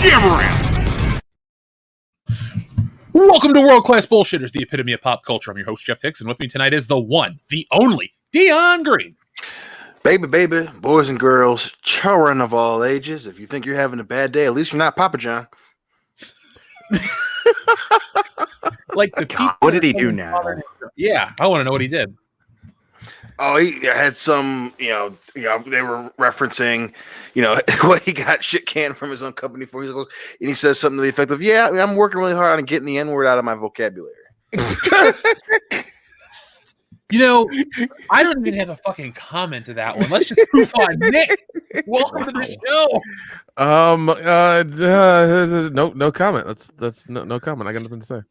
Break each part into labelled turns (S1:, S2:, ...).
S1: jam around.
S2: Welcome to World Class Bullshitters, the epitome of pop culture. I'm your host, Jeff Hicks, and with me tonight is the one, the only, Dion Green.
S3: Baby, boys and girls, children of all ages. If you think you're having a bad day, at least you're not Papa John.
S2: Like the
S4: God, what did he do now?
S2: Yeah, I want to know what he did.
S3: Oh, he had some, they were referencing, what he got shit canned from his own company for. And he says something to the effect of, I'm working really hard on getting the N-word out of my vocabulary.
S2: I don't even have a fucking comment to that one. Let's just move on. Nick, welcome to the show.
S5: No comment. That's no comment. I got nothing to say.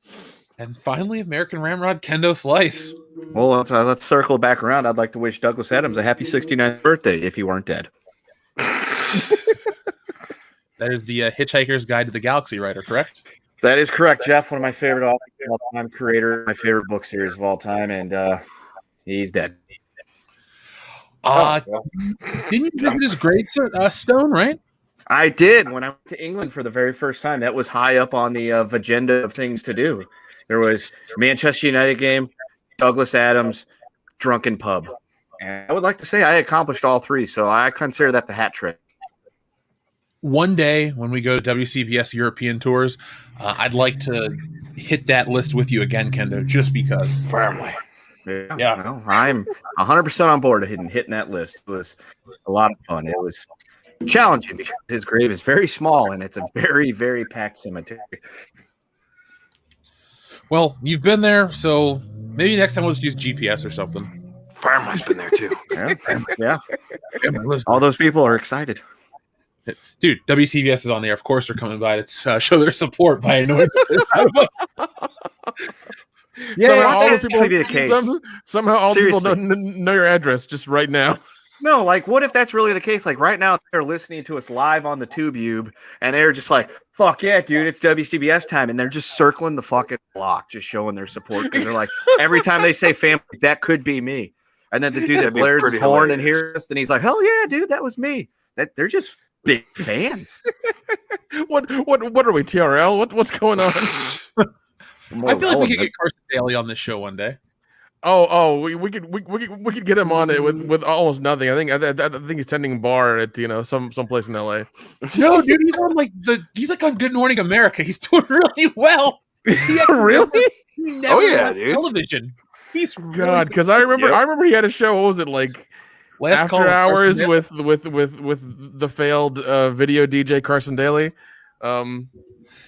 S2: And finally, American Ramrod Kendo Slice.
S4: Well, let's circle back around. I'd like to wish Douglas Adams a happy 69th birthday if he weren't dead.
S2: That is the Hitchhiker's Guide to the Galaxy writer, correct?
S4: That is correct, Jeff. One of my favorite authors of all time, creator, my favorite book series of all time, and he's dead.
S2: Didn't you visit his gravestone, right?
S4: I did when I went to England for the very first time. That was high up on the agenda of things to do. There was Manchester United game, Douglas Adams, drunken pub. And I would like to say I accomplished all three, so I consider that the hat trick.
S2: One day when we go to WCBS European tours, I'd like to hit that list with you again, Kendo, just because.
S3: Firmly.
S4: Yeah. Well, I'm 100% on board hitting that list. It was a lot of fun. It was challenging because his grave is very small and it's a very, very packed cemetery.
S2: Well, you've been there, so maybe next time we'll just use GPS or something.
S3: Firmly's been there too.
S4: Yeah. All those people are excited.
S2: Dude, WCBS is on there. Of course, they're coming by to show their support by annoying the out of us.
S5: Somehow all those people
S4: be the case.
S5: Somehow all people don't know your address just right now.
S4: No, like, what if that's really the case? Like, right now, they're listening to us live on the TubeUbe, and they're just like, fuck yeah, dude, it's WCBS time. And they're just circling the fucking block, just showing their support. Because they're like, every time they say family, that could be me. And then the dude that blares his horn and hears us, and he's like, hell yeah, dude, that was me. They're just big fans.
S5: What are we, TRL? What's going on?
S2: I feel like we could get Carson Daly on this show one day.
S5: We could get him on it with almost nothing. I think he's tending bar at some place in LA.
S2: No, dude, he's like on Good Morning America. He's doing really well.
S5: Really?
S3: Dude.
S2: Television. He's
S5: God, because I remember he had a show. What was it like?
S2: Last
S5: After Hours with the failed video DJ Carson Daly.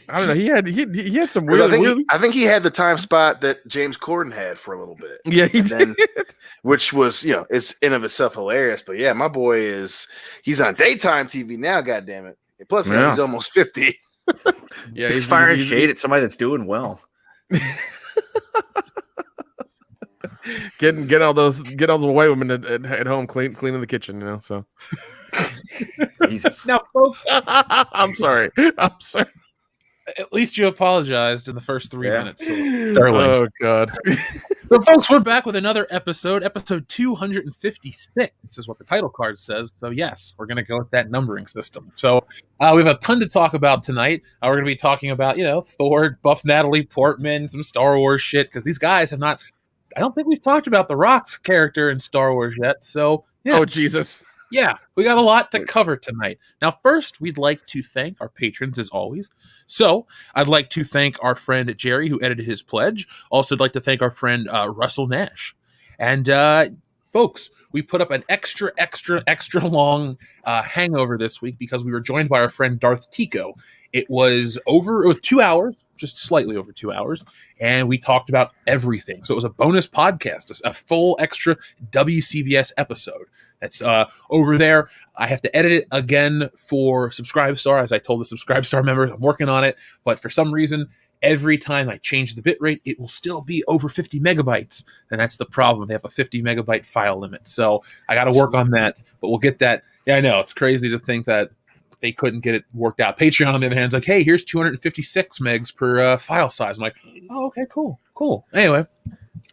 S5: I don't know. He had some weird.
S3: I think he had the time spot that James Corden had for a little bit.
S5: Yeah, he did.
S3: Which was, it's in of itself hilarious. But yeah, my boy he's on daytime TV now. God damn it! Plus, he's almost 50.
S4: Yeah, he's firing shade at somebody that's doing well.
S5: Get all those white women at home cleaning the kitchen. So.
S2: Jesus. Now, folks,
S5: I'm sorry.
S2: At least you apologized in the first 3 minutes. So,
S5: oh, God.
S2: So, folks, we're back with another episode 256 is what the title card says. So, yes, we're going to go with that numbering system. So, we have a ton to talk about tonight. We're going to be talking about, Thor, buff Natalie Portman, some Star Wars shit, because these guys have not, I don't think we've talked about The Rock's character in Star Wars yet. So, yeah.
S5: Oh, Jesus.
S2: Yeah, we got a lot to cover tonight. Now, first, we'd like to thank our patrons as always. So, I'd like to thank our friend Jerry, who edited his pledge. Also, I'd like to thank our friend Russell Nash. And, folks, we put up an extra long hangover this week because we were joined by our friend Darth Tico. It was 2 hours, just slightly over 2 hours, and we talked about everything. So it was a bonus podcast, a full extra WCBS episode. That's over there. I have to edit it again for Subscribestar. As I told the Subscribestar members, I'm working on it. But for some reason, every time I change the bitrate, it will still be over 50 megabytes. And that's the problem. They have a 50 megabyte file limit. So I got to work on that. But we'll get that. Yeah, I know. It's crazy to think that they couldn't get it worked out. Patreon, on the other hand, is like, hey, here's 256 megs per file size. I'm like, oh, okay, cool. Anyway,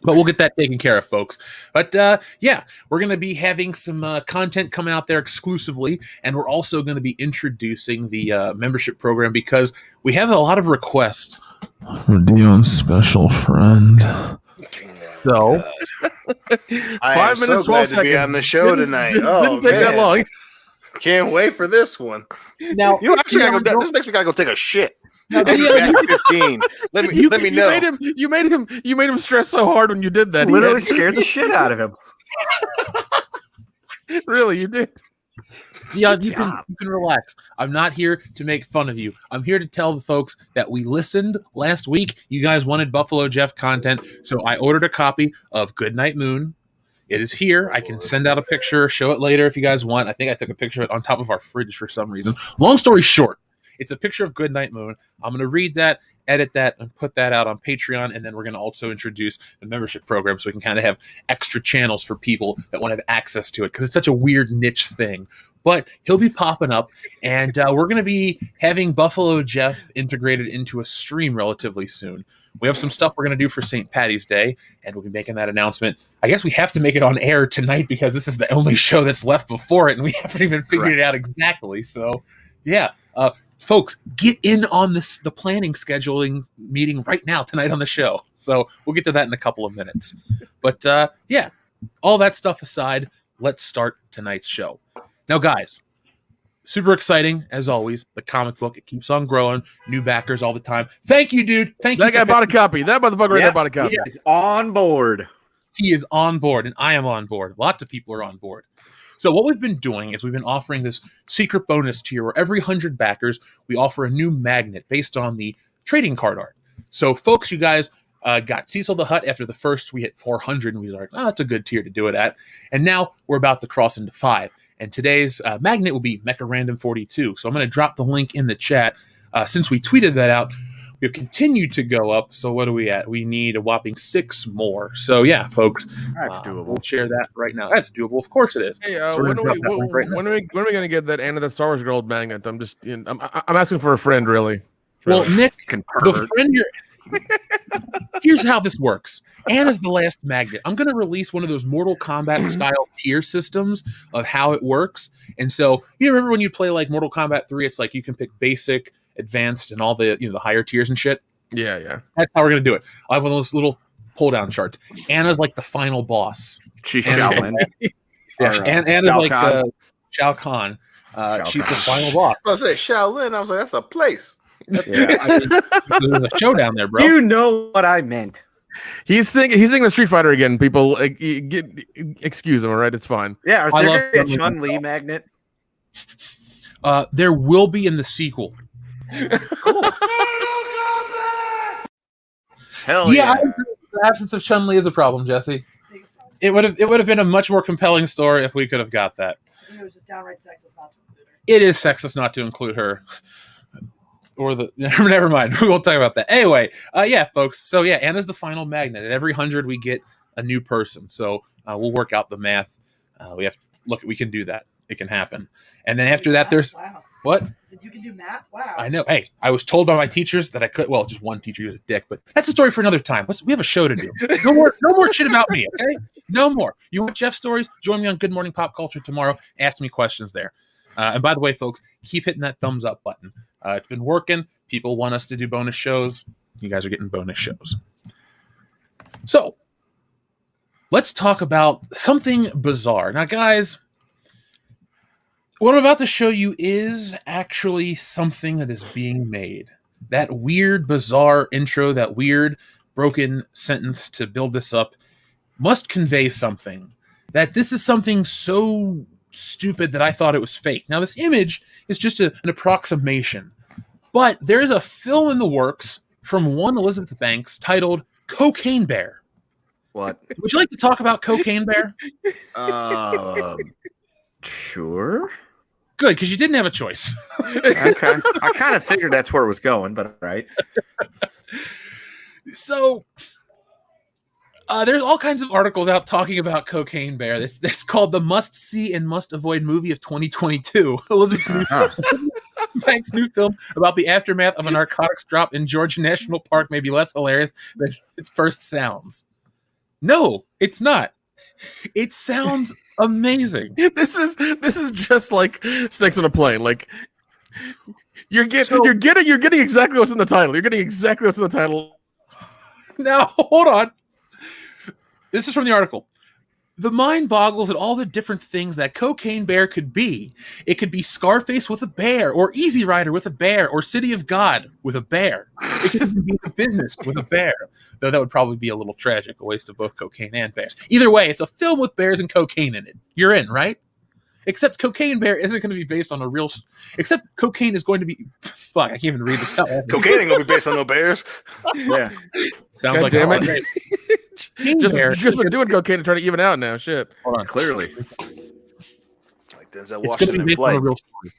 S2: But we'll get that taken care of, folks. But yeah, we're going to be having some content coming out there exclusively, and we're also going to be introducing the membership program because we have a lot of requests for Dion's special friend. So,
S5: 5 minutes, 12 seconds.
S3: To be on the show tonight.
S5: Didn't take that long.
S3: Can't wait for this one.
S2: Now,
S3: You actually gotta go, this makes me gotta go take a shit.
S2: now,
S3: I'll be back in 15. Let me know.
S5: You made him stress so hard when you did that.
S4: Literally scared the shit out of him.
S5: Really, you did.
S2: Dion, you can relax. I'm not here to make fun of you. I'm here to tell the folks that we listened last week. You guys wanted Buffalo Jeff content, so I ordered a copy of Goodnight Moon. It is here. I can send out a picture, show it later if you guys want. I think I took a picture of it on top of our fridge for some reason. Long story short, it's a picture of Goodnight Moon. I'm going to read that, edit that, and put that out on Patreon, and then we're going to also introduce the membership program so we can kind of have extra channels for people that want to have access to it because it's such a weird niche thing. But he'll be popping up, and we're going to be having Buffalo Jeff integrated into a stream relatively soon. We have some stuff we're going to do for St. Patty's Day, and we'll be making that announcement. I guess we have to make it on air tonight because this is the only show that's left before it, and we haven't even figured it out exactly. So, yeah. Folks, get in on the planning scheduling meeting right now tonight on the show. So we'll get to that in a couple of minutes. But, yeah, all that stuff aside, let's start tonight's show. Now, guys, super exciting, as always. The comic book, it keeps on growing. New backers all the time. Thank you, dude. Thank you.
S5: That guy bought a copy. That motherfucker right there bought a copy.
S4: He's on board.
S2: He is on board, and I am on board. Lots of people are on board. So what we've been doing is we've been offering this secret bonus tier where every 100 backers, we offer a new magnet based on the trading card art. So, folks, you guys got Cecil the Hutt after the first. We hit 400, and we were like, oh, that's a good tier to do it at. And now we're about to cross into 5. And today's magnet will be Mecha Random 42. So I'm going to drop the link in the chat. Since we tweeted that out, we've continued to go up. So what are we at? We need a whopping 6 more. So yeah, folks,
S4: That's doable.
S2: We'll share that right now. That's doable. Of course it is.
S5: Hey,
S2: So we're
S5: when
S2: gonna
S5: are
S2: drop that link right now.
S5: we going to get that Anna the Star Wars Gold magnet? I'm just, I'm asking for a friend, really.
S2: Well, Nick,
S4: Fucking
S2: the
S4: pervert.
S2: friend you're. Here's how this works. Anna's the last magnet. I'm going to release one of those Mortal Kombat style tier systems of how it works. And so you remember when you play like Mortal Kombat 3, it's like you can pick basic, advanced, and all the the higher tiers and shit.
S5: Yeah.
S2: That's how we're going to do it. I have one of those little pull down charts. Anna's like the final boss.
S4: She's
S2: And-
S4: Shaolin.
S2: Yeah,
S4: Or,
S2: Anna's
S4: Shao
S2: like
S4: Kahn.
S2: Shao Kahn. She's the
S4: Kahn.
S2: final boss.
S3: I was say Shaolin. I was like, that's a place.
S2: Yeah, I mean, there's a showdown there, bro.
S4: You know what I meant.
S5: He's thinking of Street Fighter again. People, excuse him. All right, it's fine.
S4: Yeah, is
S2: I
S4: there
S2: love
S4: going to be a
S2: Chun-Li
S4: Chun-Li magnet?
S2: There will be in the sequel.
S4: Hell
S2: Yeah,
S4: yeah.
S2: I agree. The absence of Chun-Li is a problem, Jesse. It would have been a much more compelling story if we could have got that.
S1: I think it was just downright sexist not to include her.
S2: It is sexist not to include her. Or the never mind. We won't talk about that. Anyway, yeah, folks. So yeah, Anna's the final magnet. At every 100, we get a new person. So we'll work out the math. We have to look. We can do that. It can happen. And then after that, there's
S1: Wow.
S2: what?
S1: I said you can do math? Wow.
S2: I know. Hey, I was told by my teachers that I could. Well, just one teacher was a dick, but that's a story for another time. We have a show to do. No more shit about me. Okay, no more. You want Jeff stories? Join me on Good Morning Pop Culture tomorrow. Ask me questions there. And by the way, folks, keep hitting that thumbs up button. It's been working. People want us to do bonus shows. You guys are getting bonus shows. So let's talk about something bizarre. Now, guys, what I'm about to show you is actually something that is being made. That weird, bizarre intro, that weird, broken sentence to build this up must convey something. That this is something so stupid that I thought it was fake. Now, this image is just an approximation. But there is a film in the works from one Elizabeth Banks titled Cocaine Bear.
S4: What?
S2: Would you like to talk about Cocaine Bear?
S4: Sure.
S2: Good, because you didn't have a choice.
S4: Okay. I kind of figured that's where it was going, but all right.
S2: So, there's all kinds of articles out talking about Cocaine Bear. That's called the must-see and must-avoid movie of 2022. Elizabeth Banks' new film about the aftermath of a narcotics drop in Georgia National Park may be less hilarious than it first sounds. No, it's not. It sounds amazing.
S5: This is just like Snakes on a Plane. Like you're getting exactly what's in the title. You're getting exactly what's in the title.
S2: Now, hold on. This is from the article. The mind boggles at all the different things that Cocaine Bear could be. It could be Scarface with a bear, or Easy Rider with a bear, or City of God with a bear. It could be The Business with a bear. Though that would probably be a little tragic, a waste of both cocaine and bears. Either way, it's a film with bears and cocaine in it. You're in, right? Except Cocaine Bear isn't going to be based on a real... Except cocaine is going to be... Fuck, I can't even read this.
S3: Cocaine ain't gonna be based on no bears.
S4: Yeah.
S2: Sounds
S5: God
S2: like
S5: damn
S2: a
S5: it.
S2: Bear.
S5: Just been doing cocaine to try to even out now. Shit.
S2: Hold on.
S4: Clearly.
S3: Like Denzel
S2: It's going to be
S3: Washington
S2: based on
S3: flight.
S2: a real story.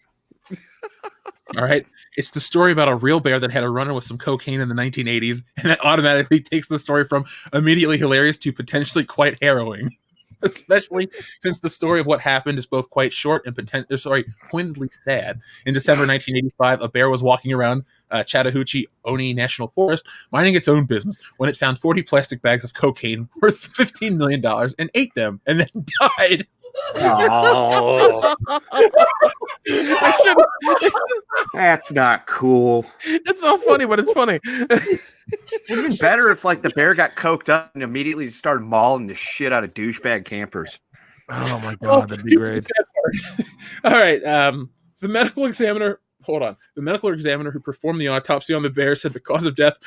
S2: All right. It's the story about a real bear that had a run-in with some cocaine in the 1980s, and that automatically takes the story from immediately hilarious to potentially quite harrowing. Especially since the story of what happened is both quite short and pointedly sad. In December 1985, a bear was walking around Chattahoochee Oni National Forest, minding its own business, when it found 40 plastic bags of cocaine worth $15 million and ate them, and then died.
S4: Oh, that's not cool.
S5: It's not funny, but it's funny.
S4: It'd be better if like the bear got coked up and immediately started mauling the shit out of douchebag campers.
S5: Oh my god, that'd be great.
S2: All right. The medical examiner. Hold on. The medical examiner who performed the autopsy on the bear said the cause of death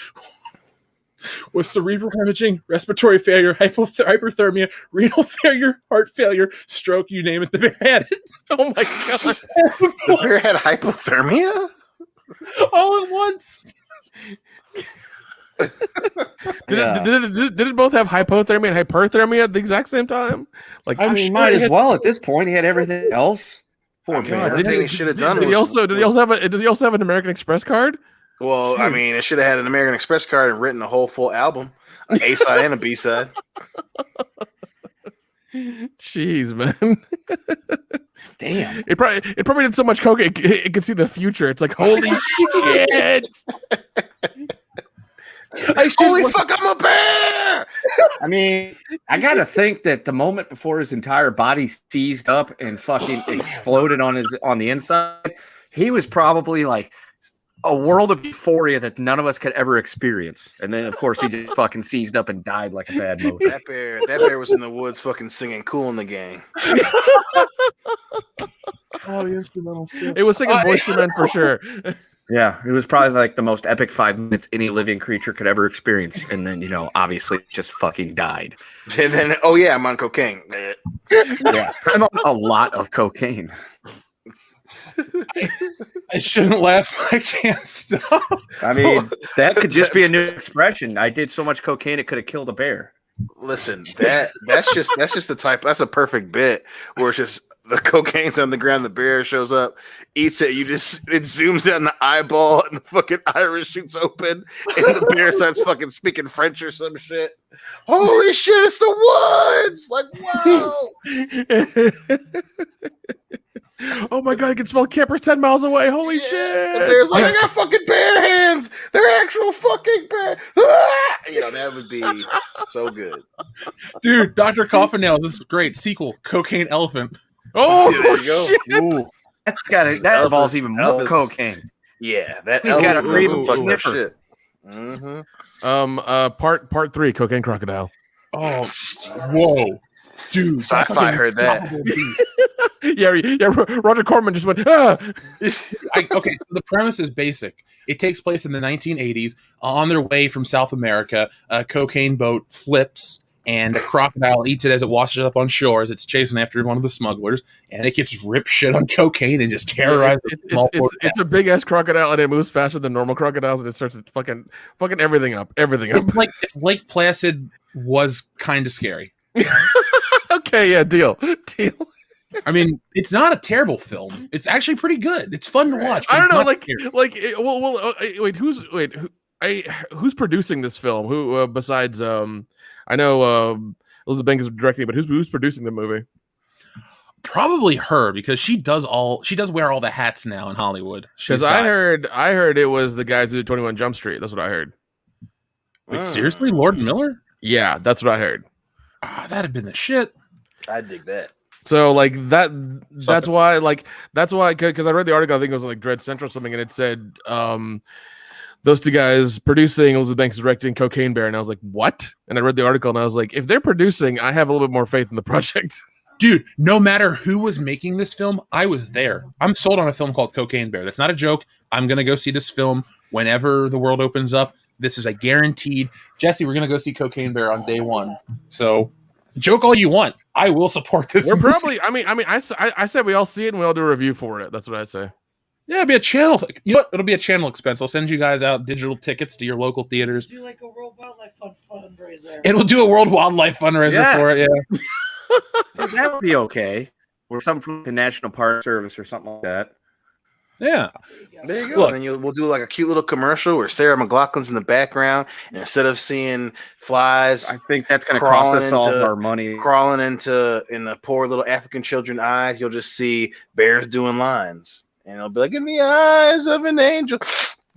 S2: was cerebral hemorrhaging, respiratory failure, hyperthermia, renal failure, heart failure, stroke, you name it. The bear had it.
S5: Oh my god.
S3: The bear had hypothermia?
S2: All at once.
S5: Did it both have hypothermia and hyperthermia at the exact same time? Like,
S4: I mean, might as well at this point. He had everything else. Poor
S3: God,
S4: bear.
S3: did he should have done
S5: Did he also have an American Express card?
S3: Well, I mean, it should have had an American Express card and written a whole full album, an A side and a B side.
S5: Jeez, man.
S4: Damn.
S5: It probably did so much coke it could see the future. It's like, holy shit.
S3: Holy fuck, I'm a bear!
S4: I mean, I gotta think that the moment before his entire body seized up and fucking exploded on the inside, he was probably like a world of euphoria that none of us could ever experience. And then, of course, he just fucking seized up and died like a bad movie.
S3: That bear was in the woods fucking singing Cool in the Gang.
S2: Oh, the instrumentals too.
S5: It was singing Voice to Men for sure.
S4: Yeah, it was probably like the most epic 5 minutes any living creature could ever experience. And then, obviously just fucking died.
S3: And then, oh yeah, I'm on cocaine.
S4: Yeah, I'm on a lot of cocaine.
S2: I shouldn't laugh. I can't stop.
S4: I mean, that could just be a new expression. I did so much cocaine it could have killed a bear.
S3: Listen, that's just the type. That's a perfect bit where it's just the cocaine's on the ground, the bear shows up, eats it. It zooms in the eyeball, and the fucking iris shoots open, and the bear starts fucking speaking French or some shit. Holy shit! It's the woods. Like, whoa!
S5: Oh my god, I can smell campers 10 miles away. Holy shit!
S3: The bear's like, I got fucking bear hands. They're actual fucking bear. Ah! That would be so good.
S2: Dude, Dr. Coffin Nails, this is great. Sequel, Cocaine Elephant.
S5: Oh,
S3: Yeah, there you go.
S5: shit!
S4: Ooh, that involves even more cocaine.
S3: Yeah, that
S4: He's got a
S3: Elvis
S4: free
S3: fuck that
S4: sniffer.
S3: shit. Mm-hmm.
S5: Part 3, Cocaine Crocodile.
S2: Oh, whoa. Dude,
S3: Sci-fi heard that.
S5: Yeah, Roger Corman just went, ah!
S2: Okay, so the premise is basic. It takes place in the 1980s. On their way from South America, a cocaine boat flips, and a crocodile eats it as it washes up on shore as it's chasing after one of the smugglers, and it gets ripped shit on cocaine and just terrorizes
S5: It's a big-ass crocodile, and it moves faster than normal crocodiles, and it starts to fucking everything up.
S2: It's like if Lake Placid was kind of scary.
S5: Okay, yeah, deal.
S2: I mean, it's not a terrible film. It's actually pretty good. It's fun to watch.
S5: I don't know,
S2: Scary.
S5: who's producing this film? Who besides I know Elizabeth Banks is directing, but who's producing the movie?
S2: Probably her, because she does wear all the hats now in Hollywood.
S5: Because I heard it was the guys who did 21 Jump Street. That's what I heard.
S2: Wait, seriously, Lord Miller?
S5: Yeah, that's what I heard.
S2: That'd have been the shit.
S3: I dig that.
S5: So like that. That's why. Because I read the article. I think it was like Dread Central or something, and it said those two guys producing, Elizabeth Banks directing, Cocaine Bear, and I was like, what? And I read the article, and I was like, if they're producing, I have a little bit more faith in the project.
S2: Dude, no matter who was making this film, I was there. I'm sold on a film called Cocaine Bear. That's not a joke. I'm going to go see this film whenever the world opens up. This is a guaranteed. Jesse, we're going to go see Cocaine Bear on day one. So joke all you want. I will support this.
S5: We're
S2: movie.
S5: probably, I said we all see it and we all do a review for it. That's what I say.
S2: Yeah, it'll be a channel. You know what? It'll be a channel expense. I'll send you guys out digital tickets to your local theaters.
S1: Do like a World Wildlife Fund fundraiser.
S2: It will do a World Wildlife fundraiser for it. Yeah.
S4: So that would be okay. Or something from the National Park Service or something like that.
S2: Yeah.
S3: There you go.
S2: Look,
S3: And then we'll do like a cute little commercial where Sarah McLachlan's in the background, and instead of seeing flies,
S4: I think that's going to cost us all of our money.
S3: crawling in the poor little African children's eyes, you'll just see bears doing lines, and it'll be like, "In the eyes of an angel."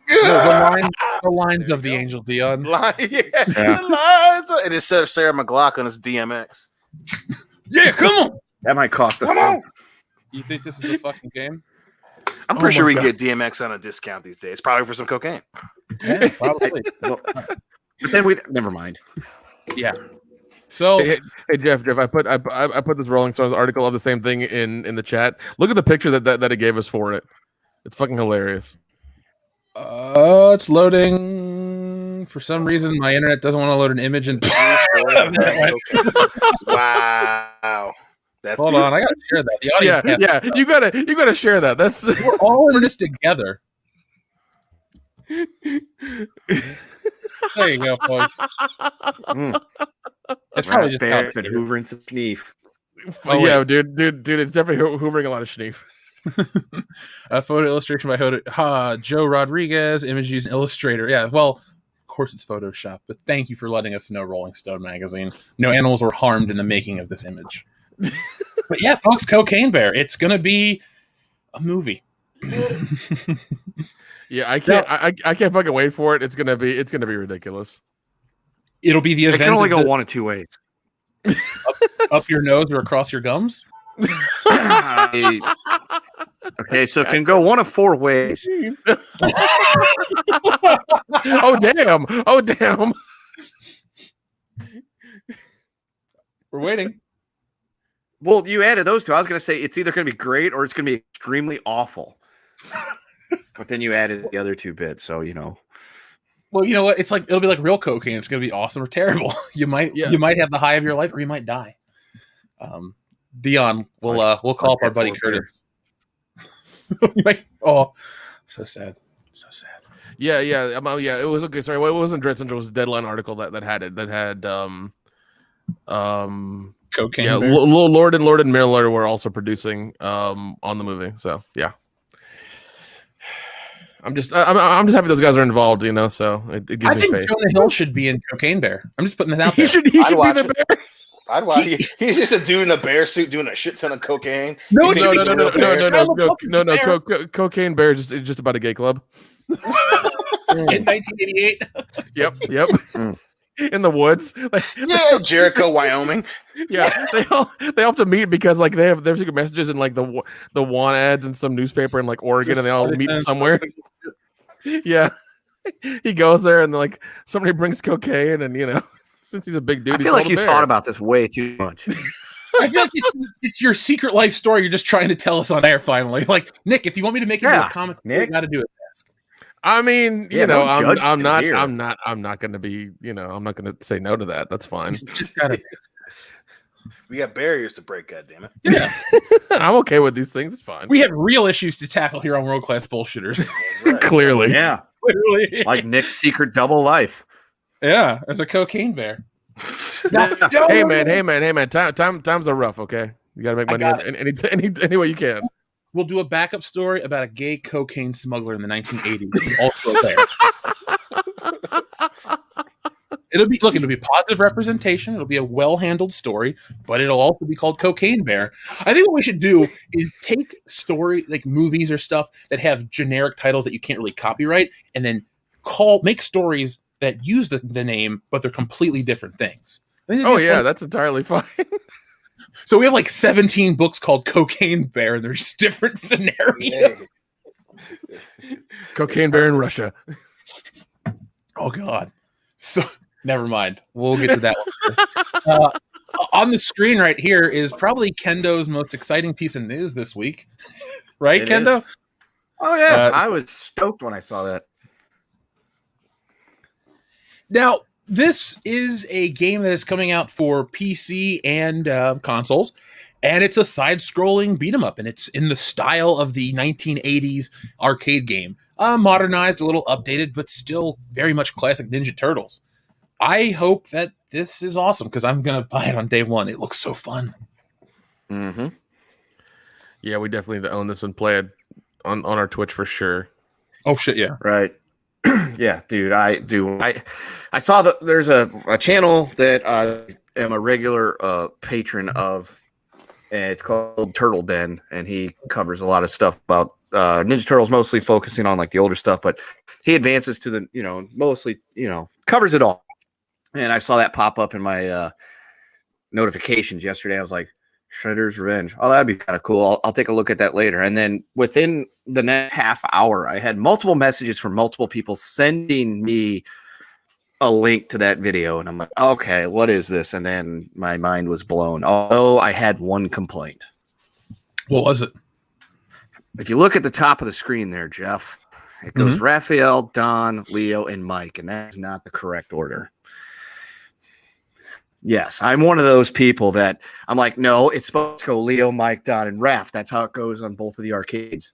S2: the lines of the Angel Dion.
S3: The lines. And instead of Sarah McLachlan, it's DMX.
S2: Yeah, come on.
S4: That might cost us.
S3: Come on.
S2: You think this is a fucking game?
S3: I'm pretty sure
S5: my
S3: we can
S5: God.
S3: get DMX on a discount these days, probably for some cocaine.
S2: Yeah, probably.
S4: Well, but then we never mind.
S2: Yeah. So
S5: Hey, Jeff, I put this Rolling Stones article of the same thing in the chat. Look at the picture that it gave us for it. It's fucking hilarious.
S2: it's loading. For some reason, my internet doesn't want to load an image. And
S3: Wow. That's
S2: hold on, I gotta share that. The audience can't.
S5: Yeah. You gotta share that. That's
S2: We're all in this together. There you go, folks. It's probably just
S4: Bear and Hoover and some Schneef.
S2: Oh,
S5: yeah, dude. It's definitely hoovering a lot of schneef.
S2: a photo illustration by Joe Rodriguez. Image using Illustrator. Yeah, well, of course it's Photoshop, but thank you for letting us know, Rolling Stone magazine. No animals were harmed in the making of this image. But yeah, folks, Cocaine Bear. It's gonna be a movie.
S5: Yeah, I can't. I can't fucking wait for it. It's gonna be ridiculous.
S2: It'll be the
S4: It
S2: event.
S4: can only
S2: of
S4: go
S2: the-
S4: one of two ways.
S2: up your nose or across your gums.
S4: Okay, so it can go one of four ways.
S5: Oh damn!
S2: We're waiting.
S4: Well, you added those two. I was going to say it's either going to be great or it's going to be extremely awful. But then you added the other two bits, so you know.
S2: Well, you know what? It's like it'll be like real cocaine. It's gonna be awesome or terrible. You might have the high of your life, or you might die. Dion, we'll call up our buddy Curtis. Oh, so sad, so sad.
S5: Yeah. It was okay. Sorry, it wasn't Dread Central. It was a Deadline article that had it. That had
S2: Cocaine.
S5: Yeah,
S2: Bear.
S5: Lord and Miller were also producing on the movie. So yeah. I'm just happy those guys are involved, you know. So it gives
S2: I
S5: me
S2: think
S5: faith.
S2: Jonah Hill should be in Cocaine Bear. I'm just putting this out
S5: He
S2: there.
S5: should be
S3: watch
S5: the
S3: it.
S5: bear.
S3: I'd watch it. He's just a dude in a bear suit doing a shit ton of cocaine.
S2: No,
S3: He
S2: it should
S3: makes
S2: be
S3: a real bear.
S5: No. Cocaine Bear is just about a gay club.
S2: In 1988.
S5: Yep. In the woods. Like,
S3: Yeah, Jericho, Wyoming.
S5: yeah, they all have to meet because like they have their secret messages in like the want ads in some newspaper in like Oregon, and they all meet somewhere. Yeah, he goes there and like somebody brings cocaine, and you know, since he's a big dude,
S4: I feel like you thought about this way too much.
S2: I feel like it's your secret life story. You're just trying to tell us on air. Finally, like Nick, if you want me to make it into a comic, you
S4: Nick.
S2: got to do it.
S5: I mean,
S4: Yeah,
S5: you know,
S4: don't judge
S5: I'm
S4: him
S5: not
S4: here.
S5: going to be, you know, I'm not going to say no to that. That's fine.
S2: Just gotta.
S3: We got barriers to break, goddammit.
S2: Yeah,
S5: I'm okay with these things. It's fine.
S2: we have real issues to tackle here on World Class Bullshitters.
S3: Right.
S5: Clearly.
S4: Yeah,
S2: Literally,
S4: like Nick's secret double life.
S2: yeah, as a cocaine bear.
S5: Hey man. Times are rough. Okay, you got to make money
S2: got
S5: any way you can.
S2: We'll do a backup story about a gay cocaine smuggler in the 1980s. Also there. It'll be positive representation. It'll be a well-handled story, but it'll also be called Cocaine Bear. I think what we should do is take story like movies or stuff that have generic titles that you can't really copyright, and then make stories that use the name, but they're completely different things.
S5: Oh yeah, that's entirely fine.
S2: So we have like 17 books called Cocaine Bear, and there's different scenarios.
S5: Cocaine Bear in Russia.
S2: Oh God. So never mind. We'll get to that one. On the screen right here is probably Kendo's most exciting piece of news this week. Right,
S4: It
S2: Kendo?
S4: is. Oh yeah, I was stoked when I saw that.
S2: Now, this is a game that is coming out for PC and consoles, and it's a side-scrolling beat-em-up, and it's in the style of the 1980s arcade game. Modernized, a little updated, but still very much classic Ninja Turtles. I hope that this is awesome, because I'm going to buy it on day one. It looks so fun.
S4: Mm-hmm.
S5: Yeah, we definitely need to own this and play it on our Twitch for sure.
S2: Oh, shit, yeah.
S4: Right. Yeah, dude, I do. I saw that there's a channel that I am a regular patron of, and it's called Turtle Den, and he covers a lot of stuff about Ninja Turtles, mostly focusing on like the older stuff, but he advances to the, mostly, covers it all. And I saw that pop up in my notifications yesterday. I was like, Shredder's Revenge. Oh, that'd be kind of cool. I'll take a look at that later. And then within the next half hour, I had multiple messages from multiple people sending me a link to that video. And I'm like, okay, what is this? And then my mind was blown. Although I had one complaint.
S2: What was it?
S4: If you look at the top of the screen there, Jeff, it goes Raphael, Don, Leo, and Mike. And that is not the correct order. Yes, I'm one of those people that I'm like, no, it's supposed to go Leo, Mike, Don, and Raph. That's how it goes on both of the arcades.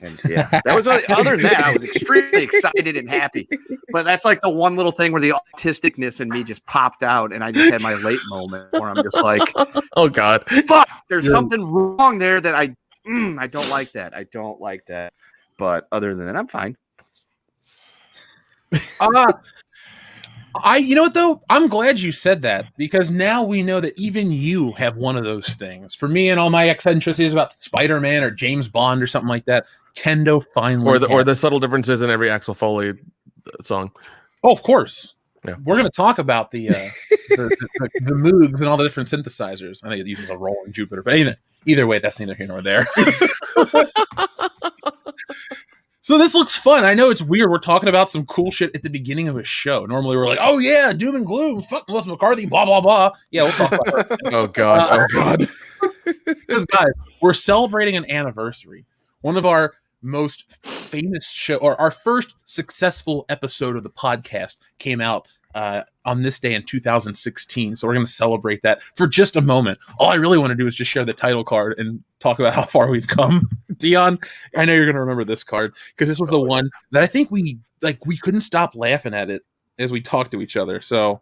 S4: And yeah, that was other than that, I was extremely excited and happy. But that's like the one little thing where the autisticness in me just popped out, and I just had my late moment where I'm just like,
S5: oh God,
S4: fuck, there's something wrong there that I don't like that. I don't like that. But other than that, I'm fine.
S2: You know what though? I'm glad you said that, because now we know that even you have one of those things. For me and all my eccentricities about Spider-Man or James Bond or something like that, Kendo finally
S5: or the subtle differences in every Axel Foley song.
S2: Oh, of course.
S5: Yeah.
S2: We're going to talk about the Moogs and all the different synthesizers. I know it uses a rolling Jupiter, but either way, that's neither here nor there. So this looks fun. I know it's weird. We're talking about some cool shit at the beginning of a show. Normally we're like, oh yeah, doom and gloom, fuck Melissa McCarthy, blah, blah, blah. Yeah, we'll talk about that.
S5: Oh God.
S2: Because guys, we're celebrating an anniversary. One of our most famous show, or our first successful episode of the podcast came out on this day in 2016. So we're going to celebrate that for just a moment. All I really want to do is just share the title card and talk about how far we've come. Dion, I know you're going to remember this card, because this was the one that I think we couldn't stop laughing at it as we talked to each other. So,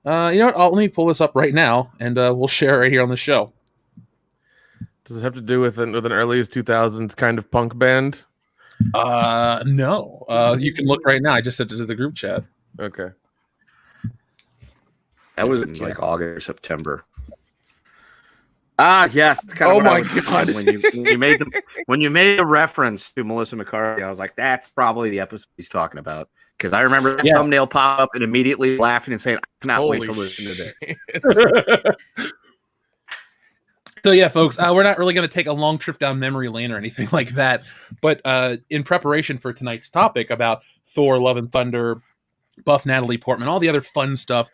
S2: you know what? Let me pull this up right now, and we'll share it right here on the show.
S5: Does it have to do with an earliest 2000s kind of punk band?
S2: No. You can look right now. I just sent it to the group chat.
S5: Okay.
S4: That was in like August or September. Yes, it's kind of.
S5: Oh my God!
S4: When you made the reference to Melissa McCarthy, I was like, "That's probably the episode he's talking about." Because I remember the thumbnail pop up and immediately laughing and saying, "I cannot wait to listen to this."
S2: So yeah, folks, we're not really going to take a long trip down memory lane or anything like that. But in preparation for tonight's topic about Thor, Love and Thunder, Buff Natalie Portman, all the other fun stuff.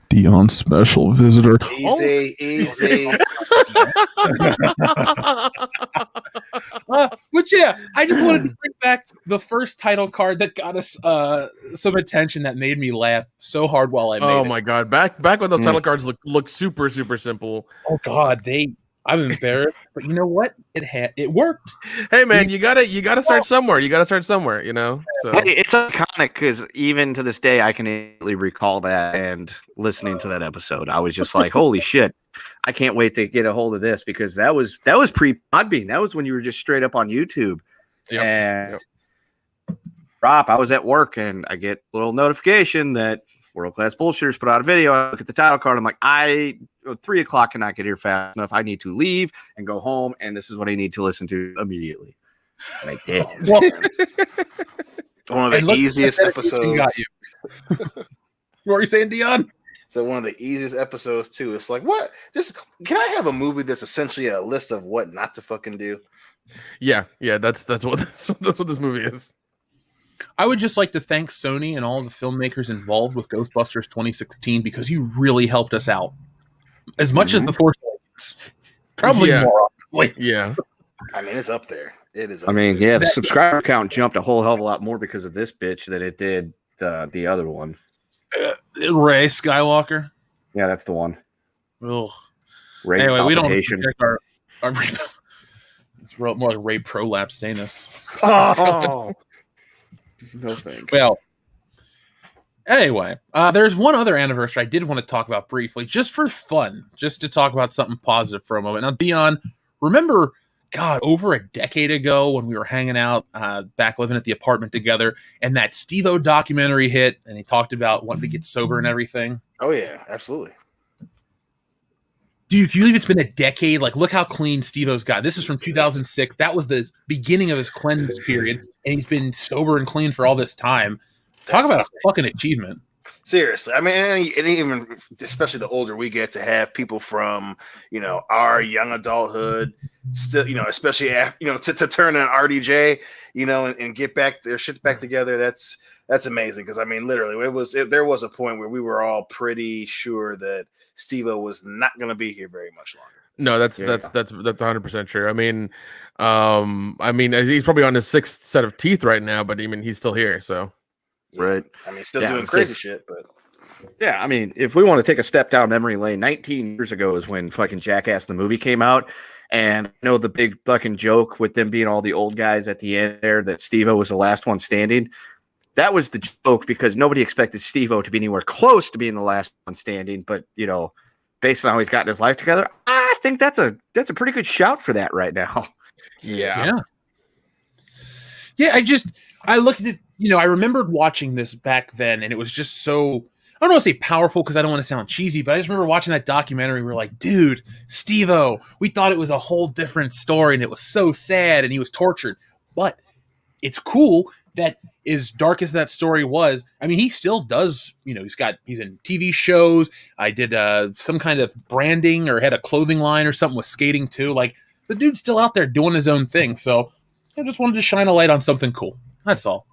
S2: Dion's special visitor.
S3: Easy.
S2: But yeah, I just wanted to bring back the first title card that got us some attention, that made me laugh so hard while I made it.
S5: Oh my God! Back when those title cards look super simple.
S2: Oh God, I'm embarrassed, but you know what? It worked.
S5: Hey man, you gotta start somewhere. So
S4: It's iconic because even to this day, I can easily recall that and listening to that episode. I was just like, holy shit. I can't wait to get a hold of this, because that was pre-Podbean. That was when you were just straight up on YouTube. And Rob, I was at work and I get a little notification that World Class Bullshitters put out a video. I look at the title card. I'm like, 3 o'clock cannot get here fast enough. I need to leave and go home, and this is what I need to listen to immediately. And I did.
S3: One of the easiest episodes.
S2: What were you saying, Dion?
S3: So one of the easiest episodes too. It's like, what? Just can I have a movie that's essentially a list of what not to fucking do?
S5: Yeah. That's what this movie is.
S2: I would just like to thank Sony and all the filmmakers involved with Ghostbusters 2016 because you really helped us out as much as the Force Awakens. Probably
S5: Yeah.
S2: more, honestly.
S5: Yeah.
S3: I mean, it's up there. It is. Up
S4: I mean,
S3: there.
S4: yeah, the subscriber count jumped a whole hell of a lot more because of this bitch than it did the other one.
S2: Ray Skywalker.
S4: Yeah, that's the one.
S2: Ugh.
S4: Ray
S2: Anyway, we don't
S4: palpitation.
S2: protect our it's more like Ray Prolapse Danis.
S4: Oh, no thanks.
S2: Well, anyway, there's one other anniversary I did want to talk about briefly, just for fun, just to talk about something positive for a moment. Now, Dion, remember, God, over a decade ago when we were hanging out back living at the apartment together, and that Steve-O documentary hit, and he talked about wanting to get sober and everything?
S3: Oh yeah, absolutely.
S2: Do you believe it's been a decade? Like, look how clean Steve-O's got. This is from 2006. That was the beginning of his cleanse period, and he's been sober and clean for all this time. Talk about a fucking achievement.
S3: Seriously, I mean, and even especially the older we get to have people from, you know, our young adulthood, still, you know, especially after, you know, to turn an RDJ, you know, and get back their shit back together. That's amazing because I mean, literally, there was a point where we were all pretty sure that Steve-O was not going to be here very much longer.
S5: No, that's 100% true. I mean, he's probably on his 6th set of teeth right now, but I mean, he's still here. So,
S4: right.
S3: I mean, still doing crazy shit, but
S4: yeah, I mean, if we want to take a step down memory lane, 19 years ago is when fucking Jackass the movie came out, and I know the big fucking joke with them being all the old guys at the end there that Steve-O was the last one standing. That was the joke because nobody expected Steve-O to be anywhere close to being the last one standing. But, you know, based on how he's gotten his life together, I think that's a pretty good shout for that right now.
S5: yeah.
S2: I looked at it, you know, I remembered watching this back then, and it was just so, I don't want to say powerful because I don't want to sound cheesy, but I just remember watching that documentary. We were like, dude, Steve-O, we thought it was a whole different story, and it was so sad, and he was tortured. But it's cool that as dark as that story was, I mean, he still does, you know, he's in TV shows. I did some kind of branding or had a clothing line or something with skating too. Like, the dude's still out there doing his own thing. So I just wanted to shine a light on something cool. That's all.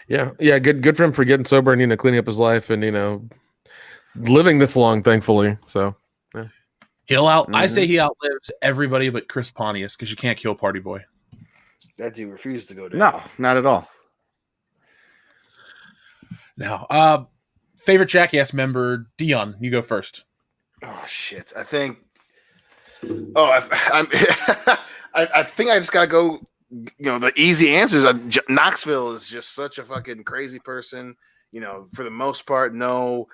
S5: Yeah. Good for him for getting sober and, you know, cleaning up his life and, you know, living this long, thankfully. So yeah.
S2: I say he outlives everybody but Chris Pontius because you can't kill Party Boy.
S3: that dude refused to go down.
S4: No, not at all.
S2: Now, favorite Jackass member, Dion, you go first.
S3: Oh shit! I think. Oh, I think I just gotta go. You know, the easy answers. Knoxville is just such a fucking crazy person. You know, for the most part, no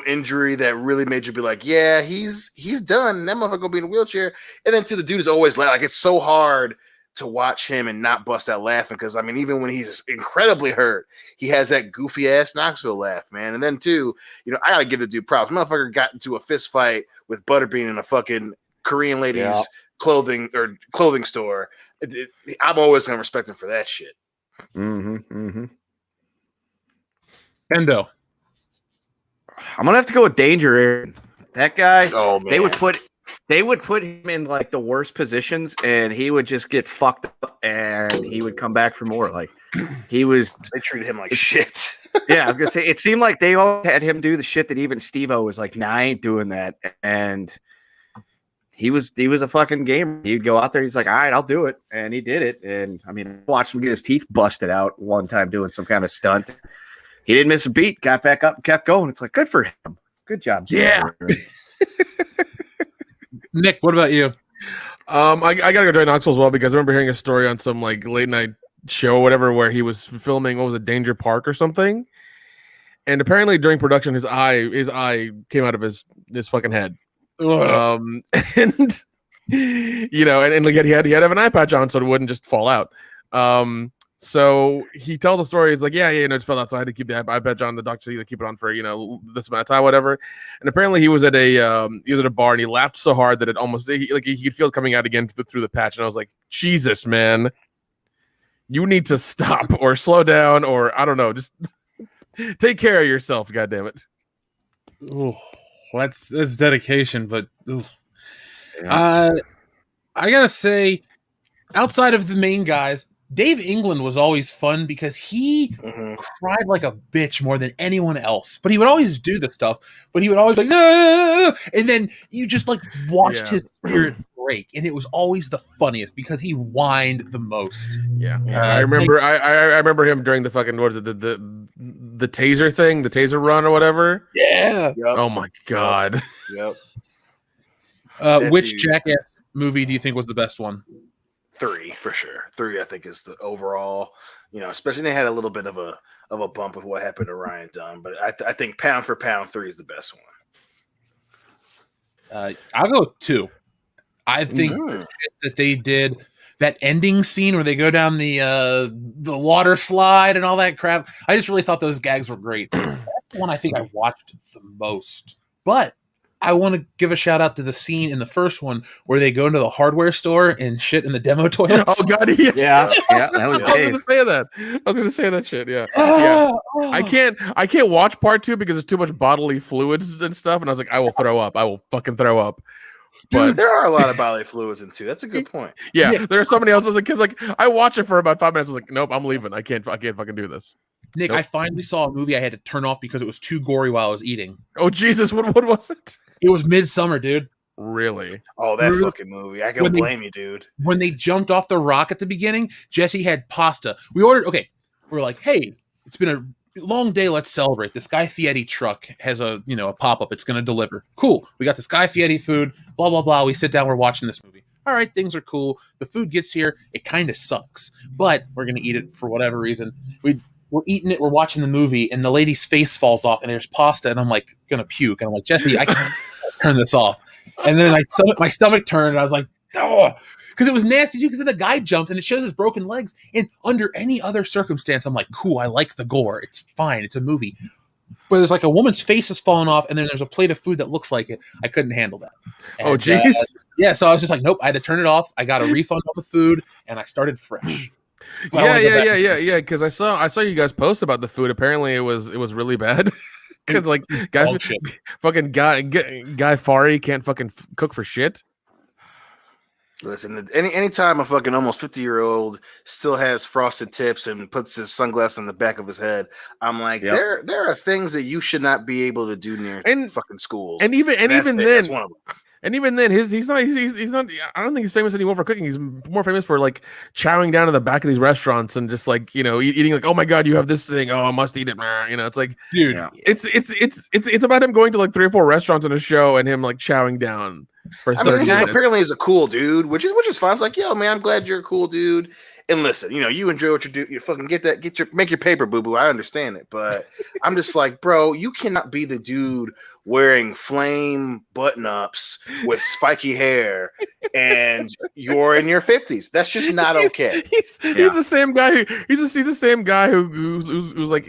S3: injury that really made you be like, yeah, he's done. That motherfucker gonna be in a wheelchair. And then the dude is always like it's so hard to watch him and not bust out laughing because I mean, even when he's incredibly hurt, he has that goofy ass Knoxville laugh, man. And then too, you know, I gotta give the dude props. Motherfucker got into a fist fight with Butterbean in a fucking Korean lady's clothing store. I'm always gonna respect him for that shit.
S2: Endo.
S4: I'm gonna have to go with Danger Aaron. That guy.
S3: Oh man,
S4: they would put him in like the worst positions, and he would just get fucked up, and he would come back for more. Like they
S3: treated him like shit.
S4: Yeah, I was gonna say it seemed like they all had him do the shit that even Steve-O was like, nah, I ain't doing that. And he was a fucking gamer. He'd go out there, he's like, all right, I'll do it. And he did it. And I mean, I watched him get his teeth busted out one time doing some kind of stunt. He didn't miss a beat, got back up and kept going. It's like, good for him. Good job.
S2: Yeah. Nick, what about you?
S5: I gotta go join Knoxville as well because I remember hearing a story on some like late night show or whatever where he was filming, what was it, Danger Park or something, and apparently during production his eye came out of his fucking head. And you know, and like he had to have an eye patch on so it wouldn't just fall out. So he tells the story. It's like, yeah, it fell out. So I had to keep the eye patch on. The doctor said to keep it on for, you know, this amount of time, whatever. And apparently he was at a bar and he laughed so hard that it almost he could feel it coming out again through the patch. And I was like, Jesus, man, you need to stop or slow down or I don't know, just Take care of yourself, goddammit.
S2: Ooh, that's dedication, but
S4: Yeah.
S2: I gotta say, outside of the main guys, Dave England was always fun because he cried like a bitch more than anyone else. But he would always do the stuff. But he would always be like, no, no, no, no. And then you just like watched his spirit break, and it was always the funniest because he whined the most.
S5: Yeah, I remember. I remember him during the fucking what is it the taser thing, the taser run or whatever.
S2: Yeah.
S3: Yep.
S5: Oh my god.
S3: Yep.
S2: Which Jackass movie do you think was the best one?
S3: 3 for sure. 3, I think, is the overall. Especially they had a little bit of a bump with what happened to Ryan Dunn, but I think pound for pound, 3 is the best one.
S2: I'll go with 2. I think the shit that they did, that ending scene where they go down the water slide and all that crap, I just really thought those gags were great. That's the one I think I watched the most. But I want to give a shout out to the scene in the first one where they go into the hardware store and shit in the demo toilets.
S5: Oh god, yeah,
S4: that was
S5: I was
S4: Dave.
S5: gonna say that. I was gonna say that shit. Yeah. I can't watch part 2 because there's too much bodily fluids and stuff, and I was like, I will throw up. I will fucking throw up.
S3: But there are a lot of bodily fluids in 2. That's a good point.
S5: Yeah, there are so many else. Because like I watch it for about 5 minutes. I was like, nope, I'm leaving. I can't fucking do this.
S2: Nick, I finally saw a movie I had to turn off because it was too gory while I was eating.
S5: Oh Jesus, what was it?
S2: It was Midsummer, dude.
S5: Really?
S3: Oh, that fucking movie. I can blame you, dude.
S2: When they jumped off the rock at the beginning, Jesse had pasta. We ordered, we're like, hey, it's been a long day. Let's celebrate. This Guy Fieri truck has a pop-up. It's going to deliver. Cool. We got this Guy Fieri food, blah, blah, blah. We sit down. We're watching this movie. All right, things are cool. The food gets here. It kind of sucks, but we're going to eat it for whatever reason. We're eating it. We're watching the movie, and the lady's face falls off, and there's pasta, and I'm like, going to puke. And I'm like, Jesse, I can't turn this off. And then my stomach turned, and I was like, oh, because it was nasty too. Because then the guy jumps, and it shows his broken legs. And under any other circumstance, I'm like, cool, I like the gore. It's fine. It's a movie. But there's like a woman's face is falling off, and then there's a plate of food that looks like it. I couldn't handle that. And,
S5: Oh jeez.
S2: yeah, so I was just like, nope. I had to turn it off. I got a refund on the food, and I started fresh.
S5: Yeah. Because I saw you guys post about the food. Apparently, it was really bad. Because like fucking guy Fieri can't fucking cook for shit.
S3: Listen, anytime a fucking almost 50-year-old still has frosted tips and puts his sunglasses on the back of his head, I'm like, there are things that you should not be able to do near fucking schools.
S5: And even then,
S3: that's one of them.
S5: And even then, he's not. I don't think he's famous anymore for cooking. He's more famous for like chowing down in the back of these restaurants and just like eating like, oh my god, you have this thing. Oh, I must eat it. It's like, dude, it's about him going to like 3 or 4 restaurants in a show and him like chowing down for 30 minutes.
S3: Apparently he's a cool dude, which is fine. It's like, yo, man, I'm glad you're a cool dude. And listen, you enjoy what you do. You fucking make your paper, boo boo. I understand it, but I'm just like, bro, you cannot be the dude wearing flame button ups with spiky hair, and you're in your 50s. That's just not okay.
S5: He's the same guy. He's the same guy who's like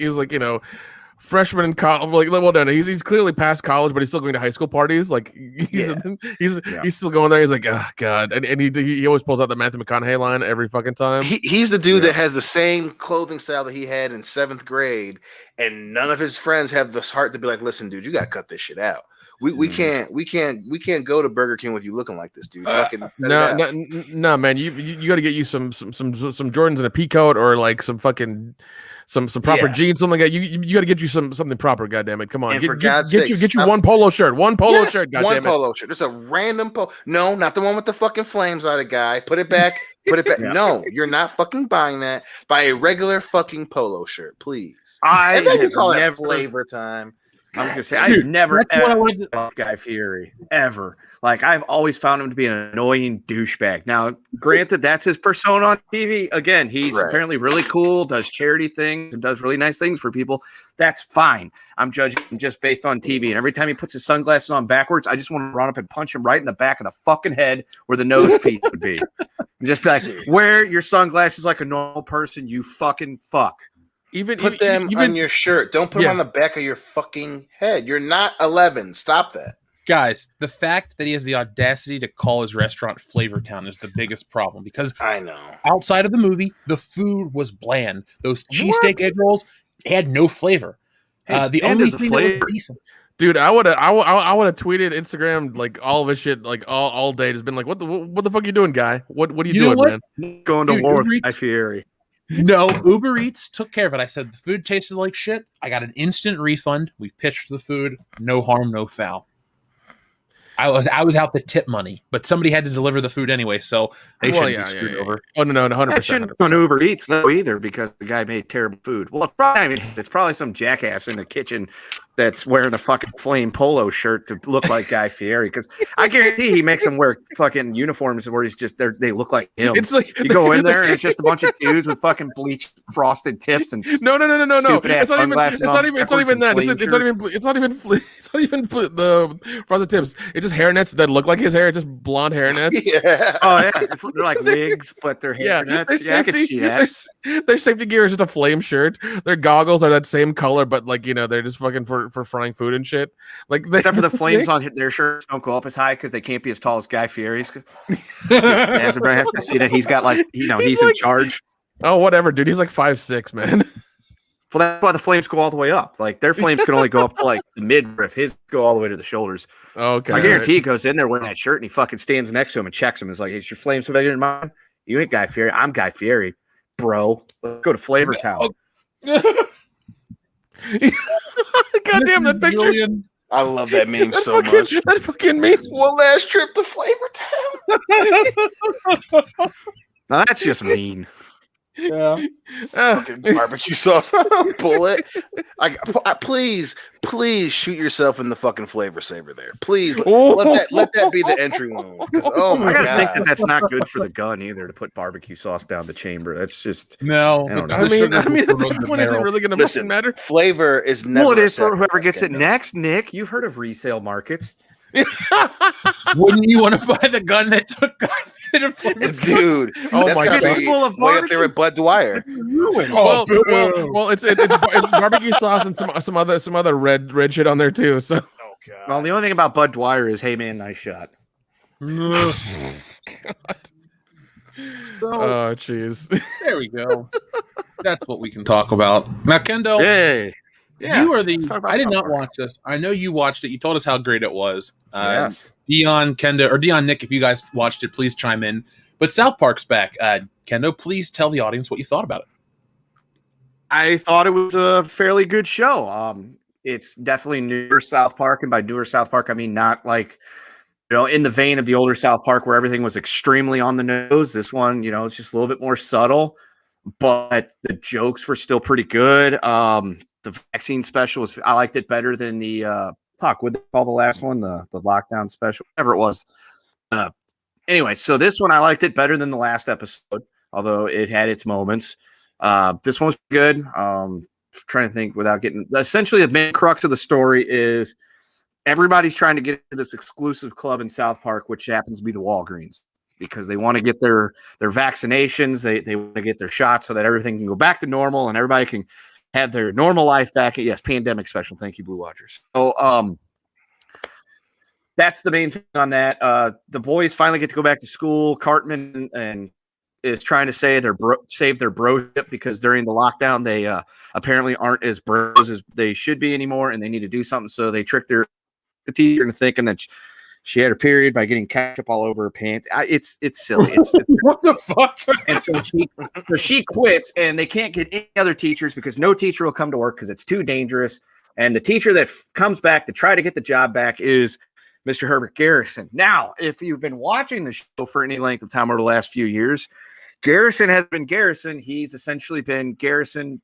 S5: freshman in college. Like, well, no, he's clearly past college, but he's still going to high school parties. Like, he's still going there. He's like, oh god, and he always pulls out the Matthew McConaughey line every fucking time.
S3: He's the dude that has the same clothing style that he had in 7th grade, and none of his friends have the heart to be like, listen, dude, you got to cut this shit out. We can't go to Burger King with you looking like this, dude.
S5: No, man, you got to get you some Jordans and a pea coat, or like some fucking some proper jeans, something like that. You got to get you something proper. Goddamn it, come on, get you one polo shirt, shirt. Goddamn
S3: one polo shirt. Just a random polo. No, not the one with the fucking flames on it, guy. Put it back. Put it back. No, you're not fucking buying that. Buy a regular fucking polo shirt, please. And then you call it flavor time.
S4: I was gonna say, I've never ever Guy Fieri ever. Like, I've always found him to be an annoying douchebag. Now, granted, that's his persona on TV. Again, he's apparently really cool, does charity things, and does really nice things for people. That's fine. I'm judging him just based on TV. And every time he puts his sunglasses on backwards, I just want to run up and punch him right in the back of the fucking head where the nose piece would be. And just be like, wear your sunglasses like a normal person, you fucking fuck.
S3: Put them on your shirt. Don't put them on the back of your fucking head. You're not 11. Stop that.
S2: Guys, the fact that he has the audacity to call his restaurant Flavor Town is the biggest problem, because
S3: I know
S2: outside of the movie, the food was bland. Those cheesesteak egg rolls had no flavor. The
S4: and
S2: only
S4: as a
S2: thing that was
S4: flavor.
S2: decent.
S5: Dude, I would have tweeted, Instagram, like all of his shit, like all day. Just been like, what the fuck you doing, guy? What are you
S2: You know
S5: doing,
S2: what?
S5: man?
S4: Going to
S2: Dude,
S4: war
S2: Uber
S4: with
S2: Eats-
S4: Guy Fieri.
S2: No, Uber Eats took care of it. I said the food tasted like shit. I got an instant refund. We pitched the food. No harm, no foul. I was out the tip money, but somebody had to deliver the food anyway, so they shouldn't be screwed over.
S5: Oh no, 100%.
S4: That shouldn't be on Uber Eats though either because the guy made terrible food. Well, it's probably some jackass in the kitchen that's wearing a fucking flame polo shirt to look like Guy Fieri. Because I guarantee he makes them wear fucking uniforms where they look like him.
S5: It's like
S4: You go in there and it's just a bunch of dudes with fucking bleached frosted tips and
S5: no.
S4: stupid-ass
S5: It's not even that.
S4: backwards and
S5: It's not even the frosted tips. It's just hairnets that look like his hair. It's just blonde hairnets.
S3: Yeah.
S4: oh yeah, they're like wigs, but they're
S5: Yeah,
S4: hairnets. Yeah, I could see that.
S5: Their safety gear is just a flame shirt. Their goggles are that same color, but like they're just fucking for frying food and shit. Like
S4: Except for the flames on their shirts don't go up as high because they can't be as tall as Guy Fieri's. Everybody has to see that he's got he's in charge.
S5: Oh, whatever, dude. He's like 5'6", man.
S4: Well, that's why the flames go all the way up. Like their flames can only go up to like the midriff. His go all the way to the shoulders.
S5: Okay.
S4: I guarantee he goes in there wearing that shirt and he fucking stands next to him and checks him. It's like, is your flames bigger than mine? You ain't Guy Fieri. I'm Guy Fieri, bro. Let's go to Flavor Town.
S5: Goddamn that picture.
S3: I love that meme
S5: That
S3: so
S5: fucking,
S3: much.
S5: That fucking meme.
S3: One last trip to Flavor Town.
S4: Now that's just mean.
S2: Yeah.
S3: Fucking barbecue sauce. Pull it. Please shoot yourself in the fucking flavor saver there. Please let that be the entry wound. Oh my
S4: I gotta
S3: god.
S4: think that's not good for the gun either to put barbecue sauce down the chamber. That's just
S2: No.
S4: I don't know.
S5: I mean,
S2: The
S5: at
S2: sugar will
S5: that point, is it
S2: barrel.
S5: really gonna
S3: Listen,
S5: fucking matter?
S3: Flavor is never.
S4: well, it
S3: a
S4: is for
S3: separate
S4: whoever gets it
S3: thing.
S4: next. Nick, you've heard of resale markets.
S2: Wouldn't you want to buy the gun that took
S3: Dude,
S5: Oh
S3: that's
S5: my
S3: gotta
S5: God.
S3: be
S4: It's full of
S3: way up there with Bud Dwyer.
S4: Ruined.
S5: Well, it's barbecue sauce and some other red shit on there too. So
S3: Oh god.
S4: Well, the only thing about Bud Dwyer is, hey man, nice shot.
S2: So
S5: oh jeez.
S2: there we go. That's what we can talk about. Now, Kendo,
S4: Hey, yeah.
S2: you are the.
S4: let's talk about
S2: I did
S4: South
S2: not
S4: Park.
S2: watch this. I know you watched it. You told us how great it was.
S4: Yes.
S2: Dion, Kendo, or Dion, Nick, if you guys watched it, please chime in. But South Park's back. Kendo, please tell the audience what you thought about it.
S4: I thought it was a fairly good show. It's definitely newer South Park, and by newer South Park, I mean not like in the vein of the older South Park where everything was extremely on the nose. This one, it's just a little bit more subtle, but the jokes were still pretty good. The vaccine special I liked it better than the what they call the last one, the lockdown special, whatever it was. Anyway, so this one I liked it better than the last episode, although it had its moments. This one was good. Trying to think without getting essentially the main crux of the story is everybody's trying to get into this exclusive club in South Park, which happens to be the Walgreens, because they want to get their vaccinations, they want to get their shots so that everything can go back to normal and everybody can have their normal life back. Yes, pandemic special. Thank you, Blue Watchers. So that's the main thing on that. The boys finally get to go back to school. Cartman and is trying to say save their broship because during the lockdown they apparently aren't as bros as they should be anymore, and they need to do something. So they tricked the teacher into thinking that she had her period by getting ketchup all over her pants. It's silly.
S2: What the fuck?
S4: And so she quits, and they can't get any other teachers because no teacher will come to work because it's too dangerous. And the teacher that comes back to try to get the job back is Mr. Herbert Garrison. Now, if you've been watching the show for any length of time over the last few years, Garrison has been Garrison. He's essentially been Garrison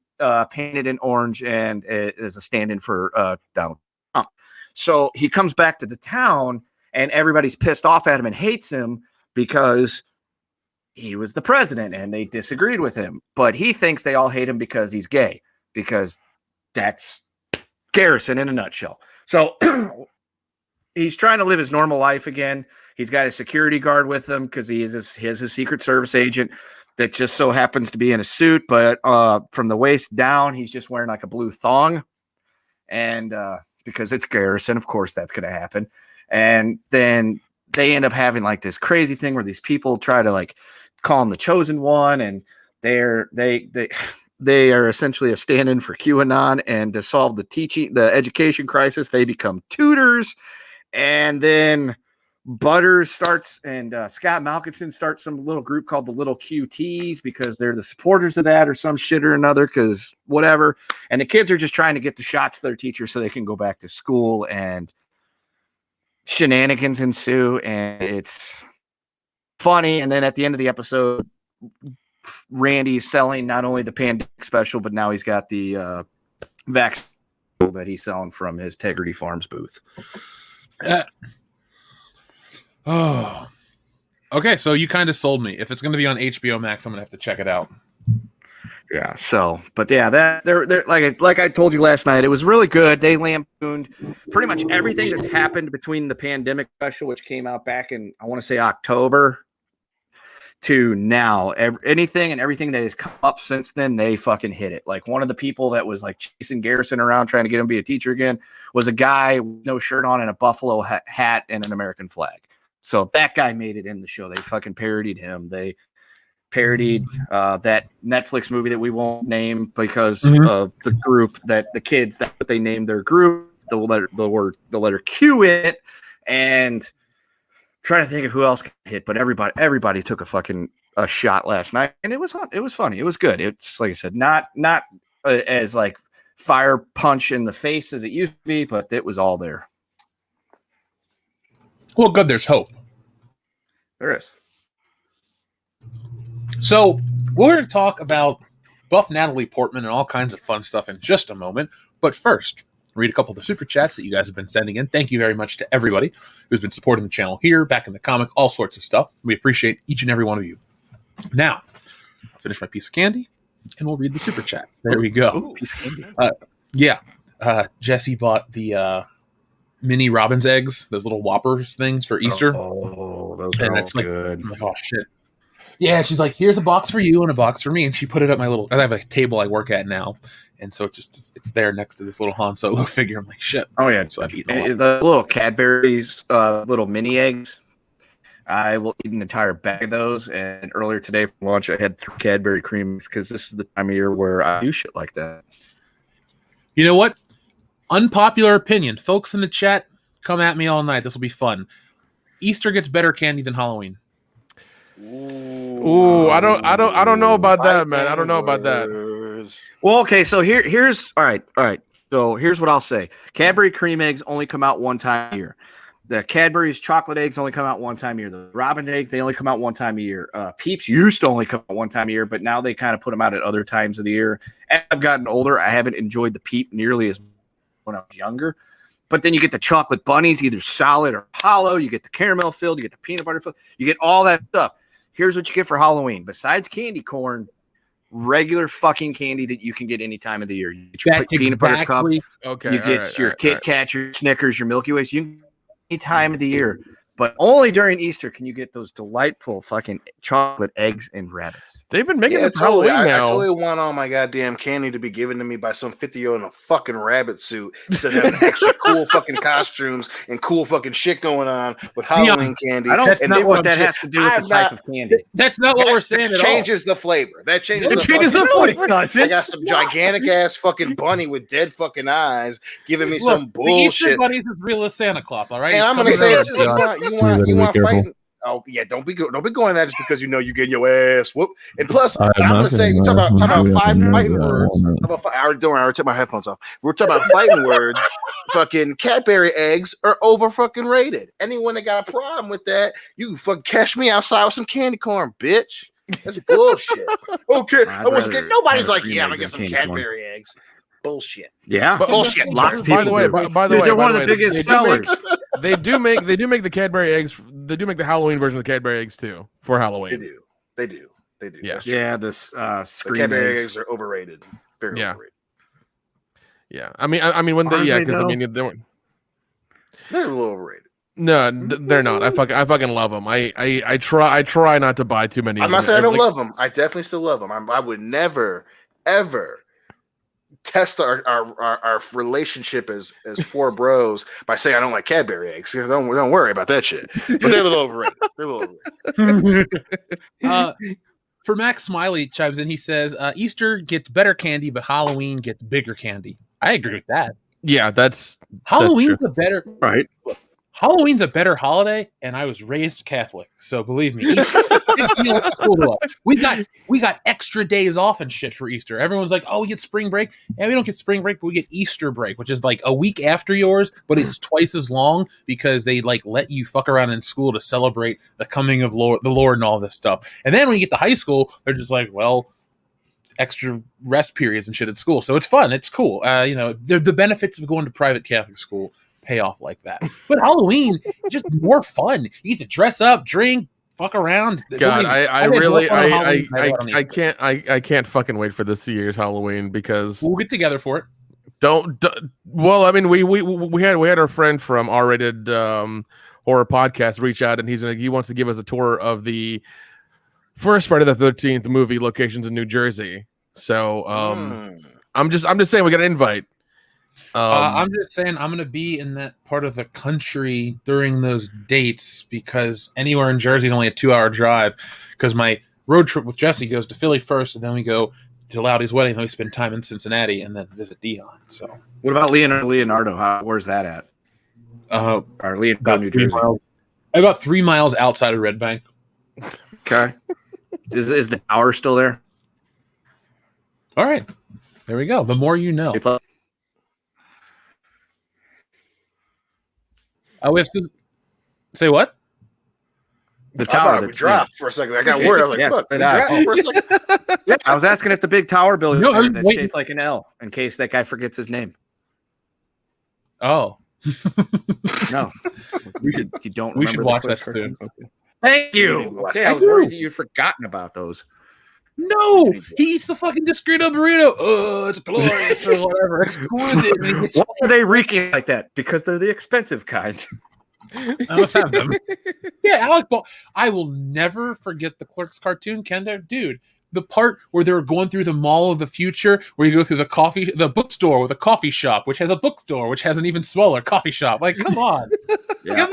S4: painted in orange and is a stand-in for Donald Trump. So he comes back to the town, and everybody's pissed off at him and hates him because he was the president and they disagreed with him. But he thinks they all hate him because he's gay, because that's Garrison in a nutshell. So he's trying to live his normal life again. He's got a security guard with him because he is his Secret Service agent that just so happens to be in a suit, but from the waist down, he's just wearing like a blue thong. And because it's Garrison, of course, that's going to happen. And then they end up having like this crazy thing where these people try to like call him the chosen one, and the they are essentially a stand-in for QAnon, and to solve the education crisis, they become tutors. And then Butters starts, and Scott Malkinson starts some little group called the Little QTs because they're the supporters of that or some shit or another, because whatever. And the kids are just trying to get the shots to their teachers so they can go back to school, and shenanigans ensue, and it's funny. And then at the end of the episode, Randy's selling not only the pandemic special, but now he's got the vaccine that he's selling from his Tegrity Farms booth.
S2: Oh, okay. So you kind of sold me. If it's going to be on HBO Max, I'm going to have to check it out.
S4: Yeah. So, but yeah, that they're like I told you last night, it was really good. They lampooned pretty much everything that's happened between the pandemic special, which came out back in, I want to say, October, to now. Anything and everything that has come up since then, they fucking hit it. Like, one of the people that was like chasing Garrison around trying to get him to be a teacher again was a guy with no shirt on and a buffalo hat and an American flag. So that guy made it in the show. They fucking parodied him. They parodied that Netflix movie that we won't name because of the group that the kids, that's what they named their group, the letter Q in it. And trying to think of who else got hit, but everybody took a shot last night, and it was funny. It was good. It's, like I said, not as like fire punch in the face as it used to be, but it was all there.
S2: Well, good. There's hope.
S4: There is.
S2: So we're going to talk about Buff Natalie Portman and all kinds of fun stuff in just a moment. But first, read a couple of the super chats that you guys have been sending in. Thank you very much to everybody who's been supporting the channel here, back in the comic, all sorts of stuff. We appreciate each and every one of you. Now, I'll finish my piece of candy, and we'll read the super chats. There we go.
S4: Ooh, piece of candy.
S2: Jesse bought the mini Robin's eggs, those little Whoppers things for Easter.
S4: Oh, those
S2: and
S4: are
S2: it's
S4: good.
S2: I'm like, oh, shit. Yeah, she's like, here's a box for you and a box for me. And she put it at I have a table I work at now. And so it's there next to this little Han Solo figure. I'm like, shit.
S4: Oh, yeah.
S2: So I've eaten a lot.
S4: The little Cadbury's, little mini eggs. I will eat an entire bag of those. And earlier today for lunch, I had 3 Cadbury creams because this is the time of year where I do shit like that.
S2: You know what? Unpopular opinion. Folks in the chat, come at me all night. This will be fun. Easter gets better candy than Halloween.
S5: Ooh, I don't know about that, man. I don't know about that.
S4: Well, okay, so here's all right. So here's what I'll say. Cadbury cream eggs only come out one time a year. The Cadbury's chocolate eggs only come out one time a year. The Robin eggs, they only come out one time a year. Peeps used to only come out one time a year, but now they kind of put them out at other times of the year. As I've gotten older, I haven't enjoyed the Peep nearly as much when I was younger. But then you get the chocolate bunnies, either solid or hollow. You get the caramel filled. You get the peanut butter filled. You get all that stuff. Here's what you get for Halloween. Besides candy corn, regular fucking candy that you can get any time of the year. You get your peanut butter cups.
S5: Okay.
S4: You get your Kit Kat, your Snickers, your Milky Ways. You can any time of the year. But only during Easter can you get those delightful fucking chocolate eggs and rabbits.
S5: They've been making it for
S3: totally.
S5: Halloween now.
S3: I totally want all my goddamn candy to be given to me by some 50-year-old in a fucking rabbit suit instead of having extra cool fucking costumes and cool fucking shit going on with Halloween candy.
S4: I don't know what that
S3: shit.
S4: has to do with the type of candy.
S2: That's not what we're saying at all.
S3: Changes the flavor. That changes
S5: It
S3: the
S5: changes the
S3: fucking
S5: flavor.
S3: I got some gigantic ass fucking bunny with dead fucking eyes giving me some
S2: The Easter
S3: bullshit.
S2: bunny's as real as Santa Claus, all right?
S3: And
S2: He's
S3: I'm gonna
S2: coming
S3: say
S2: out.
S3: it too. You want fighting? Oh yeah, don't be going at just because you know you get your ass whooped. And plus, I'm gonna say we talk about 5 fighting words. I already took my headphones off. We're talking about fighting words. Fucking Cadbury eggs are over fucking rated. Anyone that got a problem with that, you can fucking catch me outside with some candy corn, bitch. That's bullshit. Okay, I wasn't getting. Nobody's like, yeah, I'm gonna get some Cadbury eggs. Bullshit.
S4: Yeah,
S3: bullshit.
S4: Lots of people.
S5: By the way,
S4: they're one of the biggest sellers.
S5: They do make the Cadbury eggs. They do make the Halloween version of the Cadbury eggs too for Halloween.
S3: They do.
S5: Yeah.
S4: Yeah, this
S3: The
S4: screen
S3: Cadbury
S4: eggs.
S3: eggs are overrated. Very overrated.
S5: Yeah. I mean when they because
S4: though?
S5: they weren't.
S3: They're a little overrated.
S5: No, they're not. I fucking love them. I try not to buy too many.
S3: I'm not saying I don't love them. I definitely still love them. I would never ever test our relationship as 4 bros by saying I don't like Cadbury eggs. Don't worry about that shit. But they're a little overrated.
S2: For Max Smiley chimes in, he says, Easter gets better candy, but Halloween gets bigger candy. I agree with that.
S5: Yeah, that's
S2: Halloween's a better
S4: Right.
S2: Halloween's a better holiday, and I was raised Catholic, so believe me, Easter's a big deal at school to us. We got extra days off and shit for Easter. Everyone's like, "Oh, we get spring break." Yeah, we don't get spring break, but we get Easter break, which is like a week after yours, but it's twice as long because they like let you fuck around in school to celebrate the coming of the Lord and all this stuff. And then when you get to high school, they're just like, well, extra rest periods and shit at school, so it's fun. It's cool. The benefits of going to private Catholic school pay off like that. But Halloween, just more fun. You get to dress up, drink, fuck around.
S5: God, I can't fucking wait for this year's Halloween because
S2: we'll get together for it.
S5: Well, I mean, we had our friend from R-rated horror podcast reach out, and he wants to give us a tour of the first Friday the 13th movie locations in New Jersey. So I'm just saying we got an invite.
S2: I'm just saying I'm going to be in that part of the country during those dates because anywhere in Jersey is only a 2-hour drive because my road trip with Jesse goes to Philly first and then we go to Loudy's wedding, then we spend time in Cincinnati and then visit Dion. So
S4: what about Leonardo? Where's that at? Or Leonardo, New Jersey?
S2: About 3 miles outside of Red Bank.
S4: Okay. Is the tower still there?
S2: All right. There we go. The more you know. We have to say what?
S4: The tower
S3: that dropped for a second. I got worried. I was like, "Look, dropped for a second."
S4: Yeah, I was asking if the big tower building that's
S2: waiting.
S4: shaped like an L, in case that guy forgets his name.
S2: Oh,
S4: no, we should
S2: watch that soon.
S4: Okay. Thank you. Okay, I was worried that you'd forgotten about those.
S2: No, he eats the fucking discreto burrito. Oh, it's glorious or whatever. Exquisite.
S4: Why are they reeking like that? Because they're the expensive kind.
S2: I must have them. Yeah, Alec Ball. I will never forget the Clerks cartoon, Kendo. Dude, the part where they were going through the Mall of the Future, where you go through the bookstore with a coffee shop, which has a bookstore, which has an even smaller coffee shop. Like, come on.
S4: Yeah.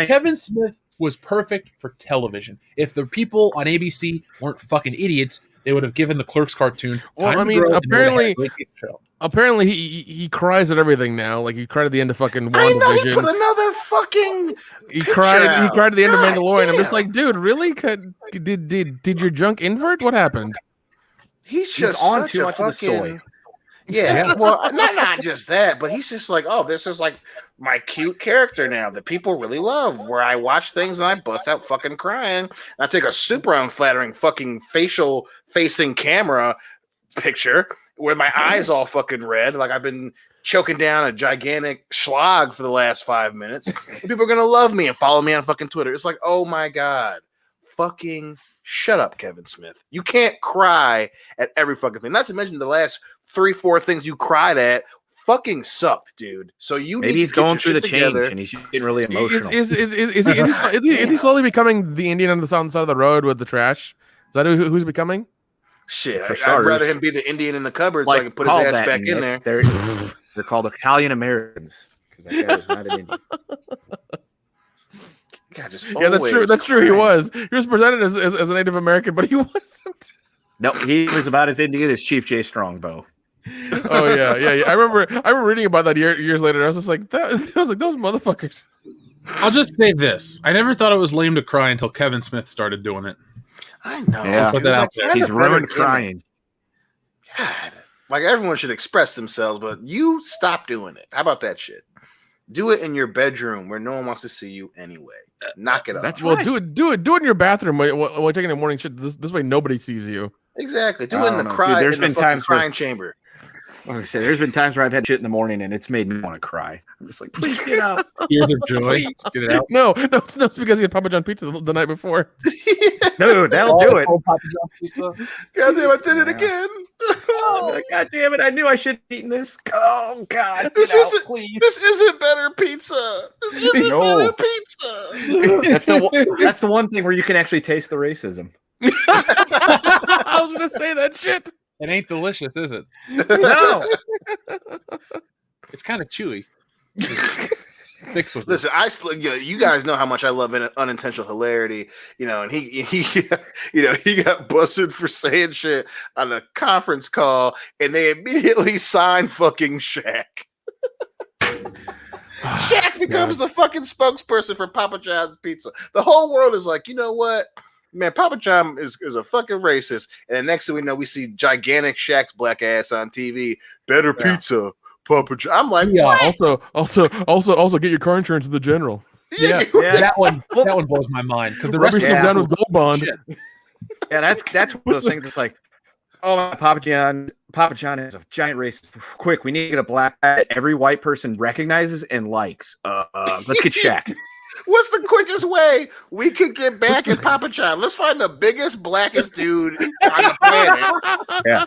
S2: Kevin Smith was perfect for television. If the people on ABC weren't fucking idiots, they would have given the Clerks cartoon.
S5: Well, I mean, apparently he cries at everything now. Like he cried at the end of fucking WandaVision.
S3: I know he put another fucking.
S5: He cried at the end of Mandalorian.
S3: Damn.
S5: I'm just like, dude, really? Did your junk invert? What happened?
S3: He's just
S4: on
S3: such
S4: too
S3: a
S4: much of the
S3: fucking.
S4: soy.
S3: Yeah, well, not just that, but he's just like, oh, this is like my cute character now that people really love, where I watch things and I bust out fucking crying. And I take a super unflattering fucking facing camera picture where my eyes all fucking red, like I've been choking down a gigantic schlag for the last 5 minutes. And people are gonna love me and follow me on fucking Twitter. It's like, oh my god, fucking shut up, Kevin Smith. You can't cry at every fucking thing. Not to mention the last 3-4 things you cried at fucking sucked, dude. So
S4: maybe he's going through the change and he's getting really emotional.
S5: Is he slowly becoming the Indian on the side of the road with the trash? Is that who's becoming?
S3: Shit, I'd rather him be the Indian in the cupboard so I can put his ass back in there.
S4: They're called Italian Americans because that guy was not an Indian.
S3: God,
S5: that's true. That's true. He was presented as a Native American, but he wasn't.
S4: No, he was about as Indian as Chief J. Strongbow.
S5: Oh yeah. I remember reading about that years later. I was just like, I was like, those motherfuckers.
S2: I'll just say this: I never thought it was lame to cry until Kevin Smith started doing it.
S3: I know.
S4: Yeah,
S2: put that out there.
S4: He's ruined crying.
S3: God, like everyone should express themselves, but you stop doing it. How about that shit? Do it in your bedroom where no one wants to see you anyway. Knock it up.
S4: That's
S5: well,
S4: right.
S5: do it in your bathroom while taking a morning shit. This way nobody sees you.
S3: Exactly. Do it in the cry.
S4: Dude, there's been times
S3: crying chamber.
S4: Like I said, there's been times where I've had shit in the morning and it's made me want to cry. I'm just like, please get out.
S2: Tears of joy. Get it out.
S5: No, it's because he had Papa John pizza the night before.
S4: Dude, that'll do it.
S2: Papa John pizza.
S3: God damn, I did it again.
S4: God damn it! I knew I should have eaten this. Oh God!
S3: This isn't better pizza. This isn't better pizza.
S4: That's the one thing where you can actually taste the racism.
S5: I was gonna say that shit.
S2: It ain't delicious, is it?
S4: No.
S2: It's kind of chewy. Fix with
S3: Listen, you guys know how much I love unintentional hilarity, and he got busted for saying shit on a conference call, and they immediately signed fucking Shaq. Shaq becomes the fucking spokesperson for Papa John's Pizza. The whole world is like, you know what? Man, Papa John is a fucking racist. And next thing we know, we see gigantic Shaq's black ass on TV. Better pizza, Papa John. I'm like, what?
S5: Also, get your car insurance to the general.
S2: Yeah. That one blows my mind because the rest
S5: Rubber some down with Gold Bond.
S2: Shit.
S4: Yeah, that's one of those things. It's like, oh, Papa John is a giant racist. Quick, we need to get a black guy that every white person recognizes and likes. Let's get Shaq.
S3: What's the quickest way we could get back at Papa John? Let's find the biggest, blackest dude on the planet.
S4: Yeah.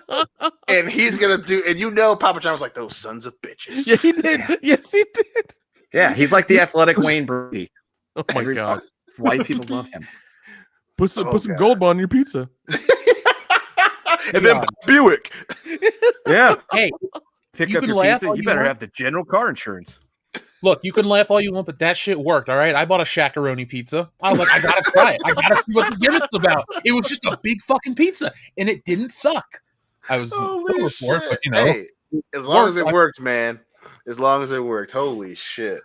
S3: And he's going to do, and Papa John was like, those sons of bitches.
S5: Yeah, he did. Yeah. Yes, he did.
S4: Yeah, he's like the athletic Wayne Brady.
S5: Oh my God.
S4: White people love him.
S5: Put some Gold Bond on your pizza.
S3: And then Buick.
S4: Yeah.
S2: Hey,
S4: Pick
S2: you
S4: up
S2: can
S4: your
S2: laugh
S4: pizza.
S2: all
S4: You
S2: you
S4: better
S2: want.
S4: have the general car insurance.
S2: Look, you can laugh all you want, but that shit worked, all right? I bought a Shaq-a-roni pizza. I was like, I gotta try it. I gotta see what the gimmick's about. It was just a big fucking pizza, and it didn't suck. I was sober for it, but
S3: Hey, as long as it worked, man. As long as it worked. Holy shit.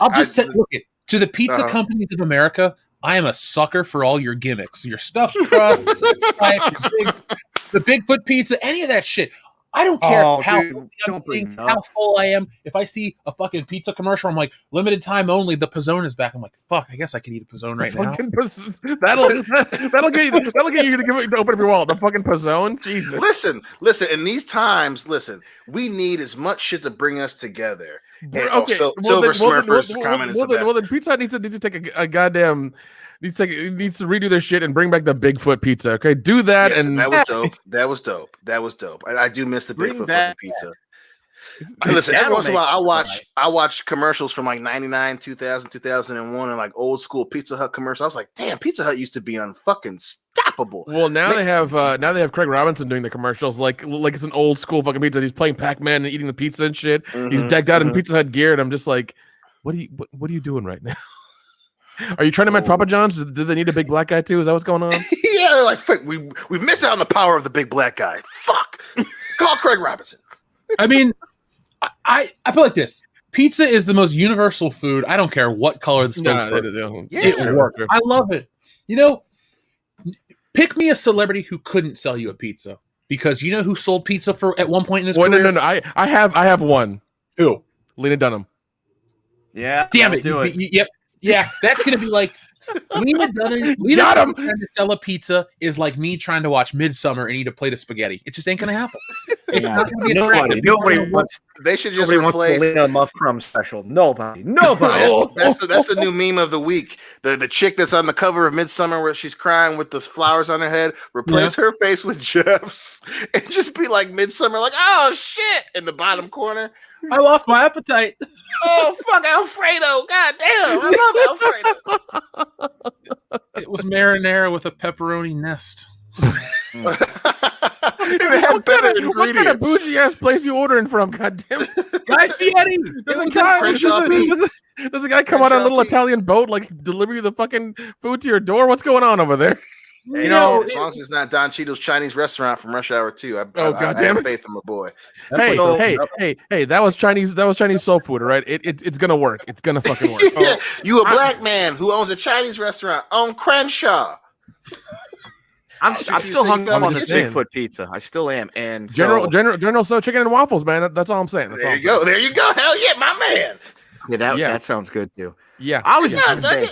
S2: I'll just say, look, to the pizza companies of America, I am a sucker for all your gimmicks. Your stuffed crust, the Bigfoot pizza, any of that shit. I don't care how full I am. If I see a fucking pizza commercial, I'm like, limited time only, the Pizzone is back. I'm like, fuck, I guess I can eat a Pizzone right now.
S5: That'll get you to open up your wallet. The fucking Pizzone? Jesus.
S3: Listen, in these times, we need as much shit to bring us together. And, Silver Smurfers comment is the best.
S5: Well, then Pizza Hut needs to take a goddamn needs to redo their shit and bring back the Bigfoot pizza. Okay, do that.
S3: Yes,
S5: and
S3: that was dope. I do miss the Bigfoot fucking pizza. Listen, every once in a while I watch commercials from like 99, 2000, 2001 and like old school Pizza Hut commercials. I was like, damn, Pizza Hut used to be unfucking stoppable.
S5: Well, now they have Craig Robinson doing the commercials like it's an old school fucking pizza. He's playing Pac-Man and eating the pizza and shit. He's decked out in Pizza Hut gear, and I'm just like, what are you doing right now? Are you trying to match Papa John's? Do they need a big black guy too? Is that what's going on?
S3: Yeah, they're like, we miss out on the power of the big black guy. Fuck. Call Craig Robinson.
S2: I mean, I feel like this. Pizza is the most universal food. I don't care what color the spokesperson. It works. I love it. Pick me a celebrity who couldn't sell you a pizza, because you know who sold pizza for at one point in his career?
S5: No. I have one.
S2: Who?
S5: Lena Dunham.
S4: Yeah.
S2: Damn it. Yep. Yeah, that's gonna be like Lena Dunham trying to sell a pizza is like me trying to watch Midsummer and eat a plate of spaghetti. It just ain't gonna happen. It's not gonna be attractive.
S3: Nobody wants the
S4: Lena Muff Crumb special. Nobody.
S3: That's the new meme of the week. The chick that's on the cover of Midsummer where she's crying with those flowers on her head. Replace her face with Jeff's and just be like Midsummer, like, oh shit, in the bottom corner.
S2: I lost my appetite.
S3: Oh fuck, Alfredo! God damn, I love Alfredo.
S2: It was marinara with a pepperoni nest.
S3: It had better ingredients.
S5: What kind of bougie ass place you ordering from? God damn it,
S2: Guy Fieri.
S5: Does a guy come out on a little Italian boat, like deliver you the fucking food to your door? What's going on over there?
S3: As long as it's not Don Cheadle's Chinese restaurant from Rush Hour 2. I have faith in my boy.
S5: Hey, that was Chinese soul food, all right? It's gonna work. It's gonna fucking work.
S3: Yeah, you a black man who owns a Chinese restaurant on Crenshaw.
S4: I'm still hung up on this Bigfoot pizza. I still am. And
S5: General So chicken and waffles, man. That's all I'm saying.
S3: There you go. There you go. Hell yeah, my man.
S4: Yeah, that sounds good too.
S5: Yeah,
S4: I was just gonna say,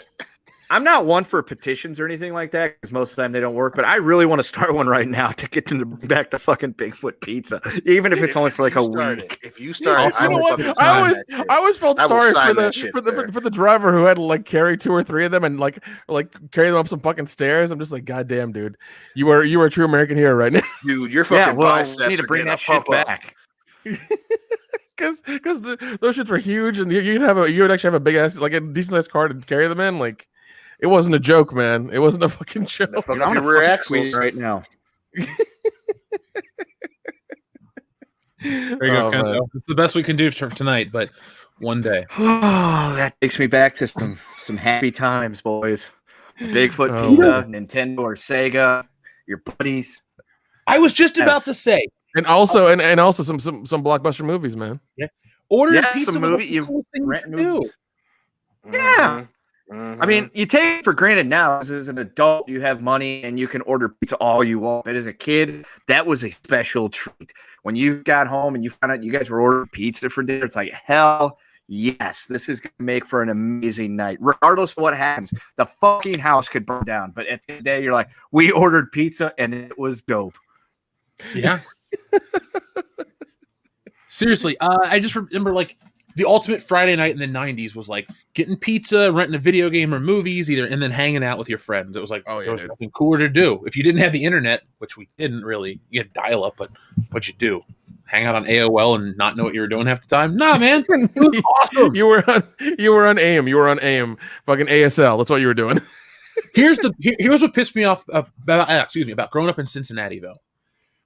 S4: I'm not one for petitions or anything like that because most of the time they don't work. But I really want to start one right now to get them to bring back the fucking Bigfoot pizza, even if it's only for like a week.
S3: If you start,
S5: I always felt sorry for the driver who had to like carry 2 or 3 of them and like carry them up some fucking stairs. I'm just like, God damn, dude, you are a true American hero right now,
S3: dude. You're fucking biceps.
S4: We need to bring that shit back.
S5: Because those shits were huge, and you would actually have a big ass, like a decent sized car to carry them in. Like, it wasn't a joke, man. It wasn't a fucking joke.
S3: I'm on rear axles
S4: right now.
S2: There you go, Kendo. It's the best we can do for tonight. But One day.
S4: Oh, that takes me back to some happy times, boys. Bigfoot
S5: Oh,
S4: Pizza, Nintendo or Sega, your buddies.
S2: I was just about
S4: Yes.
S2: to say,
S5: And also and also some blockbuster movies, man.
S2: ordering
S4: Yeah,
S2: pizza
S4: some
S2: was
S4: movie-
S2: like the
S4: you
S2: coolest thing you
S4: rent
S2: could do.
S4: movies. Yeah.
S3: Mhm.
S4: I mean, you take it for granted now. As an adult, you have money and you can order pizza all you want. But as a kid, that was a special treat. When you got home and you found out you guys were ordering pizza for dinner, it's like, hell yes, this is going to make for an amazing night. Regardless of what happens, the fucking house could burn down. But at the end of the day, you're like, we ordered pizza and it was dope.
S2: Yeah. Seriously, I just remember like the ultimate Friday night in the 90s was like getting pizza, renting a video game or movies, and then hanging out with your friends. It was like,
S5: Oh, yeah,
S2: there was
S5: dude.
S2: nothing cooler to do. If you didn't have the internet, which we didn't really, you had dial up, but what'd you do? Hang out on AOL and not know what you were doing half the time? Nah, man. It was awesome.
S5: You were on AIM. You were on AIM. Fucking ASL. That's what you were doing.
S2: Here's what pissed me off about growing up in Cincinnati, though.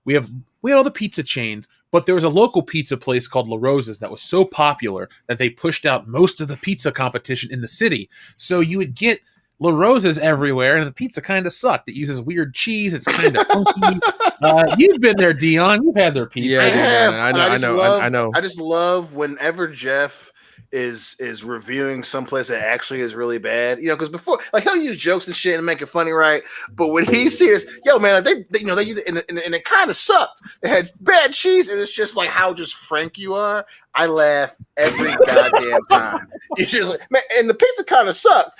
S2: We had all the pizza chains, but there was a local pizza place called La Rosa's that was so popular that they pushed out most of the pizza competition in the city. So you would get La Rosa's everywhere, and the pizza kind of sucked. It uses weird cheese. It's kind of funky. You've been there, Dion. You've had their pizza.
S5: Yeah,
S3: I
S5: dude,
S3: have.
S5: I
S3: and
S5: know, I know.
S3: I just love whenever Jeff is reviewing someplace that actually is really bad. Because before, like, he'll use jokes and shit and make it funny, right? But when he's serious, yo, man, like, they use it, and it kind of sucked. They had bad cheese, and it's just like how just frank you are. I laugh every goddamn time. You're just like, man, and the pizza kind of sucked.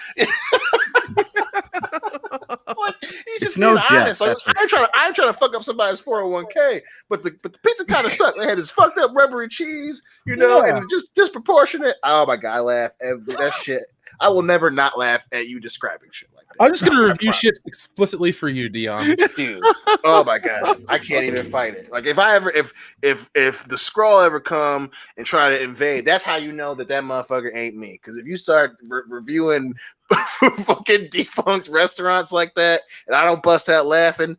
S3: Like, he's just
S4: No
S3: being honest. Like,
S4: jest, that's
S3: I ain't trying to fuck up somebody's 401k, but the pizza kind of sucked. They had this fucked up rubbery cheese,
S2: Yeah.
S3: and just disproportionate. Oh my god, I laugh every that shit. I will never not laugh at you describing shit like that.
S2: I'm just gonna review shit explicitly for you, Dion.
S3: Dude. Oh my god, I can't even fight it. Like, if the scroll ever come and try to invade, that's how you know that motherfucker ain't me. Because if you start reviewing fucking defunct restaurants like that, and I don't bust out laughing,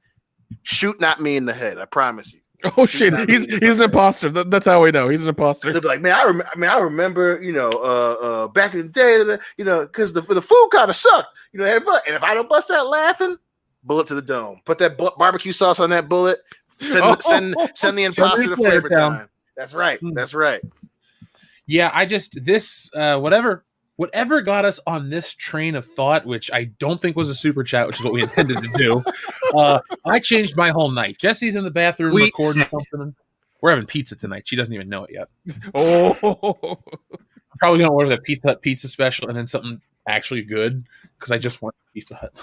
S3: shoot not me in the head. I promise you.
S5: Oh shit, he's an imposter. That's how we know he's an imposter.
S3: So be like, man, I remember, back in the day, because the food kind of sucked, and if I don't bust out laughing, bullet to the dome. Put that barbecue sauce on that bullet. Send the imposter to Flavor Town. That's right. That's right.
S2: Yeah, I just whatever got us on this train of thought, which I don't think was a super chat, which is what we intended to do. I changed my whole night. Jesse's in the bathroom recording something. We're having pizza tonight. She doesn't even know it yet.
S5: Oh,
S2: I'm probably gonna order that Pizza Hut pizza special and then something actually good because I just want Pizza Hut.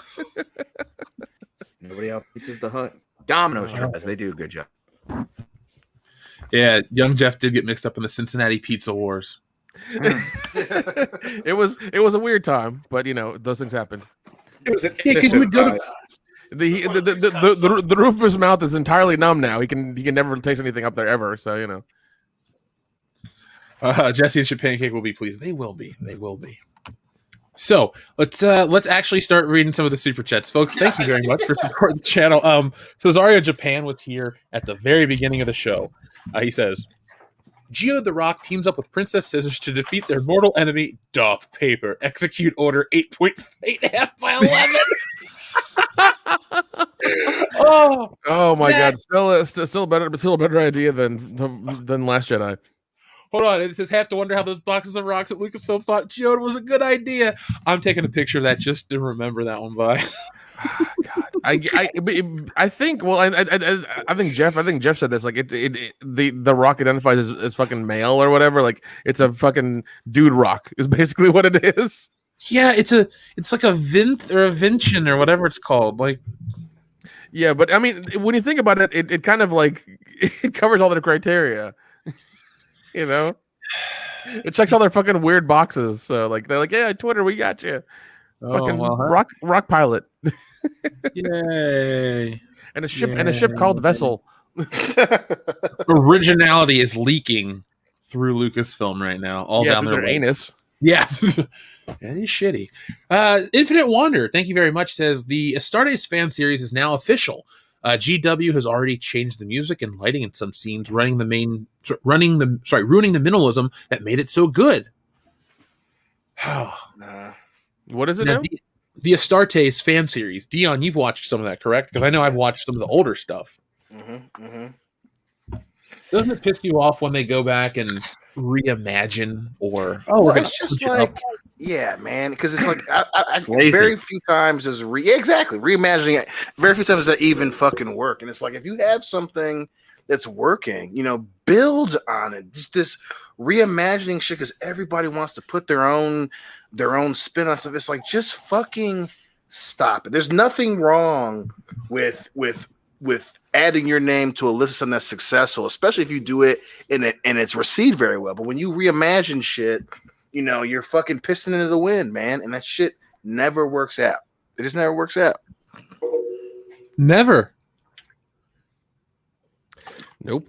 S4: Nobody else pizzas the Hut. Domino's tries. They do a good job.
S2: Yeah, young Jeff did get mixed up in the Cincinnati Pizza Wars.
S5: it was a weird time, but those things happened.
S4: It was an
S2: Yeah, because you would go to
S5: The roof of his mouth is entirely numb now. He can never taste anything up there ever. So
S2: Jesse and Chip Pancake will be pleased. They will be. They will be. So let's actually start reading some of the super chats, folks. Thank you very much for supporting the channel. So Zario Japan was here at the very beginning of the show. He says, Gio the Rock teams up with Princess Scissors to defeat their mortal enemy, Doth Paper. Execute order 8.8 by 11.
S5: Oh my god! Still a better idea than Last Jedi.
S2: Hold on, it says have to wonder how those boxes of rocks at Lucasfilm thought Geoda was a good idea. I'm taking a picture of that just to remember that one by.
S5: God, I think. Well, I think Jeff said this. Like the rock identifies as fucking male or whatever. Like it's a fucking dude rock is basically what it is.
S2: Yeah, it's like a Vinth or a Vincian or whatever it's called. Like,
S5: yeah, but I mean, when you think about it, it kind of like it covers all their criteria. It checks all their fucking weird boxes. So like they're like, yeah, Twitter, we got you. Fucking rock pilot.
S2: Yay!
S5: And a ship called Vessel.
S2: Originality is leaking through Lucasfilm right now, all down
S5: their anus.
S2: Yeah, that is shitty. Infinite Wander, thank you very much. Says the Astartes fan series is now official. GW has already changed the music and lighting in some scenes, ruining the minimalism that made it so good.
S5: What is it
S2: Now,
S5: now?
S2: the Astartes fan series. Dion, you've watched some of that, correct? Because I know I've watched some of the older stuff. Doesn't it piss you off when they go back and reimagine or we're gonna
S3: it's just
S2: switch it
S3: like
S2: up?
S3: yeah, man, because it's like I
S4: It's lazy.
S3: very few times does exactly reimagining it. Very few times does that even fucking work. And it's like if you have something that's working, build on it. Just this reimagining shit because everybody wants to put their own spin on stuff. It's like just fucking stop it. There's nothing wrong with adding your name to a list of something that's successful, especially if you do it and it's received very well. But when you reimagine shit, you're fucking pissing into the wind, man, and that shit never works out. It just never works out.
S2: Never.
S5: Nope.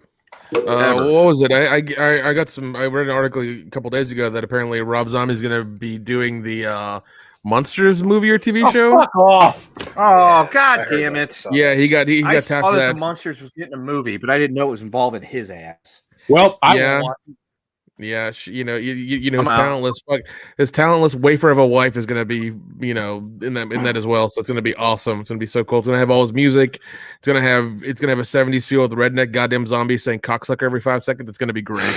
S5: What was it? I got some. I read an article a couple days ago that apparently Rob Zombie's going to be doing the Monsters movie or TV show.
S2: Fuck off!
S4: Oh, god damn it!
S5: Yeah, he got
S4: I
S5: tapped
S4: saw
S5: for
S4: that
S5: that.
S4: the Monsters was getting a movie, but I didn't know it was involving his ass.
S2: Well,
S5: Yeah. Yeah, his talentless wafer of a wife is gonna be, in that as well. So it's gonna be awesome. It's gonna be so cool. It's gonna have all his music. It's gonna have a 70s feel with redneck goddamn zombies saying cocksucker every 5 seconds. It's gonna be great.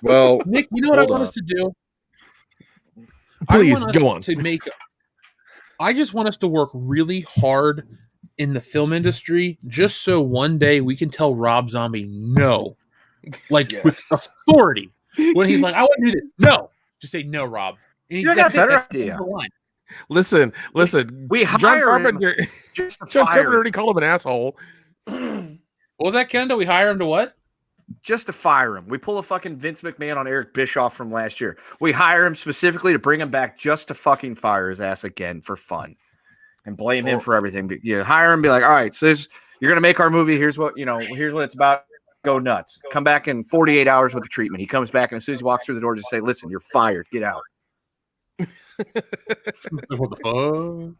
S4: Well,
S2: Nick, you know what I want us to do?
S5: Please go on.
S2: I just want us to work really hard in the film industry, just so one day we can tell Rob Zombie no. With authority, when he's like, "I want to do this," no, just say no, Rob. And
S4: You got a better idea.
S5: Listen.
S4: we
S5: John
S4: hire
S5: Carpenter.
S4: him just to
S5: John
S4: fire
S5: Carpenter
S4: him.
S5: already called him an asshole.
S2: What was that, Kendo? We hire him to what?
S4: Just to fire him. We pull a fucking Vince McMahon on Eric Bischoff from last year. We hire him specifically to bring him back just to fucking fire his ass again for fun and blame him for everything. But you hire him, be like, all right, so you're going to make our movie. Here's what it's about. Go nuts. Come back in 48 hours with the treatment. He comes back, and as soon as he walks through the door, just say, listen, you're fired. Get out.
S2: What the fuck?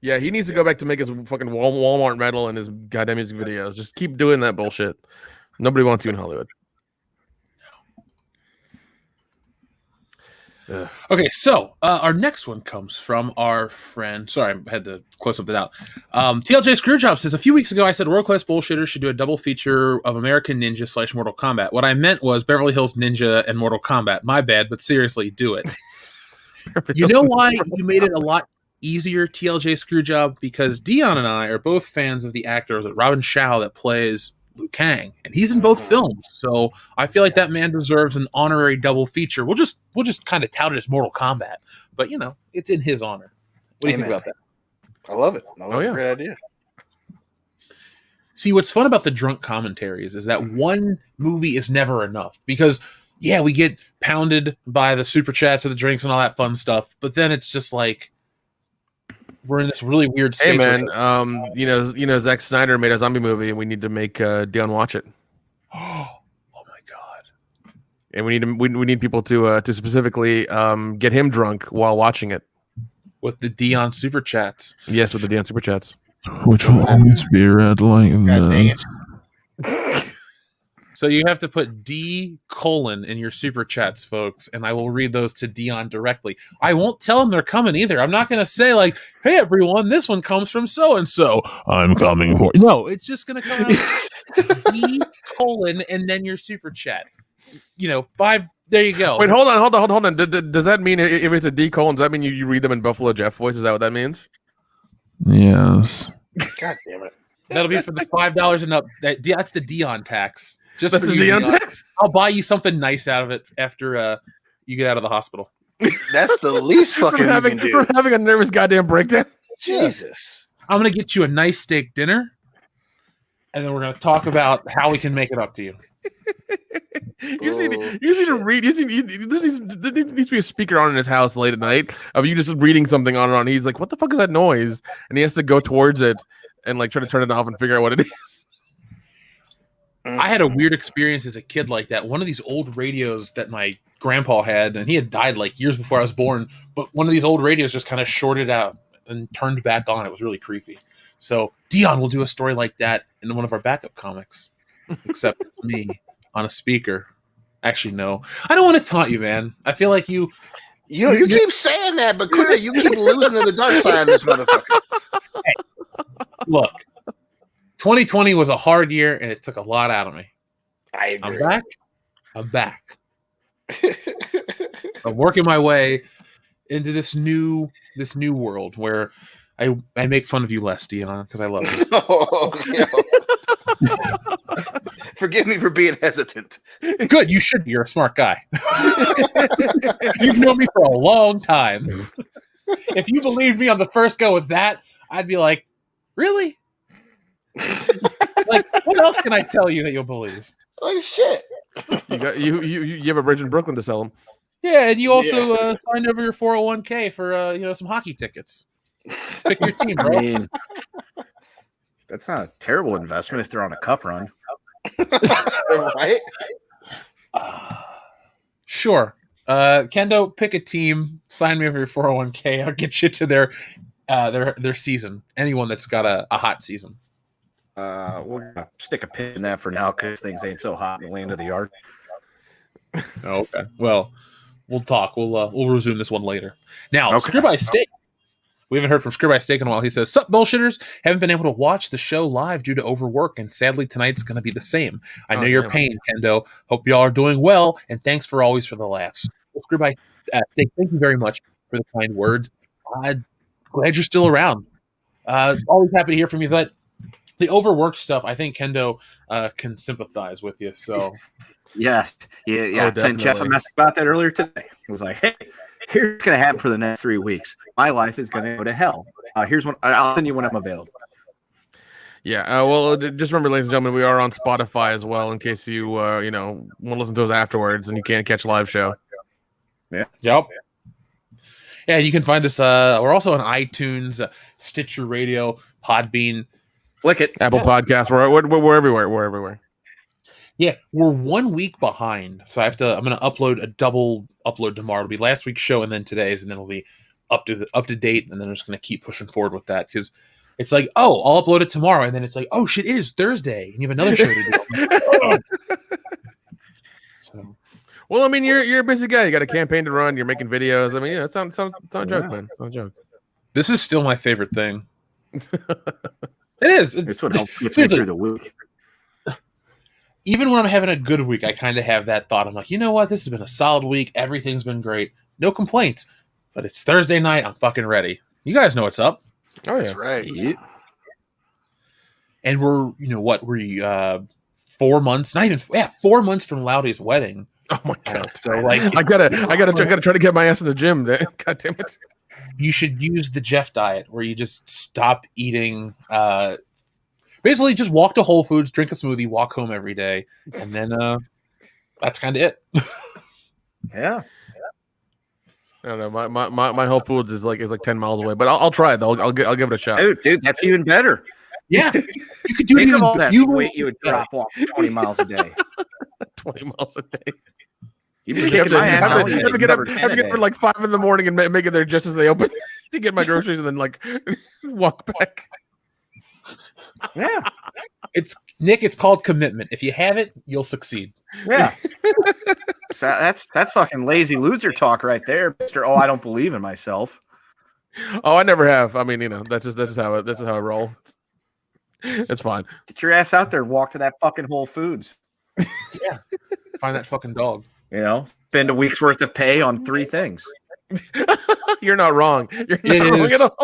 S5: Yeah, he needs to go back to make his fucking Walmart medal and his goddamn music videos. Just keep doing that bullshit. Nobody wants you in Hollywood. Ugh.
S2: Okay, so our next one comes from our friend. Sorry, I had to close something out. TLJ Screwjob says, a few weeks ago I said World Class Bullshitters should do a double feature of American Ninja / Mortal Kombat. What I meant was Beverly Hills Ninja and Mortal Kombat. My bad, but seriously, do it. You know why you made it a lot easier, TLJ Screwjob? Because Dion and I are both fans of the actor Robin Shao that plays Liu Kang, and he's in both films, so I feel like that man deserves an honorary double feature. We'll just kind of tout it as Mortal Kombat, but it's in his honor. What do you think about that?
S3: I love it. That's a great idea.
S2: See, what's fun about the drunk commentaries is that one movie is never enough, because we get pounded by the super chats and the drinks and all that fun stuff, but then it's just like we're in this really weird space.
S5: Hey man, Zack Snyder made a zombie movie, and we need to make Dion watch it.
S2: Oh my god!
S5: And we need people to specifically get him drunk while watching it
S2: with the Dion super chats.
S5: Yes, with the Dion super chats,
S6: which will always be red like this.
S2: So you have to put D: in your super chats, folks, and I will read those to Dion directly. I won't tell him they're coming either. I'm not going to say like, "Hey everyone, this one comes from so and so. I'm coming for." No, it's just going to come out D: and then your super chat. 5. There you go.
S5: Wait, hold on. Does that mean if it's a D: does that mean you read them in Buffalo Jeff voice? Is that what that means?
S6: Yes.
S3: God damn it.
S2: That'll be for the $5 and up. That's the Dion tax. Just
S5: That's
S2: for
S5: the
S2: you,
S5: Dion tax.
S2: I'll buy you something nice out of it after you get out of the hospital.
S3: That's the least fucking you can do.
S5: For having a nervous goddamn breakdown.
S3: Jesus.
S2: I'm going to get you a nice steak dinner, and then we're going to talk about how we can make it up to you.
S5: You need to read. There needs to be a speaker on in his house late at night of you just reading something on and on. He's like, "What the fuck is that noise?" And he has to go towards it and like try to turn it off and figure out what it is.
S2: I had a weird experience as a kid like that. One of these old radios that my grandpa had, and he had died like years before I was born, but one of these old radios just kind of shorted out and turned back on. It was really creepy. So Dion will do a story like that in one of our backup comics, except it's me on a speaker. Actually, no. I don't want to taunt you, man. I feel like you
S3: You keep saying that, but clearly you keep losing to the dark side of this motherfucker.
S2: Hey, look, 2020 was a hard year, and it took a lot out of me.
S3: I agree.
S2: I'm back. I'm working my way into this new world where I make fun of you less, Dion, because I love you.
S3: Forgive me for being hesitant.
S2: Good, you should be. You're a smart guy. You've known me for a long time. If you believed me on the first go with that, I'd be like, really? Like, what else can I tell you that you'll believe?
S3: Like shit.
S5: You have a bridge in Brooklyn to sell them.
S2: Yeah, and you also signed over your 401k for some hockey tickets. Pick your team, bro.
S4: I mean, that's not a terrible investment if they're on a cup run.
S3: Right?
S2: Sure. Kendo, pick a team, sign me over your 401k. I'll get you to their season. Anyone that's got a hot season.
S4: We'll stick a pin in that for now because things ain't so hot in the land of the yard.
S2: Oh, okay. Well, we'll talk. We'll resume this one later. Now,
S4: Okay.
S2: Screw by Steak. We haven't heard from Screw by Steak in a while. He says, "Sup, bullshitters? Haven't been able to watch the show live due to overwork, and sadly tonight's going to be the same. I know your
S5: damn.
S2: pain, Kendo. Hope y'all are doing well, and thanks for always for the laughs." Well, Screw by Steak, thank you very much for the kind words. Glad you're still around. Always happy to hear from you. But the overwork stuff, I think Kendo can sympathize with you. So
S4: Yes. Yeah.
S5: Oh,
S4: Sent Jeff a
S5: definitely.
S4: message about that earlier today. He was like, hey, here's what's going to happen for the next 3 weeks. My life is going to go to hell. Here's what I'll send you when I'm available.
S5: Yeah. Well, just remember, ladies and gentlemen, we are on Spotify as well. In case you want to listen to us afterwards and you can't catch a live show.
S2: yep. Yeah, you can find us. We're also on iTunes, Stitcher Radio, Podbean.
S4: Flick it.
S5: Apple Podcasts. We're everywhere. We're everywhere.
S2: Yeah, we're 1 week behind, so I'm gonna upload a double upload tomorrow. It'll be last week's show and then today's, and then it'll be up to date. And then I'm just gonna keep pushing forward with that because it's like, oh, I'll upload it tomorrow, and then it's like, oh shit, it is Thursday, and you have another show to do. So,
S5: Well, I mean, you're a busy guy. You got a campaign to run. You're making videos. I mean, it's not a joke, man. It's not a joke.
S2: this is still my favorite thing. It is.
S4: It's what helps get me
S2: seriously.
S4: through the week.
S2: Even when I'm having a good week, I kind of have that thought. I'm like, you know what? This has been a solid week. Everything's been great. No complaints. But it's Thursday night. I'm fucking ready. You guys know what's up.
S5: Oh yeah.
S3: That's right.
S2: And we're, 4 months, not even, 4 months from Loudy's wedding.
S5: Oh my god.
S2: So like,
S5: I gotta try to get my ass in the gym. God damn it.
S2: you should use the Jeff diet where you just stop eating, basically just walk to Whole Foods, drink a smoothie, walk home every day. And then, that's kind of it.
S4: Yeah.
S5: I don't know. My Whole Foods is like 10 miles away, but I'll try it though. I'll give it a shot.
S4: Dude, that's even better.
S2: Yeah. You could do it
S4: Think
S2: even
S4: of all that
S2: you
S4: weight you would drop off 20 miles a day.
S5: 20 miles a day.
S4: You
S5: You
S4: have
S5: have to get up at like 5 in the morning and make it there just as they open to get my groceries and then like walk back.
S4: Yeah.
S2: It's called commitment. If you have it, you'll succeed.
S4: Yeah. So that's fucking lazy loser talk right there, Mr. Oh, I don't believe in myself.
S5: Oh, I never have. I mean, that's just how I roll. It's fine.
S4: Get your ass out there and walk to that fucking Whole Foods.
S2: Yeah. Find that fucking dog.
S4: Spend a week's worth of pay on 3 things.
S5: You're not wrong. You're not
S2: It
S5: wrong
S2: is.
S5: at all.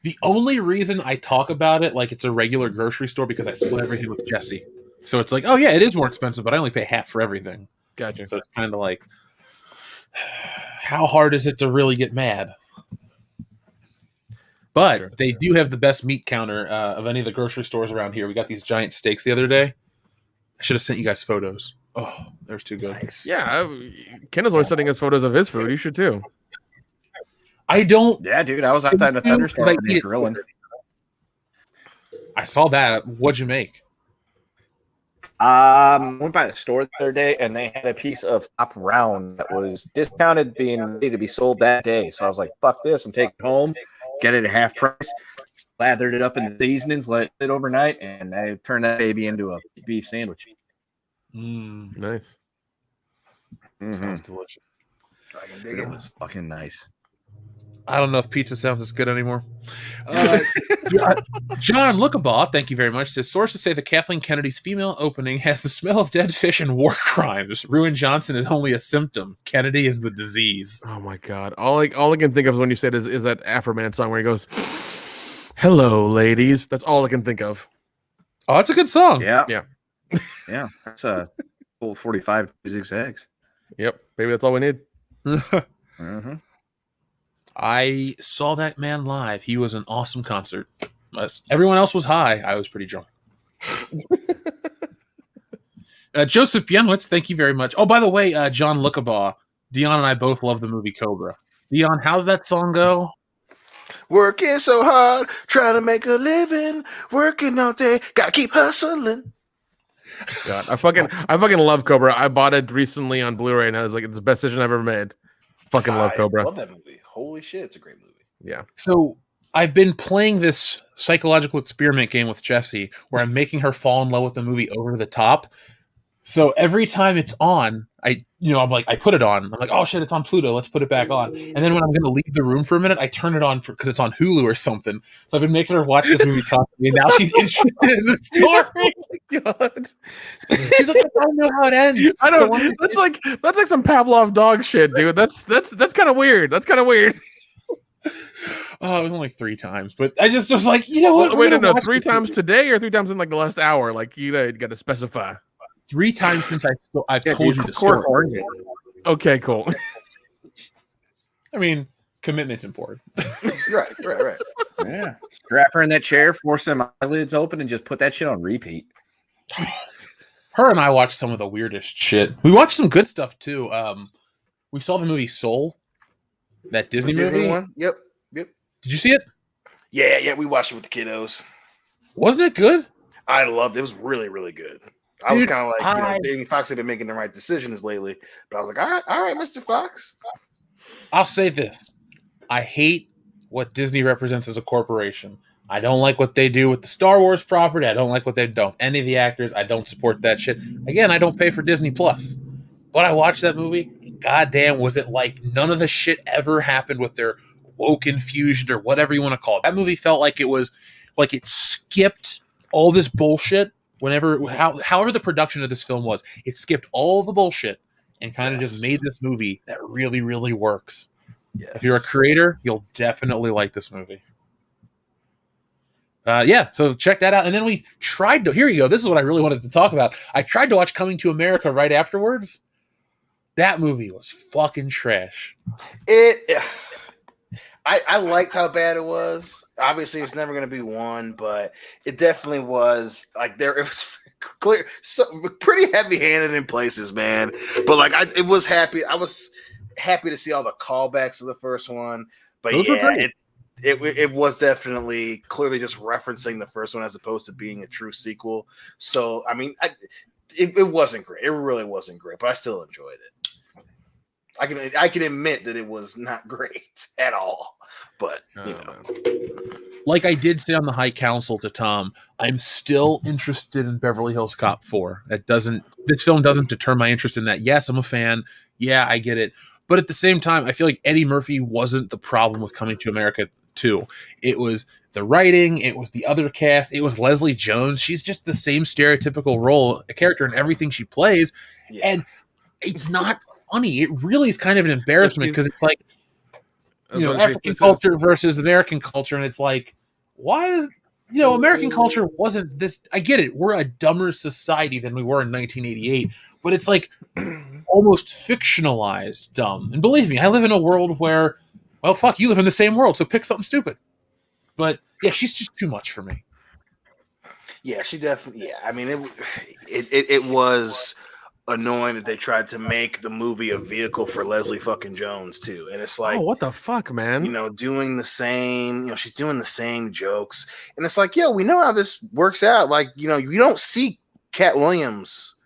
S2: The only reason I talk about it like it's a regular grocery store because I split everything with Jesse. So it's like, oh yeah, it is more expensive, but I only pay half for everything.
S5: Gotcha.
S2: So it's kind of like, how hard is it to really get mad? But
S5: Sure.
S2: they do have the best meat counter of any of the grocery stores around here. We got these giant steaks the other day. I should have sent you guys photos. Oh, there's too good.
S3: Nice.
S5: Yeah, Ken is always sending us photos of his food. You should too.
S2: I don't.
S4: Yeah, dude, I was outside in a thunderstorm
S2: Because I eat it.
S4: grilling.
S2: I saw that. What'd you make?
S4: Went by the store the other day and they had a piece of top round that was discounted, being ready to be sold that day. So I was like, "Fuck this! I'm taking it home, get it at half price." Lathered it up in the seasonings, let it sit overnight, and I turned that baby into a beef sandwich.
S2: Mm,
S5: Nice.
S4: Mhm.
S2: sounds delicious.
S3: I can dig
S4: It
S3: it.
S4: was fucking nice.
S2: I don't know if pizza sounds as good anymore. John Lookabaugh, thank you very much, says sources say that Kathleen Kennedy's female opening has the smell of dead fish and war crimes. Ruin Johnson is only a symptom. Kennedy is the disease.
S5: Oh my god! All I can think of when you said is that Afro Man song where he goes, "Hello, ladies." That's all I can think of.
S2: Oh, that's a good song.
S4: Yeah.
S5: Yeah.
S4: Yeah. That's a full 45 zigzags.
S5: Yep. Maybe that's all we need.
S4: Mm-hmm.
S2: I saw that man live. He was an awesome concert. Everyone else was high. I was pretty drunk. Joseph Bienwitz, thank you very much. Oh, by the way, John Lookabaugh, Dion and I both love the movie Cobra. Dion, how's that song go?
S3: Working so hard, trying to make a living, working all day, gotta keep hustling.
S5: God, I fucking love Cobra. I bought it recently on Blu-ray, and I was like, it's the best decision I've ever made. Fucking love Cobra.
S3: I love that movie. Holy shit, it's a great movie.
S5: Yeah.
S2: So I've been playing this psychological experiment game with Jessie where I'm making her fall in love with the movie over the top. So every time it's on, I'm like, I put it on. I'm like, oh shit, it's on Pluto. Let's put it back on. And then when I'm going to leave the room for a minute, I turn it on because it's on Hulu or something. So I've been making her watch this movie constantly. Now she's interested in the story.
S5: God.
S2: She's like, I don't know how it ends.
S5: I
S2: So
S5: don't. That's like some Pavlov dog shit, dude. That's kind of weird. That's kind of weird.
S2: Oh, it was only 3 times, but I just was like, you know what?
S5: Wait, no, 3 times today or 3 times in like the last hour? Like you got to specify.
S2: 3 times since I've told you the story.
S5: Okay, cool.
S2: I mean, commitment's important.
S3: Right.
S4: Yeah. Strap her in that chair, force them eyelids open, and just put that shit on repeat.
S2: Her and I watched some of the weirdest shit. We watched some good stuff too. We saw the movie Soul, that Disney movie.
S3: One? Yep.
S2: Did you see it?
S3: Yeah, we watched it with the kiddos.
S2: Wasn't it good?
S3: I loved it. It was really, really good. I was
S2: Dude,
S3: kind of like, Jamie Foxx had been making the right decisions lately, but I was like, all right, Mr. Fox.
S2: I'll say this. I hate what Disney represents as a corporation. I don't like what they do with the Star Wars property. I don't like what they've done with any of the actors. I don't support that shit. Again, I don't pay for Disney Plus. But I watched that movie. Goddamn, was it like none of the shit ever happened with their woke infusion or whatever you want to call it. That movie felt like it was like it skipped all this bullshit. However the production of this film was, it skipped all the bullshit and kind of just made this movie that really, really works.
S3: Yes.
S2: If you're a creator, you'll definitely like this movie. So check that out. And then we tried to, here you go. This is what I really wanted to talk about. I tried to watch Coming to America right afterwards. That movie was fucking trash.
S3: I liked how bad it was. Obviously, it's never going to be one, but it definitely was like it was clear, pretty heavy-handed in places, man. But I was happy to see all the callbacks of the first one. But
S2: those were great.
S3: It was definitely clearly just referencing the first one as opposed to being a true sequel. So I mean, it wasn't great. It really wasn't great, but I still enjoyed it. I can admit that it was not great at all, but
S2: like I did say on the High Council to Tom, I'm still interested in Beverly Hills Cop 4. This film doesn't deter my interest in that. Yes, I'm a fan. Yeah, I get it. But at the same time, I feel like Eddie Murphy wasn't the problem with Coming to America 2. It was the writing. It was the other cast. It was Leslie Jones. She's just the same stereotypical character in everything she plays. Yeah. And it's not funny. It really is kind of an embarrassment because it's like, African culture versus American culture. And it's like, why does, American culture wasn't this. I get it. We're a dumber society than we were in 1988. But it's like almost fictionalized dumb. And believe me, I live in a world where, well, fuck, you live in the same world. So pick something stupid. But yeah, she's just too much for me.
S3: Yeah, she definitely. Yeah, I mean, it was annoying that they tried to make the movie a vehicle for Leslie fucking Jones too, and it's like,
S5: oh, what the fuck, man?
S3: Doing the same. She's doing the same jokes, and it's like, yeah, we know how this works out. Like, you don't see Cat Williams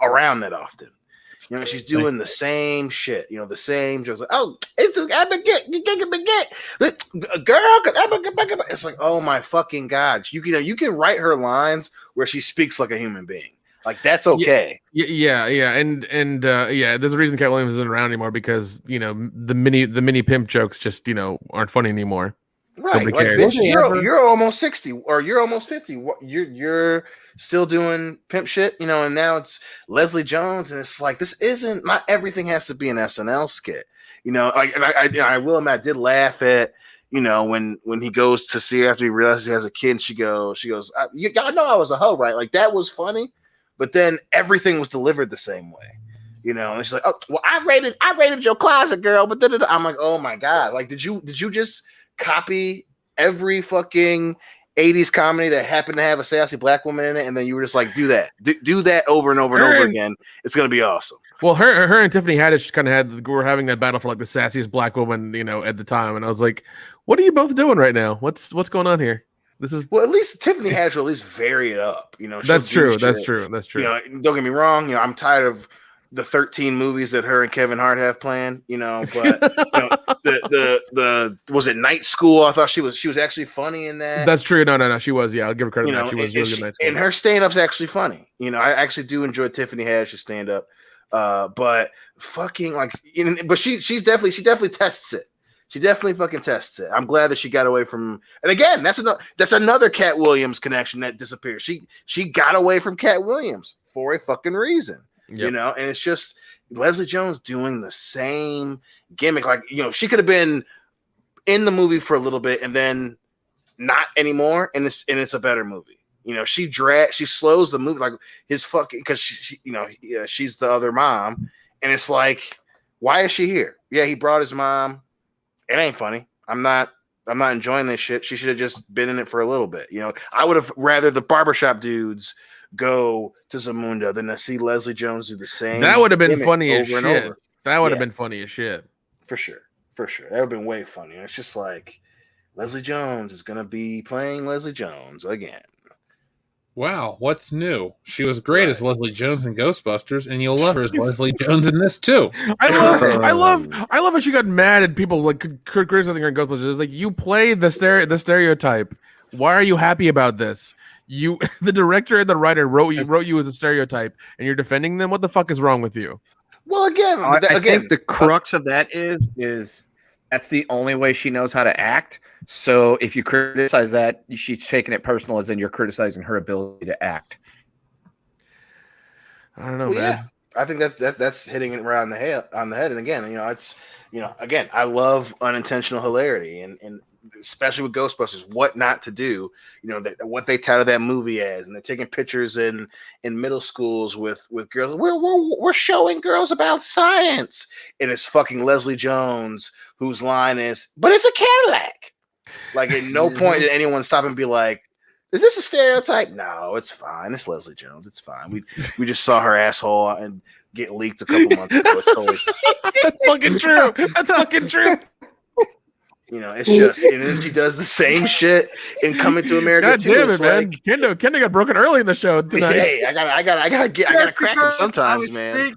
S3: around that often. She's doing the same shit. The same jokes. Like, oh, it's the girl. It's like, oh my fucking god. You can write her lines where she speaks like a human being. Like that's okay.
S5: Yeah, and yeah. There's a reason Cat Williams isn't around anymore because the mini pimp jokes just aren't funny anymore.
S3: Right,
S5: Nobody
S3: like
S5: cares.
S3: bitch, you're almost 60 or you're almost 50. You're still doing pimp shit, and now it's Leslie Jones, and it's like this isn't not everything has to be an SNL skit, Like, and I will admit, I did laugh at when he goes to see her after he realizes he has a kid. And she goes, y'all know I was a hoe, right? Like that was funny, but then everything was delivered the same way. And she's like, "Oh, well, I rated your closet, girl." But then I'm like, "Oh my god! Like, did you just copy every fucking 80s comedy that happened to have a sassy black woman in it, and then you were just like, do that over and over and over again. It's gonna be awesome."
S5: Well, her and Tiffany Haddish kind of were having that battle for like the sassiest black woman, at the time, and I was like, "What are you both doing right now? What's going on here?" This is
S3: well, at least Tiffany Haddish will at least vary it up.
S5: That's true. That's true.
S3: Don't get me wrong. I'm tired of the 13 movies that her and Kevin Hart have planned, but the was it Night School? I thought she was actually funny in that.
S5: That's true. No, she was. Yeah, I'll give her credit. She was really good Night School.
S3: And her stand-up's actually funny. I actually do enjoy Tiffany Haddish's stand-up. But fucking but she definitely tests it. She definitely fucking tests it. I'm glad that she got away from. And again, that's another Cat Williams connection that disappeared. She got away from Cat Williams for a fucking reason.
S5: Yep.
S3: And it's just Leslie Jones doing the same gimmick. Like, she could have been in the movie for a little bit and then not anymore, and it's a better movie. She slows the movie, like his fucking, because she's the other mom, and it's like, why is she here? Yeah, he brought his mom. It ain't funny. I'm not enjoying this shit. She should have just been in it for a little bit. I would have rather the barbershop dudes go to Zamunda than to see Leslie Jones do the same.
S5: That would have been funny as shit.
S3: Over.
S5: That would have been funny as shit.
S3: For sure. That would have been way funnier. It's just like Leslie Jones is gonna be playing Leslie Jones again.
S2: Wow, what's new? She was great as Leslie Jones in Ghostbusters, and you'll love her as Leslie Jones in this too.
S5: I love how she got mad at people like criticizing her in Ghostbusters. It's like, you played the stereotype. Why are you happy about this? The director and the writer wrote you as a stereotype, and you're defending them. What the fuck is wrong with you?
S3: Well,
S4: I think the crux of that is that's the only way she knows how to act. So if you criticize that, she's taking it personal, as in you're criticizing her ability to act.
S5: I don't know, man.
S3: Yeah. I think that's hitting it right on the head. And again, it's again, I love unintentional hilarity, and especially with Ghostbusters, what not to do. What they touted that movie as, and they're taking pictures in middle schools with girls. We're showing girls about science, and it's fucking Leslie Jones whose line is, "But it's a Cadillac." Like, at no point did anyone stop and be like, "Is this a stereotype?" No, it's fine. It's Leslie Jones. It's fine. We just saw her asshole and get leaked a couple months ago. It's totally
S5: That's fucking true. That's fucking true.
S3: It's just, and then she does the same shit in Coming to America
S5: God
S3: too.
S5: damn it,
S3: It's
S5: man!
S3: like,
S5: Kendo got broken early in the show tonight.
S3: hey, I gotta crack him sometimes, man.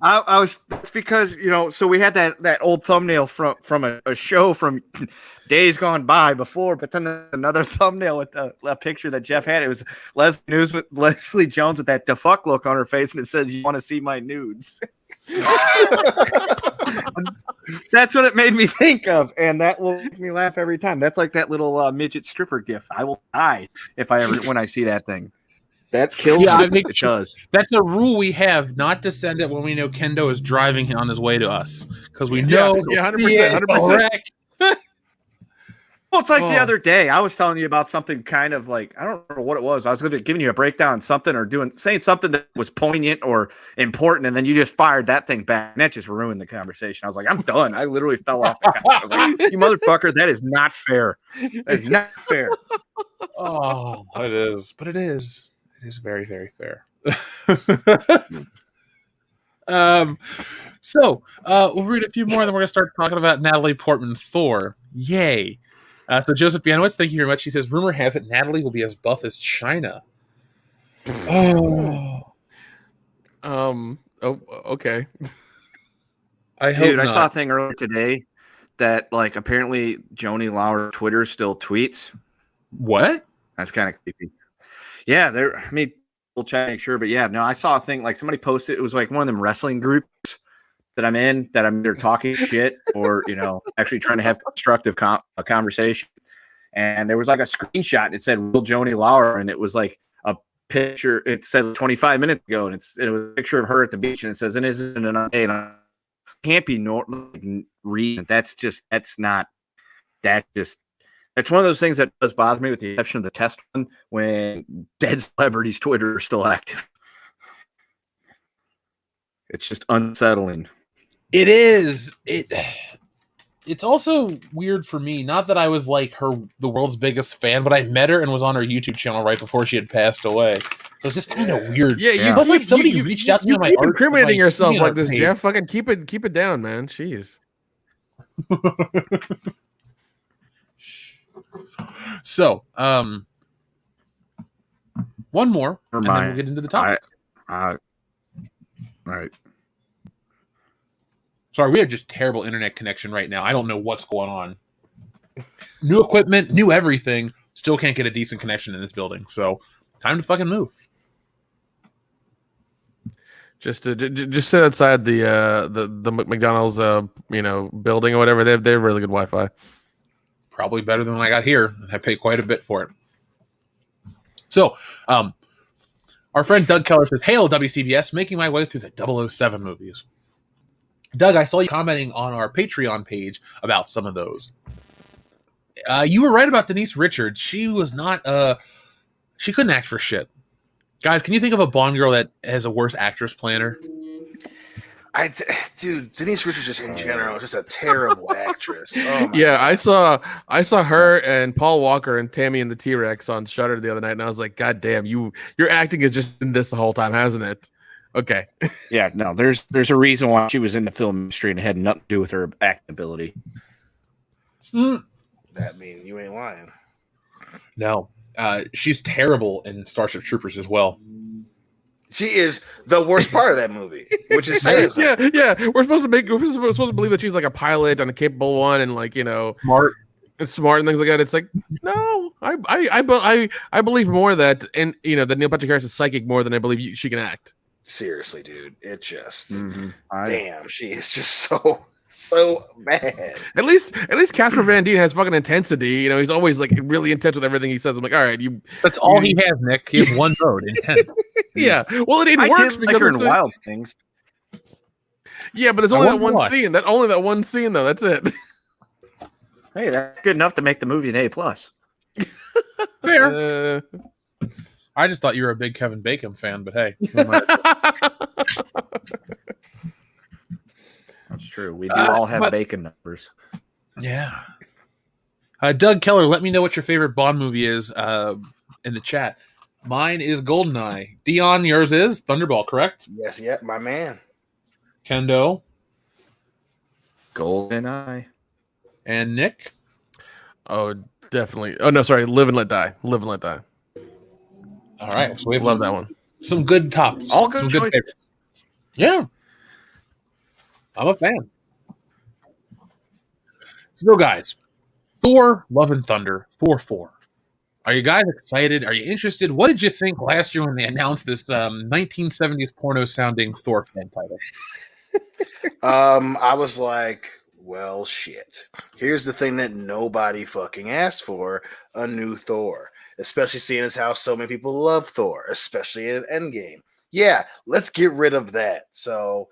S4: It's because so we had that old thumbnail from a show from days gone by before, but then another thumbnail with a picture that Jeff had. It was Leslie Jones with that fuck look on her face, and it says, "You want to see my nudes?" That's what it made me think of, and that will make me laugh every time. That's like that little midget stripper gif. I will die when I see that thing. That kills me. It does.
S2: That's a rule we have, not to send it when we know Kendo is driving on his way to us, because we know.
S5: 100%.
S4: Well, it's like the other day I was telling you about something kind of like, I don't remember what it was. I was giving you a breakdown on something or saying something that was poignant or important, and then you just fired that thing back, and that just ruined the conversation. I was like, I'm done. I literally fell off the couch. I was like, you motherfucker, that is not fair. That is not fair.
S2: Oh, it is. But it is. It is very, very fair. So we'll read a few more, and then we're going to start talking about Natalie Portman Thor. Yay. So Joseph Bianowitz, thank you very much. He says, rumor has it Natalie will be as buff as China.
S5: Okay.
S2: I hope not.
S4: I saw a thing earlier today that like apparently Joni Lauer Twitter still tweets.
S2: What?
S4: That's kind of creepy. Yeah, double check, make sure. But yeah, no, I saw a thing like somebody posted. It was like one of them wrestling groups that I'm in that I'm either talking shit or actually trying to have constructive a conversation. And there was like a screenshot. And it said Will Joni Lauer, and it was like a picture. It said 25 minutes ago, and it was a picture of her at the beach, and it says, "And isn't an day?" And can't be read. That's one of those things that does bother me, with the exception of the test one, when dead celebrities' Twitter are still active. It's just unsettling.
S2: It is. It's also weird for me. Not that I was like the world's biggest fan, but I met her and was on her YouTube channel right before she had passed away. So it's just kind of weird.
S5: Yeah,
S2: Plus, like somebody reached out to me on my
S5: keep
S2: art,
S5: incriminating yourself like this,
S2: page.
S5: Jeff. Fucking keep it down, man. Jeez.
S2: So, one more, and then we'll get into the topic.
S4: All right.
S2: Sorry, we have just terrible internet connection right now. I don't know what's going on. New equipment, new everything. Still can't get a decent connection in this building. So, time to fucking move.
S5: Just sit outside the McDonald's building or whatever. They have really good Wi-Fi.
S2: Probably better than what I got here. I pay quite a bit for it. So, our friend Doug Keller says, "Hail WCBS, making my way through the 007 movies." Doug, I saw you commenting on our Patreon page about some of those. You were right about Denise Richards. She was not. She couldn't act for shit. Guys, can you think of a Bond girl that has a worse actress planner?
S3: Dude, Denise Richards just in general is just a terrible actress. Oh my
S5: Yeah, God. I saw her and Paul Walker and Tammy and the T-Rex on Shudder the other night, and I was like, God damn, your acting is just in this the whole time, hasn't it? Okay.
S4: Yeah, no, there's a reason why she was in the film industry, and it had nothing to do with her acting ability.
S3: That mean you ain't lying.
S2: No. She's terrible in Starship Troopers as well.
S3: She is the worst part of that movie, which is saying something.
S5: Yeah. We're supposed to believe that she's like a pilot and a capable one, and like
S2: Smart
S5: and things like that. It's like, no, I believe more that, and that Neil Patrick Harris is psychic more than I believe she can act.
S3: Seriously, dude, it just
S4: Damn,
S3: she is just so bad.
S5: At least Casper Van Dien has fucking intensity. He's always like really intense with everything he says. I'm like, all right,
S2: That's all he has, Nick. He has one mode, intense.
S5: Yeah. Well, it works
S4: did
S5: because
S4: like her
S5: it's
S4: in Wild Things.
S5: Yeah, but there's only that one scene. Only that one scene though. That's it.
S4: Hey, that's good enough to make the movie an A+.
S2: Fair. I just thought you were a big Kevin Bacon fan, but hey.
S4: That's true. We do all have bacon numbers.
S2: Yeah. Doug Keller, let me know what your favorite Bond movie is in the chat. Mine is GoldenEye. Dion, yours is Thunderball, correct?
S3: Yes, yeah, my man.
S2: Kendo.
S4: GoldenEye.
S2: And Nick.
S5: Oh, definitely. Oh no, sorry. Live and Let Die. Live and Let Die.
S2: All right. So we have
S5: Love that one.
S2: Some good tops.
S4: All good
S2: some
S4: choices.
S2: favorites. Yeah. I'm a fan. So, guys, Thor, Love and Thunder, Thor 4. Are you guys excited? Are you interested? What did you think last year when they announced this 1970s porno-sounding Thor fan title?
S3: I was like, well, shit. Here's the thing that nobody fucking asked for, a new Thor. Especially seeing as how so many people love Thor, especially in Endgame. Yeah, let's get rid of that. So,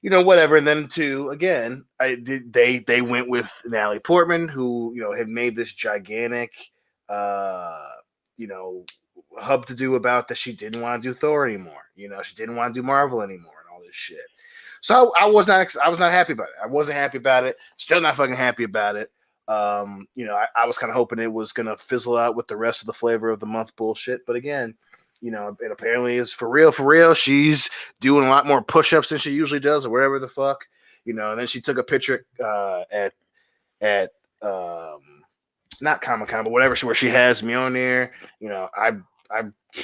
S3: whatever. And then again, they went with Natalie Portman, who had made this gigantic, hub to do about that she didn't want to do Thor anymore. She didn't want to do Marvel anymore and all this shit. So I was not happy about it. I wasn't happy about it. Still not fucking happy about it. I was kind of hoping it was going to fizzle out with the rest of the flavor of the month bullshit. But again, it apparently is for real. She's doing a lot more push-ups than she usually does or whatever the fuck, and then she took a picture at not Comic-Con, but whatever, where she has me on there.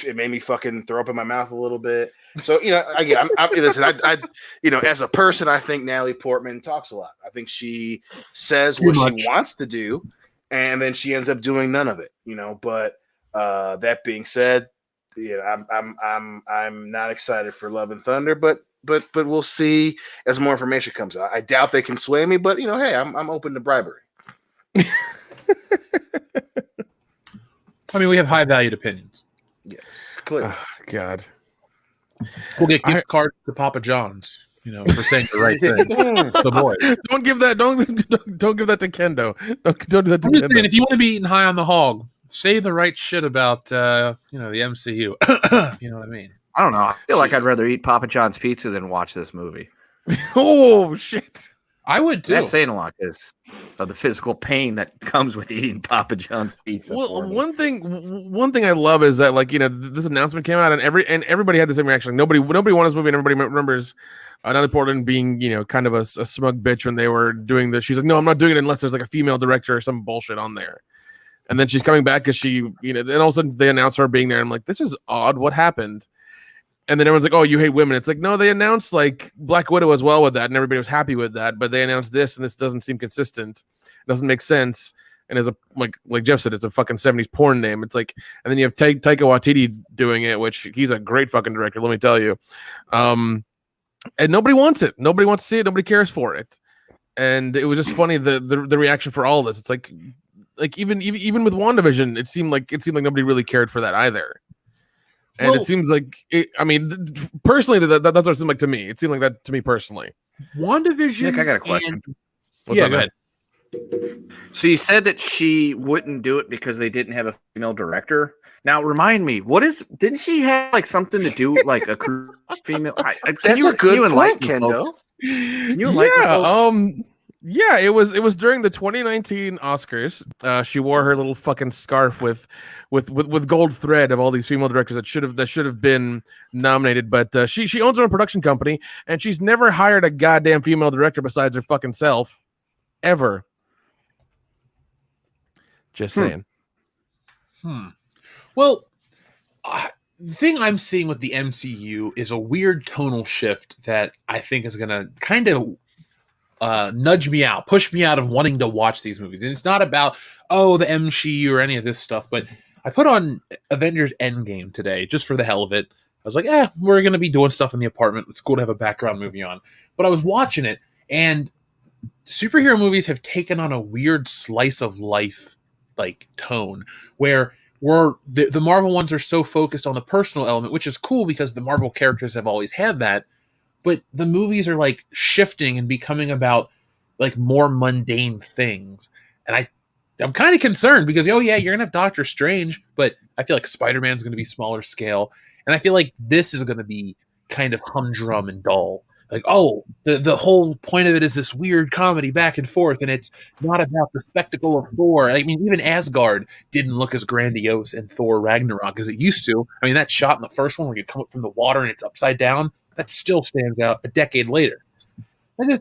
S3: It made me fucking throw up in my mouth a little bit. So, again, listen, as a person, I think Natalie Portman talks a lot. I think she says what she wants to do, and then she ends up doing none of it, but that being said, I'm not excited for Love and Thunder, but we'll see as more information comes out. I doubt they can sway me, but hey, I'm open to bribery.
S2: I mean, we have high valued opinions.
S3: Yes, clearly.
S5: Oh, God.
S2: We'll get gift cards to Papa John's, for saying the right thing. The boy.
S5: Don't give that. Don't give that to Kendo. Don't do that to
S2: I'm just saying,
S5: Kendo.
S2: if you want to be eating high on the hog, say the right shit about the MCU. You know what I mean?
S4: I don't know. I feel like I'd rather eat Papa John's pizza than watch this movie.
S5: Oh shit!
S2: I would too.
S4: That's saying a lot because of the physical pain that comes with eating Papa John's pizza.
S5: Well, one thing I love is that this announcement came out and everybody had the same reaction. Nobody wanted this movie, and everybody remembers Natalie Portman being kind of a smug bitch when they were doing this. She's like, no, I'm not doing it unless there's like a female director or some bullshit on there. And then she's coming back because she then all of a sudden they announce her being there. I'm like, this is odd. What happened? And then everyone's like, oh, you hate women. It's like, no, they announced like Black Widow as well with that, and everybody was happy with that. But they announced this, and this doesn't seem consistent. It doesn't make sense. And as like Jeff said, it's a fucking 70s porn name. It's like, and then you have Taika Waititi doing it, which he's a great fucking director, let me tell you. And nobody wants it. Nobody wants to see it. Nobody cares for it. And it was just funny the reaction for all of this. It's like even with WandaVision, it seemed like nobody really cared for that either. And it seems like personally, that's what it seemed like to me. It seemed like that to me personally.
S2: WandaVision.
S4: Nick, I got a question.
S2: Go ahead.
S4: So you said that she wouldn't do it because they didn't have a female director. Now remind me, didn't she have like something to do with like a female?
S3: That's a good point, Kendo.
S4: Can you enlighten folks?
S5: Yeah, it was during the 2019 Oscars. She wore her little fucking scarf with gold thread of all these female directors that should have been nominated. But she owns her own production company, and she's never hired a goddamn female director besides her fucking self, ever. Just saying.
S2: Well, the thing I'm seeing with the MCU is a weird tonal shift that I think is going to kind of nudge me out, push me out of wanting to watch these movies. And it's not about, the MCU or any of this stuff, but I put on Avengers Endgame today just for the hell of it. I was like, we're going to be doing stuff in the apartment. It's cool to have a background movie on. But I was watching it, and superhero movies have taken on a weird slice of life tone where the Marvel ones are so focused on the personal element, which is cool because the Marvel characters have always had that. But the movies are shifting and becoming about more mundane things. And I'm kind of concerned because, you're going to have Doctor Strange, but I feel like Spider-Man's going to be smaller scale. And I feel like this is going to be kind of humdrum and dull. The whole point of it is this weird comedy back and forth, and it's not about the spectacle of Thor. I mean, even Asgard didn't look as grandiose in Thor Ragnarok as it used to. I mean, that shot in the first one where you come up from the water and it's upside down, that still stands out a decade later.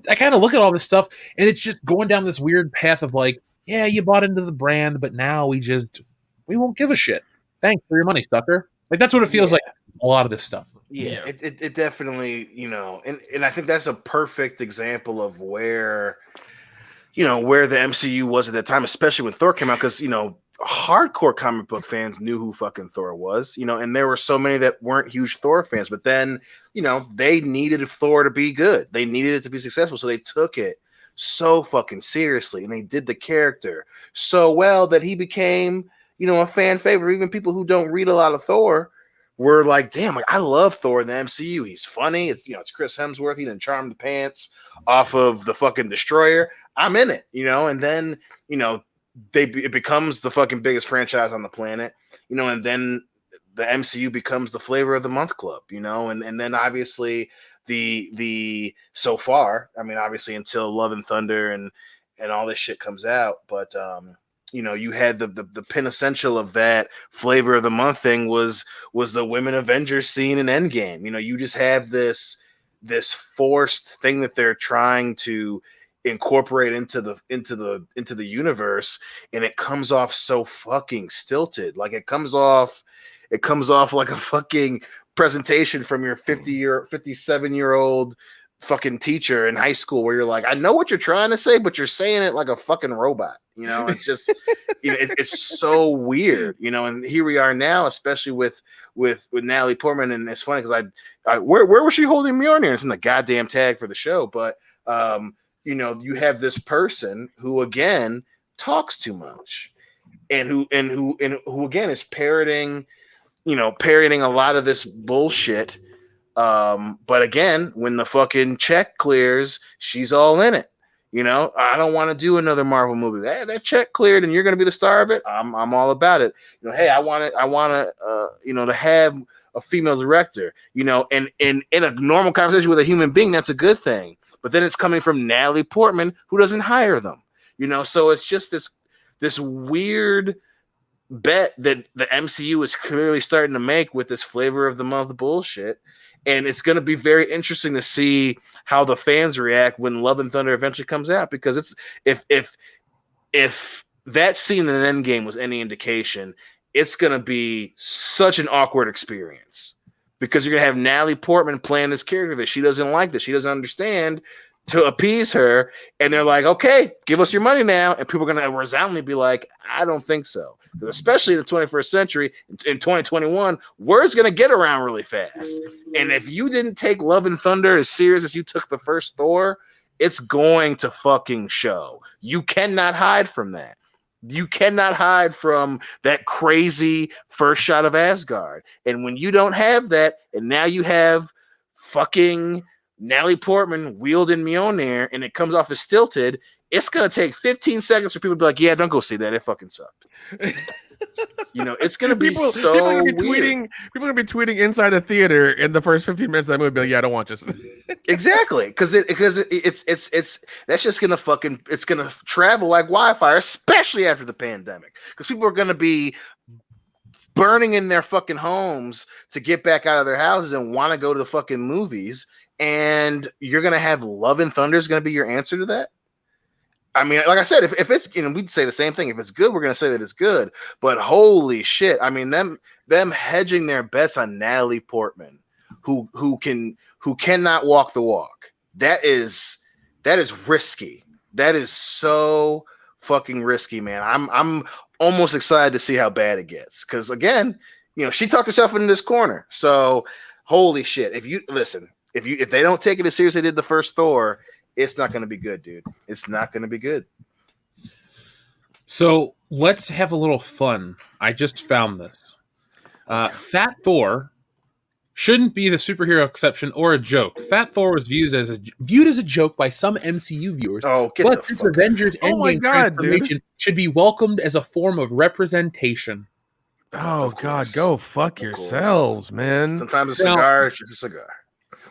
S2: I kind of look at all this stuff, and it's just going down this weird path of you bought into the brand, but now we won't give a shit. Thanks for your money, sucker. That's what it feels like. A lot of this stuff.
S3: Yeah. It definitely, and I think that's a perfect example of where the MCU was at that time, especially when Thor came out, because hardcore comic book fans knew who fucking Thor was, and there were so many that weren't huge Thor fans, but then they needed Thor to be good, they needed it to be successful, so they took it so fucking seriously, and they did the character so well that he became a fan favorite. Even people who don't read a lot of Thor were like, damn, I love Thor in the MCU. He's funny. It's it's Chris Hemsworth. He done charm the pants off of the fucking Destroyer. I'm in it, and then it becomes the fucking biggest franchise on the planet, and then the MCU becomes the flavor of the month club, and then obviously the so far, I mean, obviously until Love and Thunder and all this shit comes out, but you had the quintessential of that flavor of the month thing was the women Avengers scene in Endgame. You just have this forced thing that they're trying to incorporate into the universe, and it comes off so fucking stilted. It comes off like a fucking presentation from your 57-year-old fucking teacher in high school where you're like, I know what you're trying to say, but you're saying it like a fucking robot. It's just, it's so weird, and here we are now, especially with Natalie Portman. And it's funny because where was she holding Mjolnir? It's in the goddamn tag for the show. But, you have this person who, again, talks too much and who again is parroting a lot of this bullshit. But again, when the fucking check clears, she's all in it. I don't want to do another Marvel movie. Hey, that check cleared and you're going to be the star of it. I'm all about it. Hey, I want to have a female director, and in a normal conversation with a human being, that's a good thing. But then it's coming from Natalie Portman, who doesn't hire them, so it's just this weird bet that the MCU is clearly starting to make with this flavor of the month bullshit. And it's going to be very interesting to see how the fans react when Love and Thunder eventually comes out, because it's if that scene in Endgame was any indication, it's going to be such an awkward experience, because you're going to have Natalie Portman playing this character that she doesn't like, that she doesn't understand, to appease her, and they're like, okay, give us your money now, and people are going to resoundingly be like, I don't think so. Especially in the 21st century, in 2021, word's going to get around really fast. And if you didn't take Love and Thunder as serious as you took the first Thor, it's going to fucking show. You cannot hide from that. You cannot hide from that crazy first shot of Asgard. And when you don't have that, and now you have fucking Natalie Portman wielding Mjolnir, and it comes off as stilted, it's going to take 15 seconds for people to be like, yeah, don't go see that. It fucking sucked. It's going to be
S5: people are gonna be tweeting. People are going to be tweeting inside the theater in the first 15 minutes of that movie. Be like, yeah, I don't want this.
S3: Exactly, because it's that's just going to it's going to travel like wildfire, especially after the pandemic, because people are going to be burning in their fucking homes to get back out of their houses and want to go to the fucking movies. And you're going to have Love and Thunder is going to be your answer to that. I mean, like I said, if it's, we'd say the same thing. If it's good, we're going to say that it's good. But holy shit. I mean, them hedging their bets on Natalie Portman, who cannot walk the walk. That is risky. That is so fucking risky, man. I'm almost excited to see how bad it gets. Because again, she talked herself into this corner. So holy shit. If they don't take it as serious as they did the first Thor, it's not going to be good, dude. It's not going to be good.
S2: So let's have a little fun. I just found this. Fat Thor shouldn't be the superhero exception or a joke. Fat Thor was viewed as a joke by some MCU viewers.
S3: Oh,
S2: but this Avengers Endgame transformation should be welcomed as a form of representation.
S5: Oh God, go fuck yourselves, man.
S3: Sometimes a cigar is just a cigar.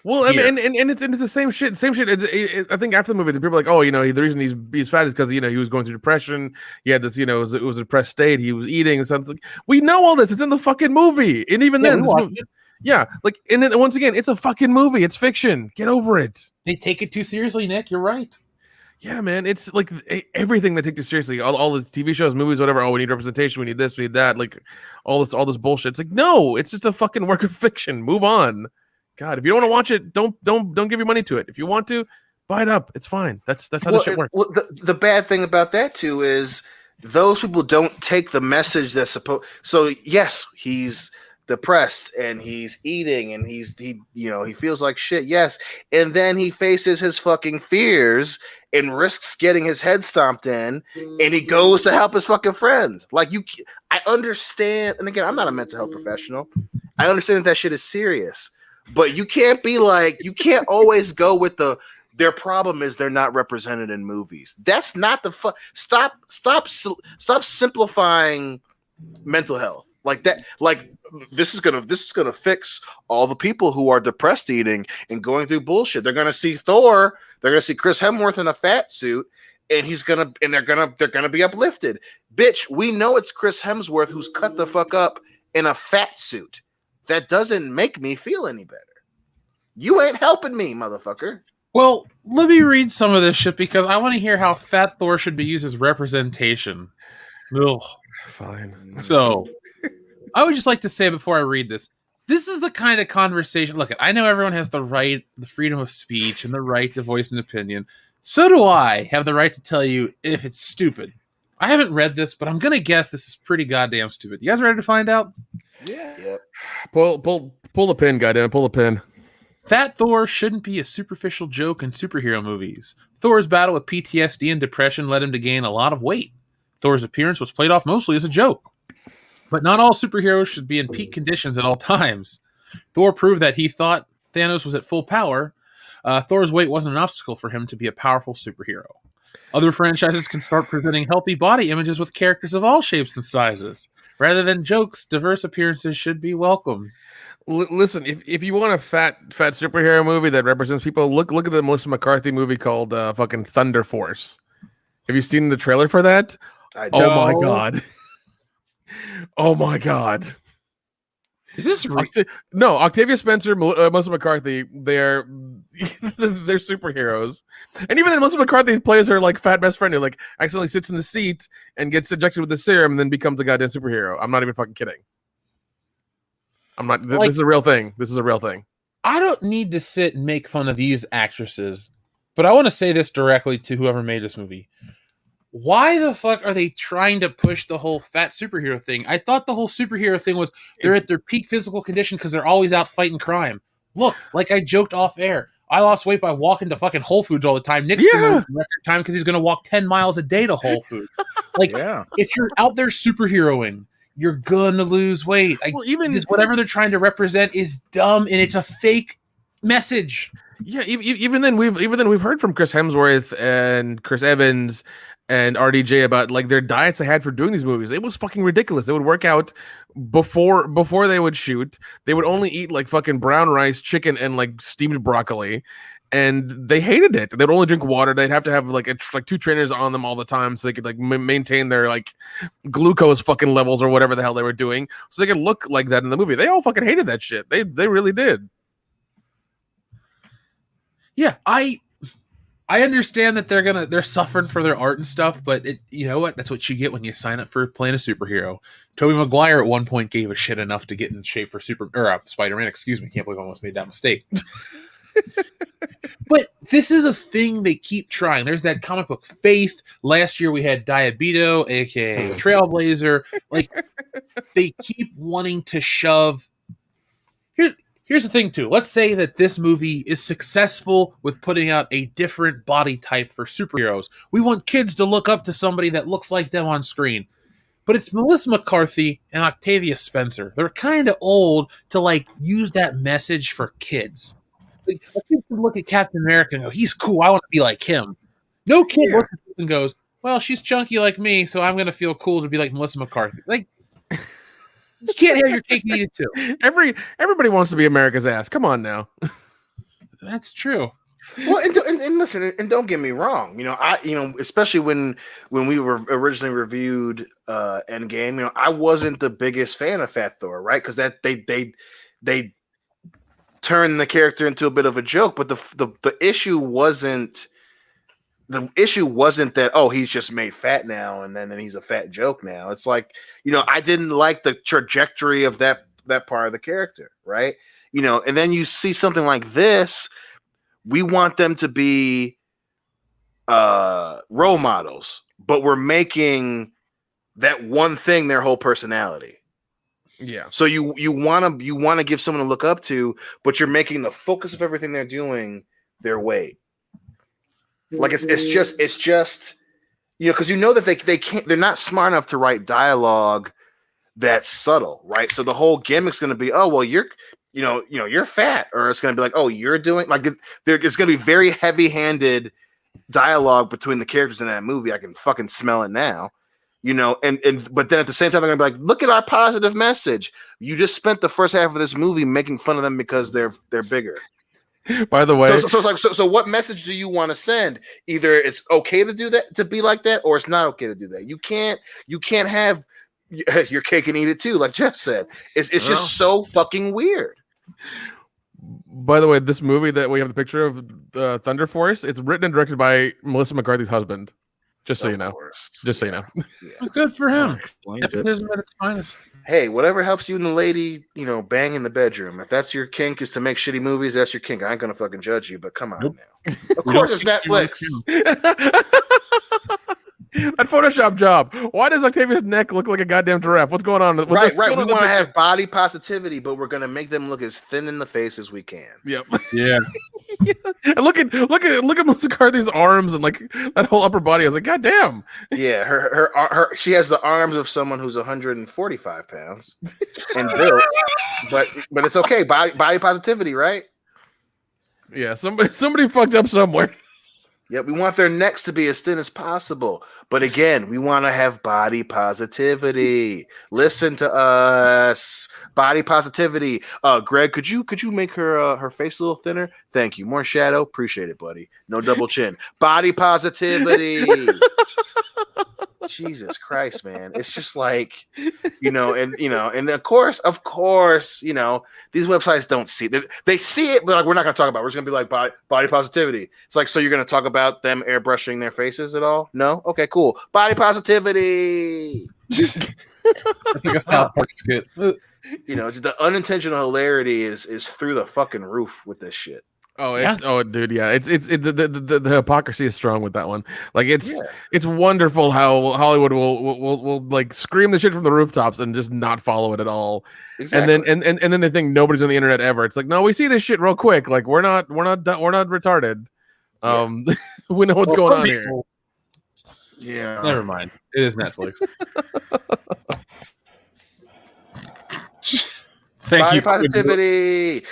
S5: Well, I mean, and it's the same shit. I think after the movie, the people are like, oh, the reason he's fat is because he was going through depression. He had this, it was a depressed state. He was eating and something. We know all this. It's in the fucking movie, and even then, and then once again, it's a fucking movie. It's fiction. Get over it.
S2: They take it too seriously, Nick. You're right.
S5: Yeah, man. It's like everything they take too seriously. All the TV shows, movies, whatever. Oh, we need representation. We need this. We need that. Like all this bullshit. It's like, no, it's just a fucking work of fiction. Move on. God, if you don't want to watch it, don't give your money to it. If you want to, buy it up. It's fine. That's how this shit works.
S3: Well, the bad thing about that too is those people don't take the message that's supposed. So yes, he's depressed and he's eating and he feels like shit. Yes, and then he faces his fucking fears and risks getting his head stomped in, and he goes to help his fucking friends. Like I understand, and again, I'm not a mental health professional. I understand that shit is serious. But you can't always go with their problem is they're not represented in movies. That's not the stop simplifying mental health like that. Like this is gonna fix all the people who are depressed eating and going through bullshit. They're gonna see Thor. They're gonna see Chris Hemsworth in a fat suit, and they're gonna be uplifted. Bitch, we know it's Chris Hemsworth who's cut the fuck up in a fat suit. That doesn't make me feel any better. You ain't helping me, motherfucker.
S2: Well, let me read some of this shit because I want to hear how Fat Thor should be used as representation. Ugh.
S5: Fine.
S2: So, I would just like to say before I read this, This is the kind of conversation. Look, I know everyone has the freedom of speech, and the right to voice an opinion. So do I have the right to tell you if it's stupid. I haven't read this, but I'm gonna guess this is pretty goddamn stupid. You guys ready to find out?
S3: Yeah. Yep.
S5: Pull the pin, goddamn, pull the pin.
S2: Fat Thor shouldn't be a superficial joke in superhero movies. Thor's battle with PTSD and depression led him to gain a lot of weight. Thor's appearance was played off mostly as a joke. But not all superheroes should be in peak conditions at all times. Thor proved that he thought Thanos was at full power. Thor's weight wasn't an obstacle for him to be a powerful superhero. Other franchises can start presenting healthy body images with characters of all shapes and sizes. Rather than jokes, diverse appearances should be welcomed.
S5: Listen, if you want a fat superhero movie that represents people, look at the Melissa McCarthy movie called fucking Thunder Force. Have you seen the trailer for that? Oh my god! Oh my god!
S2: Is this real?
S5: No, Octavia Spencer, Melissa McCarthy, they're superheroes. And even then, Melissa McCarthy plays her like fat best friend who like accidentally sits in the seat and gets injected with the serum and then becomes a goddamn superhero. I'm not even fucking kidding. I'm not. This is a real thing. This is a real thing.
S2: I don't need to sit and make fun of these actresses, but I want to say this directly to whoever made this movie. Why the fuck are they trying to push the whole fat superhero thing? I thought the whole superhero thing was they're at their peak physical condition because they're always out fighting crime. Look, like I joked off air, I lost weight by walking to fucking Whole Foods all the time. Nick's going to lose record time because he's going to walk 10 miles a day to Whole Foods. Like, if you're out there superheroing, you're going to lose weight. Even whatever they're trying to represent is dumb and it's a fake message.
S5: Yeah, even then we've heard from Chris Hemsworth and Chris Evans and RDJ about like their diets they had for doing these movies. It was fucking ridiculous. They would work out before they would shoot. They would only eat like fucking brown rice, chicken, and like steamed broccoli, and they hated it. They'd only drink water. They'd have to have like two trainers on them all the time so they could like maintain their like glucose fucking levels or whatever the hell they were doing, so they could look like that in the movie. They all fucking hated that shit. They really did.
S2: Yeah, I understand that they're suffering for their art and stuff, but you know what? That's what you get when you sign up for playing a superhero. Tobey Maguire at one point gave a shit enough to get in shape for Spider-Man. Excuse me, can't believe I almost made that mistake. But this is a thing they keep trying. There's that comic book Faith. Last year we had Diabito, aka Trailblazer. Like they keep wanting to shove. Here's the thing, too. Let's say that this movie is successful with putting out a different body type for superheroes. We want kids to look up to somebody that looks like them on screen. But it's Melissa McCarthy and Octavia Spencer. They're kind of old to, like, use that message for kids. Like, a kid can look at Captain America and go, he's cool, I want to be like him. No kid looks at this and goes, well, she's chunky like me, so I'm going to feel cool to be like Melissa McCarthy. Like... You can't have your cake and eat it too.
S5: Everybody wants to be America's ass. Come on now.
S2: That's true.
S3: Well, and listen, and don't get me wrong. Especially when we were originally reviewed Endgame, I wasn't the biggest fan of Fat Thor, right? Because that they turned the character into a bit of a joke. But the issue wasn't. The issue wasn't that, oh, he's just made fat now and then he's a fat joke now. It's like, I didn't like the trajectory of that part of the character, right? And then you see something like this, we want them to be role models, but we're making that one thing their whole personality.
S5: Yeah. So
S3: you want to give someone to look up to, but you're making the focus of everything they're doing their weight. Like it's just because that they're not smart enough to write dialogue that's subtle, right? So the whole gimmick's going to be, oh well, you're fat, or it's going to be like, oh, you're doing like it's going to be very heavy-handed dialogue between the characters in that movie. I can fucking smell it now, but then at the same time, they're going to be like, look at our positive message. You just spent the first half of this movie making fun of them because they're bigger.
S5: By the way,
S3: so it's like, so what message do you want to send? Either it's okay to do that, to be like that, or it's not okay to do that. You can't have your cake and eat it too, like Jeff said. It's just so fucking weird.
S5: By the way, this movie that we have the picture of, Thunder Force, it's written and directed by Melissa McCarthy's husband. Just so
S3: Of
S5: you know.
S3: course.
S5: Just so you know.
S3: Yeah.
S2: Good for him.
S4: Explains it.
S2: Nepotism at its finest.
S3: Hey, whatever helps you and the lady, bang in the bedroom. If that's your kink is to make shitty movies, that's your kink. I ain't gonna fucking judge you, but come on
S2: Nope.
S3: now. Of course, it's Netflix.
S5: That Photoshop job. Why does Octavia's neck look like a goddamn giraffe? What's going on?
S3: Right. We want to have body positivity, but we're gonna make them look as thin in the face as we can.
S5: Yep.
S2: Yeah.
S5: And look at Melissa McCarthy's arms and like that whole upper body. I was like, God damn.
S3: Yeah, her she has the arms of someone who's 145 pounds and built, but it's okay. Body positivity, right?
S5: Yeah, somebody fucked up somewhere.
S3: Yeah, we want their necks to be as thin as possible. But again, we want to have body positivity. Listen to us. Body positivity. Greg, could you make her face a little thinner? Thank you. More shadow. Appreciate it, buddy. No double chin. Body positivity. Jesus Christ, man. It's just like, and of course, these websites don't see it. They see it, but like we're not gonna talk about it. We're just gonna be like body positivity. It's like, so you're gonna talk about them airbrushing their faces at all? No? Okay, cool. Body positivity.
S2: That's like a South Park skit.
S3: The unintentional hilarity is through the fucking roof with this shit.
S5: Oh, dude, yeah. It's the hypocrisy is strong with that one. Like it's wonderful how Hollywood will like scream the shit from the rooftops and just not follow it at all.
S3: Exactly.
S5: And then they think nobody's on the internet ever. It's like, no, we see this shit real quick. Like we're not retarded. We know what's going on here.
S4: Yeah.
S2: Never mind. It is Netflix. Thank
S3: Body
S2: you.
S3: positivity.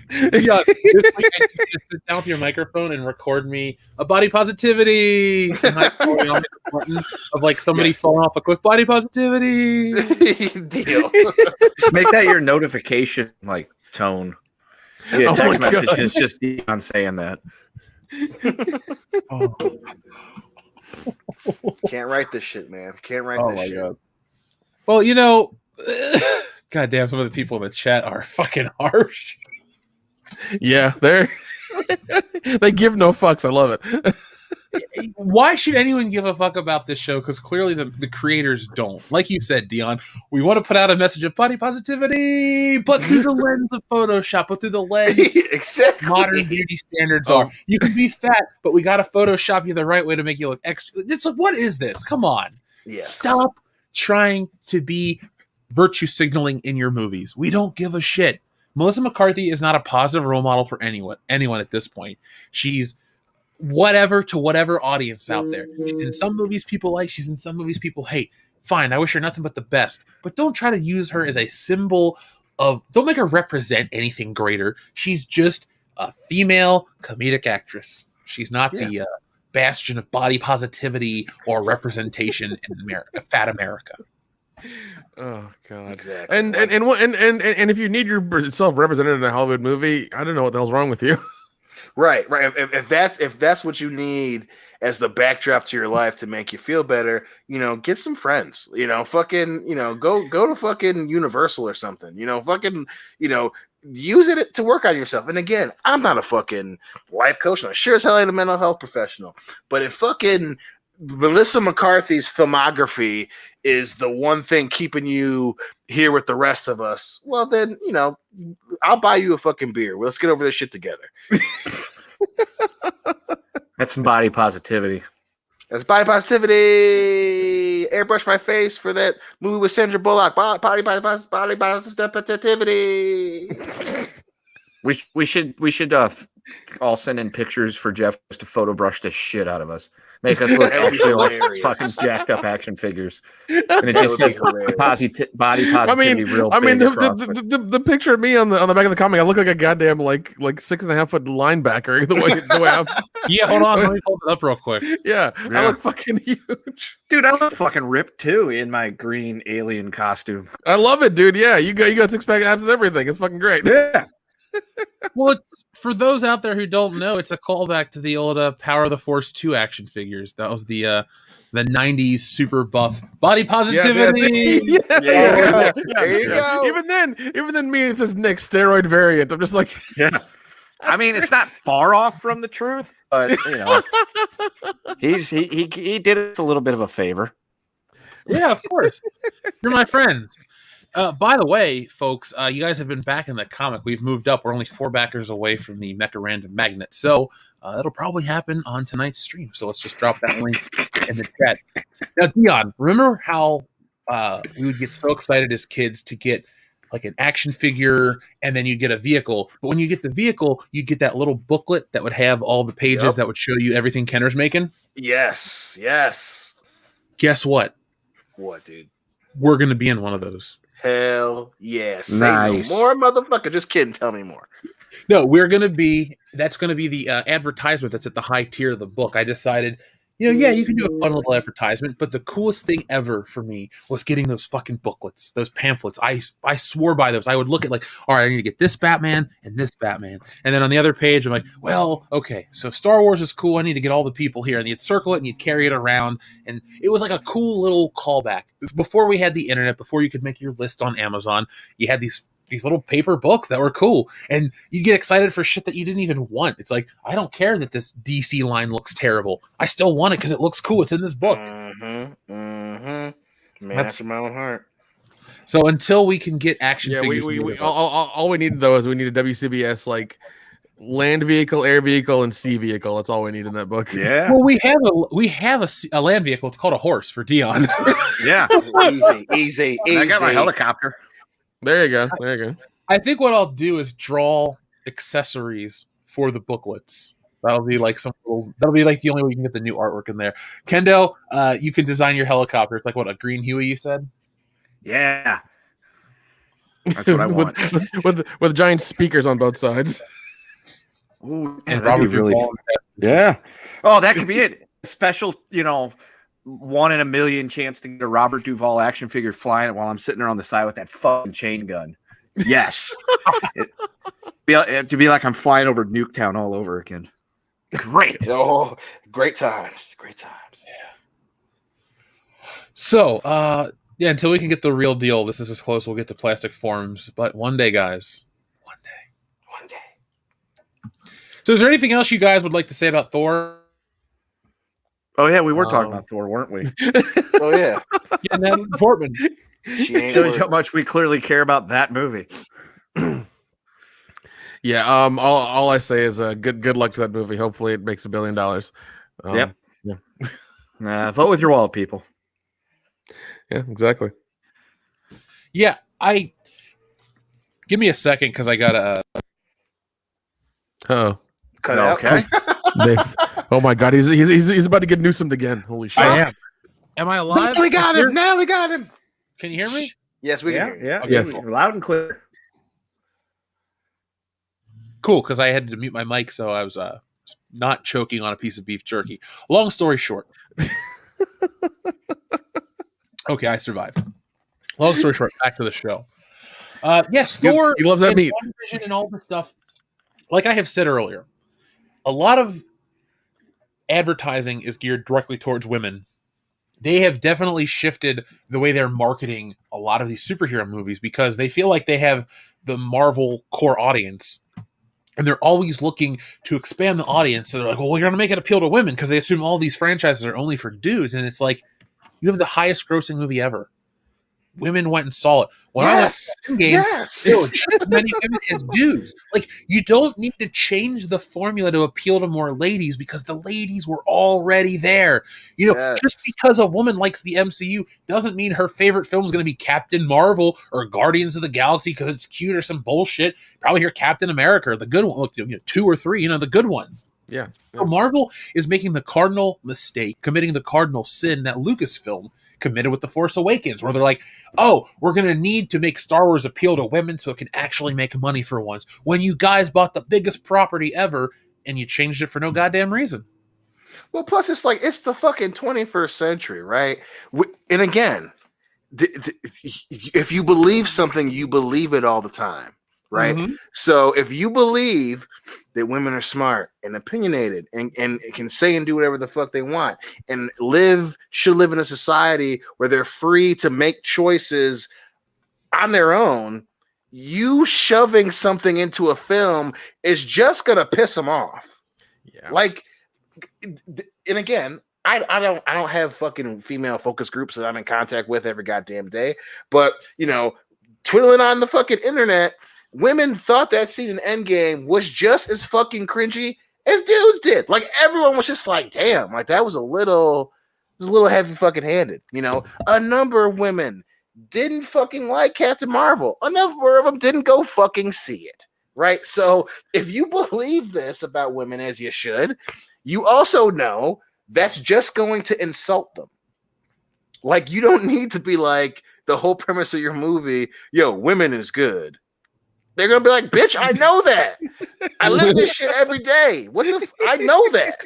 S2: Yeah, just sit down with your microphone and record me a body positivity. And hit the button of like somebody falling off a cliff. Body positivity.
S3: Deal.
S4: Just make that your notification like tone. Yeah,
S5: Oh
S4: text
S5: my
S4: message
S5: God.
S4: is just Dion saying that.
S2: Oh,
S3: Can't write this shit, man. Can't write
S2: oh
S3: this
S2: my
S3: shit.
S2: god. Well, God damn, some of the people in the chat are fucking harsh.
S5: Yeah, they give no fucks. I love it.
S2: Why should anyone give a fuck about this show? Because clearly the creators don't. Like you said, Dion, we want to put out a message of body positivity, but through the lens of Photoshop, but through the lens
S3: Exactly.
S2: modern beauty standards are. You can be fat, but we got to Photoshop you the right way to make you look extra. It's like, what is this? Come on.
S3: Yes.
S2: Stop trying to be virtue signaling in your movies. We don't give a shit. Melissa McCarthy is not a positive role model for anyone at this point. She's whatever to whatever audience out there. She's in some movies people like, she's in some movies people hate. Fine, I wish her nothing but the best. But don't try to use her as a symbol of, don't make her represent anything greater. She's just a female comedic actress. She's not the bastion of body positivity or representation in America, fat America.
S5: Oh god.
S3: Exactly.
S5: And if you need yourself represented in a Hollywood movie, I don't know what the hell's wrong with you.
S3: Right. If that's what you need as the backdrop to your life to make you feel better, get some friends. Go to fucking Universal or something. Use it to work on yourself. And again, I'm not a fucking life coach, and I sure as hell ain't a mental health professional. But if fucking Melissa McCarthy's filmography is the one thing keeping you here with the rest of us, well then, I'll buy you a fucking beer. Let's get over this shit together.
S4: That's some body positivity.
S3: That's body positivity. Airbrush my face for that movie with Sandra Bullock. Body positivity.
S4: We should all send in pictures for Jeff just to photo brush the shit out of us. Make us look
S3: That would be
S4: actually like
S3: hilarious.
S4: fucking jacked up action figures. And it just says body positivity real big across it.
S5: The picture of me on the back of the comic, I look like a goddamn like 6.5 foot linebacker. The way I'm,
S2: Yeah, hold on. Let me hold it up real quick.
S5: yeah, I look fucking huge.
S4: Dude, I look fucking ripped too in my green alien costume.
S5: I love it, dude. Yeah, you got 6-pack abs and everything. It's fucking great.
S4: Yeah.
S2: Well, for those out there who don't know, it's a callback to the old Power of the Force 2 action figures. That was the 90s super buff body positivity.
S5: Yeah.
S3: There you go.
S5: Even then, me, it says Nick steroid variant. I'm just like,
S4: Yeah. I mean, it's not far off from the truth, but you know, he did us a little bit of a favor.
S2: Yeah, of course. You're my friend. By the way, folks, you guys have been back in the comic. We've moved up. We're only 4 backers away from the Mecha Random Magnet. So it'll probably happen on tonight's stream. So let's just drop that link in the chat. Now, Dion, remember how we would get so excited as kids to get like an action figure and then you get a vehicle. But when you get the vehicle, you get that little booklet that would have all the pages that would show you everything Kenner's making.
S3: Yes.
S2: Guess what?
S3: What, dude?
S2: We're going to be in one of those.
S3: Hell yes.
S4: Nice.
S3: Say no more, motherfucker. Just kidding. Tell me more.
S2: No, that's going to be the advertisement that's at the high tier of the book. I decided, you can do a fun little advertisement, but the coolest thing ever for me was getting those fucking booklets, those pamphlets. I swore by those. I would look at like, all right, I need to get this Batman and this Batman. And then on the other page, I'm like, well, okay, so Star Wars is cool. I need to get all the people here. And you'd circle it and you'd carry it around. And it was like a cool little callback. Before we had the internet, before you could make your list on Amazon, you had these little paper books that were cool, and you get excited for shit that you didn't even want. It's like, I don't care that this DC line looks terrible. I still want it because it looks cool. It's in this book.
S3: Man after my own heart.
S2: So until we can get action figures,
S5: all we need though is we need a WCBS like land vehicle, air vehicle, and sea vehicle. That's all we need in that book.
S4: Yeah.
S2: Well, we have a land vehicle. It's called a horse for Dion.
S4: Yeah.
S3: Easy.
S4: I got my helicopter.
S5: There you go.
S2: I think what I'll do is draw accessories for the booklets. That'll be like that'll be like the only way you can get the new artwork in there. Kendo, you can design your helicopter. It's like what, a green Huey you said?
S4: Yeah. That's what I want.
S5: with giant speakers on both sides.
S4: Ooh,
S2: And
S4: that'd be really
S2: Duvall.
S4: Yeah. Oh, that could be it. Special, 1 in a million chance to get a Robert Duvall action figure flying it while I'm sitting there on the side with that fucking chain gun. Yes. It'd be like I'm flying over Nuketown all over again. Great.
S3: Oh, great times.
S2: Yeah. So, until we can get the real deal, this is as close we'll get to plastic forms. But one day, guys. One day. So is there anything else you guys would like to say about Thor?
S4: Oh, yeah, we were talking about Thor, weren't we?
S3: Oh, yeah.
S2: Yeah, Natalie Portman.
S3: She ain't
S4: Shows you how much we clearly care about that movie.
S5: Yeah. All I say is good luck to that movie. Hopefully, it makes $1 billion.
S4: Yep.
S5: Yeah.
S4: Vote with your wallet, people.
S5: Yeah. Exactly.
S2: Yeah, give me a second because I gotta.
S5: Oh.
S3: cut out.
S4: Okay.
S5: Oh my God, he's about to get Newsomed again. Holy shit!
S2: I am. Am I alive?
S3: Natalie got him.
S2: Can you hear me?
S3: Yes, we can hear you.
S4: Yeah.
S2: Okay,
S5: Yes.
S2: cool.
S4: Loud and clear.
S2: Cool, because I had to mute my mic, so I was not choking on a piece of beef jerky. Long story short. Okay, I survived. Long story short, back to the show. Yes, Thor.
S5: He loves that
S2: and
S5: meat.
S2: WandaVision and all this stuff. Like I have said earlier, a lot of advertising is geared directly towards women. They have definitely shifted the way they're marketing a lot of these superhero movies because they feel like they have the Marvel core audience. And they're always looking to expand the audience. So they're like, well, we're going to make it appeal to women because they assume all these franchises are only for dudes. And it's like, you have the highest grossing movie ever. Women went and saw it. When
S3: Yes.
S2: I went to Endgame, there were just as many women as dudes. Like, you don't need to change the formula to appeal to more ladies because the ladies were already there. Just because a woman likes the MCU doesn't mean her favorite film is going to be Captain Marvel or Guardians of the Galaxy because it's cute or some bullshit. Probably hear Captain America or the good one. Look, 2 or 3, the good ones.
S5: Yeah.
S2: So Marvel is making the cardinal mistake, committing the cardinal sin that Lucasfilm committed with The Force Awakens, where they're like, oh, we're going to need to make Star Wars appeal to women so it can actually make money for once. When you guys bought the biggest property ever and you changed it for no goddamn reason.
S3: Well, plus it's like, it's the fucking 21st century, right? And again, if you believe something, you believe it all the time. Right.
S2: Mm-hmm.
S3: So if you believe that women are smart and opinionated and can say and do whatever the fuck they want and should live in a society where they're free to make choices on their own, you shoving something into a film is just gonna piss them off.
S5: Yeah.
S3: Like, and again, I don't have fucking female focus groups that I'm in contact with every goddamn day, but twiddling on the fucking internet, women thought that scene in Endgame was just as fucking cringy as dudes did. Like, everyone was just like, damn, like that was a little heavy fucking handed. A number of women didn't fucking like Captain Marvel. A number of them didn't go fucking see it. Right? So if you believe this about women, as you should, you also know that's just going to insult them. Like, you don't need to be like, the whole premise of your movie, women is good. They're gonna be like, bitch, I know that. I live this shit every day. I know that.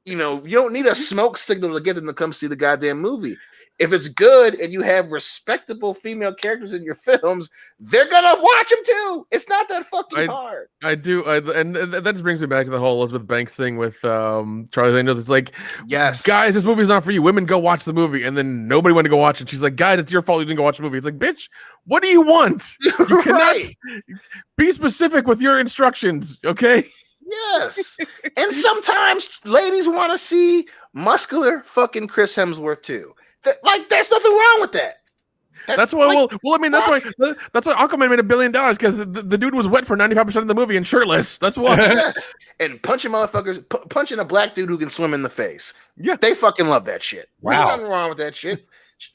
S3: You don't need a smoke signal to get them to come see the goddamn movie. If it's good and you have respectable female characters in your films, they're gonna watch them too. It's not that fucking hard.
S5: I do, and that just brings me back to the whole Elizabeth Banks thing with Charlie's Angels. It's like,
S3: yes,
S5: guys, this movie's not for you. Women, go watch the movie, and then nobody went to go watch it. She's like, guys, it's your fault you didn't go watch the movie. It's like, bitch, what do you want? You cannot be specific with your instructions, okay?
S3: Yes, and sometimes ladies want to see muscular fucking Chris Hemsworth too. There's nothing wrong with that.
S5: That's why. Like, well, I mean, that's why Aquaman made $1 billion because the dude was wet for 95% of the movie and shirtless. That's why.
S3: Yes, and punching motherfuckers, punching a black dude who can swim in the face.
S5: Yeah,
S3: they fucking love that shit.
S2: Wow,
S3: there's nothing wrong with that shit.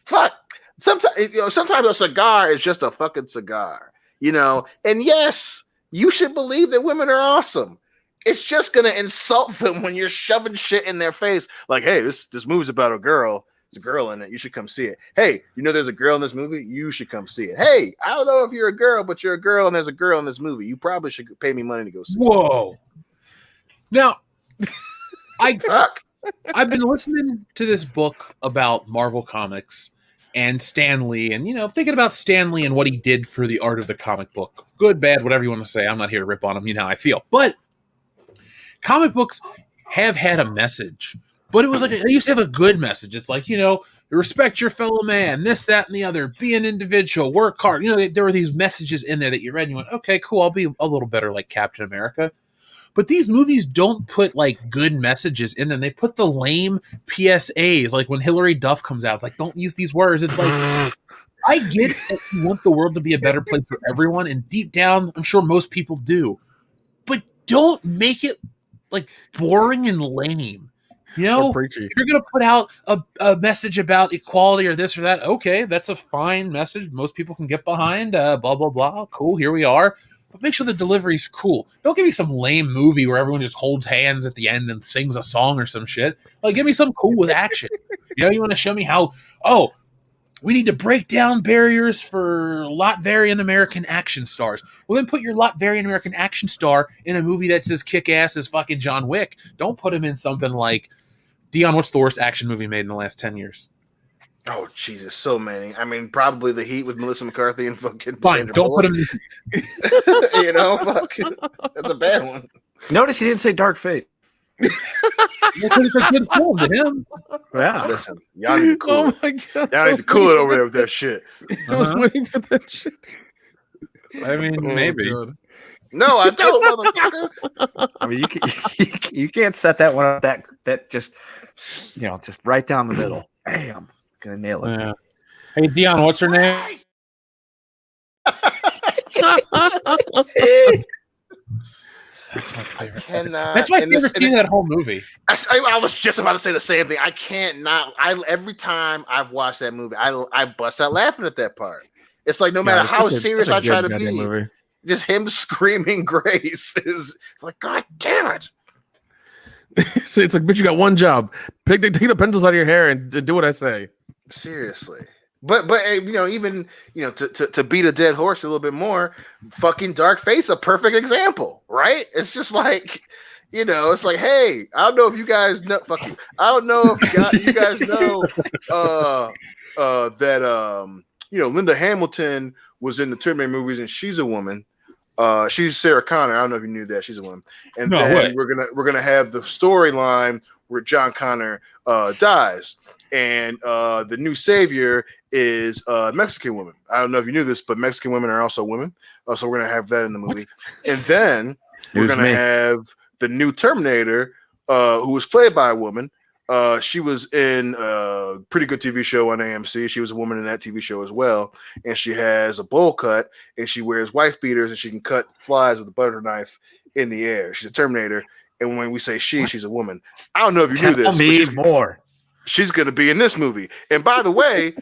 S3: Fuck. Sometimes a cigar is just a fucking cigar. And yes, you should believe that women are awesome. It's just gonna insult them when you're shoving shit in their face. Like, hey, this movie's about a girl. There's a girl in it. You should come see it. Hey, there's a girl in this movie. You should come see it. Hey, I don't know if you're a girl, but you're a girl and there's a girl in this movie. You probably should pay me money to go see it.
S2: Whoa. Now, I've been listening to this book about Marvel Comics and Stan Lee and, thinking about Stan Lee and what he did for the art of the comic book. Good, bad, whatever you want to say. I'm not here to rip on him. You know how I feel. But comic books have had a message. But it was like, they used to have a good message. It's like, respect your fellow man, this, that, and the other. Be an individual, work hard. There were these messages in there that you read and you went, okay, cool, I'll be a little better like Captain America. But these movies don't put like good messages in them. They put the lame PSAs, like when Hillary Duff comes out. It's like, don't use these words. It's like, I get that you want the world to be a better place for everyone. And deep down, I'm sure most people do. But don't make it like boring and lame. If you're going to put out a message about equality or this or that, okay, that's a fine message. Most people can get behind, blah, blah, blah. Cool, here we are. But make sure the delivery's cool. Don't give me some lame movie where everyone just holds hands at the end and sings a song or some shit. Like, give me something cool with action. You want to show me how, we need to break down barriers for Latvian American action stars. Well, then put your Latvian American action star in a movie that's as kick-ass as fucking John Wick. Don't put him in something like, Dion, what's the worst action movie made in the last 10 years?
S3: Oh, Jesus, so many. I mean, probably The Heat with Melissa McCarthy and fucking
S2: Fine,
S3: Sandra
S2: don't
S3: Bullock.
S2: put him
S3: fucking, that's a bad one.
S4: Notice he didn't say Dark Fate.
S2: It's a good film to him.
S4: Yeah.
S3: Listen, y'all need to cool
S5: Oh
S3: it.
S5: my god!
S3: Y'all need to cool it over there with that shit.
S5: I was waiting for that shit.
S2: I mean, maybe.
S5: God.
S3: No, I don't, motherfucker.
S4: I mean, you can't set that one up that just just right down the middle. Bam, gonna nail it.
S2: Yeah. Hey, Dion, what's her name? That's my favorite. That's my favorite thing in that whole movie.
S3: I was just about to say the same thing. I can't not. Every time I've watched that movie, I bust out laughing at that part. It's like no matter how serious I try to be,
S5: movie.
S3: Just him screaming Grace is. It's like, God damn it.
S5: So it's like, bitch, you got one job. Take the pencils out of your hair and do what I say.
S3: Seriously. But even to beat a dead horse a little bit more, fucking Dark Face, a perfect example, right? It's just like, it's like, hey, I don't know if you guys know, fuck you. I don't know if you guys know that Linda Hamilton was in the Terminator movies and she's a woman. She's Sarah Connor. I don't know if you knew that she's a woman. And then we're gonna have the storyline where John Connor dies. and the new savior is a Mexican woman. I don't know if you knew this, but Mexican women are also women. So we're gonna have that in the movie, and then we're gonna have the new Terminator, who was played by a woman. She was in a pretty good TV show on AMC. She was a woman in that TV show as well, and she has a bowl cut, and she wears wife beaters, and she can cut flies with a butter knife in the air. She's a Terminator, and when we say she's a woman. I don't know if you knew this.
S4: Tell me more.
S3: She's going to be in this movie. And by the way,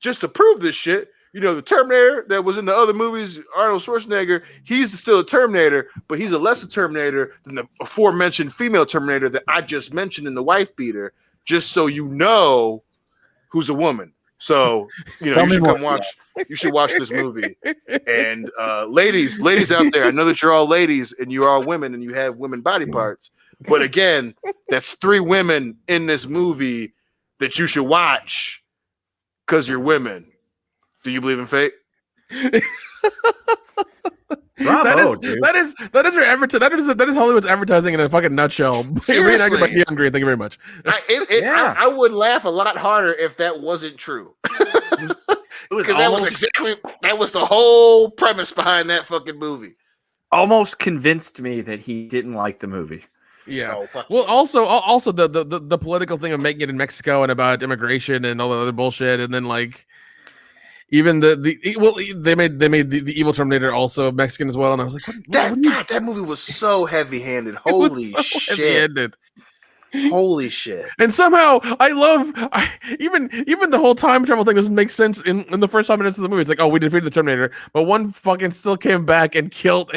S3: just to prove this shit, the Terminator that was in the other movies, Arnold Schwarzenegger, he's still a Terminator, but he's a lesser Terminator than the aforementioned female Terminator that I just mentioned in the wife beater, just so you know who's a woman. So, you should come watch. You should watch this movie. And ladies out there, I know that you're all ladies and you're all women and you have women body parts. But again, that's 3 women in this movie that you should watch because you're women. Do you believe in fate?
S4: Bravo,
S5: that is Hollywood's advertising in a fucking nutshell.
S3: Seriously.
S5: By Dion Green, thank you very much.
S3: I would laugh a lot harder if that wasn't true. Because that was the whole premise behind that fucking movie.
S4: Almost convinced me that he didn't like the movie.
S5: Yeah. Well, also the political thing of making it in Mexico and about immigration and all the other bullshit, and then like even they made the evil Terminator also Mexican as well, and I was like,
S3: that movie was so heavy-handed. Holy shit! Heavy-handed. Holy shit!
S5: And somehow even the whole time travel thing doesn't make sense in the first 5 minutes of the movie. It's like, oh, we defeated the Terminator, but one fucking still came back and killed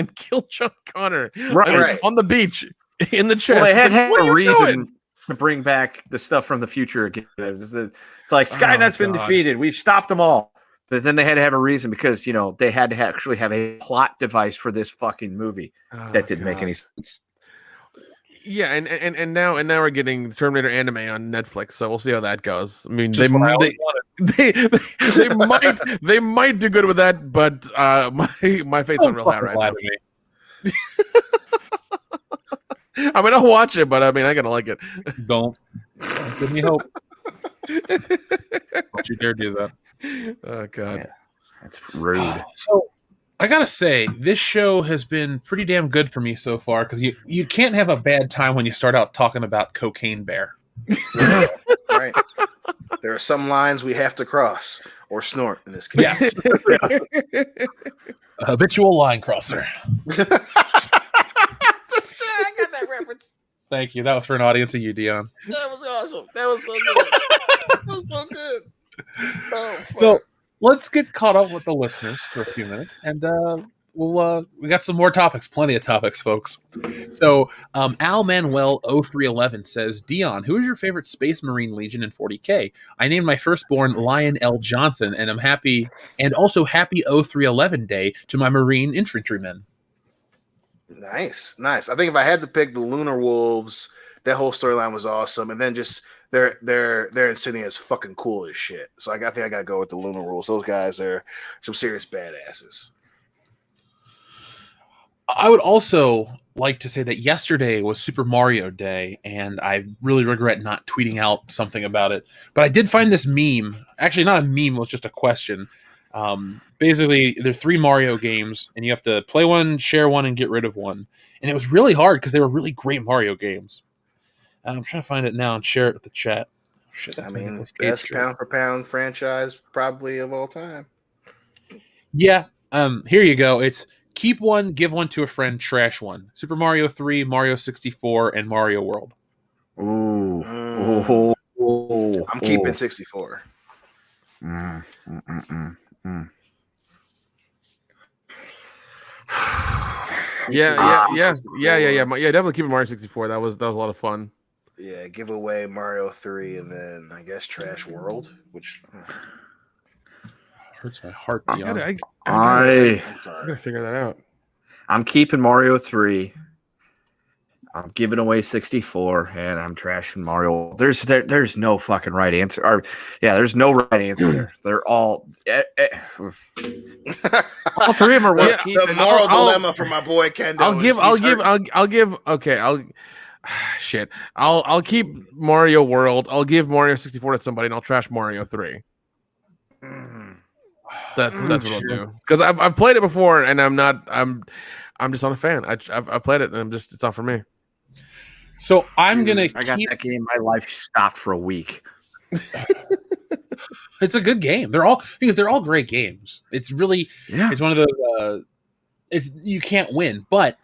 S5: John Connor
S3: right
S5: on the beach. In the chest.
S4: Well, they had a reason to bring back the stuff from the future again. It's like Skynet's been defeated. We've stopped them all. But then they had to have a reason because, they had to actually have a plot device for this fucking movie that didn't make any sense.
S5: Yeah, and now we're getting the Terminator anime on Netflix, so we'll see how that goes. I mean, they might do good with that, but my fate's on real high right now. I mean, I'll watch it, but I mean, I gotta like it.
S2: Don't give me hope. Don't you dare do that.
S5: Oh God,
S4: yeah, that's rude.
S2: So I gotta say, this show has been pretty damn good for me so far because you can't have a bad time when you start out talking about Cocaine Bear.
S3: Right. There are some lines we have to cross or snort in this case.
S2: Yes. A habitual line crosser.
S3: I got that reference.
S2: Thank you. That was for an audience of you, Dion.
S3: That was awesome. That was so good. That was so good. Oh,
S2: so let's get caught up with the listeners for a few minutes, and we got some more topics. Plenty of topics, folks. So Al Manuel 0311 says, Dion, who is your favorite Space Marine Legion in 40K? I named my firstborn Lion L. Johnson, and I'm happy, and also happy 0311 day to my Marine infantrymen.
S3: Nice. I think if I had to pick the Lunar Wolves, that whole storyline was awesome, and then just their insignia is fucking cool as shit. So I think I gotta go with the Lunar Wolves. Those guys are some serious badasses.
S2: I would also like to say that yesterday was Super Mario Day, and I really regret not tweeting out something about it. But I did find this meme. Actually, not a meme. It was just a question. Basically, there are 3 Mario games, and you have to play one, share one, and get rid of one. And it was really hard because they were really great Mario games. I'm trying to find it now and share it with the chat. Shit, that's
S3: best pound-for-pound franchise probably of all time.
S2: Yeah. Here you go. It's keep one, give one to a friend, trash one. Super Mario 3, Mario 64, and Mario World.
S4: Ooh.
S3: I'm keeping 64.
S5: Yeah. Definitely keeping Mario 64. That was a lot of fun.
S3: Yeah, give away Mario 3 and then I guess Trash World, which
S2: hurts my heart.
S5: I gotta figure that out.
S4: I'm keeping Mario 3. I'm giving away 64, and I'm trashing Mario. There's no fucking right answer. There's no right answer there. They're all. All 3 of them are worth keeping.
S3: The moral dilemma for my boy Kendall.
S5: I'll give. Okay, Shit. I'll keep Mario World. I'll give Mario 64 to somebody, and I'll trash Mario 3. That's what I'll do. Because I've played it before, and I'm just not a fan. I've played it, and it's not for me.
S2: So I'm gonna.
S4: I got that game. My life stopped for a week.
S2: It's a good game. They're all great games. It's really It's one of those. You can't win, but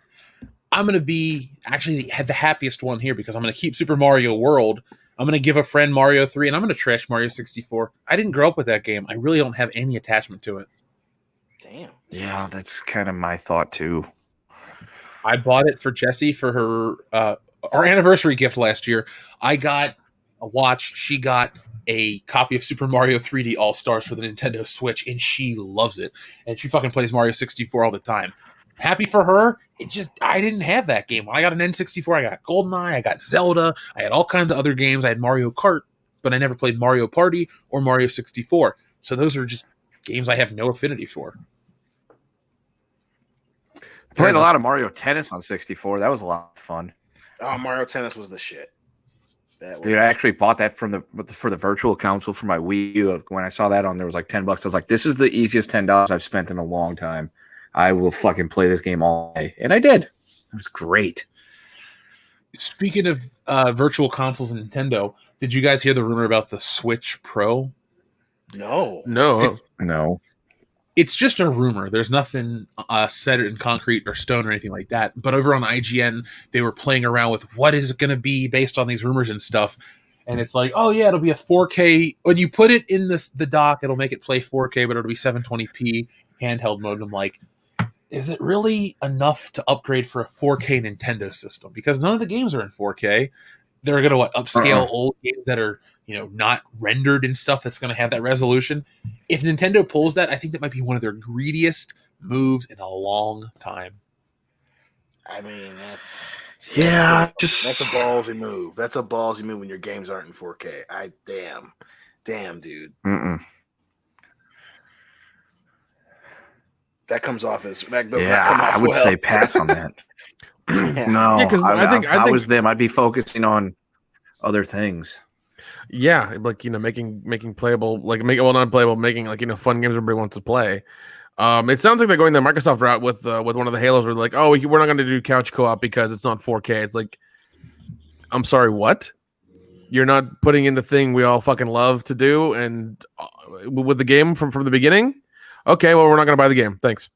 S2: I'm gonna be actually the happiest one here because I'm gonna keep Super Mario World. I'm gonna give a friend Mario 3, and I'm gonna trash Mario 64. I didn't grow up with that game. I really don't have any attachment to it.
S3: Damn.
S4: Yeah, that's kind of my thought too.
S2: I bought it for Jessie for her our anniversary gift last year. I got a watch. She got a copy of Super Mario 3D All-Stars for the Nintendo Switch, and she loves it. And she fucking plays Mario 64 all the time. Happy for her. I didn't have that game. When I got an N64, I got GoldenEye, I got Zelda, I had all kinds of other games. I had Mario Kart, but I never played Mario Party or Mario 64. So those are just games I have no affinity for.
S4: Played a lot of Mario Tennis on 64. That was a lot of fun.
S3: Oh, Mario Tennis was the shit.
S4: Dude, I actually bought that for the virtual console for my Wii U. When I saw that on there was like $10. I was like, this is the easiest $10 I've spent in a long time. I will fucking play this game all day. And I did. It was great.
S2: Speaking of virtual consoles and Nintendo, did you guys hear the rumor about the Switch Pro?
S3: No.
S2: It's just a rumor. There's nothing set in concrete or stone or anything like that. But over on IGN, they were playing around with what is going to be based on these rumors and stuff. And it's like, oh yeah, it'll be a 4K. When you put it in the dock, it'll make it play 4K, but it'll be 720p handheld mode. And I'm like, is it really enough to upgrade for a 4K Nintendo system? Because none of the games are in 4K. They're going to upscale old games that are not rendered and stuff that's going to have that resolution. If Nintendo pulls that, I think that might be one of their greediest moves in a long time.
S3: I mean, that's
S4: just
S3: a ballsy move. That's a ballsy move when your games aren't in 4K. Damn, dude. That comes off as that does not come off
S4: I would
S3: well.
S4: say pass on that. No,
S5: because I think
S4: I was them. I'd be focusing on other things.
S5: Yeah, like making playable, not playable, making fun games everybody wants to play. It sounds like they're going the Microsoft route with one of the Halos. Where they're like, oh, we're not going to do couch co-op because it's not 4K. It's like, I'm sorry, what? You're not putting in the thing we all fucking love to do, and with the game from the beginning. Okay, well, we're not going to buy the game. Thanks.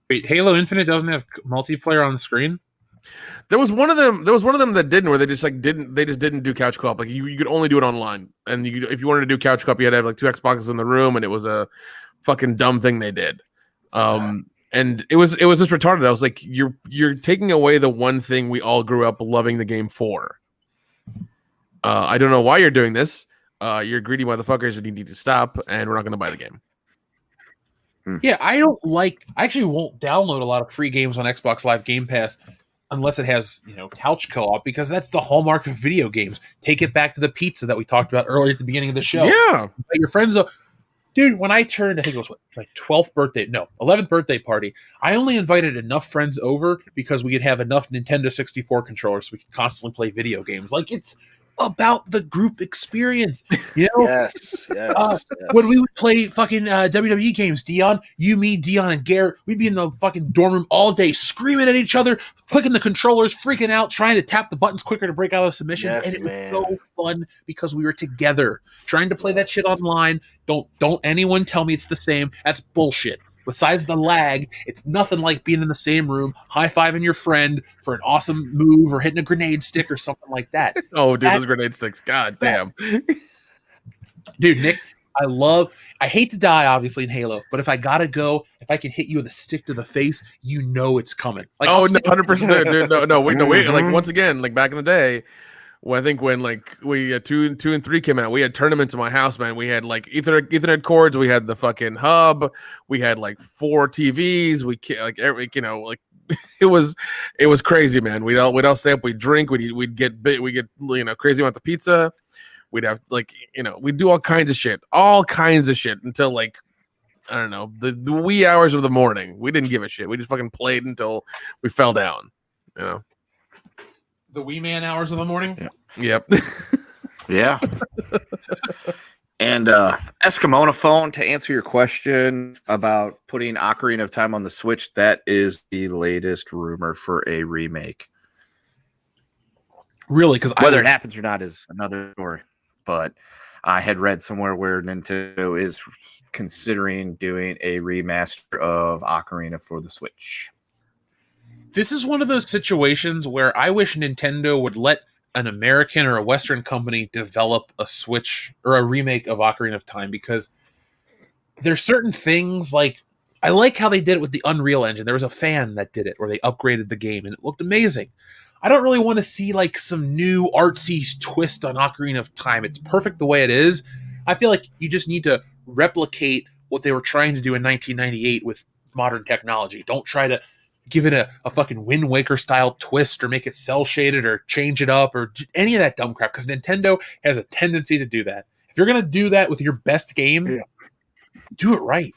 S2: Wait, Halo Infinite doesn't have multiplayer on the screen?
S5: There was one of them that didn't, where they just didn't do couch co-op. Like you could only do it online, and if you wanted to do couch co-op, you had to have like 2 Xboxes in the room, and it was a fucking dumb thing they did. And it was just retarded. I was like, you're taking away the one thing we all grew up loving the game for. I don't know why you're doing this. You're greedy motherfuckers, and you need to stop. And we're not going to buy the game.
S2: Yeah, I actually won't download a lot of free games on Xbox Live Game Pass unless it has, couch co-op, because that's the hallmark of video games. Take it back to the pizza that we talked about earlier at the beginning of the show.
S5: Yeah.
S2: Your friends, dude, when I turned, I think it was my 11th birthday party, I only invited enough friends over because we could have enough Nintendo 64 controllers so we could constantly play video games. Like, it's about the group experience,
S3: Yes.
S2: When we would play fucking WWE games, Dion, me, Dion, and Garrett, we'd be in the fucking dorm room all day screaming at each other, clicking the controllers, freaking out, trying to tap the buttons quicker to break out of submissions.
S3: Yes,
S2: and it was so fun because we were together trying to play that shit online. Don't anyone tell me it's the same. That's bullshit. Besides the lag, it's nothing like being in the same room, high-fiving your friend for an awesome move or hitting a grenade stick or something like that.
S5: Oh, dude, those grenade sticks. God damn.
S2: Dude, Nick, I hate to die, obviously, in Halo, but if I gotta go, if I can hit you with a stick to the face, it's coming. Like,
S5: oh, no, 100%. Dude, no, wait. Like, once again, like back in the day, I think when we 2 and 3 came out, we had tournaments in my house, man. We had like Ethernet cords, we had the fucking hub, we had like 4 TVs, it was crazy, man. We'd all stay up, we'd drink, we'd get crazy amounts of pizza. We'd have we'd do all kinds of shit until like, I don't know, the wee hours of the morning. We didn't give a shit. We just fucking played until we fell down,
S2: The wee man hours of the morning.
S5: Yep.
S4: Yeah. And Eskimona phone, to answer your question about putting Ocarina of Time on the Switch, that is the latest rumor for a remake.
S2: Really? Because
S4: Whether it happens or not is another story. But I had read somewhere where Nintendo is considering doing a remaster of Ocarina for the Switch.
S2: this is one of those situations where I wish Nintendo would let an American or a Western company develop a Switch or a remake of Ocarina of Time, because there's certain things like I like how they did it with the Unreal Engine. There was a fan that did it where they upgraded the game and it looked amazing. I don't really want to see like some new artsy twist on Ocarina of Time. It's perfect the way it is. I feel like you just need to replicate what they were trying to do in 1998 with modern technology. Don't try to give it a fucking Wind Waker style twist or make it cell shaded or change it up or any of that dumb crap, because Nintendo has a tendency to do that. If you're going to do that with your best game, do it right.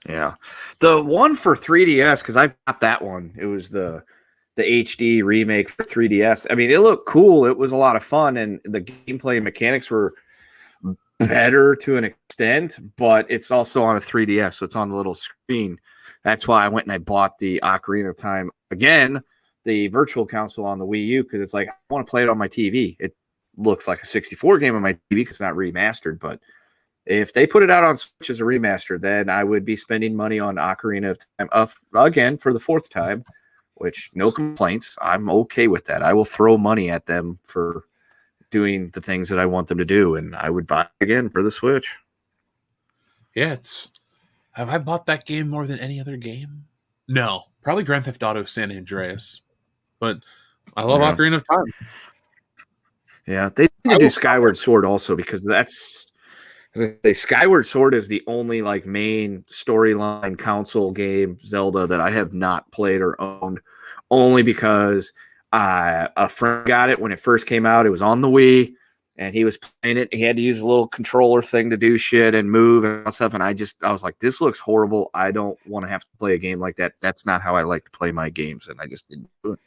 S4: Yeah. The one for 3DS, because I got that one. It was the HD remake for 3DS. I mean, it looked cool. It was a lot of fun, and the gameplay and mechanics were better to an extent, but it's also on a 3DS, so it's on the little screen. That's why I went and I bought the Ocarina of Time again, the virtual console on the Wii U, because it's like, I want to play it on my TV. It looks like a 64 game on my TV because it's not remastered, but if they put it out on Switch as a remaster, then I would be spending money on Ocarina of Time again for the fourth time, which no complaints. I'm okay with that. I will throw money at them for doing the things that I want them to do, and I would buy it again for the Switch.
S2: Yeah, have I bought that game more than any other game? No, probably Grand Theft Auto San Andreas, but I love Ocarina of Time.
S4: Yeah, they need to do Skyward Sword also, because Skyward Sword is the only like main storyline console game Zelda that I have not played or owned, only because a friend got it when it first came out. It was on the Wii, and he was playing it. He had to use a little controller thing to do shit and move and stuff. And I was like, this looks horrible. I don't want to have to play a game like that. That's not how I like to play my games. And I just didn't do it.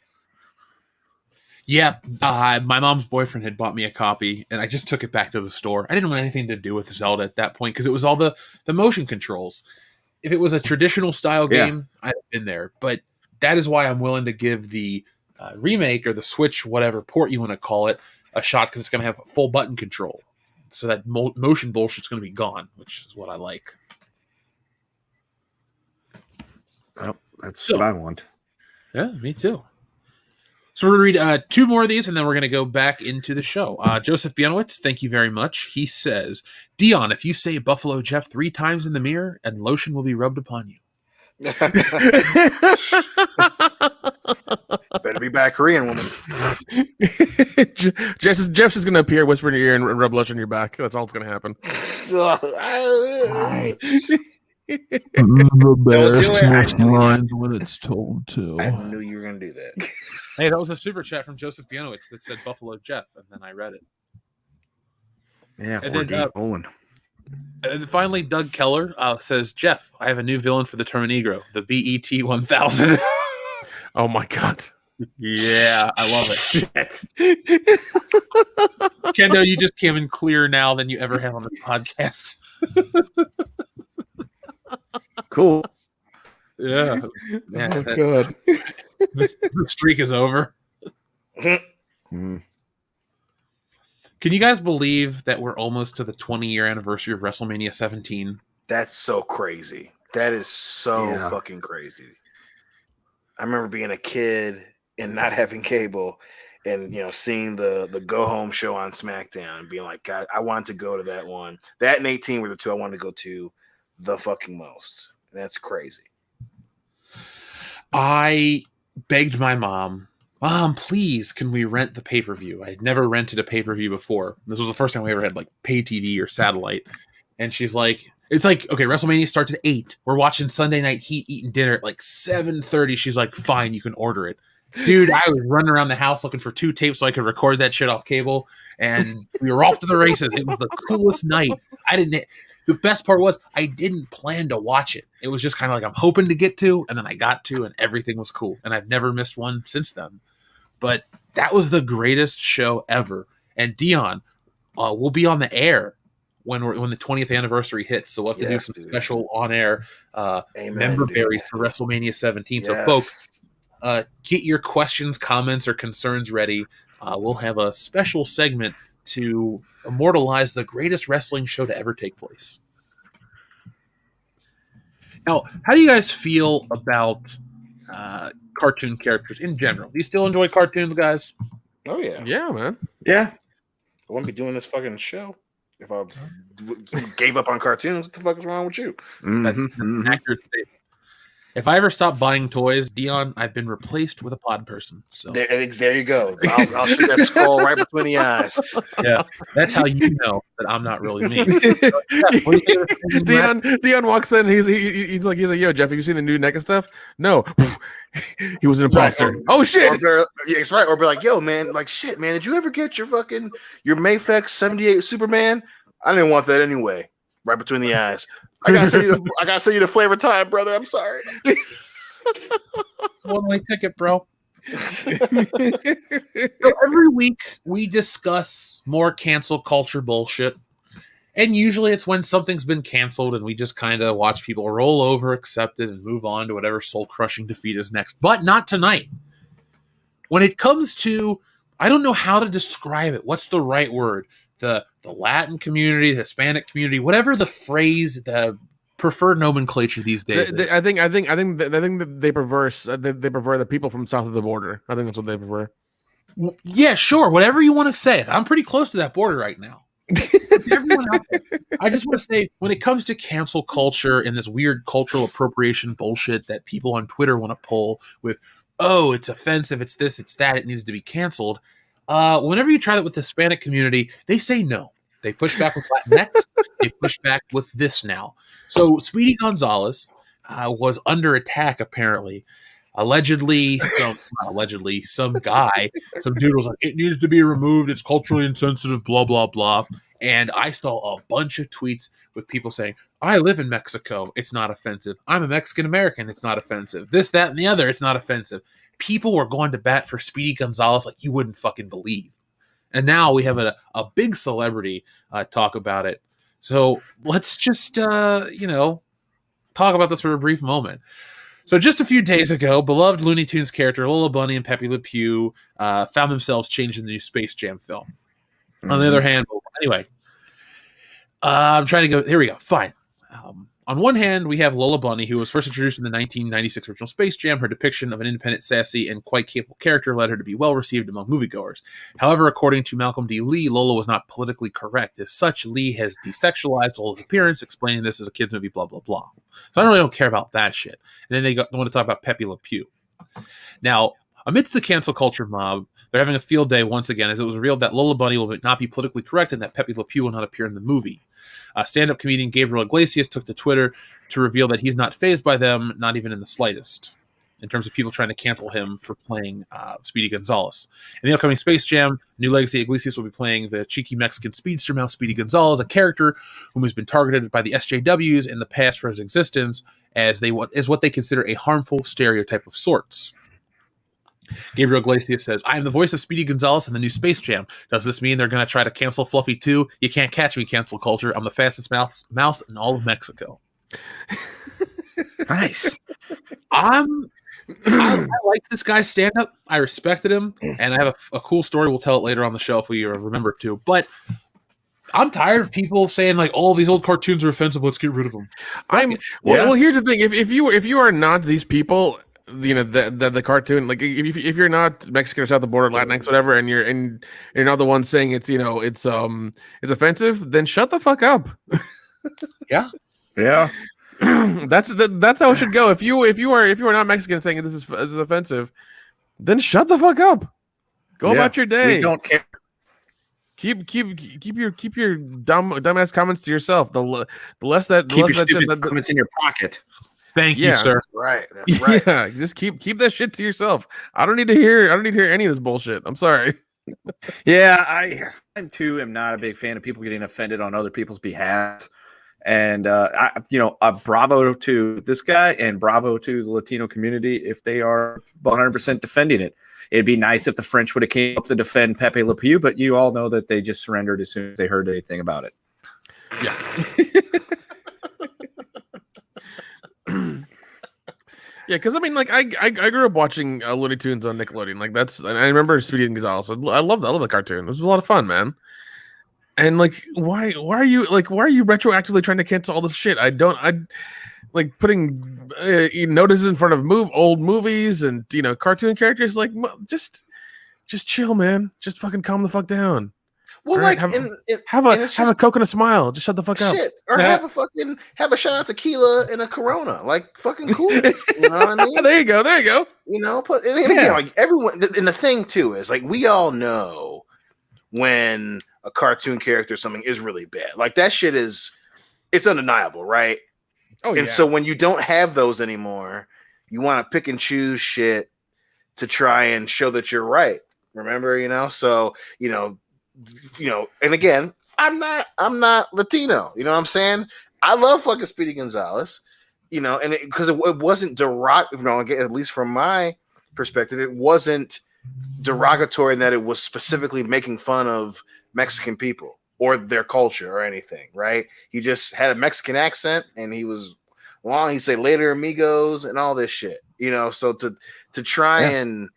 S2: Yeah, my mom's boyfriend had bought me a copy, and I just took it back to the store. I didn't want anything to do with Zelda at that point because it was all the motion controls. If it was a traditional style game, I'd have been there. But that is why I'm willing to give the remake or the Switch, whatever port you want to call it, a shot, because it's going to have full button control. So that motion bullshit's going to be gone, which is what I like.
S4: Well, that's what I want.
S2: Yeah, me too. So we're going to read two more of these, and then we're going to go back into the show. Joseph Bianowitz, thank you very much. He says, Dion, if you say Buffalo Jeff 3 times in the mirror, and lotion will be rubbed upon you.
S3: Better be back Korean woman.
S5: Jeff's just going to appear, whisper in your ear, and rub lotion on your back. That's all that's going to happen.
S6: The bear snorts lines when it's told to.
S3: I knew you were going to do that.
S2: Hey, that was a super chat from Joseph Bianowitz that said Buffalo Jeff, and then I read it.
S4: Yeah,
S2: and
S4: we're
S2: then,
S4: deep Olin.
S2: And finally, Doug Keller says, Jeff, I have a new villain for the Terminegro, the BET 1000.
S5: Oh my god.
S2: Yeah, I love it. Kendo, you just came in clearer now than you ever have on the podcast.
S4: Cool.
S2: Yeah. Man,
S5: Oh god.
S2: the streak is over.
S4: Mm.
S2: Can you guys believe that we're almost to the 20-year anniversary of WrestleMania 17?
S3: That's so crazy. That is so fucking crazy. I remember being a kid and not having cable and, seeing the go home show on SmackDown and being like, God, I wanted to go to that one. That and 18 were the two I wanted to go to the fucking most. That's crazy.
S2: I begged my Mom, please, can we rent the pay-per-view? I had never rented a pay-per-view before. This was the first time we ever had like pay TV or satellite. And she's like, it's like, okay, WrestleMania starts at 8. We're watching Sunday Night Heat, eating dinner at like 7:30. She's like, fine, you can order it. Dude, I was running around the house looking for 2 tapes so I could record that shit off cable. And we were off to the races. It was the coolest night. The best part was I didn't plan to watch it. It was just kind of like I'm hoping to get to, and then I got to, and everything was cool. And I've never missed one since then. but that was the greatest show ever. And Dion, we'll be on the air when the 20th anniversary hits, so we'll have to do some special on-air member berries for WrestleMania 17. So, folks, get your questions, comments, or concerns ready. We'll have a special segment to immortalize the greatest wrestling show to ever take place. Now, how do you guys feel about cartoon characters in general? Do you still enjoy cartoons, guys?
S3: Oh, yeah.
S5: Yeah, man.
S4: Yeah.
S3: I wouldn't be doing this fucking show if I gave up on cartoons. What the fuck is wrong with you?
S2: That's an accurate statement. If I ever stop buying toys, Dion, I've been replaced with a pod person. So
S3: There you go. I'll shoot that skull right between the eyes.
S2: Yeah, that's how you know that I'm not really me.
S5: Dion walks in. He's like, yo, Jeff, have you seen the new NECA stuff? No. He was an imposter.
S3: Right.
S5: Oh shit!
S3: Yeah, it's right. Or be like, yo, man, like shit, man. Did you ever get your Mayfex 78 Superman? I didn't want that anyway. Right between the eyes. I gotta send you the flavor time, brother. I'm sorry.
S2: One-way ticket, bro. So every week we discuss more cancel culture bullshit. And usually it's when something's been canceled and we just kind of watch people roll over, accept it, and move on to whatever soul-crushing defeat is next. But not tonight. When it comes to, I don't know how to describe it. What's the right word? The Latin community, the Hispanic community, whatever the phrase, the preferred nomenclature these days.
S5: I think that they prefer the people from south of the border. I think that's what they prefer.
S2: Yeah, sure. Whatever you want to say. I'm pretty close to that border right now. Everyone out there, I just want to say, when it comes to cancel culture and this weird cultural appropriation bullshit that people on Twitter want to pull with, oh, it's offensive, it's this, it's that, it needs to be canceled. Whenever you try that with the Hispanic community, they say no. They push back with Latinx. They push back with this now. So Speedy Gonzalez was under attack, apparently. Allegedly, some guy, some dude was like, it needs to be removed. It's culturally insensitive, blah, blah, blah. And I saw a bunch of tweets with people saying, I live in Mexico. It's not offensive. I'm a Mexican-American. It's not offensive. This, that, and the other. It's not offensive. People were going to bat for Speedy Gonzalez like you wouldn't fucking believe. And now we have a big celebrity talk about it. So let's just, talk about this for a brief moment. So just a few days ago, beloved Looney Tunes character Lola Bunny and Pepe Le Pew found themselves changed in the new Space Jam film. Mm-hmm. On the other hand, anyway, I'm trying to go. Here we go. Fine. On one hand, we have Lola Bunny, who was first introduced in the 1996 original Space Jam. Her depiction of an independent, sassy, and quite capable character led her to be well received among moviegoers. However, according to Malcolm D. Lee, Lola was not politically correct. As such, Lee has desexualized Lola's appearance, explaining this as a kid's movie, blah, blah, blah. So I really don't care about that shit. And then they want to talk about Pepe Le Pew. Now, amidst the cancel culture mob, they're having a field day once again, as it was revealed that Lola Bunny will not be politically correct and that Pepe Le Pew will not appear in the movie. Stand-up comedian Gabriel Iglesias took to Twitter to reveal that he's not fazed by them, not even in the slightest, in terms of people trying to cancel him for playing Speedy Gonzalez. In the upcoming Space Jam, New Legacy, Iglesias will be playing the cheeky Mexican speedster mouse Speedy Gonzalez, a character whom has been targeted by the SJWs in the past for his existence as what they consider a harmful stereotype of sorts. Gabriel Iglesias says, I am the voice of Speedy Gonzalez in the new Space Jam. Does this mean they're going to try to cancel Fluffy too? You can't catch me, cancel culture. I'm the fastest mouse in all of Mexico.
S4: Nice.
S2: I like this guy's stand-up. I respected him, and I have a cool story. We'll tell it later on the show if we remember to. But I'm tired of people saying like, "Oh, these old cartoons are offensive. Let's get rid of them."
S5: Well, here's the thing: if you are not these people, the cartoon, like if you're not Mexican or south of the border, Latinx, whatever, and you're not the one saying it's offensive, then shut the fuck up.
S2: Yeah.
S5: That's how it should go. If you are not Mexican saying this is offensive, then shut the fuck up. Go about your day.
S4: We don't care.
S5: Keep your dumbass comments to yourself. The less that
S4: Keep your stupid comments in your pocket.
S2: Thank you, sir.
S3: That's right. That's right.
S5: Yeah, just keep that shit to yourself. I don't need to hear any of this bullshit. I'm sorry.
S4: Yeah, I too am not a big fan of people getting offended on other people's behalf. And bravo to this guy and bravo to the Latino community if they are 100% defending it. It'd be nice if the French would have came up to defend Pepe Le Pew, but you all know that they just surrendered as soon as they heard anything about it.
S5: Yeah. Yeah, because I mean, like I grew up watching Looney Tunes on Nickelodeon. Like and I remember Speedy Gonzales. I love the cartoon. It was a lot of fun, man. And like, why are you retroactively trying to cancel all this shit? I like putting notices in front of old movies and cartoon characters. Like, just chill, man. Just fucking calm the fuck down.
S3: Well,
S5: right,
S3: like,
S5: have a Coke and a smile. Just shut the fuck up.
S3: Or have a shot of tequila and a Corona. Like, fucking cool. You know what I mean?
S5: There you go.
S3: Again, like everyone. And the thing too is like we all know when a cartoon character or something is really bad. Like that shit it's undeniable, right?
S5: Oh yeah.
S3: And so when you don't have those anymore, you want to pick and choose shit to try and show that you're right. Remember, so and again, I'm not Latino. You know what I'm saying? I love fucking Speedy Gonzales, and because it wasn't derogatory, at least from my perspective, it wasn't derogatory in that it was specifically making fun of Mexican people or their culture or anything, right? He just had a Mexican accent and he was long. He say later amigos and all this shit, so to try and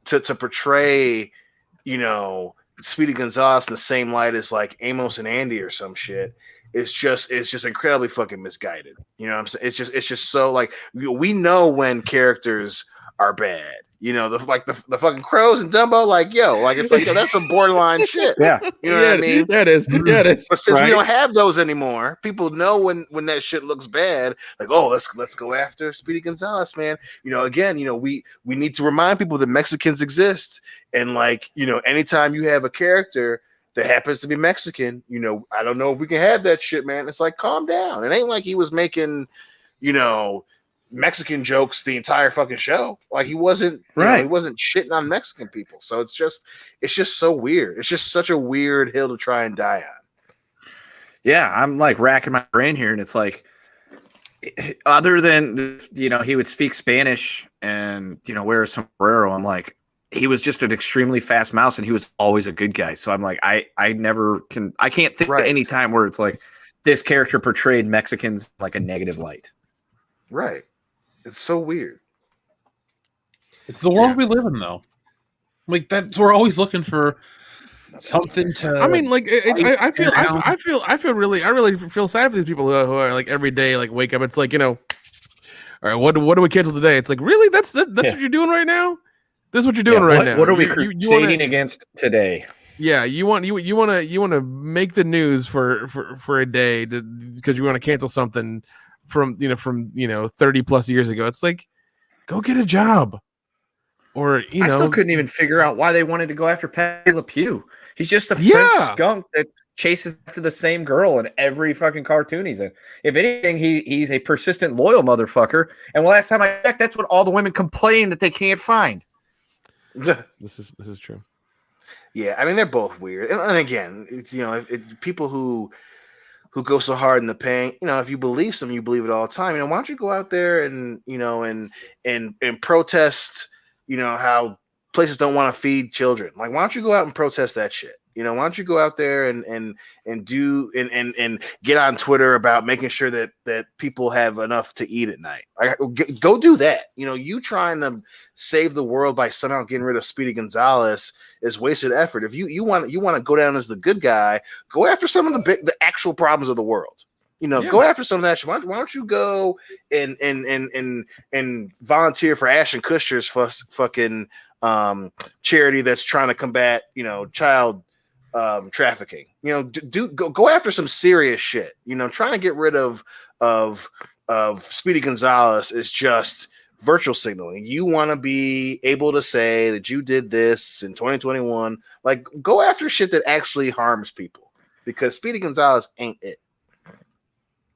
S3: to portray, Speedy Gonzales in the same light as like Amos and Andy or some shit. It's just incredibly fucking misguided. You know what I'm saying? It's just so like we know when characters are bad. The fucking Crows and Dumbo, like, it's like, that's some borderline shit.
S4: Yeah.
S3: You know what I mean?
S5: That is. Yeah, it is.
S3: But since we don't have those anymore, people know when that shit looks bad, like, oh, let's go after Speedy Gonzales, man. Again, we need to remind people that Mexicans exist. And like, anytime you have a character that happens to be Mexican, I don't know if we can have that shit, man. It's like, calm down. It ain't like he was making, Mexican jokes the entire fucking show. Like he wasn't he wasn't shitting on Mexican people. So it's just so weird. It's just such a weird hill to try and die on.
S4: Yeah, I'm like racking my brain here, and it's like, other than he would speak Spanish and wear a sombrero, I'm like, he was just an extremely fast mouse, and he was always a good guy. So I'm like, I can't think of any time where it's like this character portrayed Mexicans like a negative light.
S3: Right. It's so weird.
S2: It's the world we live in, though. Like we're always looking for something to.
S5: I mean, like I really feel sad for these people who are like every day like wake up. It's like all right, what do we cancel today? It's like really that's what you're doing right now. This is what you're doing right now.
S4: What are we crusading against today?
S5: Yeah, you want to make the news for a day because you want to cancel something from 30 plus years ago. It's like, go get a job. Or I
S4: still couldn't even figure out why they wanted to go after Pepe Le Pew. He's just a French skunk that chases after the same girl in every fucking cartoon he's in. If anything, he's a persistent, loyal motherfucker. And last time I checked, that's what all the women complain that they can't find.
S5: This is true.
S3: Yeah, I mean they're both weird. And again, people who go so hard in the paint, if you believe something, you believe it all the time. Why don't you go out there and and protest, how places don't want to feed children? Like, why don't you go out and protest that shit? Why don't you go out there and get on Twitter about making sure that people have enough to eat at night? Go do that. You trying to save the world by somehow getting rid of Speedy Gonzales is wasted effort. If you want to go down as the good guy, go after some of the actual problems of the world. Go after some of that shit. Why don't you go and volunteer for Ashton Kutcher's fucking charity that's trying to combat child trafficking? Go after some serious shit. Trying to get rid of Speedy Gonzales is just virtual signaling. You want to be able to say that you did this in 2021. Like, go after shit that actually harms people, because Speedy Gonzales ain't it.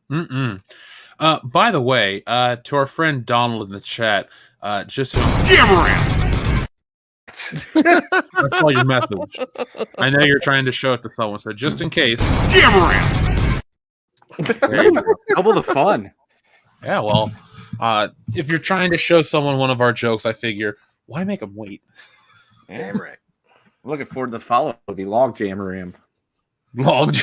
S2: By the way, to our friend Donald in the chat, just that's all your message. I know you're trying to show it to someone, so just in case,
S4: Double the fun.
S2: Yeah, well, if you're trying to show someone one of our jokes, I figure, why make them wait?
S3: Damn right.
S4: I'm looking forward to the follow-up movie, Log Jammer
S2: Long.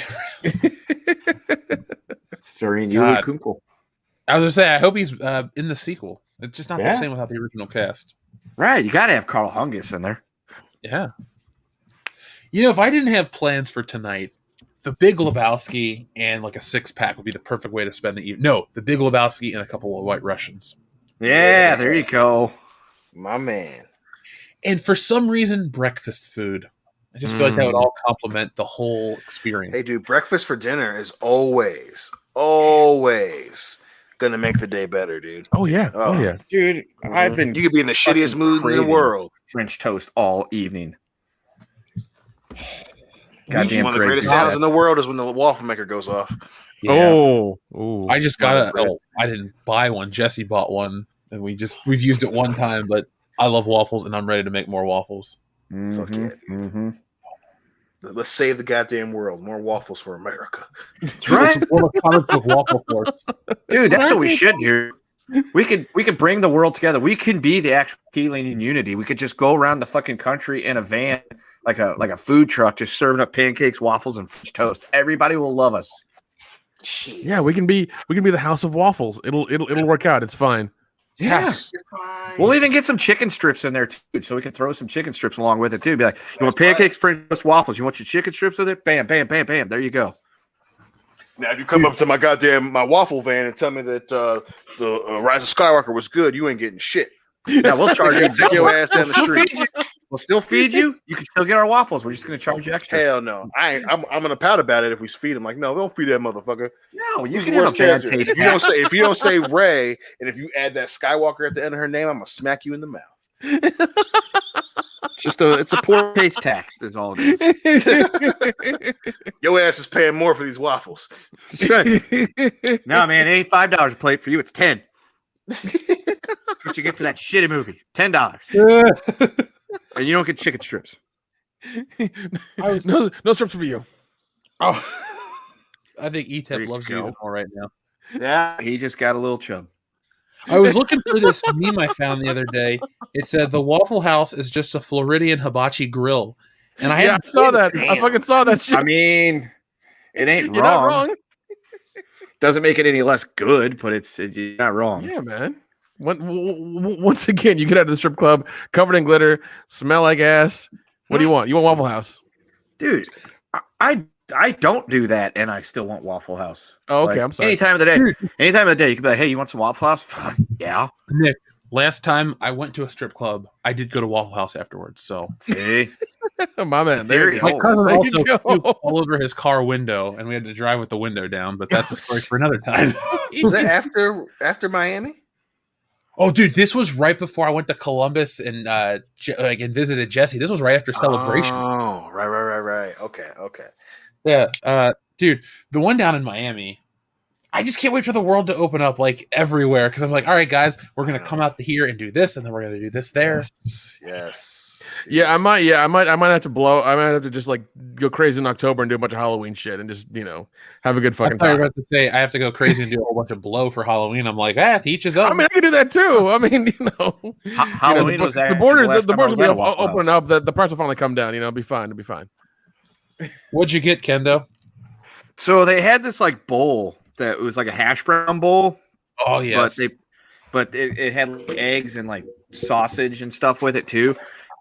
S4: starring
S2: God.
S4: Yuli Kunkel.
S2: I was gonna say, I hope he's in the sequel. It's just not the
S4: Yeah.
S2: same without the original cast.
S4: Right, you got to have Carl Hungus in there.
S2: Yeah. You know, if I didn't have plans for tonight, the Big Lebowski and like a 6-pack would be the perfect way to spend the evening. No, the Big Lebowski and a couple of White Russians.
S4: Yeah, there you go.
S3: My man.
S2: And for some reason, breakfast food. I just feel like that would all complement the whole experience.
S3: Hey, dude, breakfast for dinner is always gonna make the day better, dude.
S5: Oh yeah. Oh yeah.
S4: Dude, I've been
S3: You could be in the shittiest mood in the
S4: craving
S3: world.
S4: French toast all evening.
S3: One of the greatest sounds in the world is when the waffle maker goes off.
S2: Yeah.
S5: Oh. Ooh.
S2: I just got I didn't buy one. Jesse bought one, and we've used it one time. But I love waffles, and I'm ready to make more waffles.
S3: Fuck yeah, dude. Let's save the goddamn world. More waffles for America.
S4: That's right,
S2: Waffle Force.
S4: dude. That's what we should do. We could bring the world together. We can be the actual healing and unity. We could just go around the fucking country in a van, like a food truck, just serving up pancakes, waffles, and French toast. Everybody will love us.
S5: Yeah, we can be the House of Waffles. It'll work out. It's fine.
S4: Yes. We'll even get some chicken strips in there too, so we can throw some chicken strips along with it too. Be like, you want pancakes, French toast, waffles? You want your chicken strips with it? Bam, bam, bam, bam. There you go.
S3: Now, if you come up to my waffle van and tell me that the Rise of Skywalker was good, you ain't getting shit.
S4: Yeah, we'll charge you.
S3: Take your ass down the street.
S4: We'll still feed you. You can still get our waffles. We're just going to charge you extra.
S3: Hell no. I'm gonna pout about it if we feed him. Like, no, don't feed that motherfucker.
S4: No, you
S3: He's
S4: can
S3: the
S4: have a
S3: worst
S4: bad
S3: character.
S4: taste.
S3: If you don't say Ray, and if you add that Skywalker at the end of her name, I'm gonna smack you in the mouth.
S4: It's a poor taste tax. Is all it is.
S3: Your ass is paying more for these waffles.
S4: No, man, it ain't $5 a plate for you. It's 10. That's what you get for that shitty movie. $10. And you don't get chicken strips.
S5: No strips for you.
S2: Oh, I think
S4: There
S2: ETEP
S4: you
S2: loves you
S4: go.
S2: even more right now.
S4: Yeah, he just got a little chub.
S2: I was looking for this meme I found the other day. It said the Waffle House is just a Floridian hibachi grill, and I
S5: I
S2: hadn't
S5: saw that.
S3: Damn.
S5: I fucking saw that shit.
S4: I mean, it ain't
S5: you're
S4: wrong.
S5: not wrong.
S4: Doesn't make it any less good, but you're not wrong.
S5: Yeah, man. Once again, you get out of the strip club covered in glitter, smell like ass. What do you want? You want Waffle House?
S4: Dude, I don't do that, and I still want Waffle House.
S5: Oh, okay.
S4: Like,
S5: I'm sorry.
S4: Any time of the day, you can be like, hey, you want some Waffle House? Yeah.
S2: Nick, last time I went to a strip club, I did go to Waffle House afterwards. So
S4: See,
S5: My man. There you
S4: My
S5: go.
S2: my cousin
S5: There you
S2: also
S5: go.
S2: puked all over his car window, and we had to drive with the window down. But that's a story for another time.
S3: Was that after Miami?
S2: Oh, dude, this was right before I went to Columbus and and visited Jesse. This was right after Celebration.
S3: Oh, right. Okay.
S2: Yeah, dude, the one down in Miami. I just can't wait for the world to open up like everywhere because I'm like, all right, guys, we're gonna come out here and do this, and then we're gonna do this there.
S3: Yes.
S5: Yeah, I might have to blow. I might have to just like go crazy in October and do a bunch of Halloween shit and just have a good
S2: I
S5: fucking
S2: thought you were
S5: time.
S2: about to say I have to go crazy and do a whole bunch of blow for Halloween. I'm like, to each his own.
S5: I mean, I can do that too. I mean,
S4: Halloween was
S5: the
S4: actually
S5: borders,
S4: last
S5: the
S4: time I
S5: borders
S4: was
S5: will
S4: at a
S5: be
S4: Waffle
S5: opening
S4: House.
S5: up. The price will finally come down. It'll be fine. It'll be fine.
S2: What'd you get, Kendo?
S4: So they had this like bowl that was like a hash brown bowl,
S2: Oh yes,
S4: but it had like, eggs and like sausage and stuff with it too.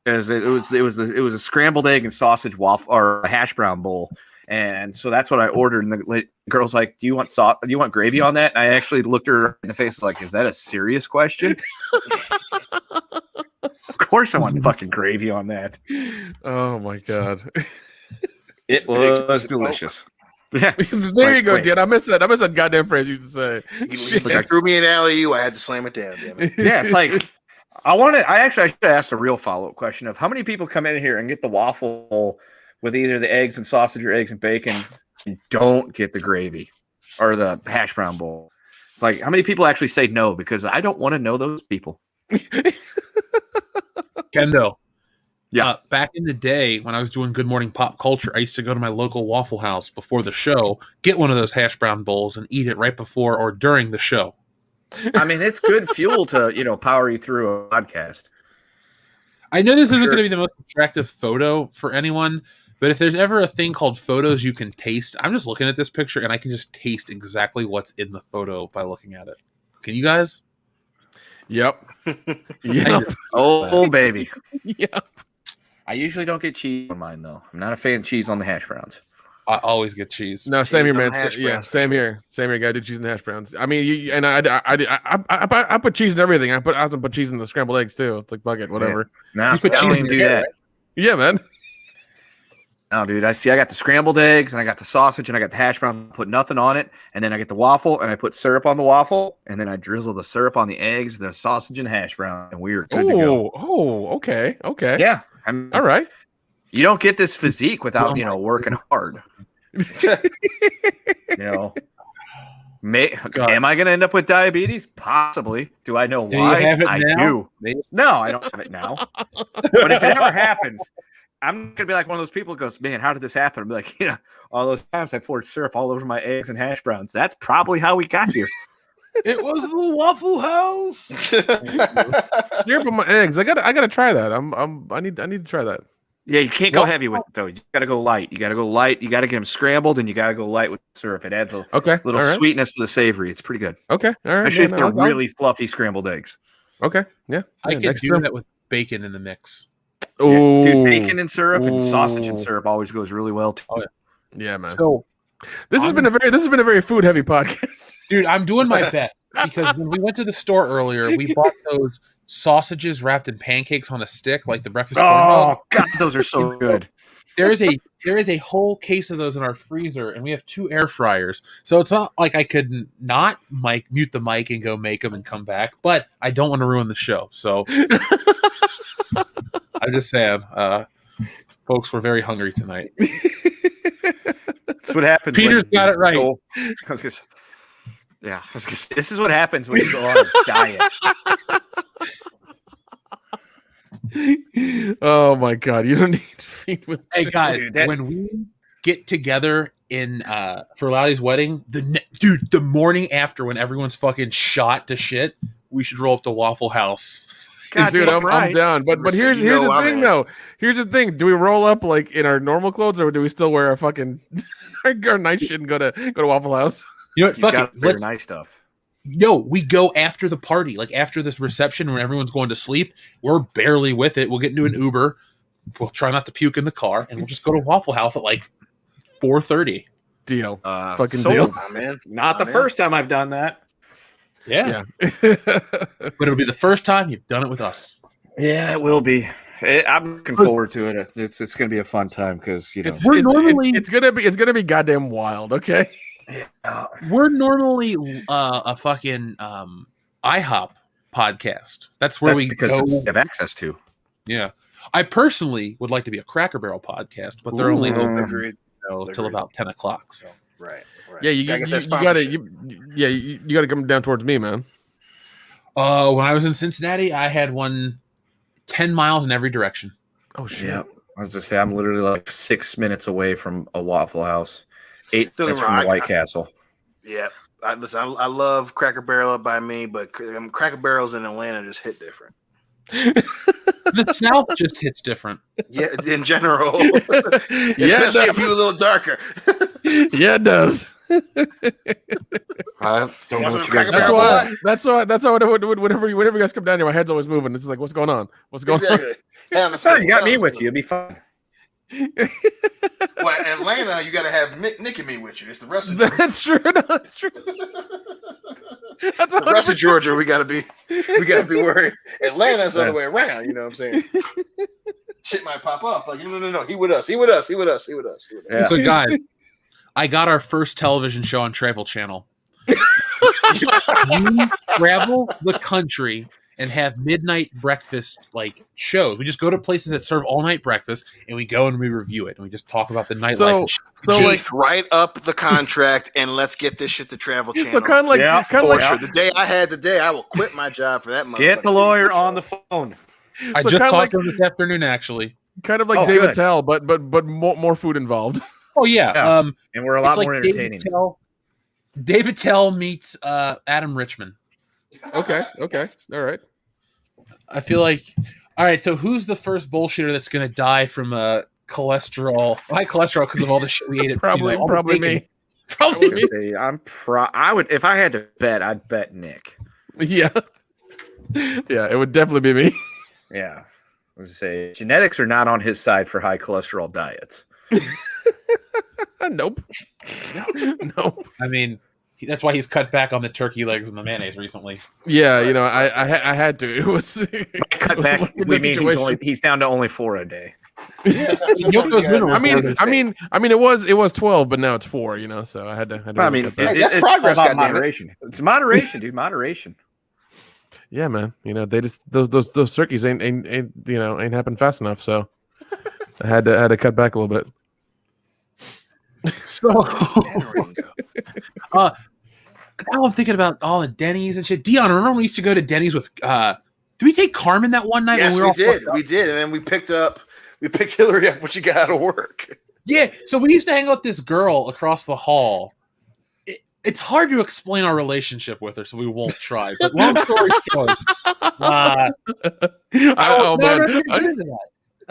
S4: Because it was a scrambled egg and sausage waffle or a hash brown bowl, and so that's what I ordered. And the girl's like, "Do you want gravy on that?" And I actually looked her in the face like, "Is that a serious question?" Of course, I want fucking gravy on that.
S5: Oh my god.
S4: It was delicious. Yeah,
S5: There you go,
S4: wait.
S5: Jen. I miss that goddamn phrase you used to say.
S3: He threw me an alley. I had to slam it down. Damn it.
S4: Yeah, it's like I should have asked a real follow-up question of how many people come in here and get the waffle with either the eggs and sausage or eggs and bacon and don't get the gravy or the hash brown bowl. It's like how many people actually say no, because I don't want to know those people.
S2: Kendo.
S4: Yeah.
S2: Back in the day when I was doing Good Morning Pop Culture, I used to go to my local Waffle House before the show, get one of those hash brown bowls, and eat it right before or during the show.
S4: I mean, it's good fuel to power you through a podcast.
S2: I know this isn't going to be the most attractive photo for anyone, but if there's ever a thing called photos you can taste, I'm just looking at this picture and I can just taste exactly what's in the photo by looking at it. Can you guys?
S5: Yep. Yep.
S4: Oh, baby.
S5: Yep.
S4: I usually don't get cheese on mine, though. I'm not a fan of cheese on the hash browns.
S2: I always get cheese.
S5: No, same
S3: Cheese
S5: here,
S3: on
S5: man.
S3: hash
S5: Yeah,
S3: browns,
S5: same here. Same here. Gotta do cheese and hash browns. I mean, I put cheese in everything. I often put cheese in the scrambled eggs too. It's like fuck it, whatever.
S4: Nah,
S2: You put
S4: I don't
S2: cheese
S4: even
S2: in
S4: do
S2: your
S4: that.
S2: hair,
S5: Yeah, man.
S4: No, dude. I got the scrambled eggs, and I got the sausage, and I got the hash brown. Put nothing on it, and then I get the waffle, and I put syrup on the waffle, and then I drizzle the syrup on the eggs, the sausage, and hash brown, and we are good to go.
S5: Okay.
S4: Yeah, I mean,
S5: All right.
S4: you don't get this physique without working hard.
S2: God.
S4: Am I going to end up with diabetes? Possibly. Do I know
S2: Do you
S4: why?
S2: have it
S4: I
S2: now?
S4: do.
S2: Maybe.
S4: No, I don't have it now. But if it ever happens, I'm going to be like one of those people who goes, man, how did this happen? I'm like, all those times I poured syrup all over my eggs and hash browns. That's probably how we got here.
S6: It was the Waffle House.
S5: Syrup on my eggs. I gotta try that. I need to try that.
S4: Yeah, you can't go heavy with it, though. You got to go light. You got to get them scrambled, and you got to go light with syrup. It adds a
S5: Okay.
S4: little
S5: all right.
S4: sweetness to the savory. It's pretty good.
S5: Okay. All right.
S4: Especially
S5: yeah,
S4: if they're
S5: I'll-
S4: really fluffy scrambled eggs.
S5: Okay. Yeah.
S2: I
S5: yeah,
S2: can
S5: next
S2: do
S5: time.
S2: that with bacon in the mix.
S5: Oh,
S4: Dude, bacon and syrup and sausage and
S5: Ooh.
S4: syrup always goes really well too.
S5: Yeah, man.
S2: So,
S5: This has been a very food heavy podcast.
S2: dude, I'm doing my best because when we went to the store earlier, we bought those sausages wrapped in pancakes on a stick, like the breakfast corn dog.
S4: Oh God, those are so good.
S2: There is a whole case of those in our freezer, and we have 2 air fryers. So it's not like I could not mute the mic and go make them and come back, but I don't want to ruin the show. So I'm just saying, folks, we're very hungry tonight.
S4: That's what happens.
S2: Peter's
S4: when
S2: got
S4: you
S2: it right.
S4: go- this is what happens when you go on a diet.
S5: Oh my god, you don't need to feed with.
S2: Hey guys,
S4: Dude, that-
S2: when we get together in for Loudie's wedding, the morning after when everyone's fucking shot to shit, we should roll up to Waffle House.
S4: God,
S5: Dude, I'm
S4: right.
S5: down. But
S3: Listen,
S5: here's
S3: you know
S5: the
S3: I'm
S5: thing
S3: in.
S5: though. Here's the thing. Do we roll up like in our normal clothes, or do we still wear our fucking our night shit and go to Waffle House?
S2: You know what?
S4: You
S2: Fuck
S4: gotta
S2: it.
S4: wear
S2: Let's,
S4: nice stuff.
S2: no, we go after the party, like after this reception when everyone's going to sleep. We're barely with it. We'll get into an Uber. We'll try not to puke in the car, and we'll just go to Waffle House at like 4:30.
S5: Deal. Fucking
S4: sold.
S5: deal.
S3: Nah, man.
S4: Not the
S3: man.
S4: first time I've done that.
S2: Yeah.
S5: Yeah.
S2: But it'll be the first time you've done it with us.
S4: Yeah, it will be. I'm looking forward to it. It's going to be a fun time because
S5: it's gonna be goddamn wild. Okay.
S2: We're normally a fucking IHOP podcast. That's where we
S4: because
S2: go.
S4: we have access to.
S2: Yeah. I personally would like to be a Cracker Barrel podcast, but they're only
S5: Ooh.
S2: open
S3: Agreed.
S2: till
S3: Agreed.
S2: about 10 o'clock. So
S3: Right.
S5: Yeah, you
S3: Gotta get that
S5: gotta
S3: sponsorship.
S5: you gotta come down towards me, man.
S2: when I was in Cincinnati, I had one 10 miles in every direction.
S5: Oh shit.
S4: Yeah, I was to say I'm literally like 6 minutes away from a Waffle House, 8
S3: Don't
S4: minutes
S3: get me
S4: from
S3: wrong,
S4: the White Castle.
S3: Yeah. I love Cracker Barrel up by me, but Cracker Barrels in Atlanta just hit different.
S2: The South just hits different.
S3: Yeah, in general.
S5: Yeah,
S3: Especially
S5: it
S3: if you're a little darker.
S5: Yeah, it does.
S4: I don't
S3: Want
S4: know
S3: some
S4: what you
S3: Cracker
S4: guys
S5: That's
S3: Barrel?
S5: why. That's why. Whenever you guys come down here, my head's always moving. It's like, what's going on? What's going
S3: Exactly.
S4: Oh, you got me with you. It'd be fun.
S3: Well, Atlanta, you got to have Nick and me with you. It's the rest
S5: on?
S3: of
S5: That's true. No, that's true. That's
S3: the rest of
S5: 100%.
S3: Georgia. We got to be worried. Atlanta's the other way around. You know what I'm saying? Shit might pop up. Like no. He with us.
S4: Yeah.
S2: So, guys, I got our first television show on Travel Channel. We travel the country and have midnight breakfast like shows. We just go to places that serve all night breakfast, and we go and we review it, and we just talk about the nightlife.
S5: So,
S2: and shit.
S5: so
S3: Keith,
S5: like,
S3: write up the contract and let's get this shit to Travel Channel.
S5: so kind of like,
S4: Yeah,
S5: kind of
S3: For
S5: like,
S3: sure. The day I will quit my job for that month.
S4: Get the lawyer on the phone.
S2: I
S5: So
S2: just
S5: kinda
S2: talked to him this afternoon, actually.
S5: kind of like
S4: Oh,
S5: David
S4: good.
S5: Tell, but more food involved.
S2: Oh yeah.
S4: Yeah. And we're a lot
S2: It's like
S4: more entertaining.
S2: David Tell meets Adam Richman.
S5: Okay.
S2: Yes.
S5: All right.
S2: I feel like, all right. So who's the first bullshitter that's gonna die from high cholesterol because of all the shit we ate?
S5: Probably
S2: all the
S5: probably
S2: bacon.
S5: me.
S2: Probably me.
S4: Say, I would, if I had to bet, I'd bet Nick.
S5: Yeah. Yeah, it would definitely be me.
S4: Yeah. I was say genetics are not on his side for high cholesterol diets.
S5: Nope. Nope.
S2: I mean, that's why he's cut back on the turkey legs and the mayonnaise recently.
S5: Yeah, I had to. It was
S4: Cut back. We mean he's down to only 4 a day.
S2: Yoko's winner
S5: I mean, it was 12, but now it's 4. So I had to.
S4: I mean,
S3: that's progress,
S4: about
S3: goddammit.
S4: moderation. It's moderation, dude. Moderation.
S5: yeah, man. They just those turkeys ain't happened fast enough. So I had to cut back a little bit.
S2: So now I'm thinking about all the Denny's and shit. Dion, remember when we used to go to Denny's with did we take Carmen that one night?
S3: Yes,
S2: when
S3: we
S2: all
S3: did.
S2: fucked up?
S3: We did, and then we picked Hillary up when she got out of work.
S2: Yeah, so we used to hang out with this girl across the hall. It's hard to explain our relationship with her, so we won't try. But long story short, I'm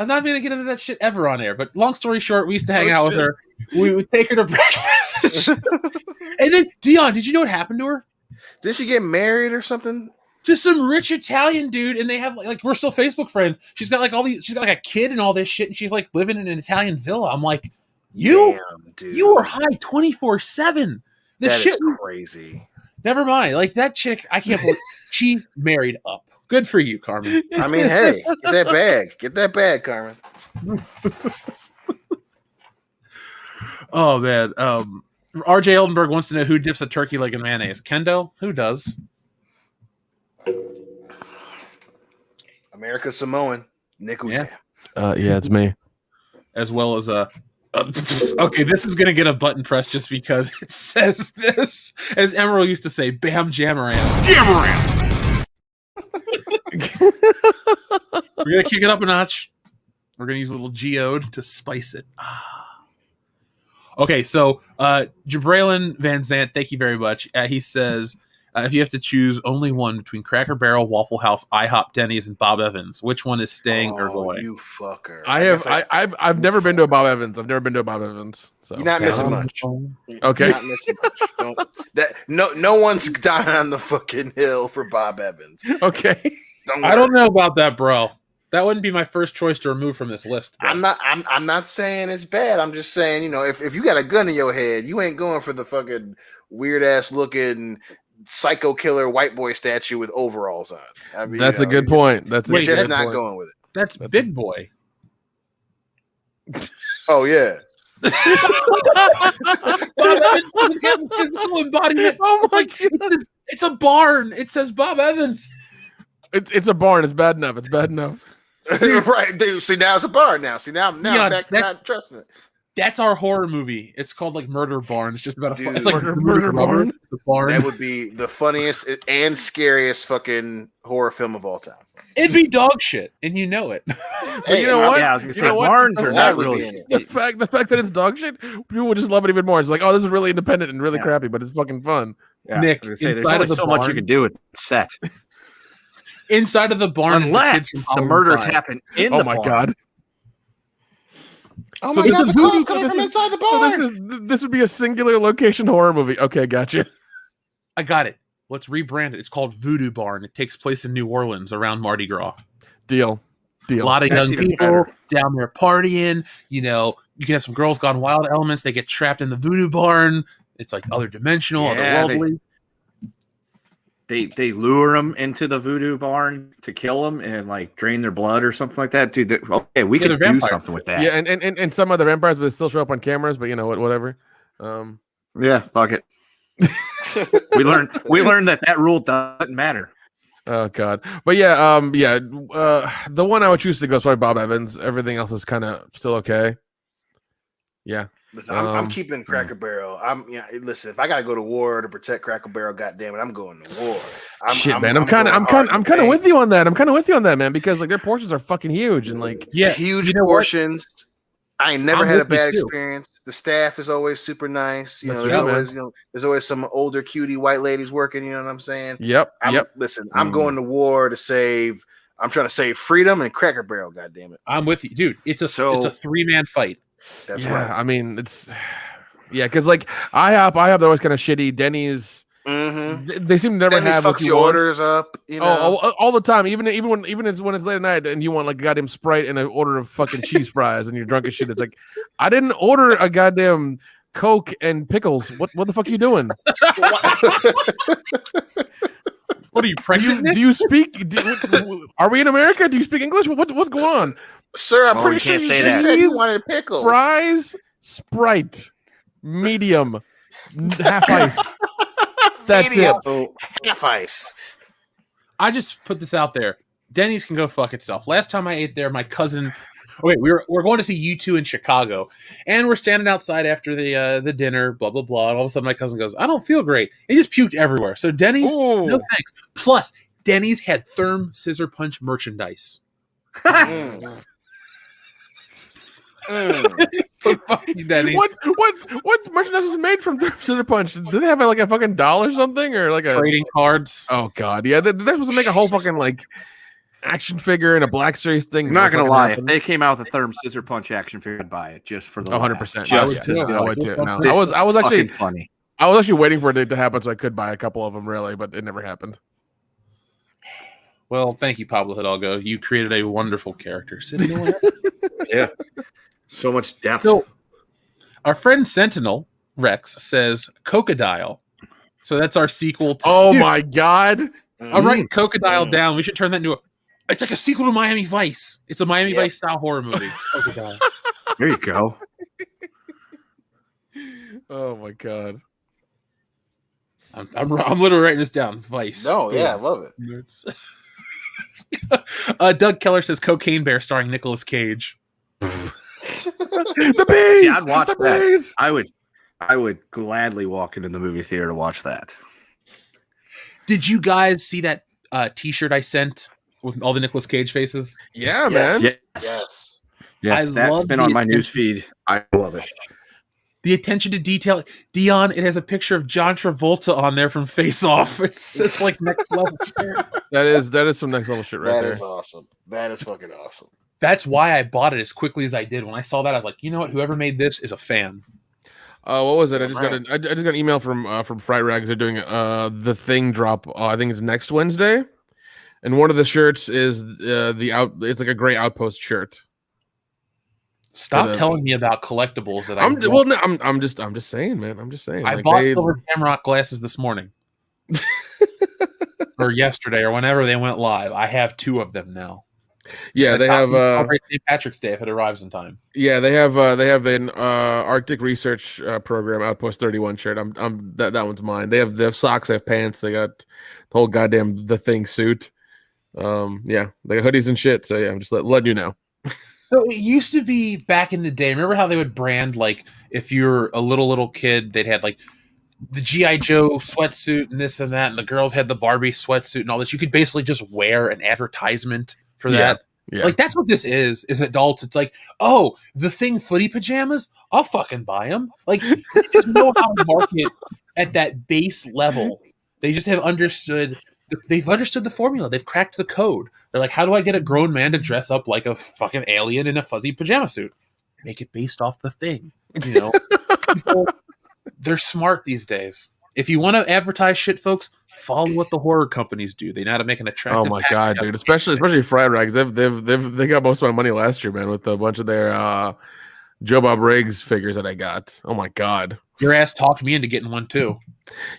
S2: not going to get into that shit ever on air. But long story short, we used to hang out with her. We would take her to breakfast. And then, Dion, did you know what happened to her?
S3: Did she get married or something?
S2: To some rich Italian dude, and they have like we're still Facebook friends. She's got like she's got like a kid and all this shit, and she's like living in an Italian villa. I'm like,
S3: Damn, dude.
S2: you were high 24/7.
S3: That is crazy.
S2: Never mind. Like that chick, I can't believe she married up. Good for you, Carmen.
S3: I mean, hey, get that bag. Get that bag, Carmen.
S2: Oh man. RJ Oldenburg wants to know who dips a turkey leg in mayonnaise. Kendo? Who does?
S3: America Samoan. Nick Uta.
S5: Yeah, it's me.
S2: As well as okay, this is gonna get a button press just because it says this. As Emerald used to say, Bam Jamaram. Jamaram! We're gonna kick it up a notch. We're gonna use a little geode to spice it. Okay, so Jabrailin Van Zant, thank you very much. He says, if you have to choose only one between Cracker Barrel, Waffle House, IHOP, Denny's, and Bob Evans, which one is staying or going?
S3: You fucker!
S5: I've never been to a Bob Evans. I've never been to a Bob Evans. So
S3: You're not missing much.
S5: Okay.
S3: You're not missing much. No one's dying on the fucking hill for Bob Evans.
S5: Okay.
S2: I don't know about that, bro. That wouldn't be my first choice to remove from this list. Bro.
S3: I'm not saying it's bad. I'm just saying, if you got a gun in your head, you ain't going for the fucking weird ass looking psycho killer white boy statue with overalls on. I mean,
S5: that's a good point. That's
S3: you're just not
S5: point.
S3: going with it.
S2: That's Big Boy.
S3: Oh yeah.
S2: Physical embodiment. Oh my god! It's a barn. It says Bob Evans.
S5: It's a barn. It's bad enough. It's bad enough.
S3: Right. Dude, see, now it's a barn now. See, now
S2: Yeah,
S3: I'm back to not trusting it.
S2: That's our horror movie. It's called like Murder Barn. It's just about
S3: Dude,
S2: it's like
S5: Murder Barn.
S2: The barn.
S3: That would be the funniest and scariest fucking horror film of all time.
S2: It'd be dog shit, and you know it.
S5: But you know what?
S4: Yeah, I was gonna
S5: You
S4: say
S5: know what?
S4: barns are not
S3: That would
S4: really.
S3: be in it.
S5: The fact that it's dog shit, people would just love it even more. It's like, oh, this is really independent and really
S4: Yeah.
S5: crappy, but it's fucking fun.
S4: Yeah,
S2: Nick,
S4: I was gonna say, there's
S2: inside
S4: only
S2: of the
S4: so much you
S2: barn-
S4: can do with set,
S2: Inside of the barn,
S4: unless
S2: is the,
S4: the murders happen in
S5: Oh
S4: the
S5: my
S4: barn.
S5: god.
S3: Oh
S5: So
S3: my
S5: this
S3: god,
S5: is
S3: the
S5: voodoo-
S3: calls
S5: so
S3: coming
S5: this
S3: from
S5: is-
S3: inside the
S5: So
S3: barn.
S5: this would be a singular location horror movie. Okay, gotcha.
S2: I got it. Let's rebrand it. It's called Voodoo Barn. It takes place in New Orleans around Mardi Gras.
S5: Deal.
S2: A lot of
S4: That's
S2: young
S4: even
S2: people
S4: better.
S2: down there partying. You can have some girls gone wild elements. They get trapped in the Voodoo Barn. It's like other dimensional,
S4: Yeah,
S2: otherworldly.
S4: They lure them into the voodoo barn to kill them and like drain their blood or something like that, dude. Okay, we
S2: Yeah,
S4: could
S2: they're
S4: do
S2: vampires.
S4: something with that.
S5: Yeah, and some other vampires, but they still show up on cameras. But you know what? Whatever.
S4: Yeah, fuck it. we learned that rule doesn't matter.
S5: Oh god. But yeah, the one I would choose to go is probably Bob Evans. Everything else is kind of still okay. Yeah.
S3: Listen, I'm keeping Cracker Barrel. Listen, if I gotta go to war to protect Cracker Barrel, goddamn it, I'm going to war.
S5: I'm kind of with you on that. I'm kind of with you on that, man, because like their portions are fucking huge and like
S3: huge portions. I ain't never had a bad experience. The staff is always super nice. There's always some older cutie white ladies working. You know what I'm saying?
S5: Yep.
S3: Listen, I'm going to war to save. I'm trying to save freedom and Cracker Barrel. God damn it!
S2: I'm with you, dude. It's a 3-man fight.
S3: That's right.
S5: I mean, it's because like IHOP, they're always kind of shitty. Denny's, they seem to never have
S3: fucks your orders up. You know?
S5: All the time. Even when it's late at night and you want like a goddamn Sprite and an order of fucking cheese fries and you're drunk as shit. It's like I didn't order a goddamn Coke and pickles. What the fuck are you doing?
S2: What are you pregnant?
S5: Do you speak? Are we in America? Do you speak English? What's going on,
S3: sir? I'm pretty sure you said you wanted pickles,
S5: fries, Sprite, medium, half iced. That's
S3: medium,
S5: it.
S3: Half ice.
S2: I just put this out there. Denny's can go fuck itself. Last time I ate there, my cousin. We're going to see U2 in Chicago, and we're standing outside after the dinner, blah blah blah. And all of a sudden, my cousin goes, "I don't feel great." He just puked everywhere. So Denny's, no thanks. Plus, Denny's had Therm Scissor Punch merchandise. So fucking Denny's.
S5: What merchandise is made from Therm Scissor Punch? Do they have like a fucking doll or something, or like
S2: trading cards?
S5: Oh god, yeah, they're supposed to make a whole fucking like action figure and a Black Series thing.
S4: I'm not gonna lie, if they came out with a Therm Scissor Punch action figure, I'd buy it just for the
S5: 100%.
S4: I
S5: would too. No,
S4: I was actually funny.
S5: I was actually waiting for it to happen so I could buy a couple of them, really, but it never happened.
S2: Well, thank you, Pablo Hidalgo. You created a wonderful character.
S4: Yeah, so much depth.
S2: So, our friend Sentinel Rex says Cocodile. So that's our sequel to.
S5: Oh my god!
S2: All right, Cocodile down. We should turn that into a. It's like a sequel to Miami Vice. It's a Miami Vice style horror movie. Cocodile.
S4: There you go.
S5: Oh my god!
S2: I'm literally writing this down. Vice.
S3: No, I love
S2: it. Doug Keller says Cocaine Bear starring Nicolas Cage.
S5: The bees.
S4: See, I'd watch that.
S5: Bees.
S4: I would gladly walk into the movie theater to watch that.
S2: Did you guys see that T-shirt I sent with all the Nicolas Cage faces?
S5: Yeah, man.
S3: Yes.
S4: That's been on my news feed. I love it.
S2: The attention to detail, Dion. It has a picture of John Travolta on there from Face Off. It's like next level shit.
S5: That is some next level shit right there.
S3: That is awesome. That is fucking awesome.
S2: That's why I bought it as quickly as I did. When I saw that, I was like, you know what? Whoever made this is a fan.
S5: What was it? I just got an email from Fright Rags. They're doing the Thing drop. I think it's next Wednesday, and one of the shirts is It's like a gray Outpost shirt.
S2: Stop telling me about collectibles that
S5: I'm just saying, man. I'm just saying.
S2: I bought Silver Shamrock glasses this morning, or yesterday, or whenever they went live. I have 2 of them now.
S5: Yeah, they have
S2: St. Patrick's Day if it arrives in time.
S5: Yeah, they have an Arctic research program Outpost 31 shirt. That one's mine. They have socks, they have pants, they got the whole goddamn The Thing suit. Yeah, they got hoodies and shit. So yeah, I'm just letting you know.
S2: So it used to be back in the day. Remember how they would brand, like, if you're a little kid, they'd have like the G.I. Joe sweatsuit and this and that, and the girls had the Barbie sweatsuit and all this. You could basically just wear an advertisement for that.
S5: Yeah.
S2: Like, that's what this is adults. It's like, oh, The Thing footy pajamas? I'll fucking buy them. Like, they just know how to market at that base level. They just have understood. They've understood the formula. They've cracked the code. They're like, how do I get a grown man to dress up like a fucking alien in a fuzzy pajama suit? Make it based off The Thing. You know, people, they're smart these days. If you want to advertise shit, folks, follow what the horror companies do. They know how to make an attractive.
S5: Oh my god, dude! Especially Fright Rags. They got most of my money last year, man, with a bunch of their Joe Bob Briggs figures that I got. Oh my god,
S2: your ass talked me into getting one too.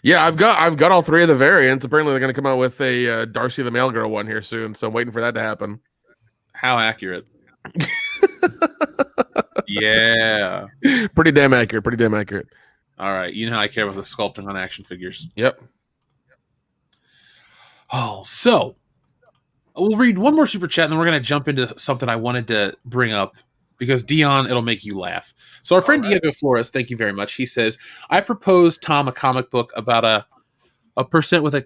S5: Yeah, I've got all 3 of the variants. Apparently, they're going to come out with a Darcy the Mail Girl one here soon. So I'm waiting for that to happen.
S2: How accurate? Yeah,
S5: pretty damn accurate.
S2: All right, you know how I care about the sculpting on action figures.
S5: Yep.
S2: Oh, so we'll read one more super chat, and then we're going to jump into something I wanted to bring up because Dion, it'll make you laugh. So our friend Diego Flores, thank you very much. He says, I proposed Tom a comic book about a person with a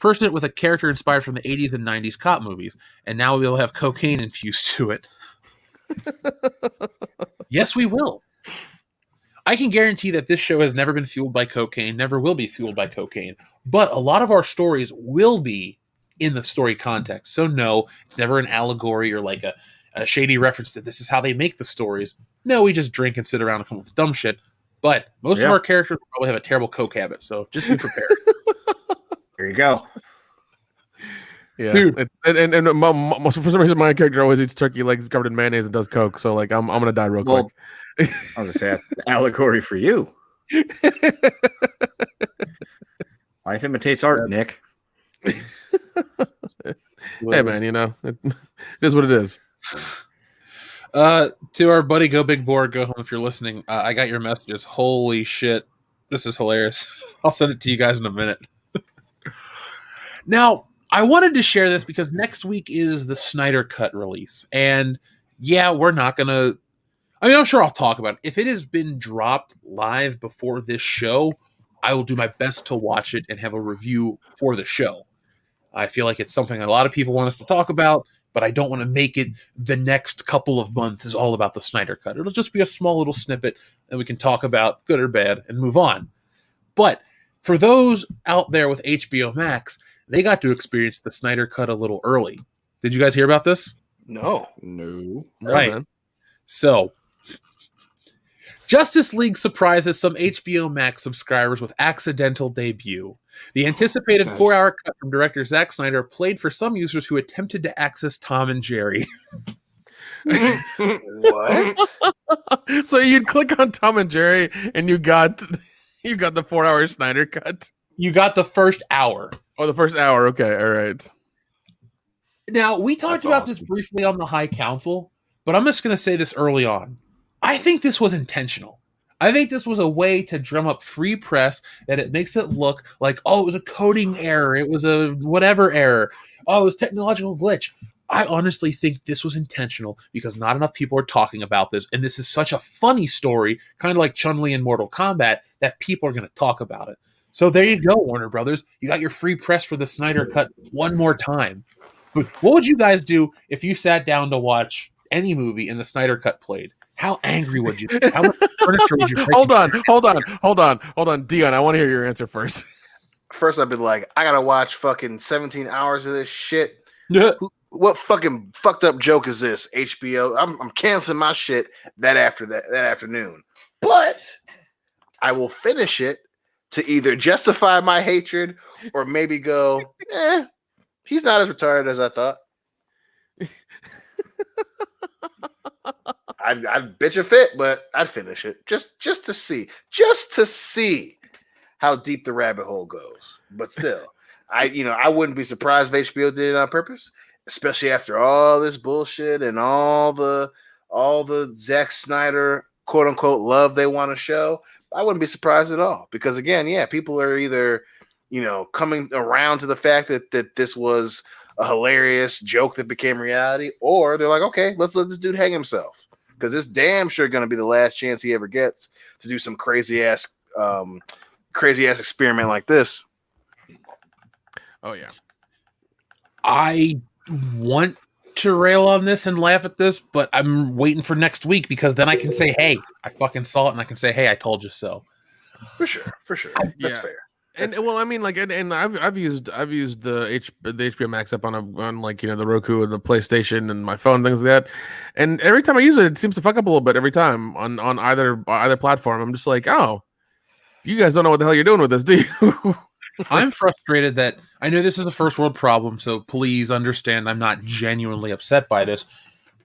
S2: person with a character inspired from the 80s and 90s cop movies, and now we'll have cocaine infused to it. Yes, we will. I can guarantee that this show has never been fueled by cocaine, never will be fueled by cocaine, but a lot of our stories will be in the story context. So no, it's never an allegory or like a shady reference to this is how they make the stories. No, we just drink and sit around and come up with dumb shit. But most of our characters probably have a terrible coke habit, so just be prepared.
S4: There you go.
S5: Yeah,
S2: Dude.
S5: it's and for some reason my character always eats turkey legs covered in mayonnaise and does coke. So like I'm gonna die real quick.
S4: I was gonna say that's an allegory for you. Life imitates art, Nick.
S5: Hey man, it is what it is.
S2: To our buddy Go Big Board, go home if you're listening. I got your messages. Holy shit. This is hilarious. I'll send it to you guys in a minute. Now, I wanted to share this because next week is the Snyder Cut release. And yeah, we're not going to... I mean, I'm sure I'll talk about it. If it has been dropped live before this show, I will do my best to watch it and have a review for the show. I feel like it's something a lot of people want us to talk about, but I don't want to make it the next couple of months is all about the Snyder Cut. It'll just be a small little snippet that we can talk about, good or bad, and move on. But for those out there with HBO Max, they got to experience the Snyder Cut a little early. Did you guys hear about this?
S3: No.
S2: Right.
S5: Man.
S2: So, Justice League surprises some HBO Max subscribers with accidental debut. The anticipated 4-hour cut from director Zack Snyder played for some users who attempted to access Tom and Jerry.
S3: What?
S5: So you'd click on Tom and Jerry and you got the 4-hour Snyder cut.
S2: You got the first hour.
S5: Oh, the first hour. Okay, all right.
S2: Now, we talked about this briefly on the High Council, but I'm just going to say this early on. I think this was intentional. I think this was a way to drum up free press that it makes it look like, oh, it was a coding error. It was a whatever error. Oh, it was technological glitch. I honestly think this was intentional because not enough people are talking about this. And this is such a funny story, kind of like Chun-Li in Mortal Kombat, that people are going to talk about it. So there you go, Warner Brothers. You got your free press for the Snyder Cut one more time. But what would you guys do if you sat down to watch any movie and the Snyder Cut played? How angry would you be? How much furniture would you break?
S5: Hold on. Dion, I want to hear your answer first.
S3: First, I'd be like, I gotta watch fucking 17 hours of this shit.
S2: Yeah.
S3: What fucking fucked up joke is this? HBO. I'm canceling my shit that afternoon. But I will finish it to either justify my hatred or maybe go, he's not as retarded as I thought. I'd bitch a fit, but I'd finish it just to see how deep the rabbit hole goes. But still, I wouldn't be surprised if HBO did it on purpose, especially after all this bullshit and all the Zack Snyder quote unquote love they want to show. I wouldn't be surprised at all because again, people are either coming around to the fact that this was a hilarious joke that became reality, or they're like, okay, let's let this dude hang himself because it's damn sure going to be the last chance he ever gets to do some crazy ass experiment like this.
S5: Oh yeah,
S2: I want to rail on this and laugh at this, but I'm waiting for next week because then I can say, hey, I fucking saw it, and I can say, hey, I told you so.
S3: For sure. That's fair.
S5: And well, I mean, like, and I've used the HBO Max app on like the Roku and the PlayStation and my phone, things like that. And every time I use it, it seems to fuck up a little bit every time on either platform. I'm just like, oh, you guys don't know what the hell you're doing with this, do you?
S2: I'm frustrated that I know this is a first world problem, so please understand I'm not genuinely upset by this.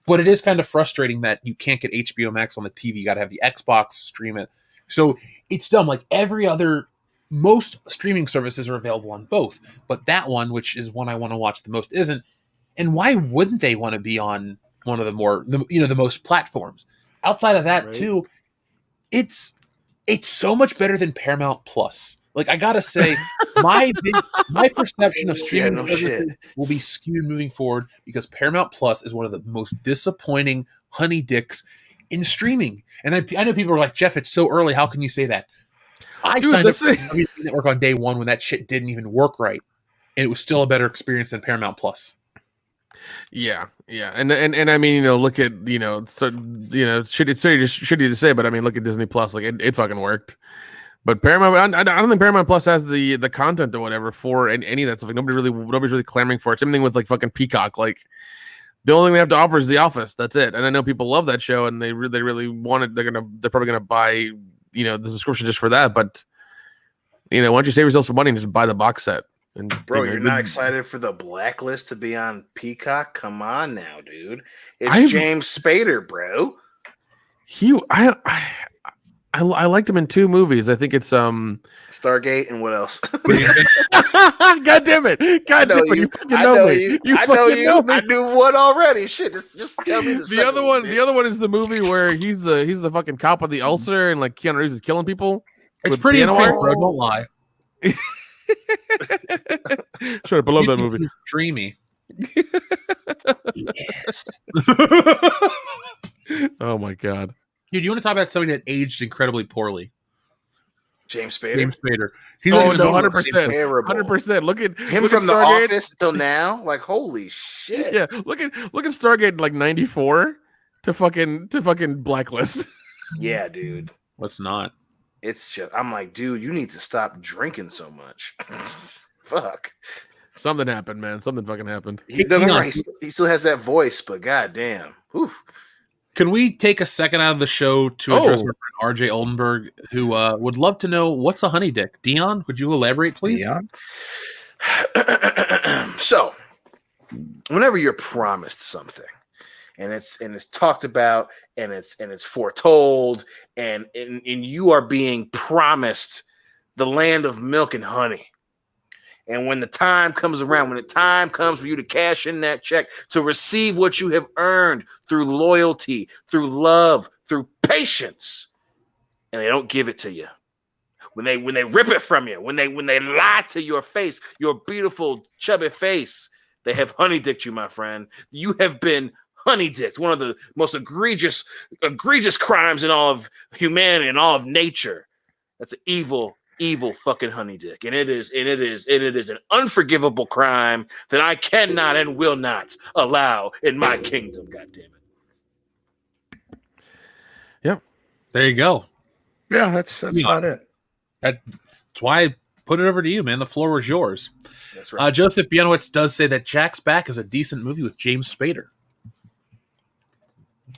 S2: But it is kind of frustrating that you can't get HBO Max on the TV. You got to have the Xbox stream it. So it's dumb. Like most streaming services are available on both, but that one, which is one I want to watch the most, isn't. And why wouldn't they want to be on one of the most platforms? Outside of that, too, it's so much better than Paramount Plus. Like, I gotta say, my perception of streaming
S3: no
S2: services
S3: shit.
S2: will be skewed moving forward because Paramount Plus is one of the most disappointing honey dicks in streaming. And I know people are like, Jeff, it's so early. How can you say that? I
S5: Dude,
S2: signed up
S5: this
S2: for
S5: is-
S2: the WWE Network on day one when that shit didn't even work right, and it was still a better experience than Paramount Plus.
S5: Yeah, and I mean, you know, look at, you know, so, you know, shitty to say, but I mean, look at Disney Plus, like it fucking worked. But Paramount, I don't think Paramount Plus has the content or whatever for any of that stuff. Like nobody's really clamoring for it. Same thing with like fucking Peacock. Like the only thing they have to offer is The Office. That's it. And I know people love that show and they really want it. They're probably gonna buy, you know, the subscription just for that. But you know, why don't you save yourself some money and just buy the box set? And
S3: Bro,
S5: you know,
S3: you're not excited for the Blacklist to be on Peacock? Come on now, dude. It's
S5: I've-
S3: James Spader, bro.
S5: I liked him in 2 movies. I think it's
S3: Stargate and what else?
S5: God damn it! God damn it! You fucking know me.
S3: I know you. I knew one already. Shit, just tell me the
S5: The other one. The other one is the movie where he's the fucking cop with the ulcer and like Keanu Reeves is killing people.
S2: It's
S5: with
S2: pretty
S5: piano
S2: intense,
S5: art.
S2: bro. Don't lie.
S5: Shut up! I love that movie.
S2: It's dreamy.
S5: Oh my god.
S2: Dude, you want to talk about somebody that aged incredibly poorly?
S3: James Spader.
S2: James Spader. He's
S5: Oh
S2: like,
S5: no,
S3: no,
S5: 100%,
S3: terrible.
S5: 100%. Look at
S3: Him
S5: look
S3: from
S5: at
S3: The
S5: Stargate.
S3: Office till now, like holy shit.
S5: Yeah, look at Stargate in, like 94 to fucking Blacklist.
S3: Yeah, dude.
S2: let's not.
S3: It's just I'm like, dude, you need to stop drinking so much. Fuck.
S5: Something happened, man. Something fucking happened.
S3: He still has that voice, but goddamn. Whew.
S2: Can we take a second out of the show to address
S5: Oh.
S2: our friend RJ Oldenburg, who would love to know what's a honey dick? Dion, would you elaborate, please?
S1: Dion?
S3: So, whenever you're promised something, and it's talked about, and it's foretold, and you are being promised the land of milk and honey. And when the time comes around, when the time comes for you to cash in that check, to receive what you have earned through loyalty, through love, through patience, and they don't give it to you, when they rip it from you, when they lie to your face, your beautiful chubby face, they have honey dicked you, my friend. You have been honey dicked. One of the most egregious crimes in all of humanity and all of nature. That's an evil fucking honey dick, and it is an unforgivable crime that I cannot and will not allow in my kingdom. God damn it!
S5: Yep.
S2: There you go.
S1: Yeah, that's about it.
S2: That's why I put it over to you, man. The floor was yours.
S3: That's right.
S2: Joseph Bianowitz does say that Jack's Back is a decent movie with James Spader.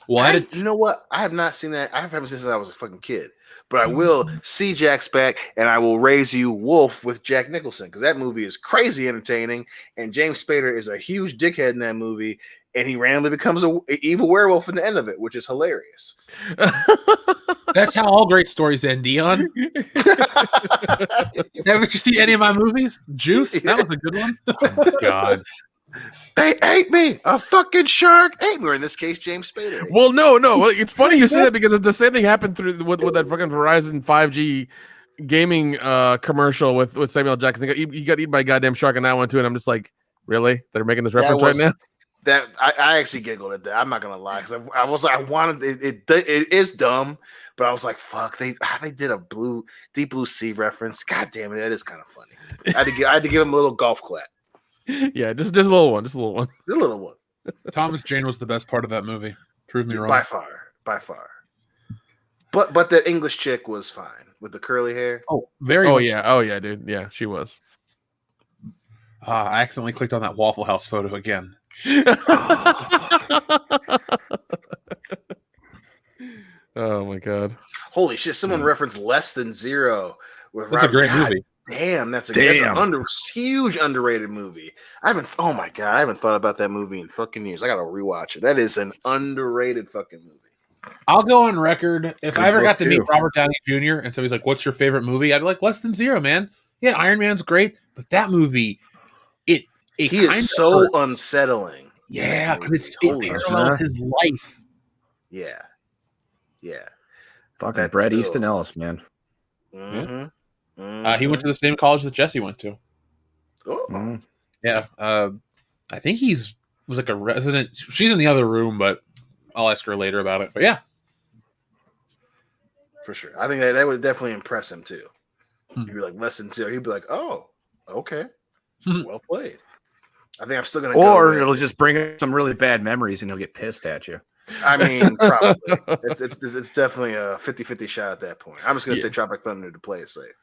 S2: Well,
S3: you know what? I have not seen that. I haven't seen since I was a fucking kid. But I will see Jack's Back, and I will raise you Wolf with Jack Nicholson, because that movie is crazy entertaining, and James Spader is a huge dickhead in that movie, and he randomly becomes an evil werewolf in the end of it, which is hilarious.
S2: that's how all great stories end, Dion. Haven't you seen any of my movies? Juice? That was a good one.
S5: Oh, God.
S3: They ate me. A fucking shark ate me. Or in this case, James Spader.
S5: Well, no. Well, it's funny you say that because the same thing happened with that fucking Verizon 5G gaming commercial with Samuel Jackson. He got eaten by a goddamn shark in that one too, and I'm just like, really? They're making this reference right now?
S3: That I actually giggled at that. I'm not gonna lie, because I wanted it is dumb, but I was like, fuck, they did a deep blue sea reference. God damn it, that is kind of funny. I had to give him a little golf clap.
S5: Yeah, just a little one,
S3: The little one.
S2: Thomas Jane was the best part of that movie. Prove me wrong.
S3: By far. But the English chick was fine with the curly hair.
S2: Oh, very.
S5: Oh
S2: much
S5: yeah, oh yeah, dude. Yeah, she was.
S2: I accidentally clicked on that Waffle House photo again.
S5: Oh my god.
S3: Holy shit! Someone referenced Less Than Zero with
S2: That's a great
S3: God
S2: movie.
S3: Damn, that's a huge underrated movie. I haven't thought about that movie in fucking years. I gotta rewatch it. That is an underrated fucking movie.
S2: I'll go on record. If I ever
S1: book,
S2: got to meet
S1: too.
S2: Robert Downey Jr. and somebody's like, "What's your favorite movie?" I'd be like, "Less Than Zero, man." Yeah, Iron Man's great, but that movie, it
S3: He
S2: kind
S3: is so
S2: hurts.
S3: unsettling.
S2: Yeah, because it
S3: Holy
S2: parallels
S1: shit.
S2: his life.
S3: Yeah.
S1: Fucking
S3: That's
S1: Brett
S3: cool.
S1: Easton Ellis, man.
S3: Mm-hmm.
S2: He went to the same college that Jesse went to.
S3: Oh.
S2: Yeah. I think was like a resident. She's in the other room, but I'll ask her later about it. But yeah.
S3: For sure. I think that would definitely impress him too.
S2: Hmm.
S3: He'd be like lesson 2. He'd be like, oh, okay.
S2: Hmm.
S3: Well played. I think I'm still gonna
S4: Or it'll just bring up some really bad memories and he'll get pissed at you.
S3: I mean, probably. It's definitely a 50-50 shot at that point. I'm just gonna say Tropic Thunder to play it safe.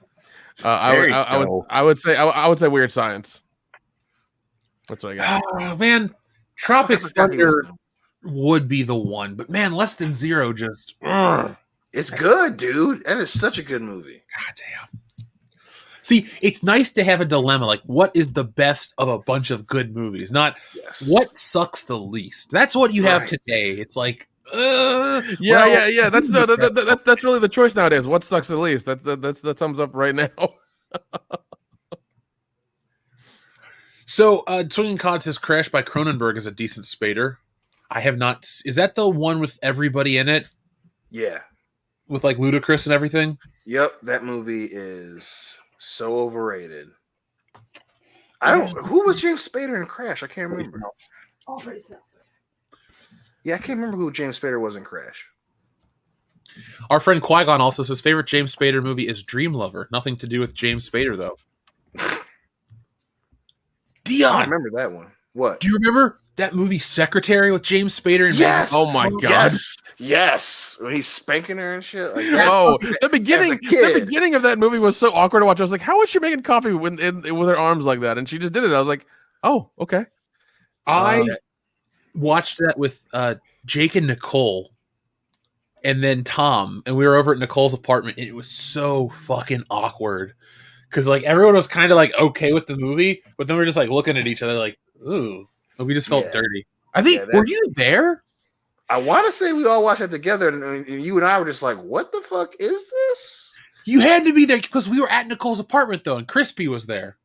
S5: I would say Weird Science. That's what I got.
S2: Oh man, Tropic Thunder would be the one, but man, Less Than Zero just.
S3: It's good, dude. That is such a good movie.
S2: God damn. See, it's nice to have a dilemma. Like, what is the best of a bunch of good movies? Not what sucks the least. That's what you have today. It's like,
S5: yeah. That's that's really the choice nowadays. What sucks the least? That sums up right now.
S2: So, Swinging Cod says Crash by Cronenberg is a decent Spader. I have not. Is that the one with everybody in it?
S3: Yeah.
S2: With like Ludacris and everything?
S3: Yep. That movie is so overrated. Who was James Spader in Crash? I can't remember. Yeah, I can't remember who James Spader was in Crash.
S2: Our friend Qui-Gon also says favorite James Spader movie is Dream Lover. Nothing to do with James Spader though. Dion,
S3: I remember that one. What?
S2: Do you remember that movie Secretary with James Spader? And
S3: yes.
S5: Oh my god.
S3: Yes. When he's spanking her and shit. Like
S5: the beginning of that movie was so awkward to watch. I was like, how was she making coffee with her arms like that? And she just did it. I was like, oh, okay.
S2: I watched that with Jake and Nicole and then Tom, and we were over at Nicole's apartment, and it was so fucking awkward. Because like everyone was kind of like okay with the movie, but then we were just like looking at each other like, ooh. And we just felt dirty. I think were you there?
S3: I want to say we all watched it together, and you and I were just like, "What the fuck is this?"
S2: You had to be there because we were at Nicole's apartment though, and Crispy was there.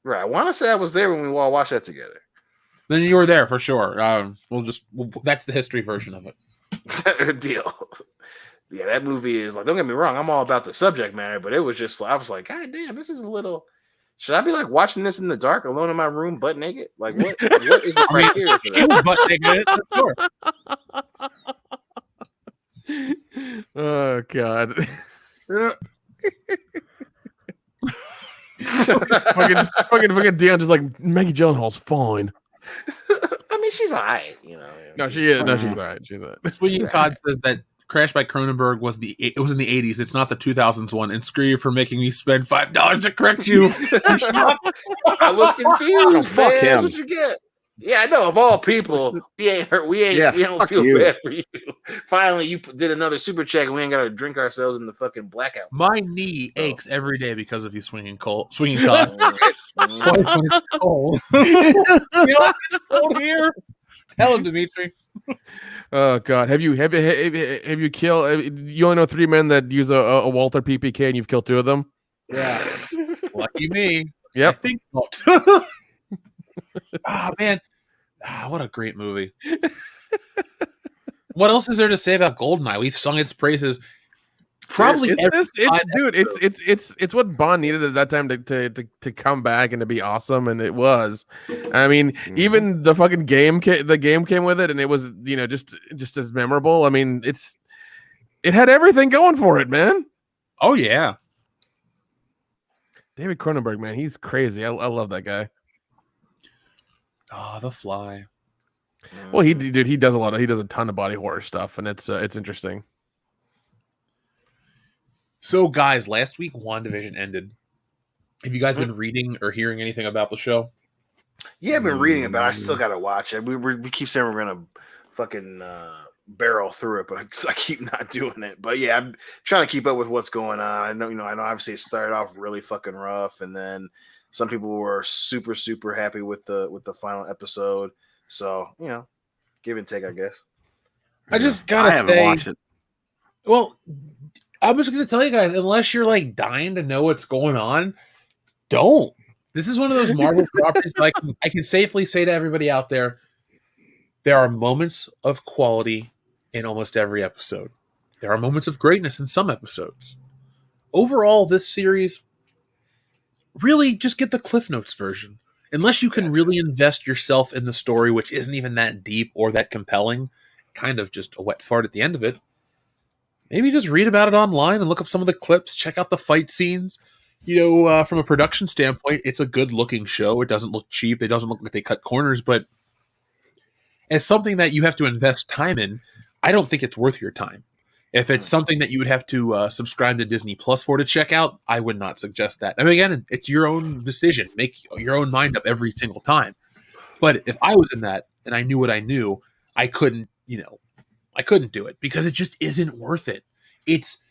S3: Right. I want to say I was there when we all watched that together.
S2: Then you were there for sure. That's the history version of it.
S3: Deal. Yeah, that movie is like. Don't get me wrong. I'm all about the subject matter, but it was just. I was like, God damn, this is a little. Should I be like watching this in the dark, alone in my room, butt naked? Like, what is the criteria for that?
S2: Butt naked, for sure.
S5: Oh god. fucking Dion just like Maggie Gyllenhaal's fine.
S3: I mean, she's alright, you know.
S5: No, she is. No, she's alright. She's alright.
S2: Swinging Cod says that Crash by Cronenberg was in the 80s. It's not the 2000s one. And screw you for making me spend $5 to correct you.
S3: I was confused.
S4: Oh, fuck him.
S3: That's what you get. Yeah, I know. Of all people, we ain't hurt. We don't feel bad for you. Finally, you did another super check, and we ain't got to drink ourselves in the fucking blackout.
S2: My knee aches every day because of you swinging Cod. Twice when it's cold. It's cold here. Tell him, Dimitri.
S5: Oh god, have you killed? You only know 3 men that use a Walther PPK, and you've killed 2 of them.
S2: Yeah, lucky me.
S5: Yep.
S2: I think not. Man, what a great movie. What else is there to say about Goldeneye? We've sung its praises. Probably,
S5: it's what Bond needed at that time to come back and to be awesome, and it was. I mean, even the fucking game came with it, and it was just as memorable. I mean, it had everything going for it, man.
S2: Oh yeah,
S5: David Cronenberg, man, he's crazy. I love that guy.
S2: Oh, The Fly.
S5: Well, he does a ton of body horror stuff, and it's interesting.
S2: So, guys, last week WandaVision ended. Have you guys been reading or hearing anything about the show?
S3: Yeah, I've been reading it, but I still got to watch it. We keep saying we're gonna fucking barrel through it, but I keep not doing it. But yeah, I'm trying to keep up with what's going on. I know obviously it started off really fucking rough, and then some people were super, super happy with the final episode. So, give and take, I guess.
S2: I just gotta say, haven't watched it. Well, I was going to tell you guys, unless you're like dying to know what's going on, don't. This is one of those Marvel properties that I can safely say to everybody out there, there are moments of quality in almost every episode. There are moments of greatness in some episodes. Overall, this series, really just get the Cliff Notes version. Unless you can really invest yourself in the story, which isn't even that deep or that compelling, kind of just a wet fart at the end of it. Maybe just read about it online and look up some of the clips, check out the fight scenes. From a production standpoint, it's a good looking show. It doesn't look cheap. It doesn't look like they cut corners, but as something that you have to invest time in, I don't think it's worth your time. If it's something that you would have to subscribe to Disney Plus for to check out, I would not suggest that. I mean, again, it's your own decision. Make your own mind up every single time. But if I was in that and I knew what I knew, I couldn't do it because it just isn't worth it. It's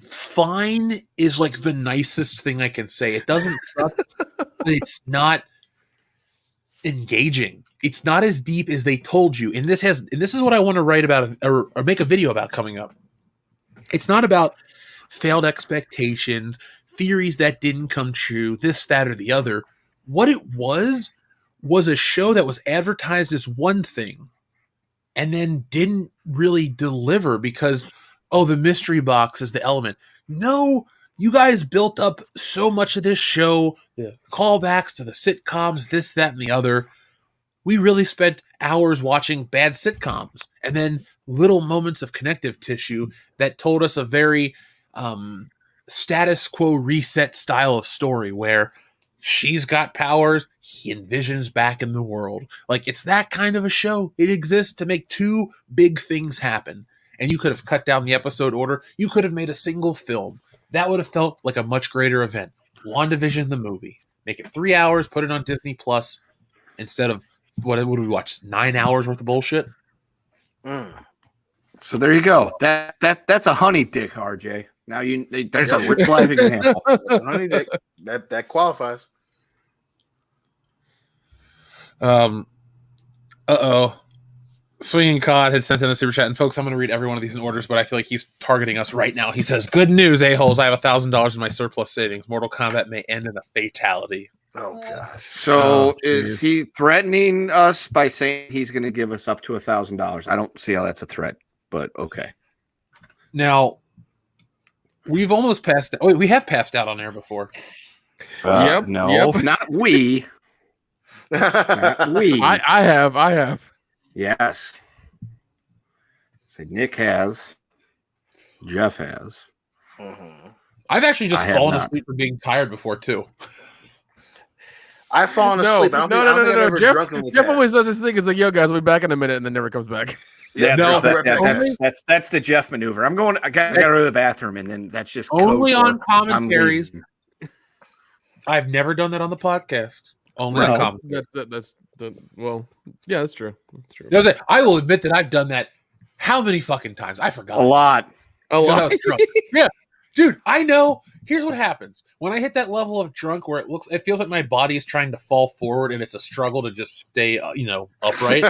S2: fine is like the nicest thing I can say. It doesn't suck, but it's not engaging. It's not as deep as they told you. And this is what I want to write about or make a video about coming up. It's not about failed expectations, theories that didn't come true, this, that, or the other. What it was a show that was advertised as one thing and then didn't really deliver because, the mystery box is the element. No, you guys built up so much of this show, the callbacks to the sitcoms, this, that, and the other. We really spent hours watching bad sitcoms and then little moments of connective tissue that told us a very status quo reset style of story where she's got powers, he envisions back in the world. Like, it's that kind of a show. It exists to make two big things happen. And you could have cut down the episode order. You could have made a single film. That would have felt like a much greater event. WandaVision, the movie. Make it 3 hours, put it on Disney Plus instead of what would we watch? 9 hours worth of bullshit.
S4: So there you go. That's a honey dick, RJ. Now there's a real life example.
S3: Honey dick. That qualifies.
S2: Swinging Cod had sent in a super chat, and folks, I'm going to read every one of these in orders, but I feel like he's targeting us right now. He says, "Good news, a-holes. I have $1,000 in my surplus savings. Mortal Kombat may end in a fatality."
S3: Oh gosh.
S4: So is he threatening us by saying he's going to give us up to $1,000? I don't see how that's a threat, but okay.
S2: Now, we've almost passed. We have passed out on air before.
S4: Not we. Not we.
S5: I have.
S4: Yes. So Nick has. Jeff has.
S3: Mm-hmm.
S2: I've actually just fallen asleep from being tired before too.
S3: I've fallen asleep.
S5: No. Jeff always does this thing. It's like, "Yo, guys, we'll be back in a minute," and then never comes back.
S4: That's the Jeff maneuver. I gotta go to the bathroom, and then that's just
S2: only on commentaries. I've never done that on the podcast. Only on commentaries.
S5: That's true. That's true.
S2: I will admit that I've done that. How many fucking times? I forgot.
S4: A lot.
S2: Yeah, dude. I know. Here's what happens when I hit that level of drunk where it feels like my body is trying to fall forward and it's a struggle to just stay, upright.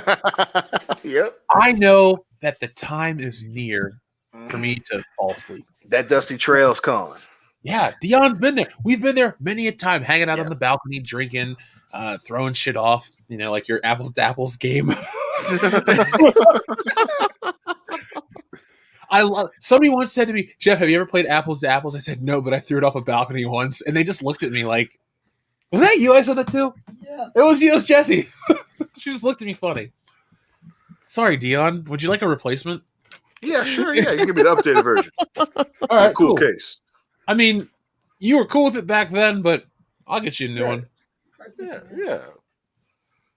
S3: Yep.
S2: I know that the time is near for me to fall asleep.
S3: That dusty trail is calling.
S2: Yeah, Dion's been there. We've been there many a time, hanging out on the balcony, drinking, throwing shit off. Like your apples to apples game. Somebody once said to me, "Jeff, have you ever played apples to apples?" I said no, but I threw it off a balcony once, and they just looked at me like, "Was that you?" I said that too.
S7: Yeah,
S2: it was you. It was Jesse. She just looked at me funny. Sorry, Dion. Would you like a replacement?
S3: Yeah, sure. Yeah, you can give me the updated version.
S2: All right,
S3: cool case.
S2: I mean, you were cool with it back then, but I'll get you a new one.
S3: Yeah.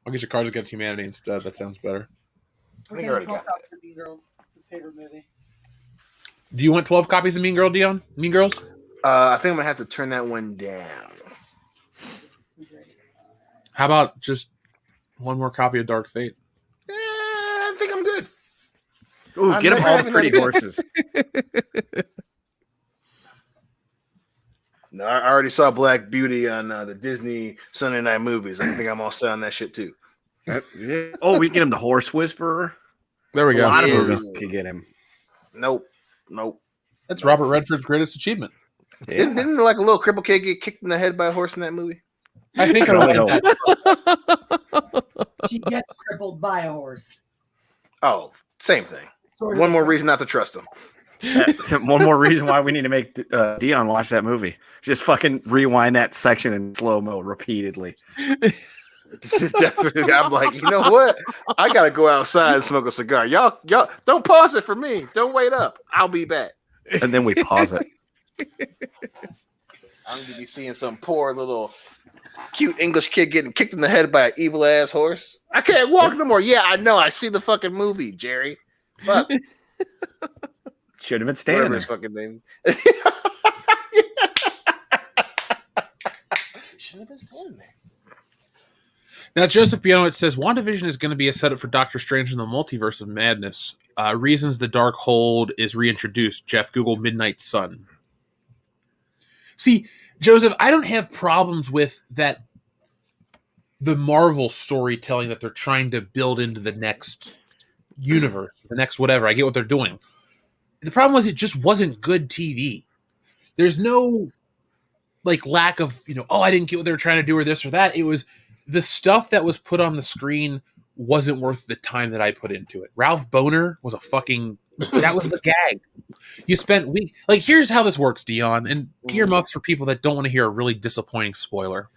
S2: I'll get you Cards Against Humanity instead. That sounds better.
S7: Okay, 12 copies of Mean Girls. It's his favorite movie.
S2: Do you want 12 copies of Mean Girl, Dion? Mean Girls?
S3: I think I'm gonna have to turn that one down.
S2: How about just one more copy of Dark Fate?
S3: I think I'm good.
S4: Ooh, get them all the pretty horses.
S3: No, I already saw Black Beauty on the Disney Sunday night movies. I think I'm all set on that shit too.
S4: Oh, we can get him the Horse Whisperer.
S5: There we go.
S4: A lot of movies could get him.
S3: Nope.
S2: That's Robert Redford's greatest achievement.
S3: Yeah. Didn't like a little cripple kid get kicked in the head by a horse in that movie?
S2: I think I read that.
S7: She gets crippled by a horse.
S3: Oh, same thing.
S7: Sort of.
S3: One more reason not to trust him.
S4: One more reason why we need to make Dion watch that movie. Just fucking rewind that section in slow mo repeatedly.
S3: Definitely, I'm like, you know what? I gotta go outside and smoke a cigar. Y'all, don't pause it for me. Don't wait up. I'll be back.
S4: And then we pause it.
S3: I'm gonna be seeing some poor little cute English kid getting kicked in the head by an evil ass horse. I can't walk no more. Yeah, I know. I see the fucking movie, Jerry. Fuck.
S4: Should have been standing there.
S3: Fucking name. Should have been standing there.
S2: Now, Joseph Bionowitz says WandaVision is going to be a setup for Doctor Strange in the Multiverse of Madness. Reasons the Dark Hold is reintroduced. Jeff, Google Midnight Sun. See, Joseph, I don't have problems with that. The Marvel storytelling that they're trying to build into the next universe, the next whatever. I get what they're doing. The problem was it just wasn't good TV. There's no lack of, I didn't get what they were trying to do or this or that. It was the stuff that was put on the screen wasn't worth the time that I put into it. Ralph Boner was that was the gag. You spent week. Here's how this works, Dion, and earmuffs for people that don't want to hear a really disappointing spoiler.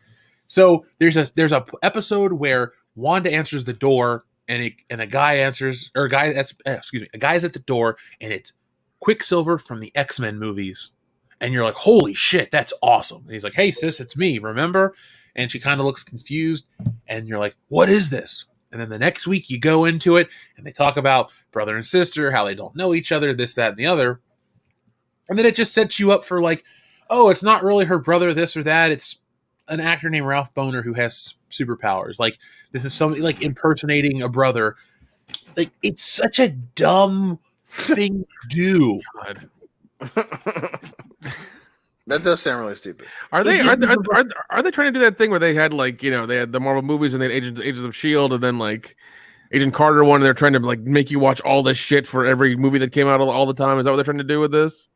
S2: So there's a episode where Wanda answers the door, and a guy answers, or a guy's at the door, and it's Quicksilver from the X-Men movies, and you're like, holy shit, that's awesome. And he's like, hey sis, it's me, remember? And she kind of looks confused, and you're like, what is this? And then the next week you go into it, and they talk about brother and sister, how they don't know each other, this, that, and the other. And then it just sets you up for oh, it's not really her brother, this or that. It's an actor named Ralph Boner who has superpowers. This is somebody impersonating a brother. It's such a dumb thing to do.
S3: That does sound really stupid.
S5: Are they trying to do that thing where they had they had the Marvel movies and they had Agents of Shield, and then Agent Carter one, and they're trying to make you watch all this shit for every movie that came out all the time? Is that what they're trying to do with this?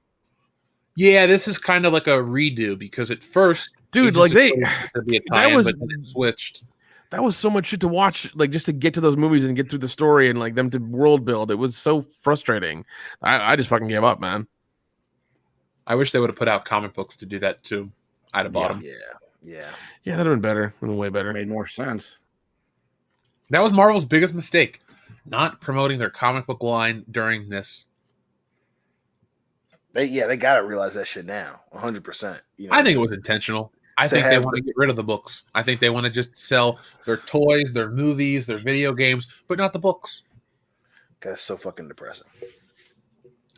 S2: Yeah, this is kind of like a redo, because at first,
S5: dude,
S2: that was switched.
S5: That was so much shit to watch, just to get to those movies and get through the story and them to world build. It was so frustrating. I just fucking gave up, man.
S2: I wish they would have put out comic books to do that too. I'd have bought them.
S3: Yeah,
S5: that'd have been better. Way better.
S4: Made more sense.
S2: That was Marvel's biggest mistake, not promoting their comic book line during this.
S3: They got to realize that shit now, 100%.
S2: I think it was intentional. I think they want to get rid of the books. I think they want to just sell their toys, their movies, their video games, but not the books.
S3: That's so fucking depressing.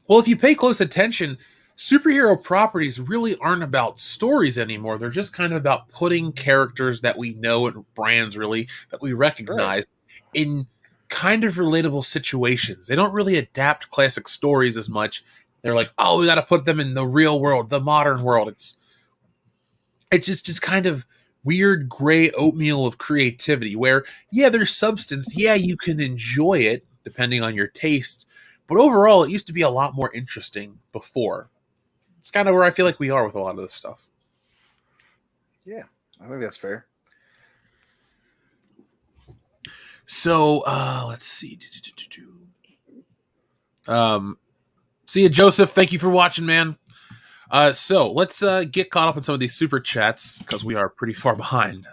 S2: Well, if you pay close attention, superhero properties really aren't about stories anymore. They're just kind of about putting characters that we know and brands really that we recognize in kind of relatable situations. They don't really adapt classic stories as much. They're like, oh, we got to put them in the real world, the modern world. It's just kind of weird gray oatmeal of creativity where, yeah, there's substance. Yeah, you can enjoy it depending on your tastes. But overall, it used to be a lot more interesting before. It's kind of where I feel like we are with a lot of this stuff.
S3: Yeah, I think that's fair.
S2: So, let's see. See you, Joseph. Thank you for watching, man. So let's get caught up in some of these super chats because we are pretty far behind.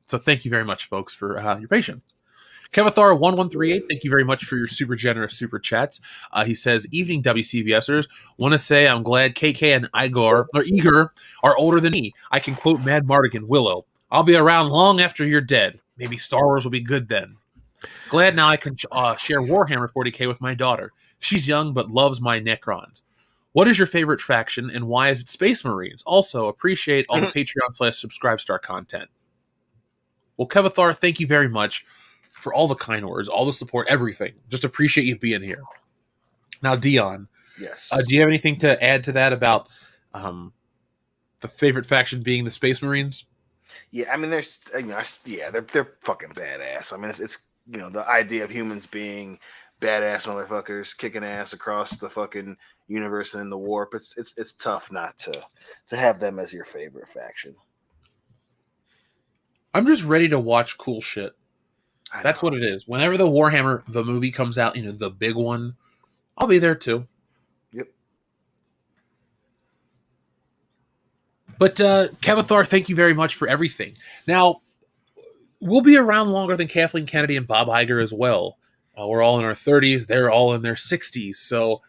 S2: So thank you very much, folks, for your patience. Kevathar1138, thank you very much for your super generous super chats. He says, evening WCBSers, want to say I'm glad KK and Igor are older than me. I can quote Mad Mardigan Willow. I'll be around long after you're dead. Maybe Star Wars will be good then. Glad now I can share Warhammer 40k with my daughter. She's young but loves my Necrons. What is your favorite faction and why is it Space Marines? Also, appreciate all the Patreon/Subscribestar content. Well, Kevathar, thank you very much for all the kind words, all the support, everything. Just appreciate you being here. Now, Dion.
S3: Yes.
S2: Do you have anything to add to that about the favorite faction being the Space Marines?
S3: Yeah, I mean, they're fucking badass. I mean, it's the idea of humans being badass motherfuckers kicking ass across the fucking universe and in the warp. It's tough not to have them as your favorite faction.
S2: I'm just ready to watch cool shit. That's what it is. Whenever the Warhammer the movie comes out, the big one, I'll be there too.
S3: Yep.
S2: But Kevin Thor, thank you very much for everything. Now, we'll be around longer than Kathleen Kennedy and Bob Iger as well. We're all in our 30s. They're all in their 60s. So,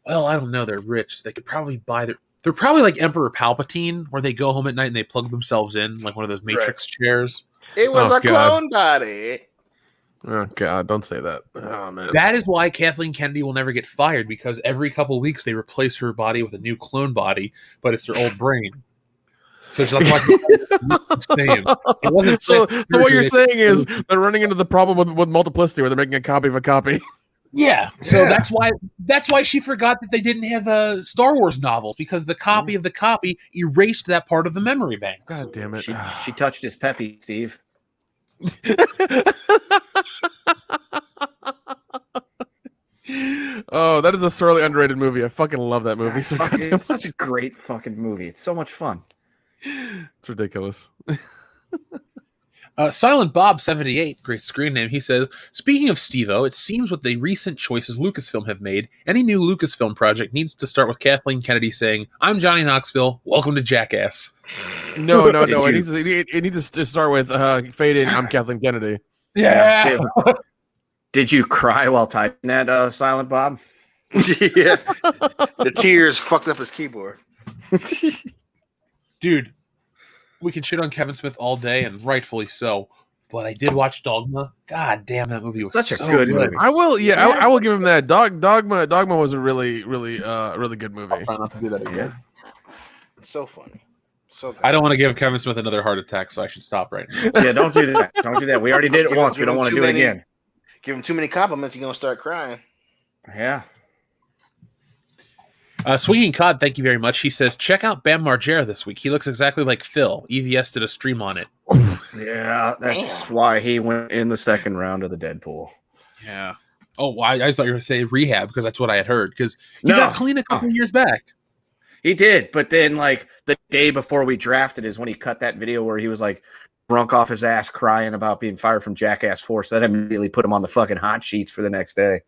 S2: well, I don't know. They're rich. They could probably buy their... They're probably like Emperor Palpatine, where they go home at night and they plug themselves in, like one of those Matrix chairs.
S3: It was
S5: Oh,
S3: a
S5: God.
S3: clone body.
S5: Oh God, don't say that. Oh man.
S2: That is why Kathleen Kennedy will never get fired, because every couple of weeks they replace her body with a new clone body, but it's their old brain. So it's not like the same. It wasn't
S5: So what you're
S2: surgery.
S5: saying is they're running into the problem with multiplicity, where they're making a copy of a copy.
S2: Yeah, so that's why she forgot that they didn't have Star Wars novels, because the copy of the copy erased that part of the memory banks.
S5: God damn it.
S4: She touched his peppy, Steve.
S5: Oh, that is a sorely underrated movie. I fucking love that movie. So goddamn
S4: It's such a great fucking movie. It's so much fun.
S5: it's ridiculous.
S2: Silent Bob 78, great screen name. He says, speaking of Steve-O, it seems with the recent choices Lucasfilm have made, any new Lucasfilm project needs to start with Kathleen Kennedy saying, "I'm Johnny Knoxville. Welcome to Jackass."
S5: No. It needs to start with fade in. I'm Kathleen Kennedy.
S2: Yeah.
S4: Did you cry while typing that, Silent Bob?
S3: Yeah. The tears fucked up his keyboard.
S2: Dude, we can shit on Kevin Smith all day, and rightfully so. But I did watch Dogma. God damn, that movie was
S4: Such a
S2: so
S4: good movie.
S5: I will. Yeah, I will give him that. Dogma was a really good movie.
S2: Try not to do that again.
S3: It's so funny. So good.
S2: I don't want to give Kevin Smith another heart attack, so I should stop right now.
S4: Yeah, don't do that. Don't do that. We already did it once. We don't want to do it again.
S3: Give him too many compliments, he's gonna start crying.
S4: Yeah.
S2: Swinging Cod, thank you very much. He says, check out Bam Margera this week. He looks exactly like Phil. EVS did a stream on it.
S4: Yeah, that's why he went in the second round of the Deadpool.
S2: Yeah. Oh, well, I thought you were going to say rehab, because that's what I had heard. Because he got clean a couple years back.
S4: He did, but then like the day before we drafted is when he cut that video where he was like drunk off his ass crying about being fired from Jackass 4. So that immediately put him on the fucking hot sheets for the next day.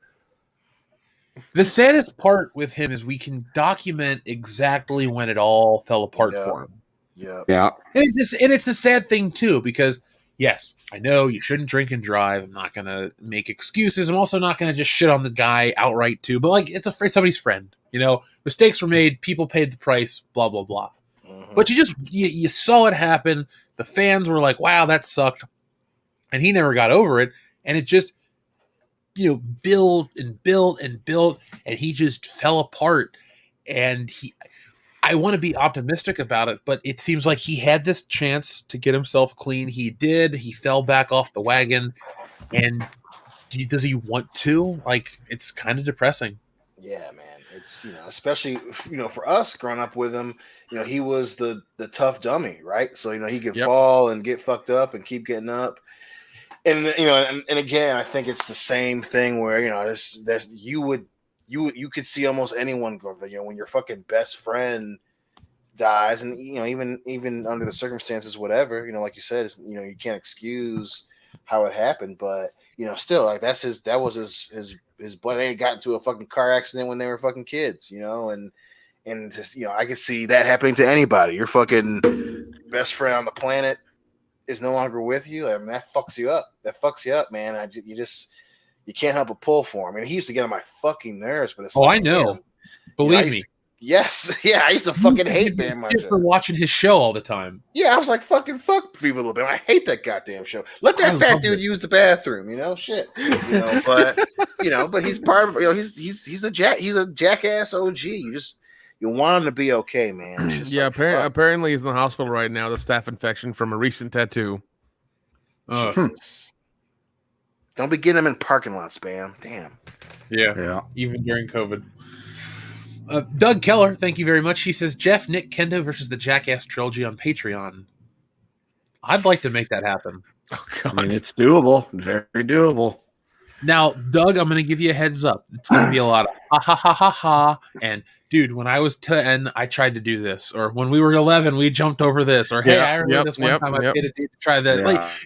S2: The saddest part with him is we can document exactly when it all fell apart for him.
S4: Yeah.
S2: And it's a sad thing, too, because, yes, I know you shouldn't drink and drive. I'm not going to make excuses. I'm also not going to just shit on the guy outright, too. But, like, it's somebody's friend. You know, mistakes were made. People paid the price, blah, blah, blah.
S3: Mm-hmm.
S2: But you saw it happen. The fans were like, wow, that sucked. And he never got over it. And it just, built and built and built. And he just fell apart. And I want to be optimistic about it, but it seems like he had this chance to get himself clean. He did. He fell back off the wagon. And does he want to? Like, it's kind of depressing.
S3: Yeah, man. It's, especially, for us growing up with him, he was the tough dummy, right? So, he could fall and get fucked up and keep getting up. And, and again, I think it's the same thing where, you could see almost anyone go there, when your fucking best friend dies, and even under the circumstances, whatever, like you said, you can't excuse how it happened, but still, like that was his buddy. They got into a fucking car accident when they were fucking kids, and just I could see that happening to anybody. Your fucking best friend on the planet is no longer with you. I mean, that fucks you up. That fucks you up, man. You can't help but pull for him. I mean, he used to get on my fucking nerves, but it's
S2: I know.
S3: Damn.
S2: Believe me.
S3: Yes. Yeah, I used to fucking hate Bam Margera.
S2: For watching his show all the time.
S3: Yeah, I was like, fucking fuck people a little bit. I hate that goddamn show. Let that fat dude use the bathroom, shit. But he's part of he's a jackass OG. You want him to be okay, man.
S5: Yeah, apparently he's in the hospital right now. The staph infection from a recent tattoo.
S3: Jesus. Don't be getting him in parking lots, Bam. Damn.
S2: Yeah. Even during COVID. Doug Keller, thank you very much. He says, Jeff, Nick, Kendo versus the Jackass trilogy on Patreon. I'd like to make that happen.
S5: Oh, God.
S4: I mean, it's doable. Very doable.
S2: Now, Doug, I'm going to give you a heads up. It's going to be a lot of ha ha ha ha ha. And, dude, when I was 10, I tried to do this. Or when we were 11, we jumped over this. Or, hey, I remember this one time I paid a dude to try that.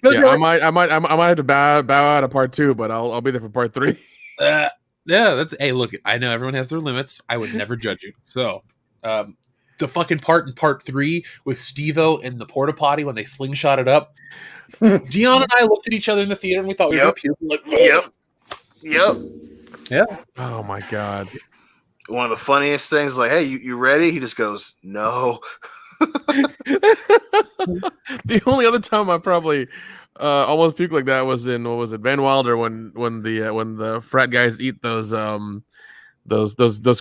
S5: Yeah. I might have to bow out of part 2, but I'll be there for part 3.
S2: Yeah, hey, look, I know everyone has their limits. I would never judge you. So, the fucking part in part 3 with Steve-O and the porta potty when they slingshot it up. Dion and I looked at each other in the theater and we thought we were puking. Like,
S3: Yep.
S2: Yeah.
S5: Oh my god.
S3: One of the funniest things is like, hey, you ready? He just goes, no.
S5: The only other time I probably almost puked like that was in, what was it, Van Wilder, when the frat guys eat those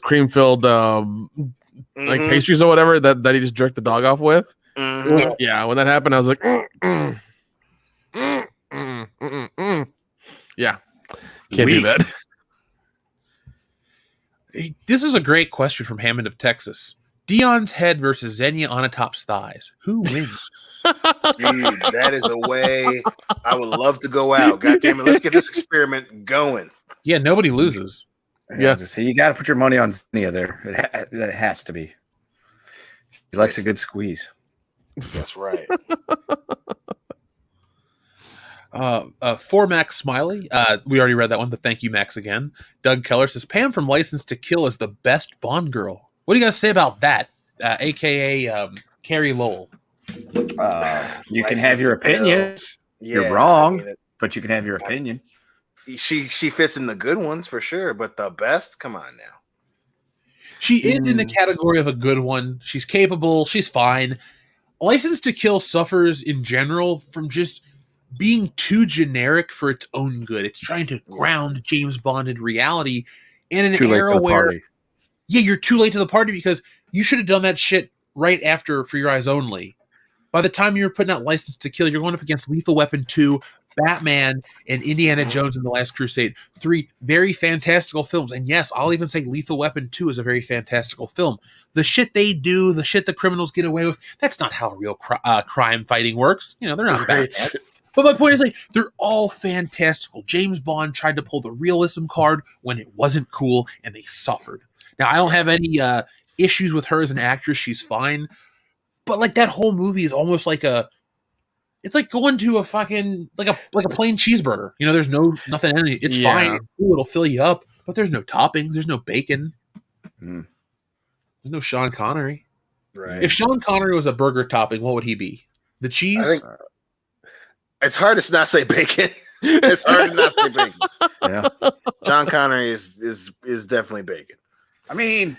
S5: cream filled like pastries or whatever that he just jerked the dog off with.
S3: Mm-hmm.
S5: Yeah, when that happened, I was like, yeah, can't do that.
S2: This is a great question from Hammond of Texas. Dion's head versus Xenia Onatop's thighs. Who wins?
S3: Dude, that is a way I would love to go out. God damn it, let's get this experiment going.
S2: Yeah, nobody loses.
S4: Yeah, so you got to put your money on Xenia there. It has to be. She likes a good squeeze.
S3: That's right.
S2: For Max Smiley, we already read that one, but thank you, Max, again. Doug Keller says Pam from License to Kill is the best Bond girl. What do you guys say about that? AKA Carrie Lowell.
S4: You can have your opinions. You're wrong, but you can have your opinion.
S3: She fits in the good ones for sure, but the best, come on now.
S2: She is in the category of a good one. She's capable. She's fine. License to Kill suffers in general from just being too generic for its own good. It's trying to ground James Bond in reality in an era where, you're too late to the party because you should have done that shit right after For Your Eyes Only. By the time you were putting out License to Kill, you're going up against Lethal Weapon 2, Batman, and Indiana Jones and the Last Crusade. 3 very fantastical films. And yes, I'll even say Lethal Weapon 2 is a very fantastical film. The shit they do, the shit the criminals get away with, that's not how real crime fighting works. You know, they're not bad. But my point is, like, they're all fantastical. James Bond tried to pull the realism card when it wasn't cool, and they suffered. Now, I don't have any issues with her as an actress. She's fine. But, like, that whole movie is almost like it's like going to a fucking, like a plain cheeseburger. You know, there's nothing in it. It's fine. It's cool. It'll fill you up. But there's no toppings. There's no bacon. There's no Sean Connery.
S3: Right.
S2: If Sean Connery was a burger topping, what would he be? The cheese?
S3: I think it's hard to not say bacon. It's hard to not say bacon.
S4: Yeah.
S3: Sean Connery is definitely bacon.
S4: I mean,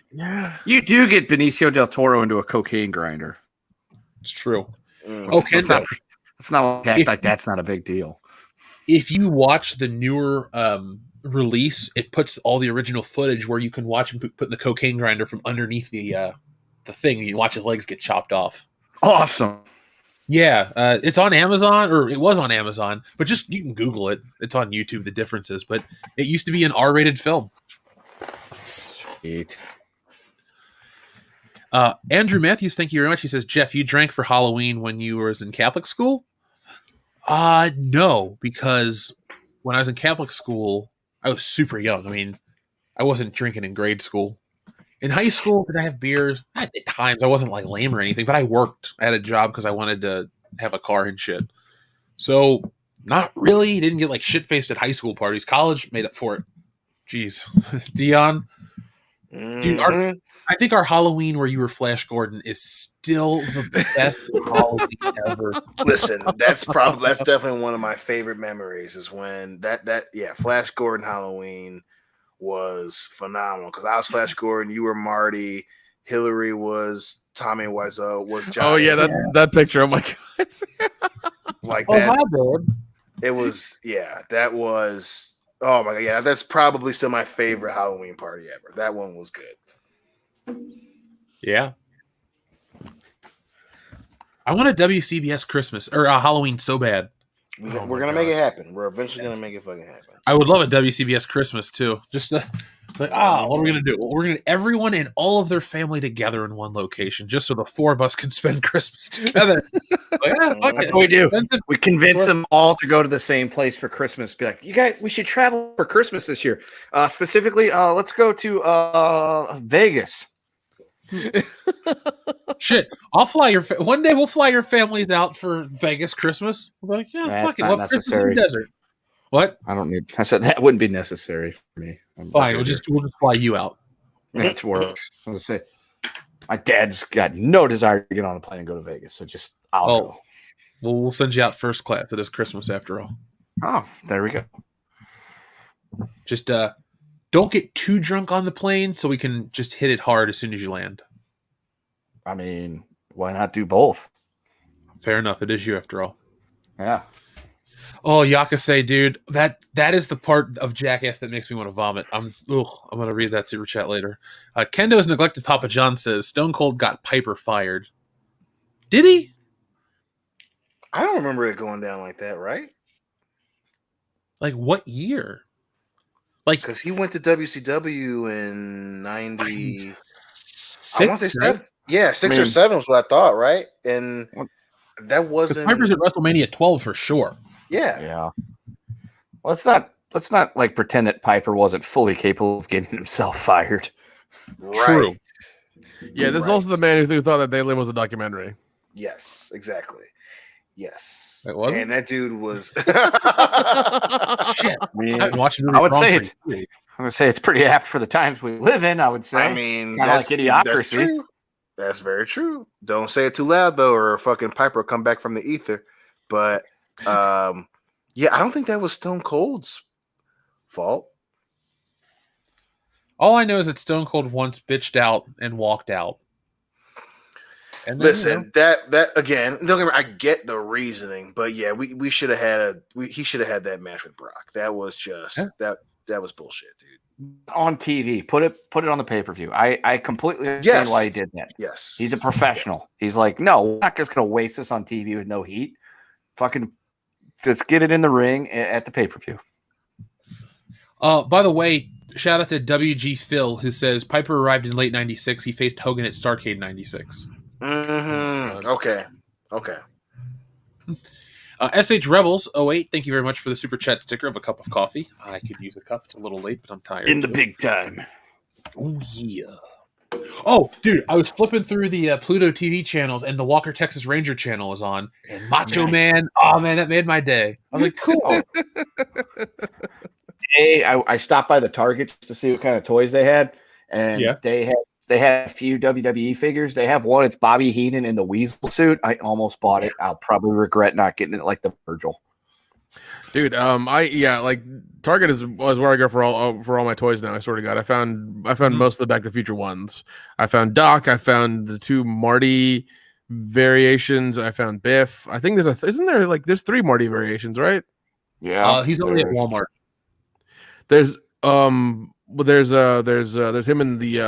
S4: you do get Benicio del Toro into a cocaine grinder.
S2: It's true.
S3: Okay.
S4: It's not like that's not a big deal.
S2: If you watch the newer release, it puts all the original footage where you can watch him put the cocaine grinder from underneath the thing, and you watch his legs get chopped off.
S4: Awesome.
S2: Yeah, it's on Amazon, or it was on Amazon, but just you can Google it. It's on YouTube, the differences, but it used to be an R-rated film.
S4: Sweet.
S2: Andrew Matthews, thank you very much. He says, Jeff, you drank for Halloween when you were in Catholic school? No, because when I was in Catholic school, I was super young. I mean, I wasn't drinking in grade school. In high school, did I have beers? At times, I wasn't like lame or anything, but I worked. I had a job because I wanted to have a car and shit. So, not really. Didn't get like shit-faced at high school parties. College made up for it. Jeez. Dion? Dude, I think our Halloween where you were Flash Gordon is still the best Halloween ever.
S3: Listen, that's definitely one of my favorite memories is when Flash Gordon Halloween was phenomenal because I was Flash Gordon, you were Marty, Hillary was Tommy Wiseau, was John.
S5: Oh yeah, that picture. Oh my god.
S3: Like
S2: that.
S3: Hi,
S2: babe.
S3: It was that was oh my god, yeah, that's probably still my favorite Halloween party ever. That one was good.
S2: Yeah. I want a WCBS Christmas or Halloween so bad.
S3: We're gonna make it happen. We're eventually gonna make it fucking happen.
S2: I would love a WCBS Christmas too. Just it's like, what are we gonna do? Well, we're gonna everyone and all of their family together in one location, just so the 4 of us can spend Christmas together.
S4: That's what we do. We convince them all to go to the same place for Christmas. Be like, you guys, we should travel for Christmas this year. Specifically, let's go to Vegas.
S2: Shit, I'll fly one day. We'll fly your families out for Vegas Christmas. We're like, fuck it. What Christmas in the desert? What?
S4: I said that wouldn't be necessary for me.
S2: Fine, we'll just fly you out.
S4: That works. I was gonna say, My dad's got no desire to get on a plane and go to Vegas, so just I'll go.
S2: Well, we'll send you out first class. It is Christmas after all.
S4: Oh, there we go.
S2: Just don't get too drunk on the plane so we can just hit it hard as soon as you land.
S4: I mean, why not do both?
S2: Fair enough. It is you after all.
S4: Yeah.
S2: Oh, Yakase, dude, that is the part of Jackass that makes me want to vomit. I'm gonna read that super chat later. Kendo's neglected Papa John says Stone Cold got Piper fired. Did he?
S3: I don't remember it going down like that, right?
S2: Like what year? Like
S3: Because he went to WCW in 90.
S2: six,
S3: I want to say
S2: right?
S3: 7. Yeah, 6 or 7 was what I thought, right? And that
S2: 'Cause
S3: wasn't.
S2: Piper's at WrestleMania 12 for sure.
S3: Yeah.
S4: Yeah. Let's not like pretend that Piper wasn't fully capable of getting himself fired.
S3: Right.
S2: True.
S5: Yeah, this is
S3: Right.
S5: also the man who thought that Daylin was a documentary.
S3: Yes, exactly. Yes.
S2: It wasn't?
S3: And that dude was.
S2: Shit.
S4: I mean,
S2: I've been watching
S4: I would
S2: wrong
S4: say
S2: for
S4: it's-
S2: years.
S4: I'm gonna say it's pretty apt for the times we live in. I would say.
S3: I mean,
S4: Kinda like
S3: that's
S4: Idiocracy.
S3: true. That's very true. Don't say it too loud though, or fucking Piper will come back from the ether. But yeah, I don't think that was Stone Cold's fault.
S2: All I know is that Stone Cold once bitched out and walked out. And then,
S3: Listen, that again. Don't get me wrong, I get the reasoning, but yeah, we should have had he should have had that match with Brock. That was just that was bullshit, dude.
S4: On TV, put it on the pay-per-view. I completely understand why he did that.
S3: Yes,
S4: He's a professional. He's like, no, we're not just gonna waste this on TV with no heat. Fucking, let's get it in the ring at the pay-per-view.
S2: by the way, shout out to WG Phil who says Piper arrived in late '96. He faced Hogan at Starrcade '96.
S3: Mm-hmm. Okay.
S2: SH Rebels 08, thank you very much for the super chat sticker of a cup of coffee. I could use a cup. It's a little late, but I'm tired.
S4: big time.
S2: Oh, yeah. Oh, dude, I was flipping through the Pluto TV channels, and the Walker Texas Ranger channel was on. And Macho Man, oh, man, that made my day. I was like, cool.
S4: Hey, I stopped by the Target just to see what kind of toys they had, and they had a few WWE figures. They have one. It's Bobby Heenan in the Weasel suit. I almost bought it. I'll probably regret not getting it like the Virgil.
S5: Dude, like Target was where I go for all my toys now. I swear to God, I found most of the Back to the Future ones. I found Doc. I found the 2 Marty variations. I found Biff. I think there's 3 Marty variations, right?
S4: Yeah,
S2: he's only at Walmart.
S5: There's there's him in the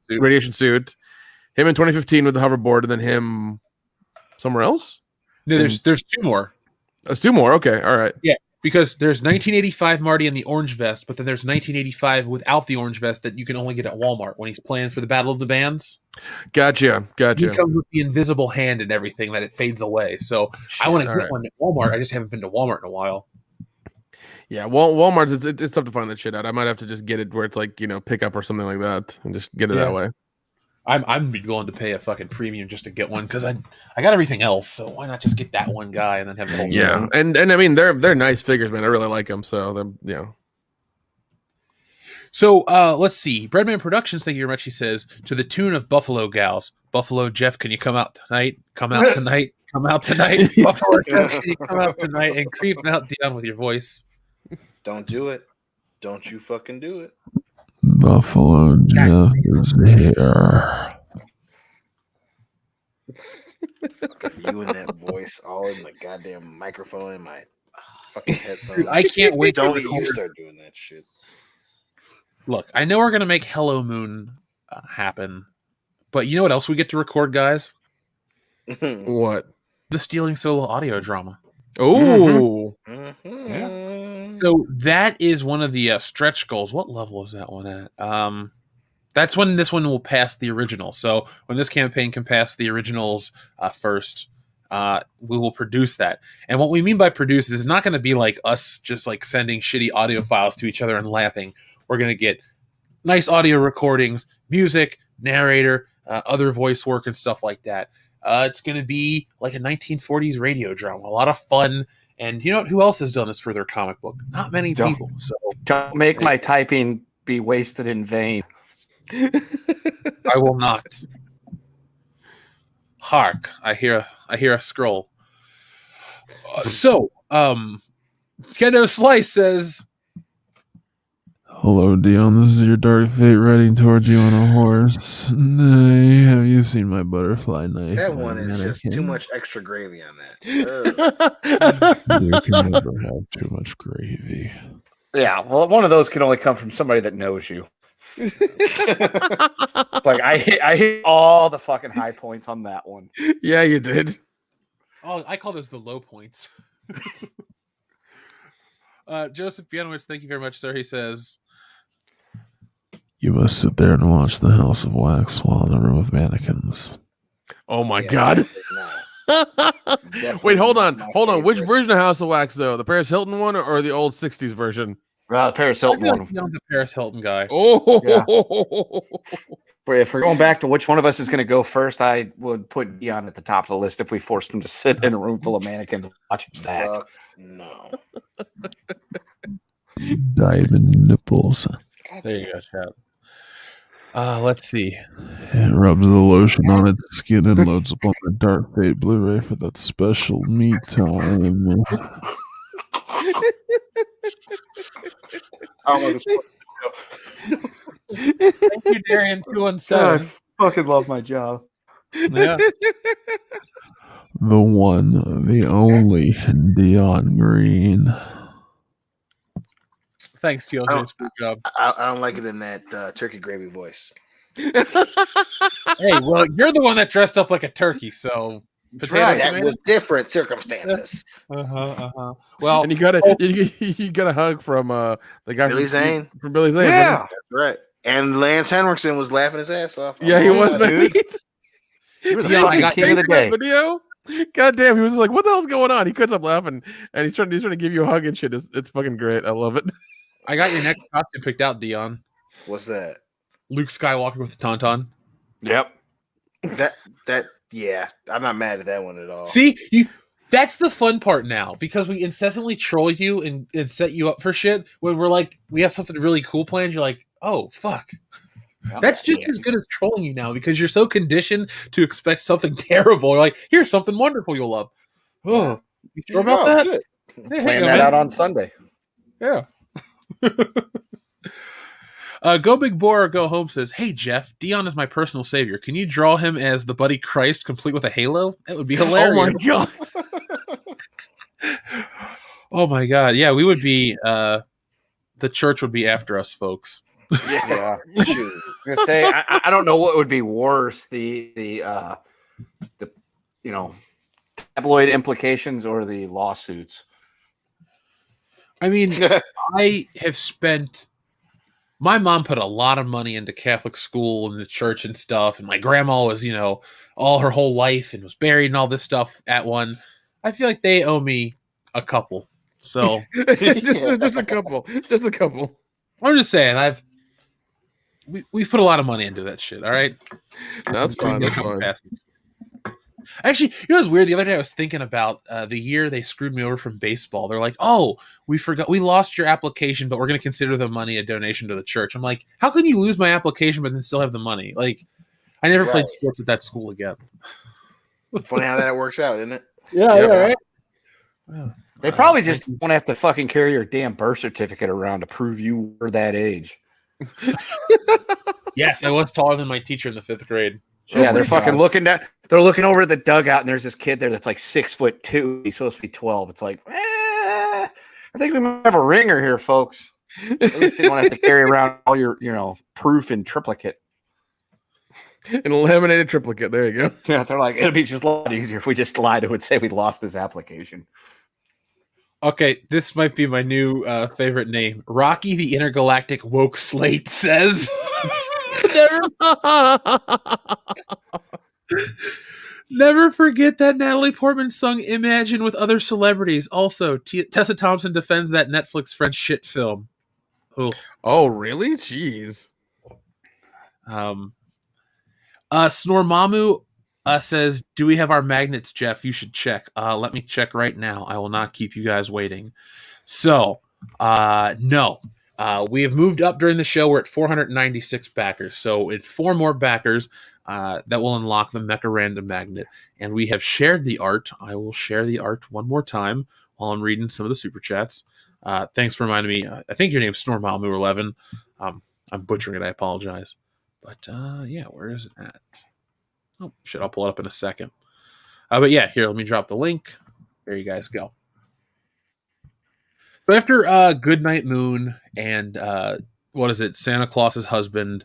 S5: radiation suit. Him in 2015 with the hoverboard, and then him somewhere else.
S2: No, there's 2 more.
S5: There's 2 more. Okay, all right.
S2: Yeah, because there's 1985 Marty in the orange vest, but then there's 1985 without the orange vest that you can only get at Walmart when he's playing for the Battle of the Bands.
S5: Gotcha.
S2: He comes with the invisible hand and everything that it fades away. So I want to get one at Walmart. I just haven't been to Walmart in a while.
S5: Yeah, Walmart's it's tough to find that shit out. I might have to just get it where it's like, pick up or something like that, and just get it that way.
S2: I'm willing to pay a fucking premium just to get one because I got everything else. So why not just get that one guy and then have the whole
S5: set? And I mean they're nice figures, man. I really like them. So
S2: So let's see. Breadman Productions, thank you very much. He says to the tune of Buffalo Gals. Buffalo Jeff, can you come out tonight? Come out tonight. Come out tonight. Buffalo Jeff, can you come out tonight and creep out Dion with your voice?
S3: Don't do it. Don't you fucking do it.
S6: Buffalo Jeff is here.
S3: You and that voice all in the goddamn microphone in my fucking headphones.
S2: I can't wait.
S3: Don't you start doing that shit.
S2: Look, I know we're gonna make Hello Moon happen, but you know what else we get to record, guys?
S5: What?
S2: The Stealing Solo audio drama.
S5: Oh.
S2: So that is one of the stretch goals. What level is that one at? That's when this one will pass the original. So when this campaign can pass the originals first, we will produce that. And what we mean by produce is not going to be like us just like sending shitty audio files to each other and laughing. We're going to get nice audio recordings, music, narrator, other voice work and stuff like that. It's going to be like a 1940s radio drama. A lot of fun. And you know what? Who else has done this for their comic book? Not many people. So
S4: don't make my typing be wasted in vain.
S2: I will not. Hark! I hear a scroll. Kendo Slice says,
S6: Hello, Dion. This is your dark fate riding towards you on a horse. Nay, have you seen my butterfly knife?
S3: That
S6: my
S3: one is just
S6: mannequin?
S3: too much extra gravy on that.
S6: You can never have too much gravy.
S4: Yeah, well, one of those can only come from somebody that knows you. It's like I hit all the fucking high points on that one.
S5: Yeah, you did.
S2: "Oh, I call those the low points." Joseph Bianowitz, thank you very much, sir. He says,
S6: You must sit there and watch the House of Wax while in a room of mannequins.
S5: Oh my
S3: Yeah,
S5: god.
S3: definitely
S5: Wait, hold
S3: not
S5: on.
S3: my
S5: Hold on. Which
S3: favorite.
S5: version of House of Wax though? The Paris Hilton one or the old 60s version?
S4: The Paris
S2: I
S4: Hilton
S2: feel like
S4: one.
S2: Dion's a Paris Hilton guy.
S5: Oh.
S4: But if we're going back to which one of us is going to go first, I would put Dion at the top of the list if we forced him to sit in a room full of mannequins watching that.
S3: Fuck no.
S6: Diamond nipples.
S2: There you go, chat. Let's see.
S6: It rubs the lotion on its skin and loads up on the Dark Fate Blu-ray for that special me time.
S3: I don't know this.
S2: Thank you, Darian 217.
S4: Fucking love my job.
S2: Yeah.
S6: The one, the only Dion Green.
S2: Thanks, TLJ. Good job.
S3: I don't like it in that turkey gravy voice.
S2: Hey, well, you're the one that dressed up like a turkey, so
S3: Right, that was different circumstances.
S2: Well,
S5: And you got a hug from the guy
S3: Billy Zane.
S5: from Billy Zane.
S4: Yeah.
S3: That's right. And Lance Henriksen was laughing his ass off.
S5: Yeah, he was,
S3: dude.
S5: dude.
S4: He was the
S2: Yeah, I
S4: fucking
S2: got
S4: king of the day.
S5: Video. God damn, he was just like, "What the hell's going on?" He couldn't stop laughing, and he's trying to give you a hug and shit. It's fucking great. I love it.
S2: I got your next costume picked out, Dion.
S3: What's that?
S2: Luke Skywalker with the tauntaun.
S4: Yep.
S3: That yeah, I'm not mad at that one at all.
S2: See, that's the fun part now because we incessantly troll you and set you up for shit when we're like, we have something really cool planned. You're like, oh, fuck. That's just as good as trolling you now because you're so conditioned to expect something terrible. You're like, here's something wonderful you'll love. Oh, you sure about that?
S3: Good.
S2: Hey,
S4: Plan
S2: hang on,
S4: that
S2: man.
S4: out on Sunday.
S2: Yeah. Go Big Boar or Go Home says, "Hey Jeff, Dion is my personal savior. Can you draw him as the Buddy Christ, complete with a halo? That would be hilarious."
S5: Oh my god.
S2: Oh my god! Yeah, we would be. The church would be after us, folks.
S4: Yeah. I was gonna say I don't know what would be worse, the tabloid implications or the lawsuits.
S2: I mean, I have spent. My mom put a lot of money into Catholic school and the church and stuff, and my grandma was, all her whole life and was buried and all this stuff at one. I feel like they owe me a couple. So
S5: just a couple. Just a couple.
S2: I'm just saying, we've put a lot of money into that shit. All right,
S5: That's fine. That's
S2: Couple
S5: fine.
S2: passes. Actually, what's weird? The other day I was thinking about the year they screwed me over from baseball. They're like, "Oh, we lost your application, but we're going to consider the money a donation to the church." I'm like, "How can you lose my application but then still have the monmoney?" Like, I never played sports at that school again.
S3: Funny how that works out, isn't it?
S4: Yeah,
S5: Yep.
S4: right.
S2: Well,
S4: They probably just don't have to fucking carry your damn birth certificate around to prove you were that age.
S2: yes, I was taller than my teacher in the 5th grade.
S4: Yeah, they're fucking looking down. They're looking over at the dugout, and there's this kid there that's like 6'2". He's supposed to be 12. It's like, I think we might have a ringer here, folks. At least they don't have to carry around all your, proof in triplicate.
S5: An laminated triplicate. There you go.
S4: Yeah, they're like, it'd be just a lot easier if we just lied and would say we lost his application.
S2: Okay, this might be my new favorite name. Rocky the Intergalactic Woke Slate says. Never forget that Natalie Portman sung Imagine with other celebrities. Also, Tessa Thompson defends that Netflix French shit film.
S5: Oh, really? Jeez.
S2: Snormamu says, "Do we have our magnets, Jeff? You should check." Let me check right now. I will not keep you guys waiting. So, no. We have moved up during the show. We're at 496 backers. So it's 4 more backers that will unlock the Mecha Random Magnet. And we have shared the art. I will share the art one more time while I'm reading some of the super chats. Thanks for reminding me. I think your name's Snormalmoo11. I'm butchering it. I apologize. But yeah, where is it at? Oh, shit. I'll pull it up in a second. But yeah, here, let me drop the link. There you guys go. So after Goodnight Moon and what is it, Santa Claus's husband,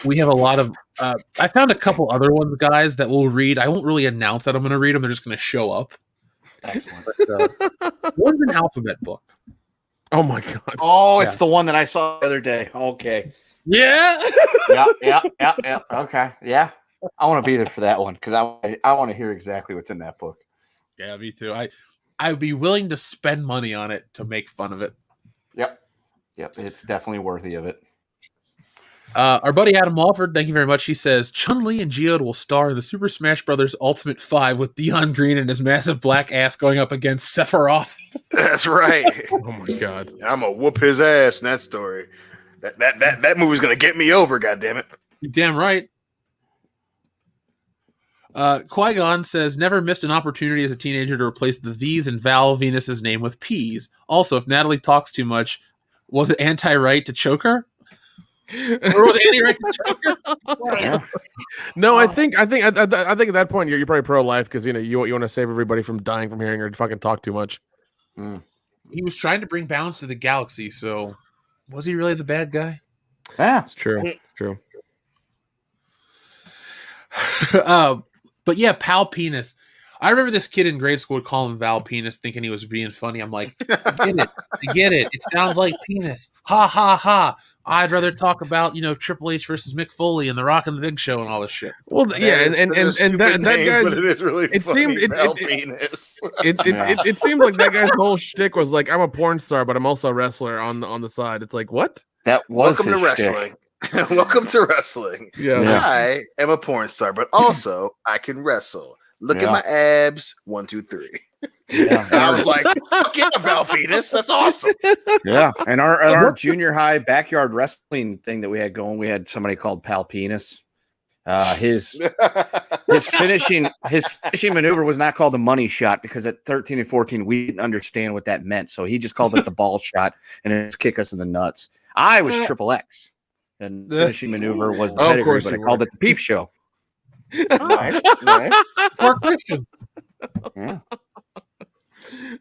S2: we have a lot of. I found a couple other ones, guys, that we'll read. I won't really announce that I'm going to read them. They're just going to show up. Excellent. But, one's an alphabet book.
S5: Oh my god!
S4: Oh, it's the one that I saw the other day. Okay.
S2: Yeah.
S4: Yeah. Okay. Yeah. I want to be there for that one because I want to hear exactly what's in that book.
S2: Yeah, me too. I'd be willing to spend money on it to make fun of it.
S4: Yep. It's definitely worthy of it.
S2: Our buddy Adam Walford, thank you very much. He says Chun-Li and Geode will star in the Super Smash Bros. Ultimate 5 with Dion Green and his massive black ass going up against Sephiroth.
S3: That's right.
S5: Oh my god!
S3: I'm gonna whoop his ass in that story. That movie's gonna get me over. Goddammit.
S2: You're damn right. Qui-Gon says, never missed an opportunity as a teenager to replace the V's in Val Venus's name with P's. Also, if Natalie talks too much, was it anti-right to choke her? Or was it anti-right to choke her?
S4: Yeah.
S5: No, I think at that point you're probably pro-life because you want to save everybody from dying from hearing her fucking talk too much.
S2: He was trying to bring balance to the galaxy, so was he really the bad guy?
S4: Yeah.
S5: It's true. It's true.
S2: But yeah, Pal Penis. I remember this kid in grade school would call him Val Penis, thinking he was being funny. I'm like, I get it. It sounds like penis. Ha ha ha. I'd rather talk about Triple H versus Mick Foley and The Rock and the Big Show and all this shit.
S5: Well, yeah, and that guy's.
S3: It is really.
S5: It seemed
S3: penis.
S5: It seemed like that guy's whole shtick was like, I'm a porn star, but I'm also a wrestler on the side. It's like, what?
S4: That was
S3: Welcome to wrestling. Welcome to wrestling.
S5: Yeah.
S3: I am a porn star, but also I can wrestle. Look at my abs. 1, 2, 3.
S4: Yeah.
S3: And I was like, fuck yeah, Val Venus. That's awesome.
S4: Yeah. And our junior high backyard wrestling thing that we had going, we had somebody called Pal Penis. His finishing maneuver was not called the money shot because at 13 and 14 we didn't understand what that meant. So he just called it the ball shot and it was kick us in the nuts. I was Triple X. And finishing maneuver was the pedigree, but I called it the peep show.
S3: Nice.
S2: Poor Christian.
S4: Yeah.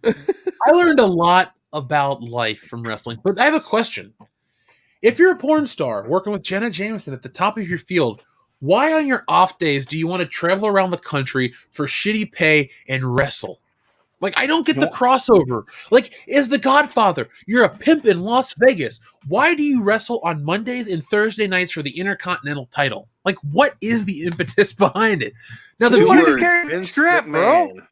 S2: I learned a lot about life from wrestling, but I have a question. If you're a porn star working with Jenna Jameson at the top of your field, why on your off days do you want to travel around the country for shitty pay and wrestle? Like, I don't get the crossover. Like, as The Godfather, you're a pimp in Las Vegas. Why do you wrestle on Mondays and Thursday nights for the Intercontinental title? Like, what is the impetus behind it? Now, the
S3: Vince McMahon.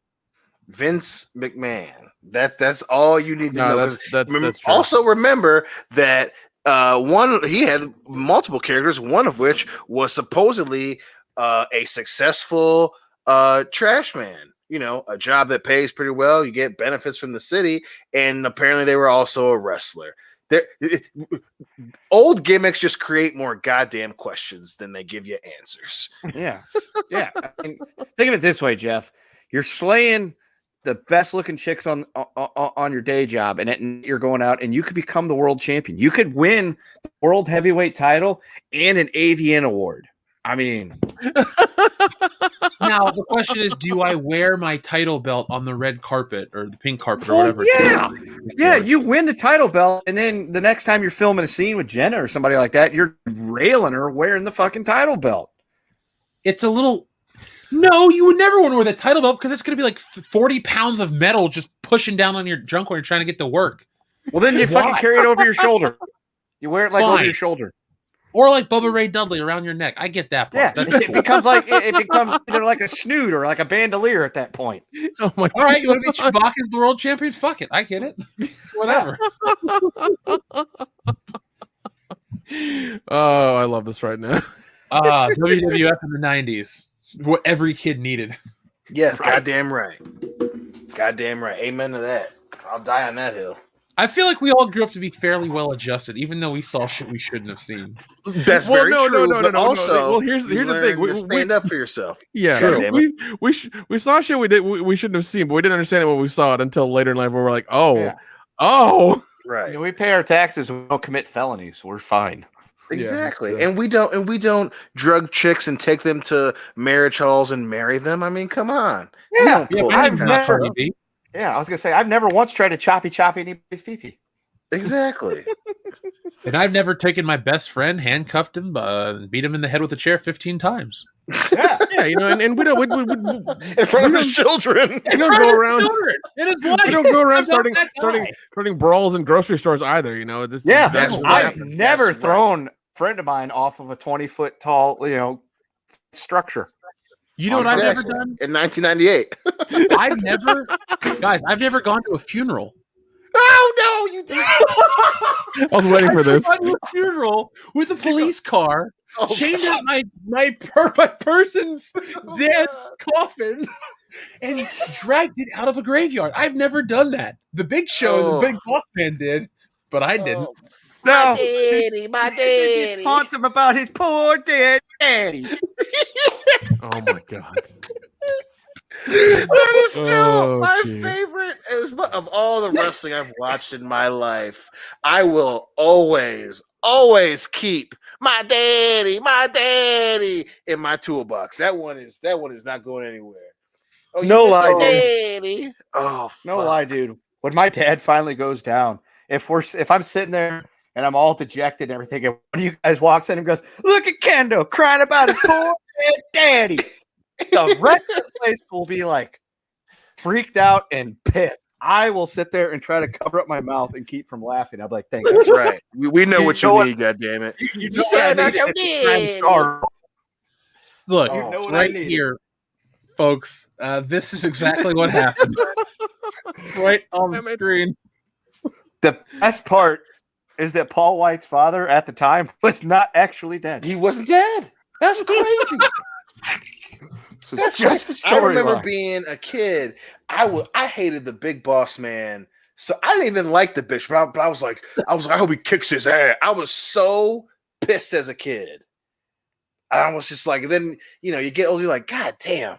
S3: Vince McMahon. That's all you need to know.
S5: That's true.
S3: Also, remember that he had multiple characters, one of which was supposedly a successful trash man. A job that pays pretty well. You get benefits from the city, and apparently they were also a wrestler. Old gimmicks just create more goddamn questions than they give you answers.
S4: Yeah. I mean, think of it this way, Jeff. You're slaying the best looking chicks on your day job, and you're going out and you could become the world champion. You could win the world heavyweight title and an AVN award. I mean,
S2: now the question is, do I wear my title belt on the red carpet or the pink carpet or whatever?
S4: Yeah, you win the title belt, and then the next time you're filming a scene with Jenna or somebody like that, you're railing her wearing the fucking title belt.
S2: It's a little. No, you would never want to wear the title belt because it's going to be like 40 pounds of metal just pushing down on your junk when you're trying to get to work.
S4: Well, then you fucking carry it over your shoulder. You wear it like over your shoulder.
S2: Or like Bubba Ray Dudley around your neck. I get that part.
S4: Yeah, it becomes either like a snoot or like a bandolier at that point.
S5: Oh my!
S2: All right, you want to be Chewbacca as the world champion? Fuck it, I get it. Whatever.
S5: Oh, I love this right now.
S2: WWF in the 90s. What every kid needed.
S3: Yes, right. Goddamn right. Amen to that. I'll die on that hill.
S2: I feel like we all grew up to be fairly well adjusted, even though we saw shit we shouldn't have seen.
S3: That's very true. But
S5: no.
S3: also,
S5: Well, here's the thing.
S3: We stand up for yourself.
S5: Yeah,
S3: True.
S5: we saw shit we shouldn't have seen, but we didn't understand it when we saw it until later in life, where we're like,
S4: Yeah.
S3: Right.
S4: I mean, we pay our taxes. We don't commit felonies. We're fine.
S3: Exactly.
S5: Yeah.
S3: And we don't drug chicks and take them to marriage halls and marry them. I mean, come on.
S4: Yeah,
S2: I've never.
S4: Yeah, I was gonna say I've never once tried to choppy anybody's pee-pee.
S3: Exactly.
S2: And I've never taken my best friend, handcuffed him, and beat him in the head with a chair 15 times.
S4: Yeah,
S5: You know, and we don't
S3: In front of his children.
S5: we don't go around.
S2: And his wife.
S5: We don't go around
S2: I'm not
S5: starting brawls in grocery stores either. You know, that's what
S4: I've
S5: happens.
S4: never thrown a friend of mine off of a 20-foot tall, structure.
S2: You know what I've never done?
S3: In 1998.
S2: I've never gone to a funeral.
S3: Oh no, you did.
S5: I was waiting for this.
S2: I've gone to a funeral with a police car,
S3: Oh,
S2: chained up my person's dad's coffin, and dragged it out of a graveyard. I've never done that. The Big Show, the Big Boss Man did, but I didn't.
S4: No,
S3: my daddy.
S4: Taunt him about his poor dead daddy.
S5: Oh my god.
S3: That is still my
S5: geez.
S3: favorite of all the wrestling I've watched in my life. I will always keep my daddy in my toolbox. That one is not going anywhere. Oh,
S4: No lie,
S3: daddy. Oh,
S4: No
S3: fuck.
S4: lie, dude. When my dad finally goes down, if I'm sitting there and I'm all dejected and everything, and one of you guys walks in and goes, "Look at Kendo crying about his poor dead daddy," the rest of the place will be like freaked out and pissed. I will sit there and try to cover up my mouth and keep from laughing. I'm like, "Thank
S3: That's
S4: you."
S3: right. We know what you
S4: know
S3: need, goddammit.
S4: You
S3: You said
S4: I
S3: about your
S4: need. I'm
S3: daddy.
S4: sorry.
S2: Look,
S4: You know what I
S2: right
S4: need.
S2: here, folks, this is exactly what happened. Right on the screen.
S4: The best part is that Paul White's father at the time was not actually dead.
S3: He wasn't dead. That's crazy. That's
S4: just
S3: crazy.
S4: the
S3: I remember
S4: storyline.
S3: being a kid. I hated the Big Boss Man. So I didn't even like the bitch, but I was like, I hope he kicks his ass. I was so pissed as a kid. I was just like, then you get older, you're like, God damn,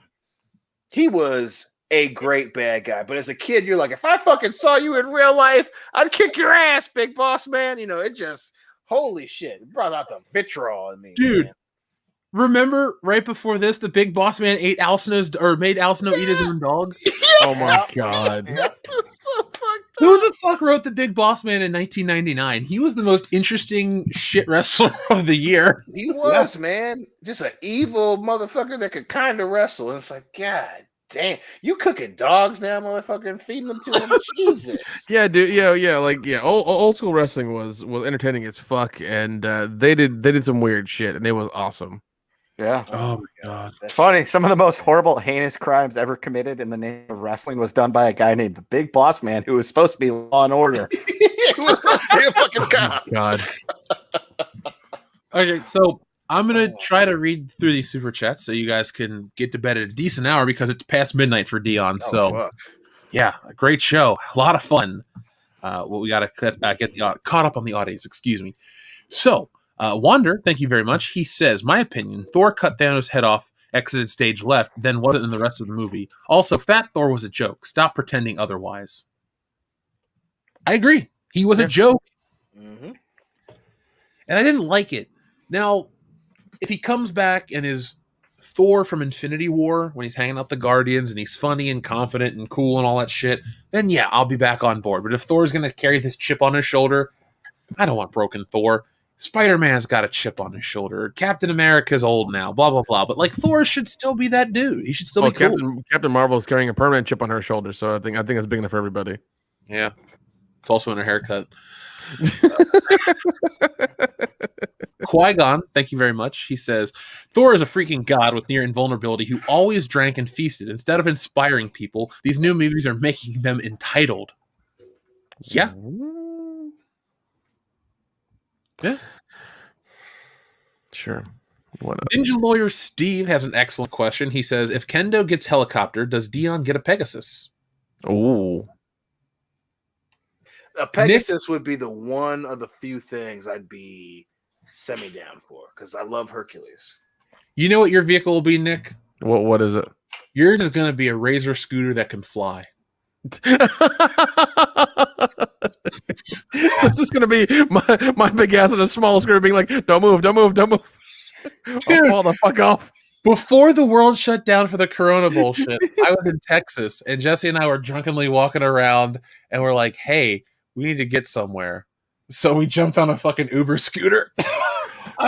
S3: he was a great bad guy. But as a kid, you're like, if I fucking saw you in real life, I'd kick your ass, Big Boss Man. It just, holy shit, it brought out the vitriol in me,
S2: Dude.
S3: man.
S2: Remember right before this, the Big Boss Man made Al Snow eat his own dog?
S5: Oh my god.
S3: So fucked up.
S2: Who the fuck wrote the Big Boss Man in 1999? He was the most interesting shit wrestler of the year.
S3: He was, man, just an evil motherfucker that could kind of wrestle. And it's like, God damn, you cooking dogs now, motherfucker, and feeding them to him? Jesus.
S5: Yeah, dude. Yeah. Old school wrestling was entertaining as fuck, and they did some weird shit, and it was awesome.
S4: Yeah.
S2: Oh my god.
S4: It's funny. Some of the most horrible, heinous crimes ever committed in the name of wrestling was done by a guy named the Big Boss Man, who was supposed to be Law and Order.
S3: He was supposed to be a fucking cop.
S5: God.
S2: Okay, so I'm gonna try to read through these super chats so you guys can get to bed at a decent hour because it's past midnight for Dion. So
S3: fuck.
S2: yeah, a great show, a lot of fun. What we gotta get caught up on the audience. Excuse me. So Wander, thank you very much. He says, my opinion: Thor cut Thanos' head off, exited stage left, then wasn't in the rest of the movie. Also, Fat Thor was a joke. Stop pretending otherwise. I agree. He was a joke,
S3: Mm-hmm.
S2: and I didn't like it. Now, if he comes back and is Thor from Infinity War when he's hanging out the Guardians and he's funny and confident and cool and all that shit, then yeah, I'll be back on board. But if Thor's going to carry this chip on his shoulder, I don't want broken Thor. Spider-Man's got a chip on his shoulder. Captain America's old now, blah, blah, blah. But like Thor should still be that dude. He should still be cool.
S5: Captain Marvel's carrying a permanent chip on her shoulder, so I think it's big enough for everybody.
S2: Yeah. It's also in her haircut. Qui-Gon, thank you very much. He says, Thor is a freaking god with near invulnerability who always drank and feasted. Instead of inspiring people, these new movies are making them entitled. Yeah. Yeah.
S5: Sure. Why not?
S2: Ninja lawyer Steve has an excellent question. He says, if Kendo gets helicopter, does Dion get a Pegasus?
S5: Oh.
S3: A Pegasus would be the one of the few things I'd be semi down for because I love Hercules.
S2: You know what your vehicle will be, Nick?
S5: What is it?
S2: Yours is going to be a Razor scooter that can fly.
S5: So it's just gonna be my big ass and a small scooter being like, don't move. I'll fall the fuck off.
S2: Before the world shut down for the Corona bullshit, I was in Texas, and Jesse and I were drunkenly walking around, and we're like, "Hey, we need to get somewhere." So we jumped on a fucking Uber scooter.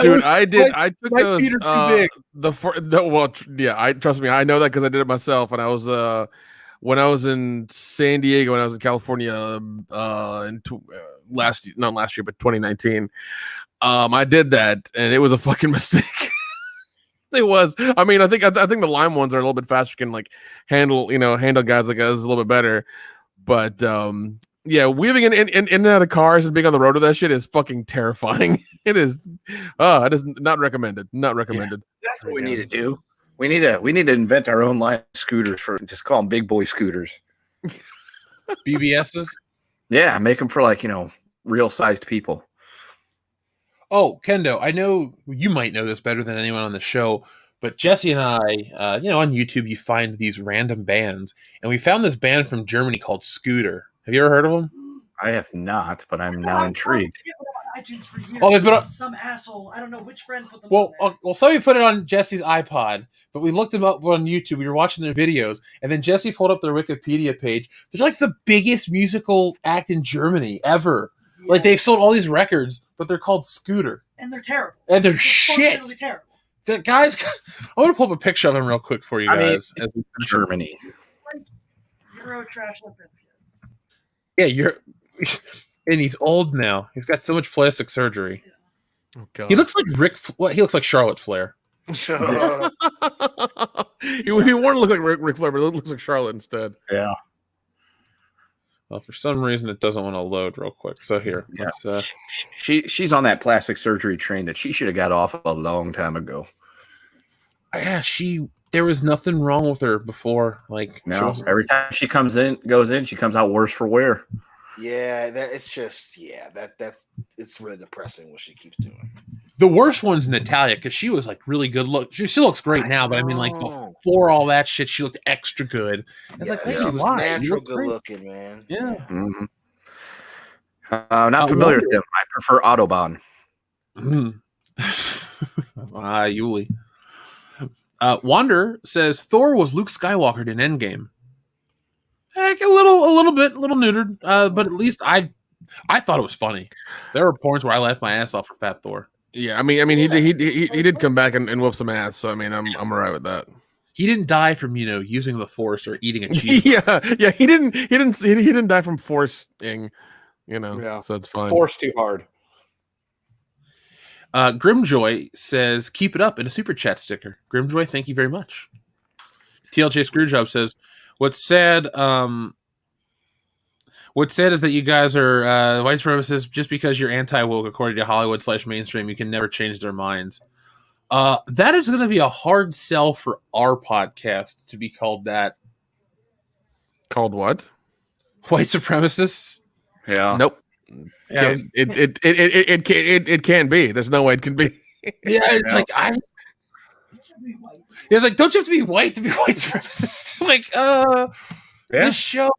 S5: Dude, I took
S2: my
S5: those.
S2: feet are too big.
S5: Trust me, I know that because I did it myself, and I was when I was in San Diego, when I was in California, not last year, but 2019. I did that, and it was a fucking mistake. It was. I mean, I think the Lime ones are a little bit faster, can like handle guys like us a little bit better. But yeah, weaving in and out of cars and being on the road with that shit is fucking terrifying. It is. It is not recommended. Not recommended.
S4: Yeah, that's what we need to do. We need to invent our own line of scooters just call them big boy scooters.
S2: BBSs?
S4: Yeah, make them for real sized people.
S2: Oh, Kendo, I know you might know this better than anyone on the show, but Jesse and I, on YouTube, you find these random bands, and we found this band from Germany called Scooter. Have you ever heard of them?
S4: I have not, but I'm now intrigued.
S7: iTunes for years.
S2: Oh, they've been on
S7: some asshole. I don't know which friend put them on there.
S2: Well, somebody put it on Jesse's iPod, but we looked them up on YouTube. We were watching their videos, and then Jesse pulled up their Wikipedia page. They're like the biggest musical act in Germany ever. Yeah. Like they've sold all these records, but they're called Scooter,
S7: and they're terrible.
S2: And they're shit.
S7: Terrible.
S2: The guys, I want to pull up a picture of them real quick for you guys.
S4: As we Germany,
S7: like Euro trash lipids.
S2: Yeah, and he's old now. He's got so much plastic surgery.
S5: Oh God.
S2: He looks like he looks like Charlotte Flair.
S5: He wanted to look like Ric Flair, but it looks like Charlotte instead.
S4: Yeah.
S2: Well, for some reason, it doesn't want to load real quick. So here,
S4: she's on that plastic surgery train that she should have got off a long time ago.
S2: Yeah, there was nothing wrong with her before. Like,
S4: no, every time she goes in, she comes out worse for wear.
S3: Yeah, it's really depressing what she keeps doing.
S2: The worst one's Natalia because she was like really good look. She looks great now, but I mean, like before all that shit, she looked extra good. It's
S3: she was natural good looking, man.
S2: Yeah.
S4: Mm-hmm. Not familiar with them. I prefer Autobahn.
S2: Yuli. Wander says Thor was Luke Skywalker in Endgame. A little neutered, but at least I thought it was funny. There were points where I laughed my ass off for Fat Thor.
S5: Yeah, I mean, he did come back and whoop some ass. So I mean, I'm alright with that.
S2: He didn't die from using the Force or eating a cheese.
S5: yeah, he didn't die from forcing, so it's fine.
S4: Force too hard.
S2: Grimjoy says, keep it up in a super chat sticker. Grimjoy, thank you very much. TLJ Screwjob says, what's sad is that you guys are white supremacists just because you're anti-woke according to Hollywood/mainstream. You can never change their minds. That is going to be a hard sell for our podcast to be called that.
S5: Called what?
S2: White supremacists?
S4: Yeah.
S5: Nope. Yeah. It can be. There's no way it can be.
S2: Yeah, it's like it's like, don't you have to be white to be white supremacist? Like, this show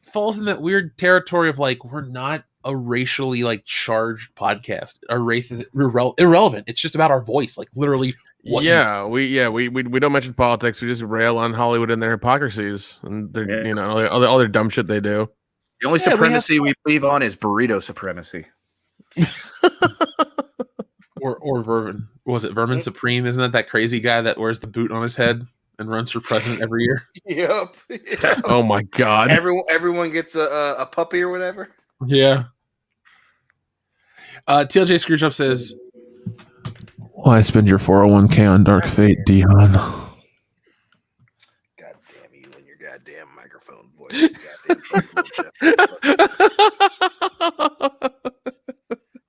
S2: falls in that weird territory of like, we're not a racially like charged podcast. Our race is irrelevant. It's just about our voice, like literally.
S5: We don't mention politics. We just rail on Hollywood and their hypocrisies and their all their dumb shit they do.
S4: The only supremacy we believe on is burrito supremacy.
S2: or Vermin. Was it Vermin Supreme? Isn't that crazy guy that wears the boot on his head and runs for president every year?
S3: Yep.
S5: Oh my God.
S3: Everyone gets a puppy or whatever.
S2: Yeah. TLJ Screwjob says,
S6: why spend your 401k on Dark Fate, Dion?
S3: God damn you and your goddamn microphone voice.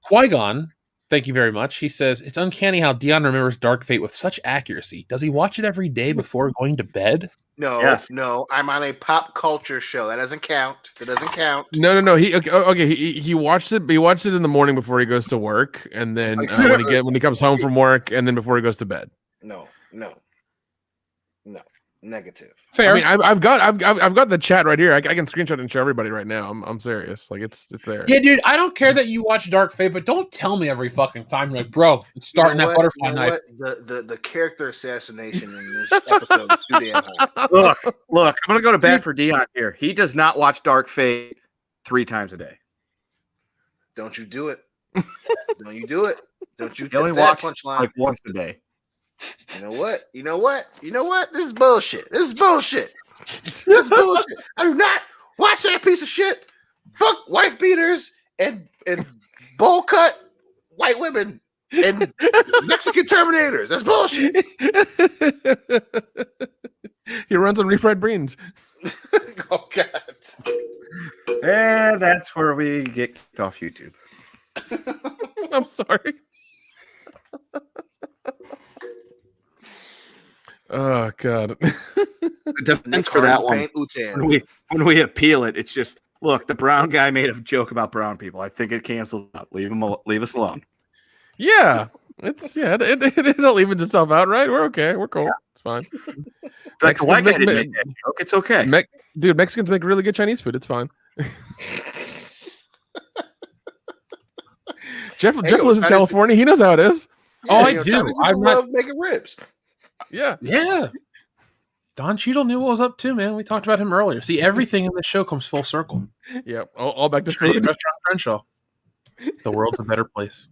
S2: Qui-Gon Thank you very much. He says, it's uncanny how Dion remembers Dark Fate with such accuracy. Does he watch it every day before going to bed?
S3: No,
S4: Yes.
S3: no, I'm on a pop culture show. That doesn't count. That doesn't count.
S5: No. He watched it. He watched it in the morning before he goes to work, and then when he comes home from work, and then before he goes to bed.
S3: No. Negative.
S2: Fair.
S5: I mean, I've got the chat right here. I can screenshot and show everybody right now. I'm serious. Like it's there.
S2: Yeah, dude, I don't care that you watch Dark Fate, but don't tell me every fucking time. You're like, bro, it's starting that butterfly knife.
S3: The character assassination in this episode is too damn high.
S4: Look, I'm gonna go to bat for Dion here. He does not watch Dark Fate 3 times a day.
S3: Don't you do it. Don't you do it. Don't you
S4: He only watches like once a day.
S3: You know what? This is bullshit. This is bullshit. I do not watch that piece of shit. Fuck wife beaters and bowl cut white women and Mexican Terminators. That's bullshit.
S5: He runs on refried beans.
S3: Oh God.
S4: And that's where we get kicked off YouTube.
S5: I'm sorry. Oh God.
S4: The defense for that one. When we appeal it, it's just look. The brown guy made a joke about brown people. I think it canceled out. Leave us alone.
S5: Yeah, it all evens itself out, right? We're okay. We're cool. Yeah. It's fine.
S4: Like the white guy didn't make that joke. It's okay.
S5: Dude, Mexicans make really good Chinese food. It's fine. Jeff lives in California. He knows how it is.
S3: Yeah,
S2: I do. I
S3: love making ribs.
S5: Yeah.
S2: Don Cheadle knew what was up too, man. We talked about him earlier. See, everything in the show comes full circle.
S5: Yep. All back to
S2: Trade
S5: food.
S2: Restaurant Crenshaw. The world's a better place.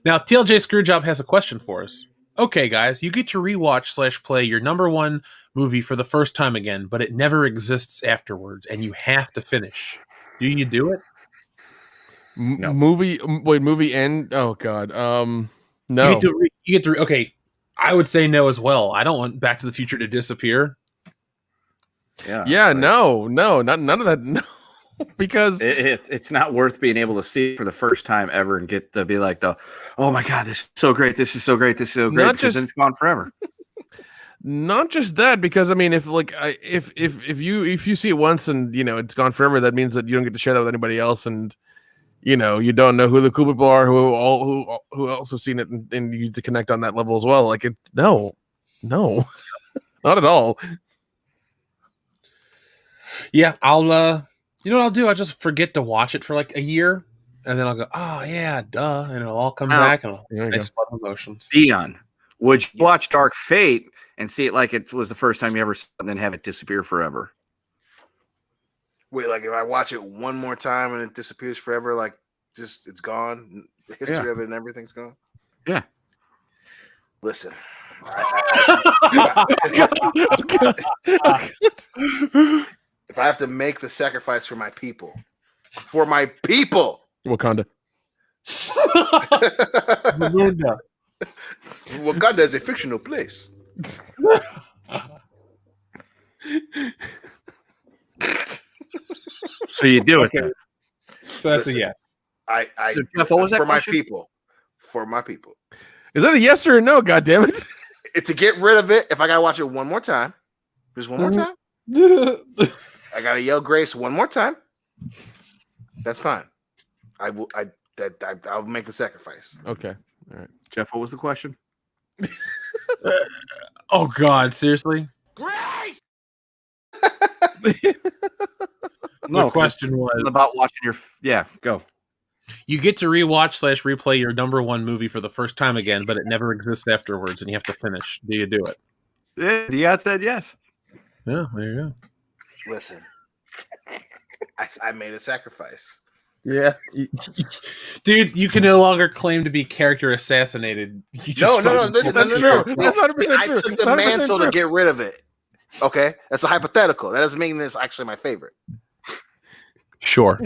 S2: Now, TLJ Screwjob has a question for us. Okay, guys, you get to rewatch / play your number one movie for the first time again, but it never exists afterwards, and you have to finish. Do you do it?
S5: No. Movie end. Oh God. No.
S2: You get to. Okay, I would say no as well. I don't want Back to the Future to disappear.
S4: Yeah.
S5: No. None of that. No. Because
S4: it's not worth being able to see it for the first time ever and get to be like oh my God, this is so great, this is so great, this is so great, because then it's gone forever.
S5: Not just that, because I mean, if you see it once and it's gone forever, that means that you don't get to share that with anybody else, and you don't know who the cool people are who else have seen it, and you need to connect on that level as well. Like no, not at all.
S2: Yeah, I'll. You know what I'll do? I'll just forget to watch it for like a year, and then I'll go, oh, yeah, duh, and it'll all come back, and nice flood of emotions.
S4: Dion, would you watch Dark Fate and see it like it was the first time you ever saw it, and then have it disappear forever?
S3: Wait, like if I watch it one more time and it disappears forever, like just it's gone, the history of it and everything's gone?
S4: Yeah.
S3: Listen. If I have to make the sacrifice for my people,
S5: Wakanda.
S3: Wakanda is a fictional place.
S4: So you do it.
S2: Okay. So that's a yes.
S3: So
S4: Jeff, what was that
S3: for
S4: question?
S3: my people. For my people.
S5: Is that a yes or a no? God damn it!
S3: To get rid of it, if I gotta watch it one more time, just one more time. I gotta yell grace one more time. That's fine. I'll make the sacrifice.
S5: Okay. All right.
S4: Jeff, what was the question?
S2: Oh God, seriously?
S3: Grace!
S2: The question was
S4: about watching your. Yeah, go.
S2: You get to rewatch / replay your number one movie for the first time again, but it never exists afterwards, and you have to finish. Do you do it?
S4: Yeah, Dion said yes.
S2: Yeah, there you go.
S3: Listen, I made a sacrifice.
S2: Yeah, dude, you can no longer claim to be character assassinated.
S3: No. Listen,
S5: That's true. That's 100% true.
S3: I took the mantle to get rid of it. Okay, that's a hypothetical. That doesn't mean it's actually my favorite.
S2: Sure.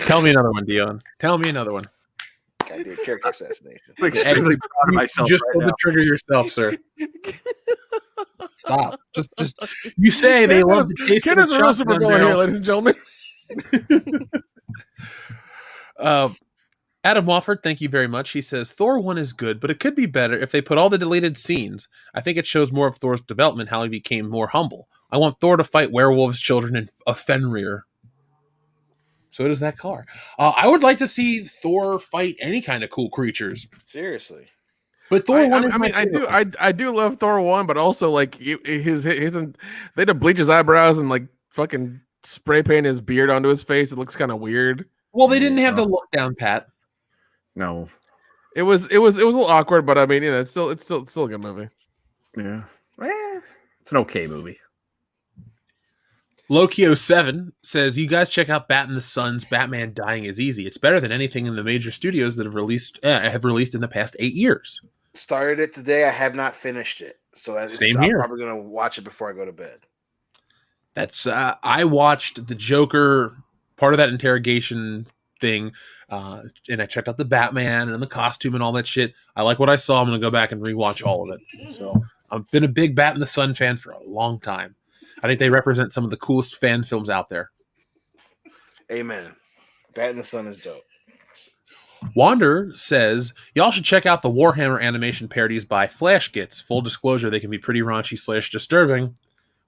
S2: Tell me another one, Dion. Tell me another one.
S3: I did character assassination.
S4: I'm extremely proud of myself.
S2: Just
S4: right
S2: pull
S4: now.
S2: the trigger yourself, sir. Stop. Just. You say they love the taste of
S5: Ken is a real
S2: shotgun
S5: super villain
S2: barrel.
S5: here, ladies and gentlemen.
S2: Adam Wofford, thank you very much. He says, Thor 1 is good, but it could be better if they put all the deleted scenes. I think it shows more of Thor's development, how he became more humble. I want Thor to fight werewolves, children, and Fenrir. So does that car. I would like to see Thor fight any kind of cool creatures.
S3: Seriously.
S2: But Thor 1 is
S5: I do love Thor 1, but also like his they had to bleach his eyebrows and like fucking spray paint his beard onto his face. It looks kind of weird.
S2: Well, they didn't have the look down pat.
S4: No.
S5: It was a little awkward, but I mean, it's still a good movie.
S4: Yeah. It's an okay movie.
S2: Lokio7 says, you guys check out Bat in the Sun's Batman Dying is Easy. It's better than anything in the major studios that have released in the past 8 years.
S3: Started it today. I have not finished it. So I'm probably going to watch it before I go to bed.
S2: That's I watched the Joker, part of that interrogation thing, and I checked out the Batman and the costume and all that shit. I like what I saw. I'm going to go back and rewatch all of it. So I've been a big Bat in the Sun fan for a long time. I think they represent some of the coolest fan films out there.
S3: Amen. Bat in the Sun is dope.
S2: Wander says, y'all should check out the Warhammer animation parodies by Flash Gits. Full disclosure, they can be pretty raunchy / disturbing.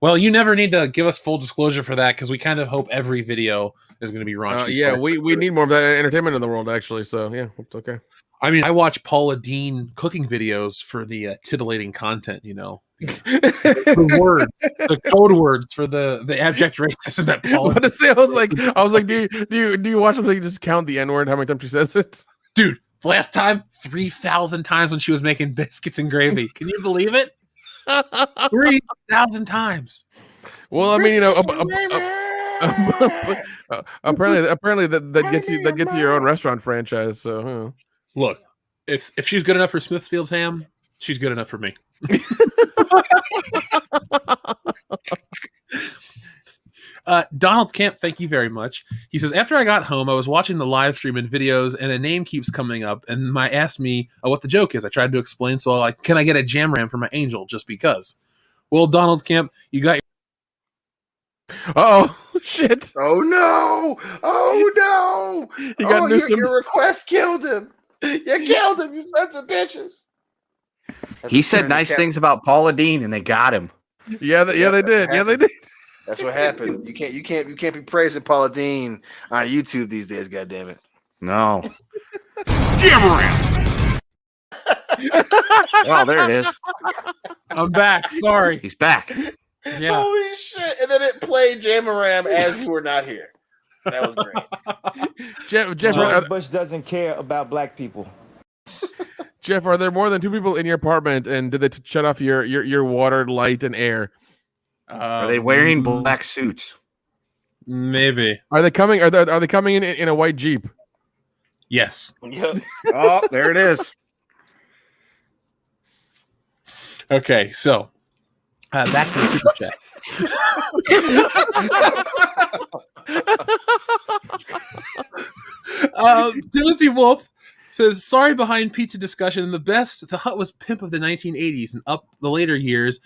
S2: Well, you never need to give us full disclosure for that because we kind of hope every video is going to be raunchy.
S5: Yeah, we need more of that entertainment in the world, actually. So, yeah, it's okay.
S2: I mean, I watch Paula Deen cooking videos for the titillating content, you know. The words, the code words for the abject racism that Paula.
S5: I was like, do you watch them so you just count the N-word, how many times she says it?
S2: Dude, last time 3,000 times when she was making biscuits and gravy. Can you believe it? 3,000 times.
S5: Well, I mean, you know, apparently that gets you your own restaurant franchise. So
S2: look, if she's good enough for Smithfield's ham, she's good enough for me. Donald Camp, thank you very much. He says, after I got home, I was watching the live stream and videos, and a name keeps coming up, and asked me what the joke is. I tried to explain, so like, can I get a jam ram for my angel just because? Well, Donald Camp, you got
S5: oh shit!
S3: Oh no! Oh no!
S5: You got
S3: your request killed him. You killed him. You sons of bitches.
S4: He said nice things about Paula Deen, and they got him.
S5: Yeah, they did. Yeah, they did.
S3: That's what happened. You can't be praising Paula Deen on YouTube these days. God damn it!
S4: No.
S3: Jam
S4: Oh, there it is.
S2: I'm back. Sorry.
S4: He's back.
S2: Yeah.
S3: Holy shit! And then it played Jamaram as you were not here. That was great.
S5: Jeff,
S8: George Bush doesn't care about black people.
S5: Jeff, are there more than 2 people in your apartment? And did they shut off your water, light, and air?
S4: Are they wearing black suits?
S2: Maybe.
S5: Are they coming? Are they coming in a white Jeep?
S2: Yes.
S3: Yep.
S4: Oh, there it is.
S2: Okay, so back to the super chat. Timothy Wolf says, sorry behind pizza discussion. The Hut was pimp of the 1980s and up the later years,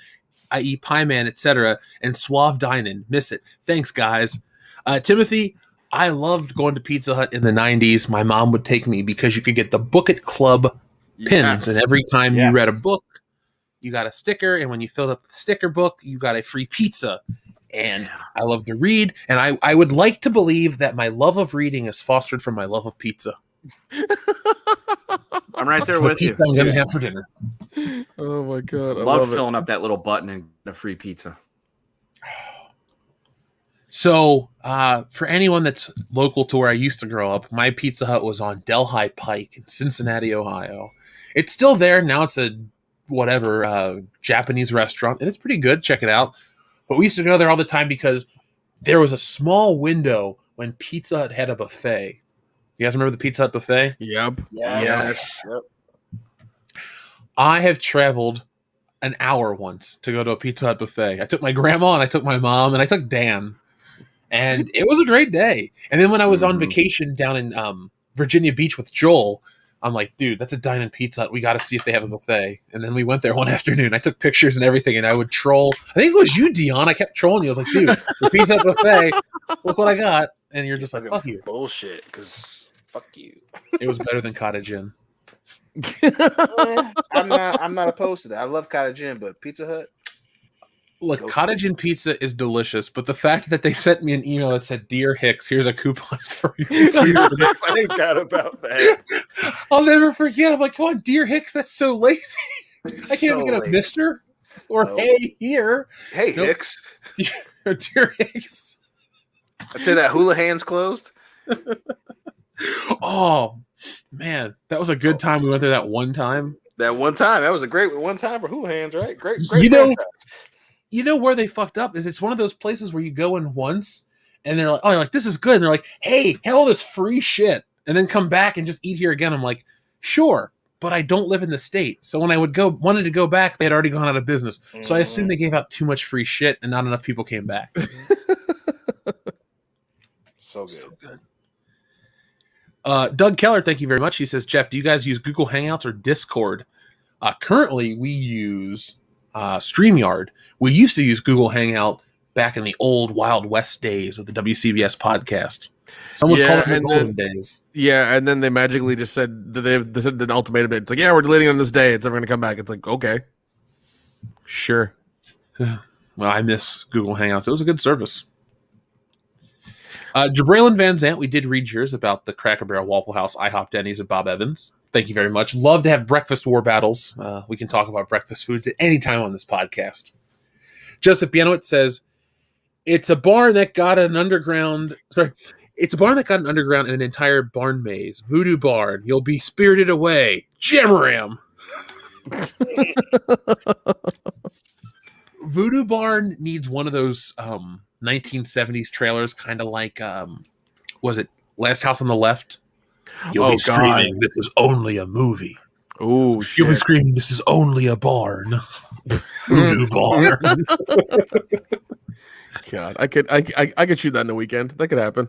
S2: i.e. Pie Man, etc., and Suave Dine-In. Miss it. Thanks, guys. Timothy, I loved going to Pizza Hut in the 90s. My mom would take me because you could get the Book It Club pins, and every time you read a book, you got a sticker, and when you filled up the sticker book, you got a free pizza. And I love to read, and I would like to believe that my love of reading is fostered from my love of pizza.
S4: I'm right there with you.
S2: I'm gonna have for dinner.
S5: Oh my god! I
S4: love filling up that little button and a free pizza.
S2: So, for anyone that's local to where I used to grow up, my Pizza Hut was on Delhi Pike in Cincinnati, Ohio. It's still there now. It's a Japanese restaurant, and it's pretty good. Check it out. But we used to go there all the time because there was a small window when Pizza Hut had a buffet. You guys remember the Pizza Hut buffet?
S5: Yep.
S3: Yes. Yep.
S2: I have traveled an hour once to go to a Pizza Hut buffet. I took my grandma and I took my mom and I took Dan. And it was a great day. And then when I was on vacation down in Virginia Beach with Joel, I'm like, dude, that's a dine-in Pizza Hut. We got to see if they have a buffet. And then we went there one afternoon. I took pictures and everything, and I would troll. I think it was you, Dion. I kept trolling you. I was like, dude, the Pizza Hut buffet, look what I got. And you're just like, fuck you.
S3: Bullshit, because Fuck you.
S2: It was better than Cottage Inn.
S3: I'm not opposed to that. I love Cottage Inn, but Pizza Hut.
S2: Look,
S3: Go
S2: Cottage Inn pizza is delicious, but the fact that they sent me an email that said, "Dear Hicks, here's a coupon for you."
S3: I forgot about that.
S2: I'll never forget. I'm like, come on, Dear Hicks, that's so lazy. I can't even get a
S3: lazy.
S2: Mister or
S3: Nope.
S2: Hey here.
S3: Hey,
S2: Nope.
S3: Hicks.
S2: Dear Hicks.
S3: I'd say that hula hand's closed.
S2: Oh man, that was a good time. We went there that one time.
S3: That one time. That was a great one time for hula hands, right? Great.
S2: You know where they fucked up is it's one of those places where you go in once and they're like, oh, you're like, this is good. And they're like, hey, have all this free shit and then come back and just eat here again. I'm like, sure, but I don't live in the state. So when I wanted to go back, they had already gone out of business. So I assume they gave out too much free shit and not enough people came back.
S3: So good.
S2: So good. Doug Keller, thank you very much. He says, Jeff, do you guys use Google Hangouts or Discord? Currently, we use StreamYard. We used to use Google Hangout back in the old Wild West days of the WCBS podcast. Some would call it the golden days.
S5: Yeah, and then they magically just said that they said an ultimatum. It's like, yeah, we're deleting on this day. It's never going to come back. It's like, okay, sure.
S2: Well, I miss Google Hangouts. It was a good service. Jabraylin Van Zant, we did read yours about the Cracker Barrel, Waffle House, IHOP, Denny's, and Bob Evans. Thank you very much. Love to have breakfast war battles. We can talk about breakfast foods at any time on this podcast. Joseph Bienowitz says, it's a barn that got an underground and an entire barn maze. Voodoo barn. You'll be spirited away. Jammeram. Voodoo barn needs one of those 1970s trailers, kind of like, was it Last House on the Left? You'll be screaming, this is only a movie.
S5: Oh,
S2: You'll be screaming, this is only a barn. Voodoo barn.
S5: God, I could shoot that in a weekend. That could happen.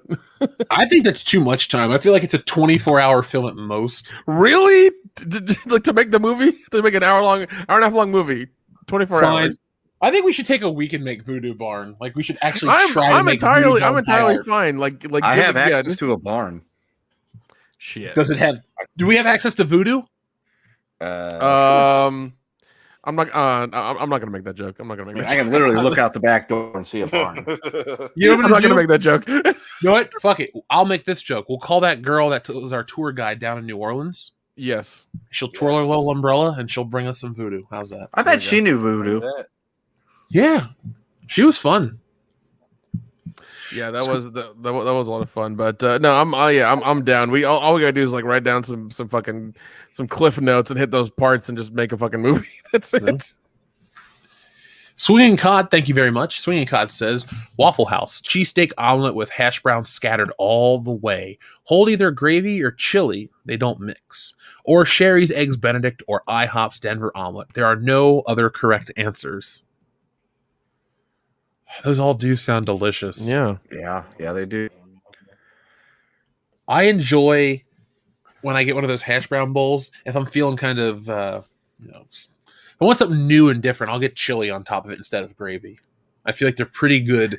S2: I think that's too much time. I feel like it's a 24-hour film at most.
S5: Really? Like to make the movie? To make an hour and a half long movie? 24 hours.
S2: I think we should take a week and make Voodoo Barn. Like we should actually
S5: I'm entirely fine. Like
S4: I have access to a barn.
S5: Shit.
S2: Does it have? Do we have access to Voodoo?
S5: I'm not gonna make that joke.
S4: I can literally look out the back door and see a barn.
S5: I'm not gonna make that joke.
S2: You know what? Fuck it. I'll make this joke. We'll call that girl that was our tour guide down in New Orleans.
S5: Yes.
S2: She'll twirl her little umbrella and she'll bring us some voodoo. How's that?
S4: I bet she knew voodoo.
S2: Yeah, she was fun.
S5: Yeah, that was a lot of fun. But no, I'm down. All we gotta do is like write down some cliff notes and hit those parts and just make a fucking movie. That's it.
S2: Yeah. Swinging Cod, thank you very much. Swinging Cod says, Waffle House, cheesesteak omelet with hash browns scattered all the way. Hold either gravy or chili, they don't mix. Or Sherry's Eggs Benedict or IHOP's Denver omelet. There are no other correct answers. Those all do sound delicious.
S4: Yeah, they do.
S2: I enjoy when I get one of those hash brown bowls. If I'm feeling kind of, if I want something new and different, I'll get chili on top of it instead of gravy. I feel like they're pretty good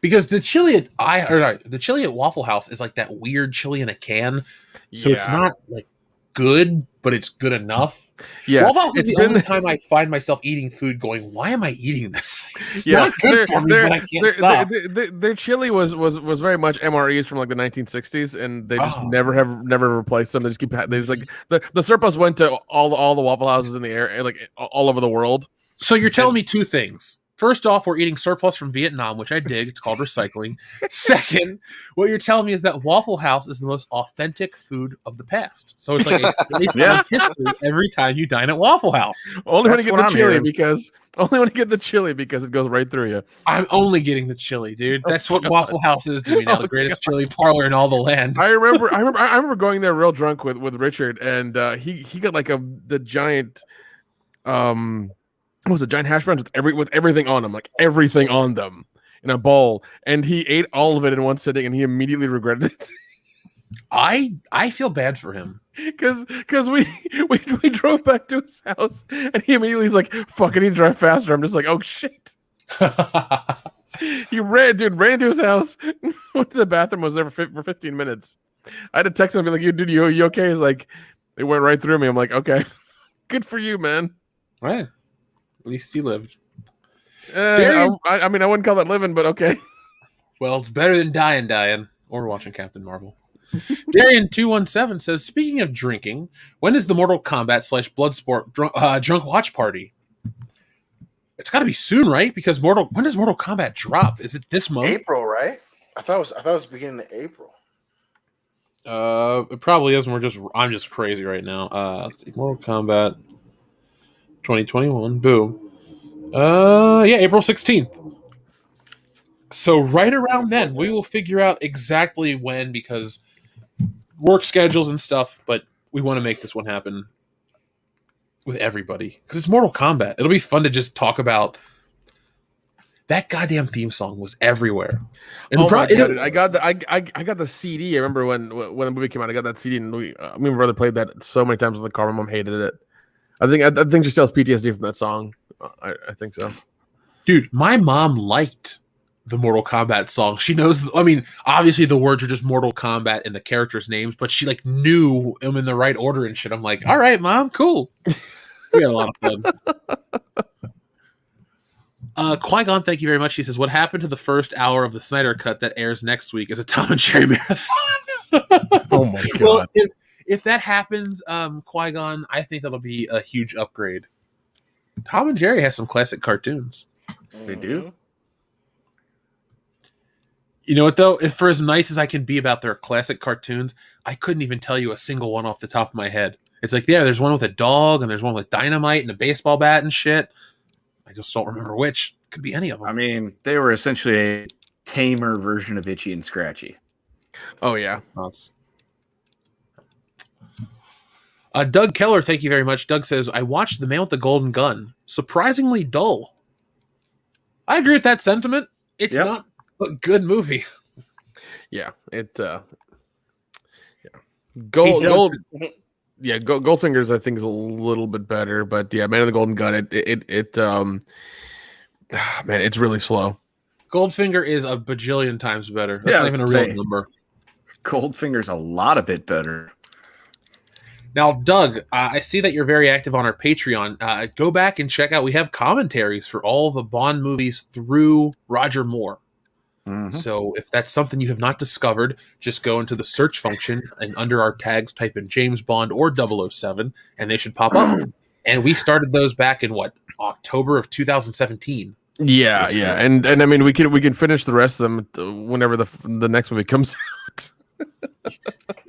S2: because the chili at Waffle House is like that weird chili in a can, so it's not like good, but it's good enough.
S5: Yeah,
S2: Waffle House is the only time I find myself eating food going, why am I eating this? It's not good for me, but I can't stop.
S5: Their chili was very much MREs from like the 1960s, and they just never replaced them. They just keep like the surplus went to all the Waffle Houses in the air, like all over the world.
S2: So you're telling me two things. First off, we're eating surplus from Vietnam, which I dig. It's called recycling. Second, what you're telling me is that Waffle House is the most authentic food of the past. So it's like a history every time you dine at Waffle House.
S5: Only when you get the chili because it goes right through you.
S2: I'm only getting the chili, dude. That's what Waffle House is to me now. The greatest chili parlor in all the land.
S5: I remember going there real drunk with Richard, and he got like the giant It was a giant hash browns with everything on them, like everything on them in a bowl, and he ate all of it in one sitting, and he immediately regretted it.
S2: I feel bad for him
S5: because we drove back to his house, and he immediately was like, "Fuck, I need to drive faster." I'm just like, "Oh shit!" He ran to his house, went to the bathroom, was there for 15 minutes. I had to text him and be like, dude, you okay? He's like, it went right through me. I'm like, okay, good for you, man.
S2: Right. At least he lived.
S5: I mean, I wouldn't call that living, but okay.
S2: Well, it's better than dying, or watching Captain Marvel. Darian217 says, speaking of drinking, when is the Mortal Kombat / Bloodsport drunk watch party? It's got to be soon, right? Because when does Mortal Kombat drop? Is it this month?
S3: April, right? I thought it was beginning of April.
S2: It probably is. I'm just crazy right now. Let's see, Mortal Kombat 2021. Boom. Yeah, April 16th. So right around then, we will figure out exactly when, because work schedules and stuff, but we want to make this one happen with everybody because it's Mortal Kombat. It'll be fun to just talk about. That goddamn theme song was everywhere. And
S5: my God, I got the CD. I remember when the movie came out, I got that CD, and me and my brother played that so many times in the car. My mom hated it. I think she still has PTSD from that song. I think so.
S2: Dude, my mom liked the Mortal Kombat song. She knows, I mean, obviously the words are just Mortal Kombat and the characters' names, but she like knew them in the right order and shit. I'm like, all right, Mom, cool. We had a lot of fun. Qui-Gon, thank you very much. He says, what happened to the first hour of the Snyder Cut that airs next week as a Tom and Jerry marathon?
S5: Oh my God.
S2: Well, if that happens, Qui-Gon, I think that'll be a huge upgrade. Tom and Jerry has some classic cartoons.
S4: They do.
S2: You know what, though? If for as nice as I can be about their classic cartoons, I couldn't even tell you a single one off the top of my head. It's like, yeah, there's one with a dog, and there's one with dynamite and a baseball bat and shit. I just don't remember which. Could be any of them.
S4: I mean, they were essentially a tamer version of Itchy and Scratchy.
S5: Oh, yeah.
S2: Doug Keller, thank you very much. Doug says, I watched The Man with the Golden Gun. Surprisingly dull. I agree with that sentiment. It's not a good movie.
S5: Yeah, Goldfinger's I think is a little bit better, but yeah, Man of the Golden Gun, man, it's really slow.
S2: Goldfinger is a bajillion times better. That's not even a real number.
S4: Goldfinger's a lot a bit better.
S2: Now, Doug, I see that you're very active on our Patreon. Go back and check out. We have commentaries for all the Bond movies through Roger Moore. Mm-hmm. So if that's something you have not discovered, just go into the search function and under our tags type in James Bond or 007, and they should pop up. And we started those back in October of 2017.
S5: Yeah, and I mean we can finish the rest of them whenever the next movie comes out.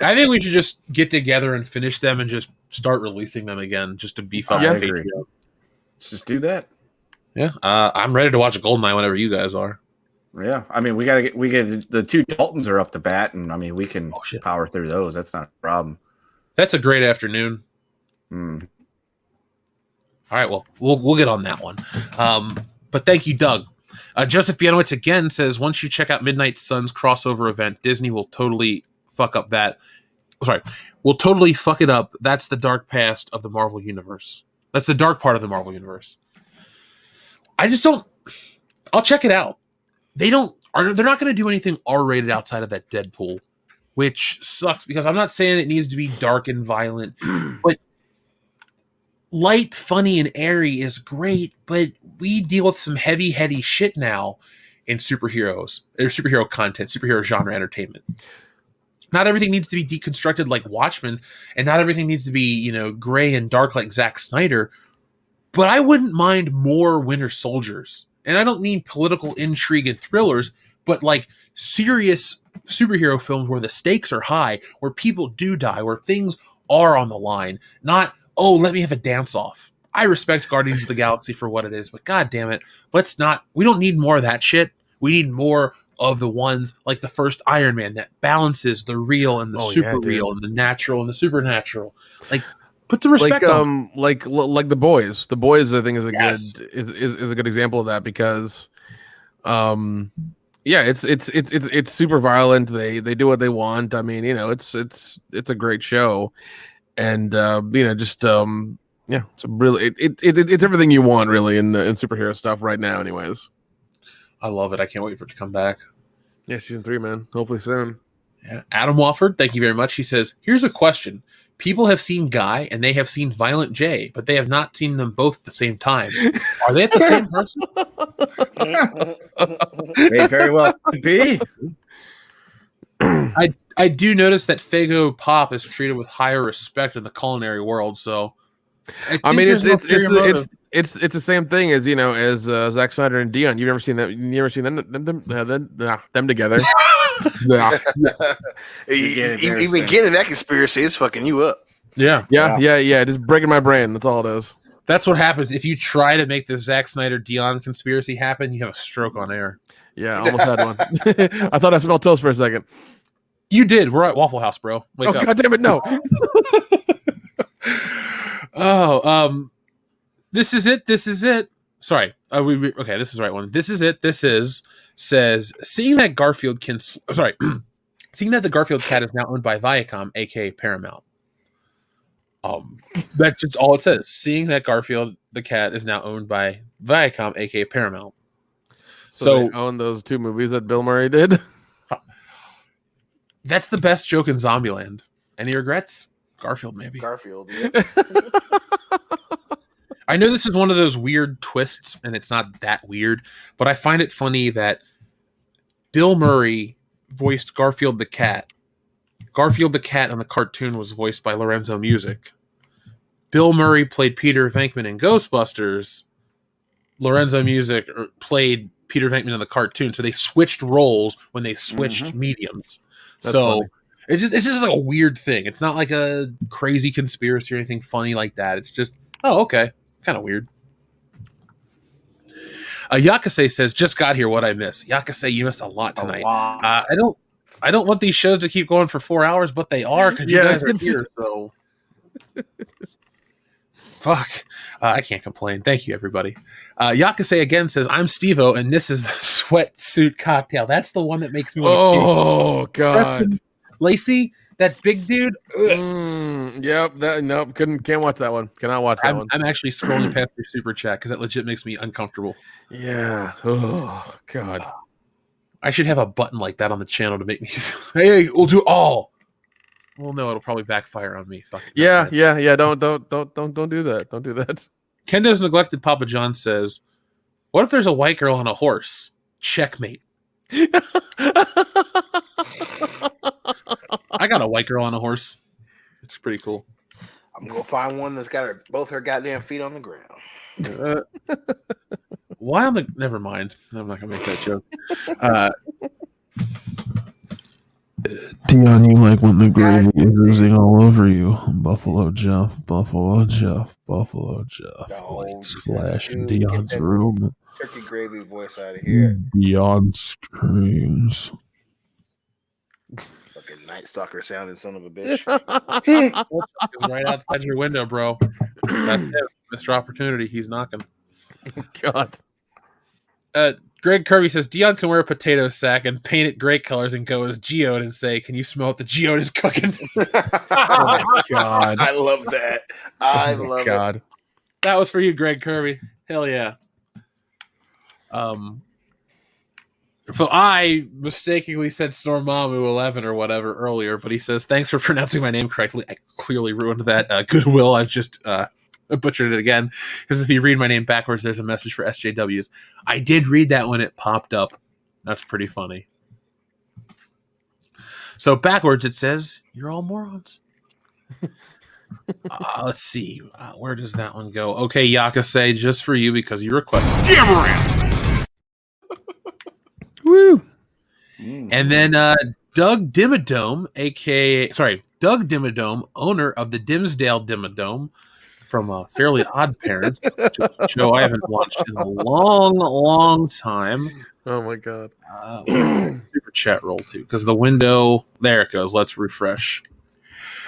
S2: I think we should just get together and finish them and just start releasing them again, just to beef up.
S4: Let's just do that.
S2: Yeah, I'm ready to watch Goldeneye whenever you guys are.
S4: Yeah, I mean we get the two Daltons are up to bat, and I mean we can power through those. That's not a problem.
S2: That's a great afternoon.
S4: Mm.
S2: All right, well we'll get on that one. But thank you, Doug. Joseph Bianowitz again says, once you check out Midnight Suns crossover event, Disney will totally fuck up that. Sorry, will totally fuck it up. That's the dark past of the Marvel Universe. That's the dark part of the Marvel Universe. I just don't. I'll check it out. They're not going to do anything R-rated outside of that Deadpool, which sucks because I'm not saying it needs to be dark and violent, but light, funny, and airy is great, but we deal with some heavy shit now in superheroes, or superhero content, superhero genre entertainment. Not everything needs to be deconstructed like Watchmen, and not everything needs to be, gray and dark like Zack Snyder, but I wouldn't mind more Winter Soldiers. And I don't mean political intrigue and thrillers, but like serious superhero films where the stakes are high, where people do die, where things are on the line, not, oh, let me have a dance off. I respect Guardians of the Galaxy for what it is, but god damn it, we don't need more of that shit. We need more of the ones like the first Iron Man that balances the real and the super real and the natural and the supernatural. Like, put some respect on.
S5: Like the boys. The boys, I think, is a good example of that because, it's super violent. They do what they want. I mean, it's a great show, and it's everything you want really in superhero stuff right now. Anyways,
S2: I love it. I can't wait for it to come back.
S5: Yeah, season 3, man. Hopefully soon.
S2: Yeah. Adam Wofford, thank you very much. He says, here's a question. People have seen Guy and they have seen Violent J, but they have not seen them both at the same time. Are they at the same person?
S4: May very well be.
S2: I do notice that Faygo Pop is treated with higher respect in the culinary world, so
S5: I mean, it's the same thing as as Zack Snyder and Dion. You've never seen that? You never seen them together? Yeah.
S3: Even getting that conspiracy is fucking you up.
S2: Yeah.
S5: Just breaking my brain. That's all it is.
S2: That's what happens if you try to make the Zack Snyder Dion conspiracy happen. You have a stroke on air.
S5: Yeah, I almost had one. I thought I smelled toast for a second.
S2: You did. We're at Waffle House, bro. Wake up.
S5: God damn it, no.
S2: This is it. Sorry. Okay, this is the right one. This is it. Says seeing that seeing that the Garfield cat is now owned by Viacom, aka Paramount. That's just all it says. Seeing that Garfield the cat is now owned by Viacom, aka Paramount.
S5: So they own those 2 movies that Bill Murray did.
S2: That's the best joke in Zombieland. Any regrets? Garfield, maybe.
S3: Garfield, yeah.
S2: I know this is one of those weird twists, and it's not that weird, but I find it funny that Bill Murray voiced Garfield the cat. Garfield the cat on the cartoon was voiced by Lorenzo Music. Bill Murray played Peter Venkman in Ghostbusters. Lorenzo Music played Peter Venkman in the cartoon, so they switched roles when they switched mediums.
S5: That's
S2: so
S5: funny.
S2: it's just like a weird thing. It's not like a crazy conspiracy or anything funny like that. It's just, oh, okay. Kind of weird. Yakase says, just got here, what I miss. Yakase, you missed a lot tonight. I don't want these shows to keep going for 4 hours, but they are because you guys are here, so fuck. I can't complain. Thank you, everybody. Yakase again says, I'm Steve-O, and this is the sweatsuit cocktail. That's the one that makes me want to puke.
S5: Oh, God.
S2: Preston Lacey, that big dude.
S5: Yep. Can't watch that one. Cannot watch that one.
S2: I'm actually scrolling past your super chat because that legit makes me uncomfortable.
S5: Yeah. Oh, God.
S2: I should have a button like that on the channel to make me. Hey, we'll do all. Well, no, it'll probably backfire on me. Fuck.
S5: Yeah. Don't do that. Don't do that.
S2: Kendo's neglected Papa John says, "What if there's a white girl on a horse? Checkmate." I got a white girl on a horse. It's pretty cool.
S3: I'm gonna find one that's got both her goddamn feet on the ground.
S2: Why on the? Never mind. I'm not gonna make that joke.
S6: Dion, you like when the gravy is oozing all over you. Buffalo Jeff. Splash in Dion's room.
S3: Turkey gravy voice out of here.
S6: Dion screams.
S3: Fucking Night Stalker sounding son of a bitch.
S2: It's right outside your window, bro. That's it. Mr. Opportunity. He's knocking.
S5: God.
S2: Greg Kirby says Dion can wear a potato sack and paint it great colors and go as Geode and say, "Can you smell what the Geode is cooking?"
S5: Oh my God.
S3: I love that. I love it.
S2: That was for you, Greg Kirby. Hell yeah. So I mistakenly said Stormamu 11 or whatever earlier, but he says, "Thanks for pronouncing my name correctly." I clearly ruined that goodwill. I've just butchered it again, because if you read my name backwards, there's a message for SJWs. I did read that when it popped up. That's pretty funny. So backwards it says, "You're all morons." Let's see. Where does that one go? Okay, Yakase, just for you because you requested. Jam around. Woo. And then Doug Dimmadome, Doug Dimmadome, owner of the Dimsdale Dimmadome from Fairly Odd Parents, a show I haven't watched in a long time.
S5: Oh my God.
S2: Super chat roll too, because the window, there it goes. Let's refresh.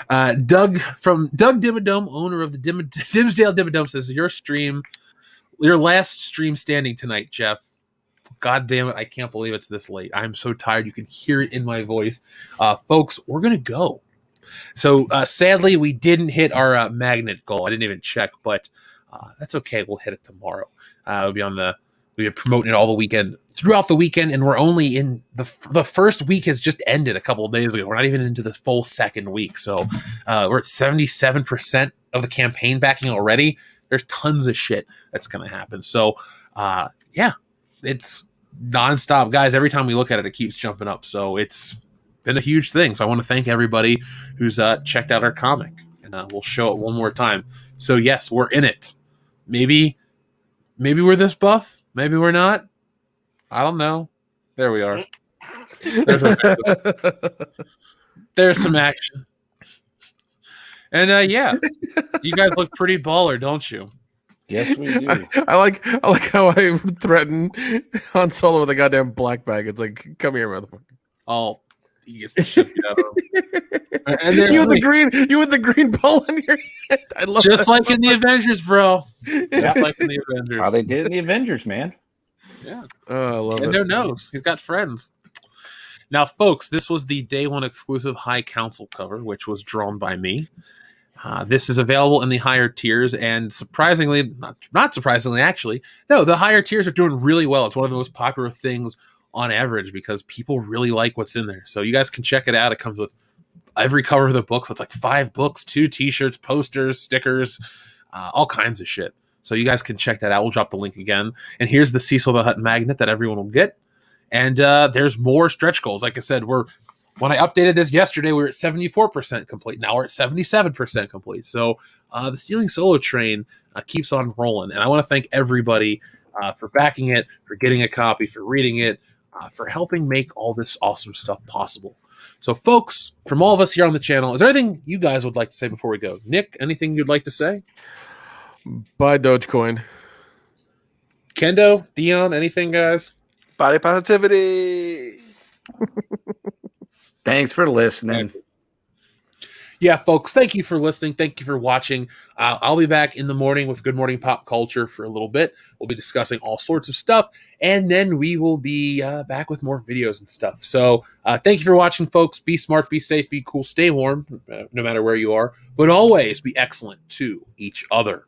S2: Doug Dimmadome, owner of the Dimsdale Dimmadome, says your last stream standing tonight, Jeff. God damn it, I can't believe it's this late. I'm so tired. You can hear it in my voice. Folks, we're going to go. So sadly, we didn't hit our magnet goal. I didn't even check, but that's okay. We'll hit it tomorrow. It'll be on the We've been promoting it all the weekend, throughout the weekend, and we're only in the first week has just ended a couple of days ago. We're not even into the full second week. So we're at 77% of the campaign backing already. There's tons of shit that's going to happen. So, yeah, it's nonstop. Guys, every time we look at it, it keeps jumping up. So it's been a huge thing. So I want to thank everybody who's checked out our comic. And we'll show it one more time. So, yes, we're in it. Maybe we're this buff. Maybe we're not. I don't know. There we are. There's some action. And yeah, you guys look pretty baller, don't you?
S9: Yes, we do.
S5: I like how I threaten Han Solo with a goddamn black bag. It's like, come here, motherfucker.
S2: Oh, he gets the shit out of him. And
S5: you with the green ball on your head. I love
S2: just
S5: that.
S2: like in the Avengers, bro.
S9: Yeah.
S2: Like in the Avengers.
S9: How they did in the Avengers, man.
S2: Yeah.
S5: Oh, I love
S2: and
S5: it.
S2: who knows? He's got friends. Now, folks, this was the Day 1 exclusive High Council cover, which was drawn by me. This is available in the higher tiers, and surprisingly, not surprisingly, actually, no, the higher tiers are doing really well. It's one of the most popular things on average because people really like what's in there. So you guys can check it out. It comes with every cover of the book. So it's like 5 books, 2 t-shirts, posters, stickers, all kinds of shit. So you guys can check that out. We'll drop the link again. And here's the Cecil the Hutt magnet that everyone will get. And there's more stretch goals. Like I said, when I updated this yesterday, we were at 74% complete. Now we're at 77% complete. So the Stealing Solo train keeps on rolling. And I want to thank everybody for backing it, for getting a copy, for reading it, for helping make all this awesome stuff possible. So, folks, from all of us here on the channel, is there anything you guys would like to say before we go? Nick, anything you'd like to say?
S5: Buy Dogecoin.
S2: Kendo, Dion, anything, guys?
S3: Body positivity.
S4: Thanks for listening.
S2: Yeah, folks, thank you for listening. Thank you for watching. I'll be back in the morning with Good Morning Pop Culture for a little bit. We'll be discussing all sorts of stuff, and then we will be back with more videos and stuff. So thank you for watching, folks. Be smart, be safe, be cool, stay warm, no matter where you are, but always be excellent to each other.